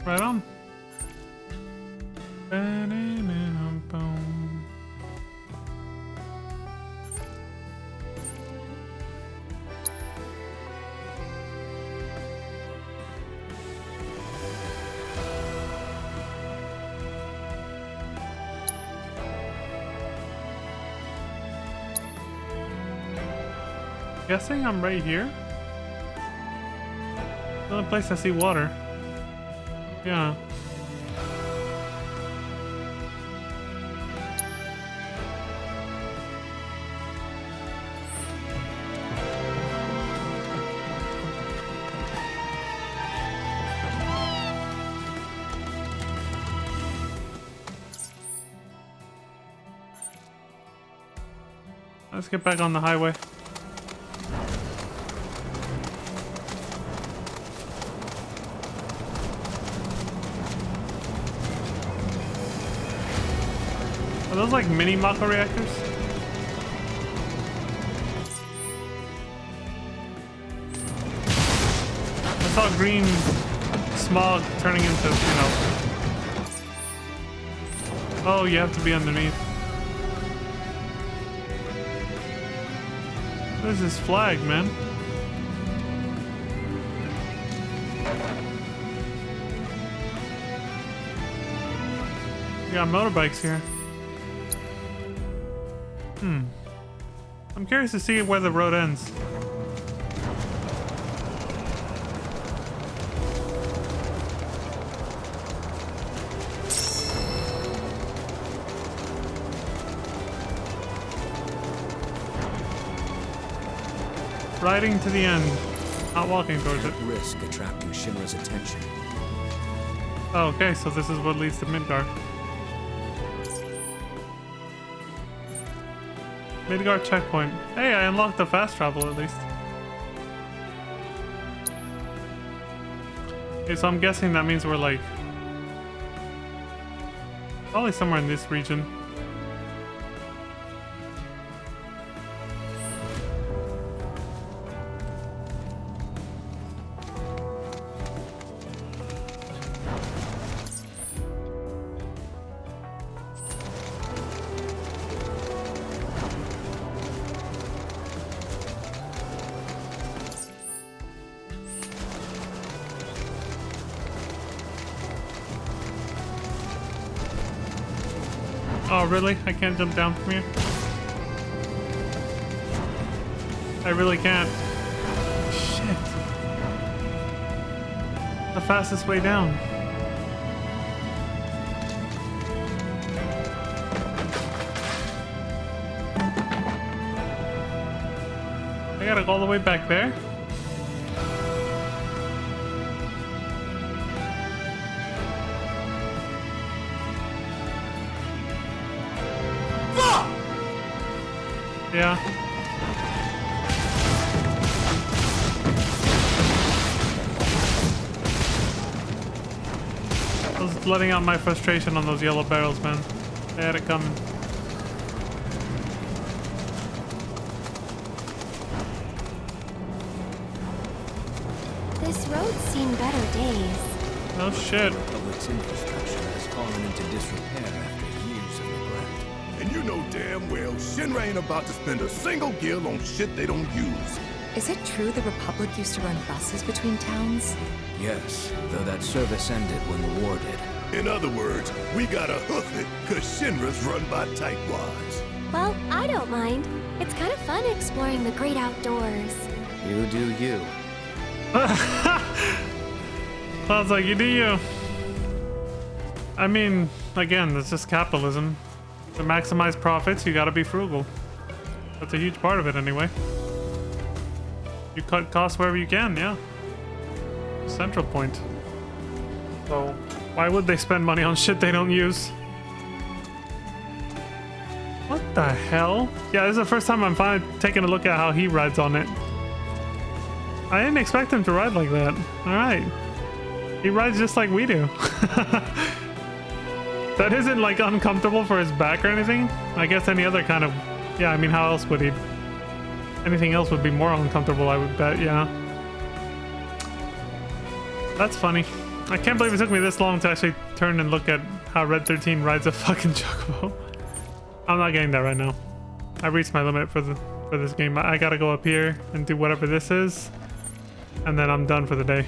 Right on. Guessing I'm right here. The only place I see water. Yeah. Let's get back on the highway. Are those like mini Mako reactors? I saw green smog turning into, you know. Oh, you have to be underneath. What is this flag, man? We got motorbikes here. I'm curious to see where the road ends. Riding to the end, not walking towards it. Risk attracting Shinra's attention. Oh, okay, so this is what leads to Midgar. Midgar checkpoint. Hey, I unlocked the fast travel at least. Okay, so I'm guessing that means we're like probably somewhere in this region. Oh, really? I can't jump down from here? I really can't. Shit. The fastest way down. I gotta go all the way back there. Yeah. I was letting out my frustration on those yellow barrels, man. They had it coming. This road's seen better days. Oh shit. Public's infrastructure has fallen into disrepair after years of neglect. And you know damn well Shinra ain't about to spend a single gil on shit they don't use. Is it true the Republic used to run buses between towns? Yes, though that service ended when the war did. In other words, we gotta hoof it, cause Shinra's run by tightwads. Well, I don't mind. It's kind of fun exploring the great outdoors. You do you. Sounds like you do you. I mean, again, it's just capitalism. To maximize profits, you gotta be frugal. That's a huge part of it anyway. You cut costs wherever you can, yeah. Central point. So, why would they spend money on shit they don't use? What the hell? Yeah, this is the first time I'm finally taking a look at how he rides on it. I didn't expect him to ride like that. Alright. He rides just like we do. That isn't like uncomfortable for his back or anything. I guess any other kind of... Yeah, I mean, how else would he... Anything else would be more uncomfortable, I would bet, yeah. That's funny. I can't believe it took me this long to actually turn and look at how Red 13 rides a fucking chocobo. I'm not getting that right now. I reached my limit for this game. I gotta go up here and do whatever this is. And then I'm done for the day.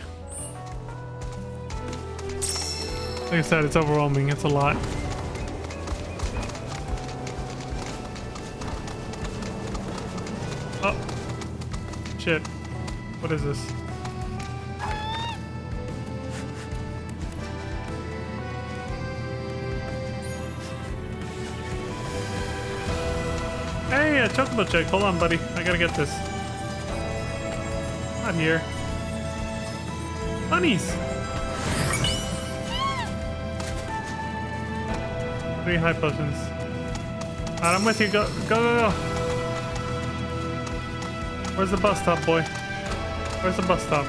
Like I said, it's overwhelming. It's a lot. Oh. Shit. What is this? Hey, a chocobo check. Hold on, buddy. I gotta get this. Not here. Bunnies! 3 high potions. Alright, I'm with you. Go, go, go, go. Where's the bus stop, boy? Where's the bus stop?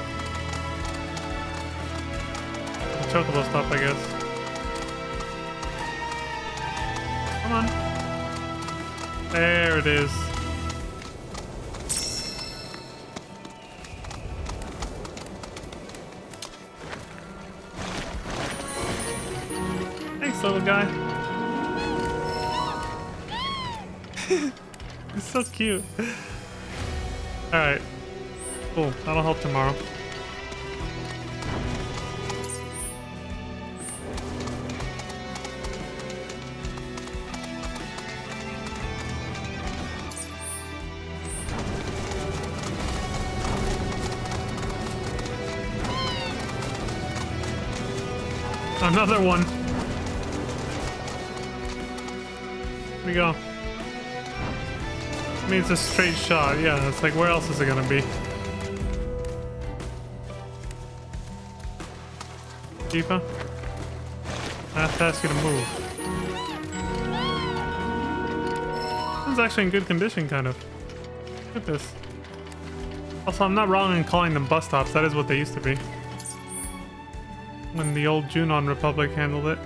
The chocobo stop, I guess. Come on. There it is. Thanks, little guy. He's so cute. Alright. Cool. That'll help tomorrow. Another one. Here we go. I mean, it's a straight shot. Yeah, it's like, where else is it gonna be? Tifa? I have to ask you to move. This one's actually in good condition, kind of. Look at this. Also, I'm not wrong in calling them bus stops. That is what they used to be. When the old Junon Republic handled it.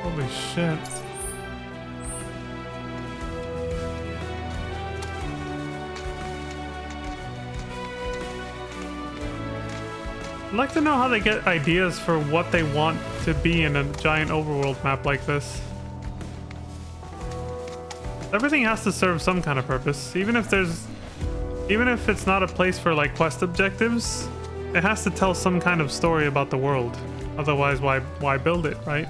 Holy shit. I'd like to know how they get ideas for what they want to be in a giant overworld map like this. Everything has to serve some kind of purpose. Even if it's not a place for like quest objectives, it has to tell some kind of story about the world. Otherwise, why build it, right?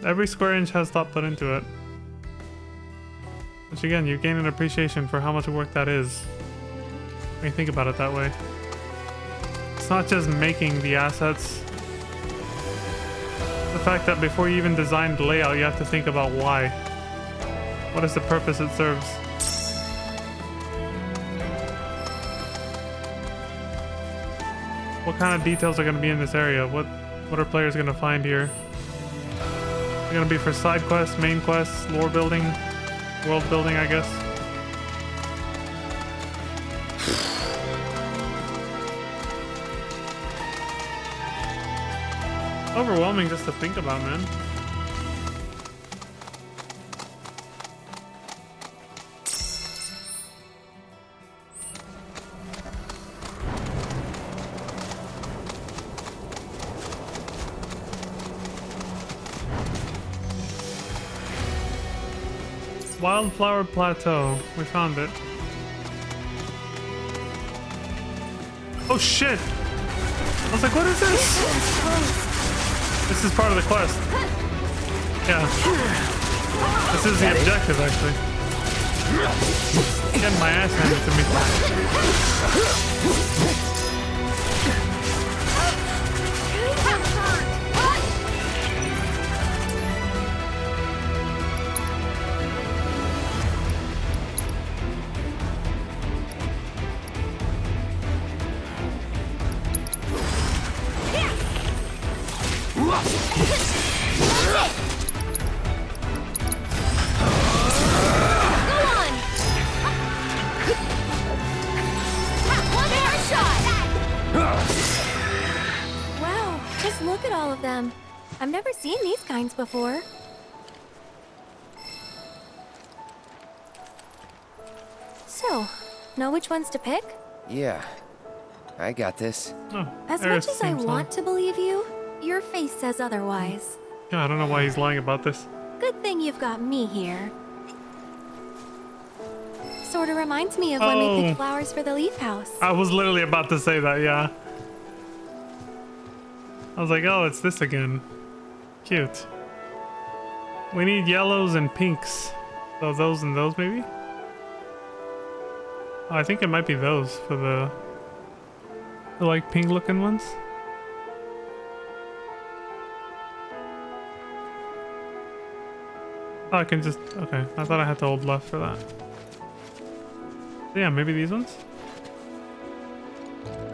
Every square inch has thought put into it. Which again, you gain an appreciation for how much work that is when you think about it that way. It's not just making the assets. The fact that before you even design the layout, you have to think about why. What is the purpose it serves? What kind of details are going to be in this area? What are players going to find here? They're going to be for side quests, main quests, lore building, world building, I guess. Overwhelming just to think about, man. Wildflower Plateau. We found it. Oh shit! I was like, what is this? This is part of the quest. Yeah. This is the objective, actually. Getting my ass handed to me. Look at all of them. I've never seen these kinds before. So, know which ones to pick? Yeah, I got this. Oh, as much as I want to believe you, your face says otherwise. Yeah, I don't know why he's lying about this. Good thing you've got me here. Sorta reminds me of when we picked flowers for the leaf house. I was literally about to say that, yeah. I was like, oh, it's this again. Cute. We need yellows and pinks. So those and those, maybe? Oh, I think it might be those for the like pink looking ones. Oh, I can just, okay. I thought I had to hold left for that. So yeah, maybe these ones?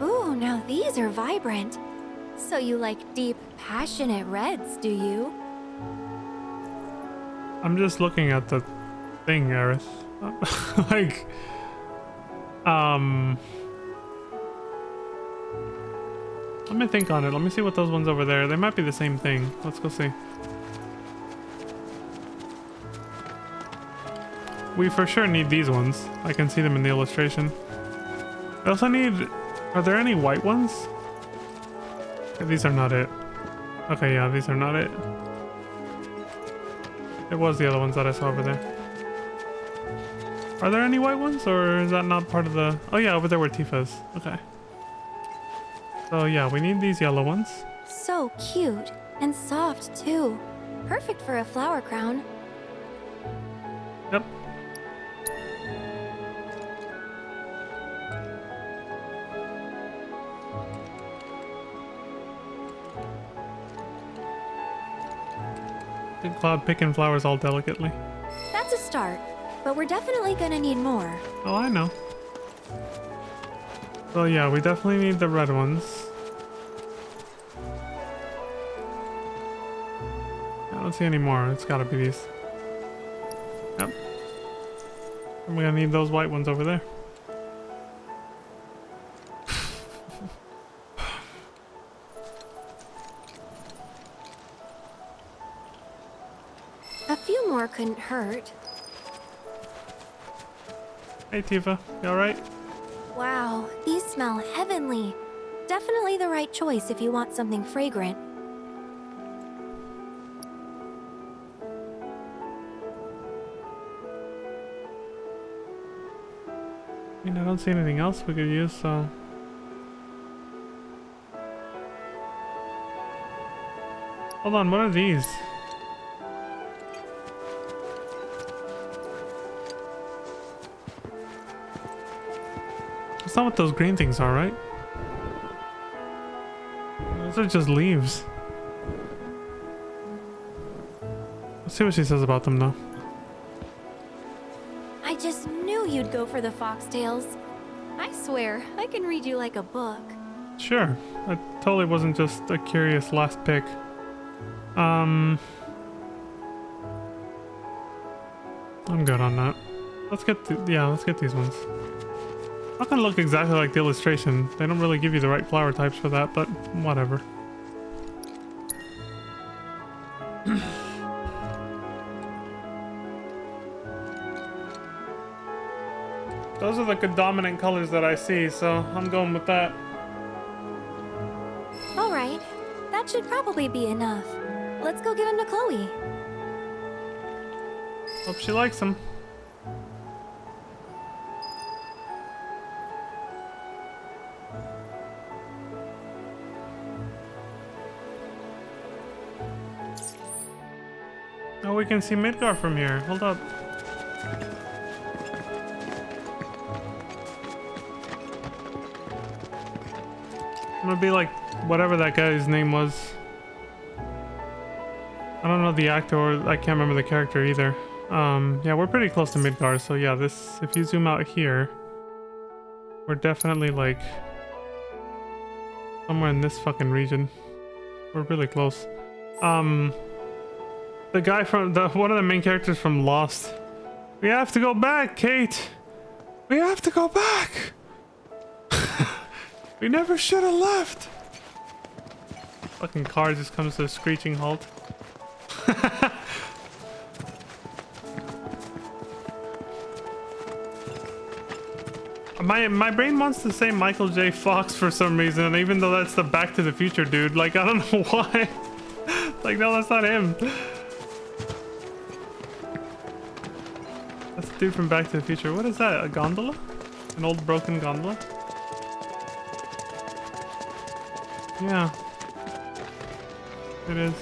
Ooh, now these are vibrant. So you like deep, passionate reds, do you? I'm just looking at the thing, Aerith. Like, let me think on it. Let me see what those ones over there. They might be the same thing. Let's go see. We for sure need these ones. I can see them in the illustration. I also need... Are there any white ones? These are not it. Okay, yeah, these are not it. It was the other ones that I saw over there. Are there any white ones, or is that not part of the... Oh yeah, over there were Tifa's. Okay. So yeah, we need these yellow ones. So cute. And soft, too. Perfect for a flower crown. Yep. Big Cloud picking flowers all delicately. That's a start, but we're definitely gonna need more. Oh, I know. So yeah, we definitely need the red ones. I don't see any more. It's gotta be these. Yep. And we're gonna need those white ones over there. A few more couldn't hurt. Hey Tifa, you alright? Wow, these smell heavenly. Definitely the right choice if you want something fragrant. I mean, I don't see anything else we could use, so... Hold on, what are these? That's not what those green things are, right? Those are just leaves. Let's see what she says about them, though. I just knew you'd go for the foxtails. I swear, I can read you like a book. Sure. That totally wasn't just a curious last pick. I'm good on that. Let's get let's get these ones. Not gonna look exactly like the illustration. They don't really give you the right flower types for that, but whatever. Those are the dominant colors that I see, so I'm going with that. All right, that should probably be enough. Let's go give him to Chloe. Hope she likes them. Oh, we can see Midgar from here. Hold up. I'm gonna be like whatever that guy's name was. I don't know the actor, or I can't remember the character either. Yeah, we're pretty close to Midgar, so yeah, this, if you zoom out here, we're definitely like somewhere in this fucking region. We're really close. The guy from one of the main characters from Lost. We have to go back, Kate. We have to go back. We never should have left. Fucking car just comes to a screeching halt. My brain wants to say Michael J. Fox for some reason, even though that's the Back to the Future dude. Like, I don't know why. Like, no, that's not him. That's the dude from Back to the Future. What is that? A gondola? An old broken gondola? Yeah. It is.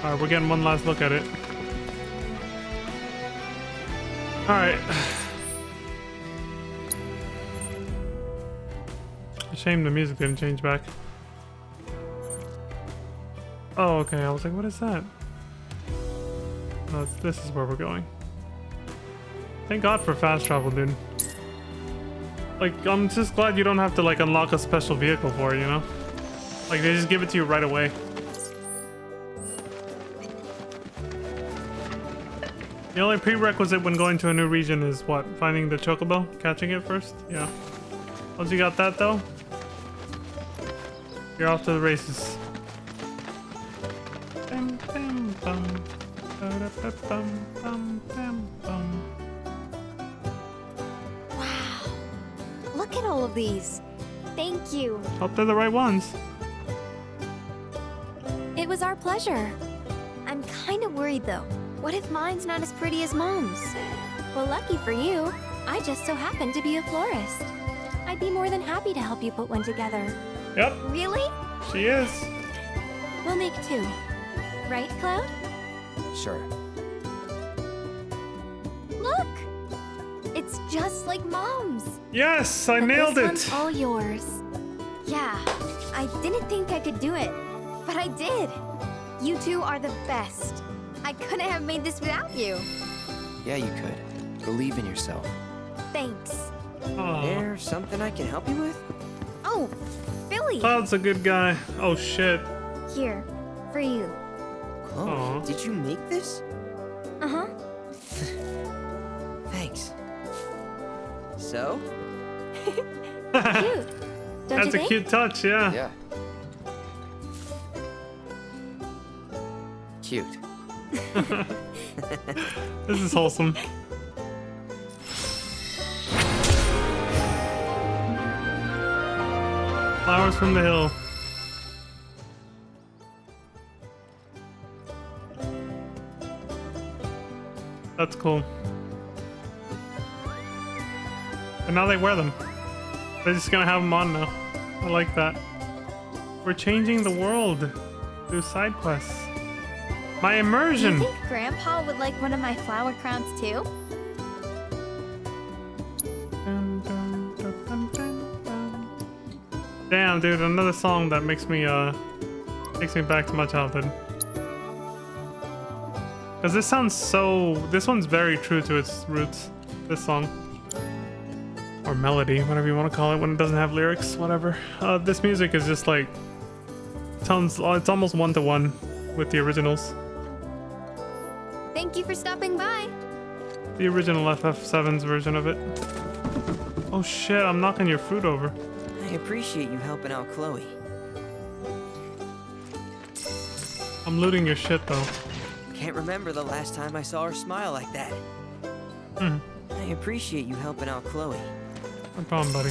Alright, we're getting one last look at it. Alright. Shame the music didn't change back. Oh, okay. I was like, what is that? No, this is where we're going. Thank God for fast travel, dude. Like, I'm just glad you don't have to, like, unlock a special vehicle for it, you know? Like, they just give it to you right away. The only prerequisite when going to a new region is what? Finding the chocobo? Catching it first? Yeah. Once you got that, though, you're off to the races. Wow. Look at all of these. Thank you. Hope they're the right ones. It was our pleasure. I'm kind of worried, though. What if mine's not as pretty as Mom's? Well, lucky for you, I just so happen to be a florist. I'd be more than happy to help you put one together. Yep. Really? She is. We'll make two. Right, Cloud? Sure. Look! It's just like Mom's. Yes, I But nailed this it. one's all yours. Yeah, I didn't think I could do it, but I did. You two are the best. I couldn't have made this without you. Yeah, you could. Believe in yourself. Thanks. There's something I can help you with? Oh, Billy! Cloud's a good guy. Oh shit. Here, for you. Chloe, Aw. did you make this? Uh-huh. Thanks. So? Cute. Don't you That's a think? cute touch, yeah. Yeah. Cute. This is wholesome. Flowers from the hill. That's cool. And now they wear them. They're just gonna have them on now. I like that. We're changing the world through side quests. My immersion! Do you think Grandpa would like one of my flower crowns too? Damn, dude, another song that makes me back to my childhood. Cause this sounds so, this one's very true to its roots, this song. Or melody, whatever you want to call it, when it doesn't have lyrics, whatever. This music is just like, sounds, it's almost one-to-one with the originals. Thank you for stopping by. The original FF7's version of it. Oh shit, I'm knocking your fruit over. I appreciate you helping out Chloe. I'm looting your shit though. Can't remember the last time I saw her smile like that. I appreciate you helping out Chloe. No problem, buddy.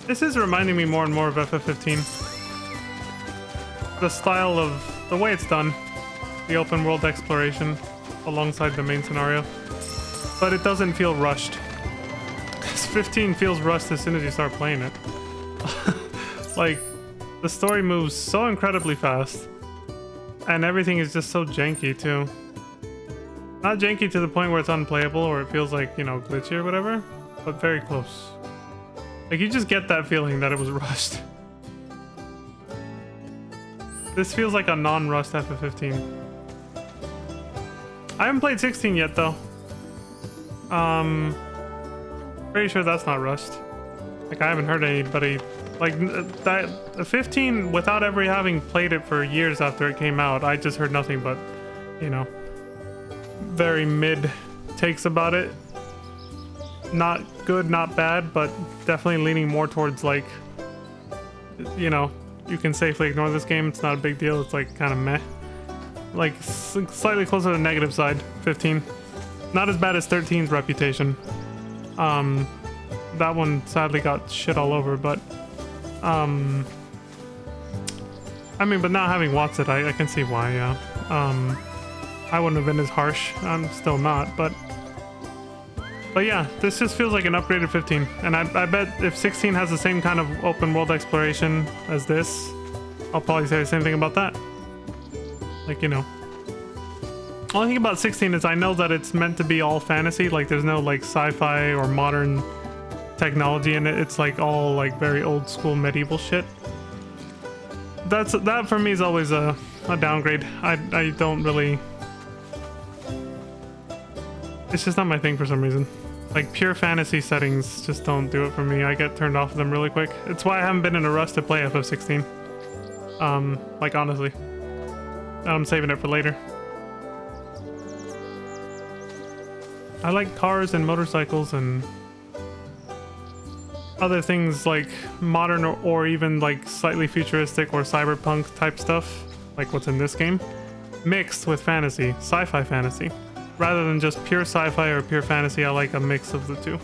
This is reminding me more and more of FF15. The style of the way it's done, the open world exploration alongside the main scenario, but it doesn't feel rushed. 15 feels rushed as soon as you start playing it. Like, the story moves so incredibly fast, and everything is just so janky too. Not janky to the point where it's unplayable or it feels like, you know, glitchy or whatever, but very close. Like, you just get that feeling that it was rushed. This feels like a non-rushed FF15. I haven't played 16 yet though. Pretty sure that's not rushed. Like, I haven't heard anybody like that 15 without ever having played it for years after it came out. I just heard nothing but, you know, very mid takes about it. Not good, not bad, but definitely leaning more towards, like, you know, you can safely ignore this game. It's not a big deal. It's like kind of meh. Like slightly closer to the negative side. 15. Not as bad as 13's reputation. That one sadly got shit all over, but I mean, but not having watched it, I can see why. Yeah. I wouldn't have been as harsh. I'm still not, but yeah, this just feels like an upgraded 15. And I bet if 16 has the same kind of open world exploration as this, I'll probably say the same thing about that. Like, you know. Only thing about 16 is I know that it's meant to be all fantasy. Like, there's no, like, sci-fi or modern technology in it. It's, like, all, like, very old school medieval shit. That for me is always a downgrade. I don't really... It's just not my thing for some reason. Like, pure fantasy settings just don't do it for me. I get turned off of them really quick. It's why I haven't been in a rush to play FF16. Like, honestly. I'm saving it for later. I like cars and motorcycles and other things like modern or even like slightly futuristic or cyberpunk type stuff, like what's in this game, mixed with fantasy, sci-fi fantasy. Rather than just pure sci-fi or pure fantasy, I like a mix of the two.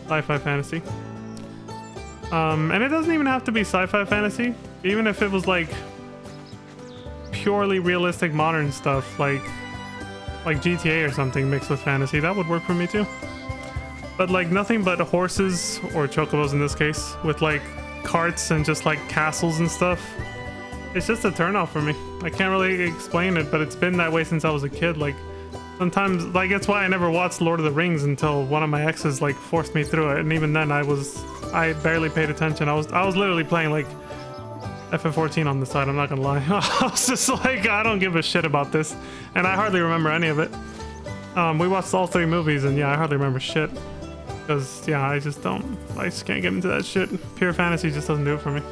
Sci-fi fantasy. And it doesn't even have to be sci-fi fantasy. Even if it was like purely realistic modern stuff, like GTA or something mixed with fantasy, that would work for me too. But like nothing but horses, or chocobos in this case, with like carts and just like castles and stuff. It's just a turnoff for me. I can't really explain it, but it's been that way since I was a kid. Like sometimes, like, that's why I never watched Lord of the Rings until one of my exes like forced me through it, and even then I barely paid attention. I was literally playing like FF14 on the side, I'm not gonna lie. I was just like, I don't give a shit about this, and I hardly remember any of it. We watched all 3 movies, and yeah, I hardly remember shit. Because, yeah, I just can't get into that shit. Pure fantasy just doesn't do it for me.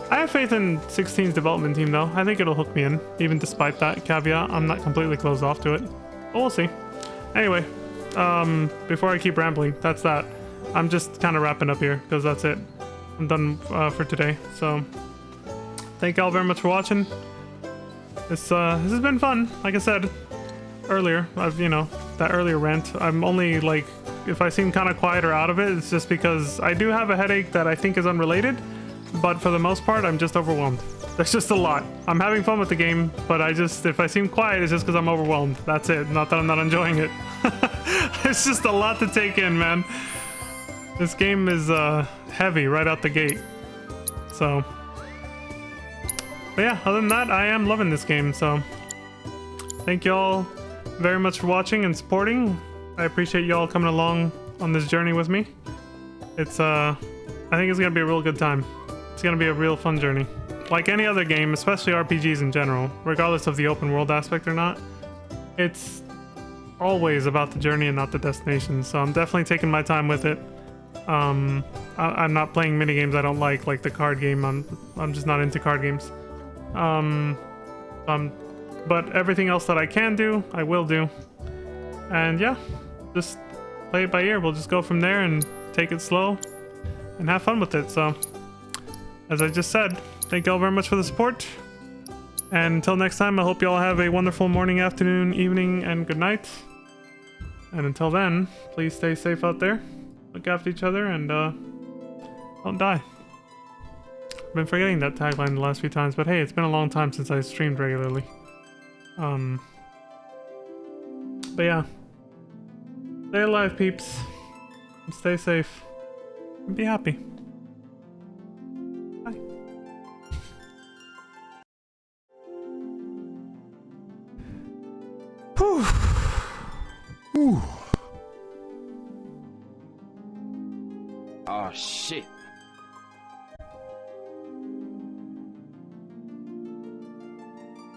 I have faith in 16's development team, though. I think it'll hook me in, even despite that caveat. I'm not completely closed off to it. But we'll see. Anyway, before I keep rambling, that's that. I'm just kind of wrapping up here, because that's it. I'm done for today, so... Thank y'all very much for watching. This has been fun. Like I said earlier, you know, that earlier rant. I'm only like if I seem kind of quiet or out of it, it's just because I do have a headache that I think is unrelated, but for the most part, I'm just overwhelmed. There's just a lot. I'm having fun with the game, but if I seem quiet, it's just because I'm overwhelmed. That's it. Not that I'm not enjoying it. It's just a lot to take in, man. This game is heavy right out the gate. So, but yeah, other than that, I am loving this game. So, thank you all very much for watching and supporting. I appreciate you all coming along on this journey with me. It's I think it's gonna be a real good time. It's gonna be a real fun journey. Like any other game, especially RPGs in general, regardless of the open world aspect or not, it's always about the journey and not the destination. So I'm definitely taking my time with it. I'm not playing mini games I don't like the card game. I'm just not into card games. But everything else that I can do, I will do. And yeah, just play it by ear. We'll just go from there and take it slow and have fun with it. So, as I just said, thank you all very much for the support. And until next time, I hope you all have a wonderful morning, afternoon, evening, and good night. And until then, please stay safe out there. Look after each other and don't die. I've been forgetting that tagline the last few times, but hey, it's been a long time since I streamed regularly. But yeah. Stay alive, peeps. And stay safe. And be happy. Bye. Whew. Oh shit.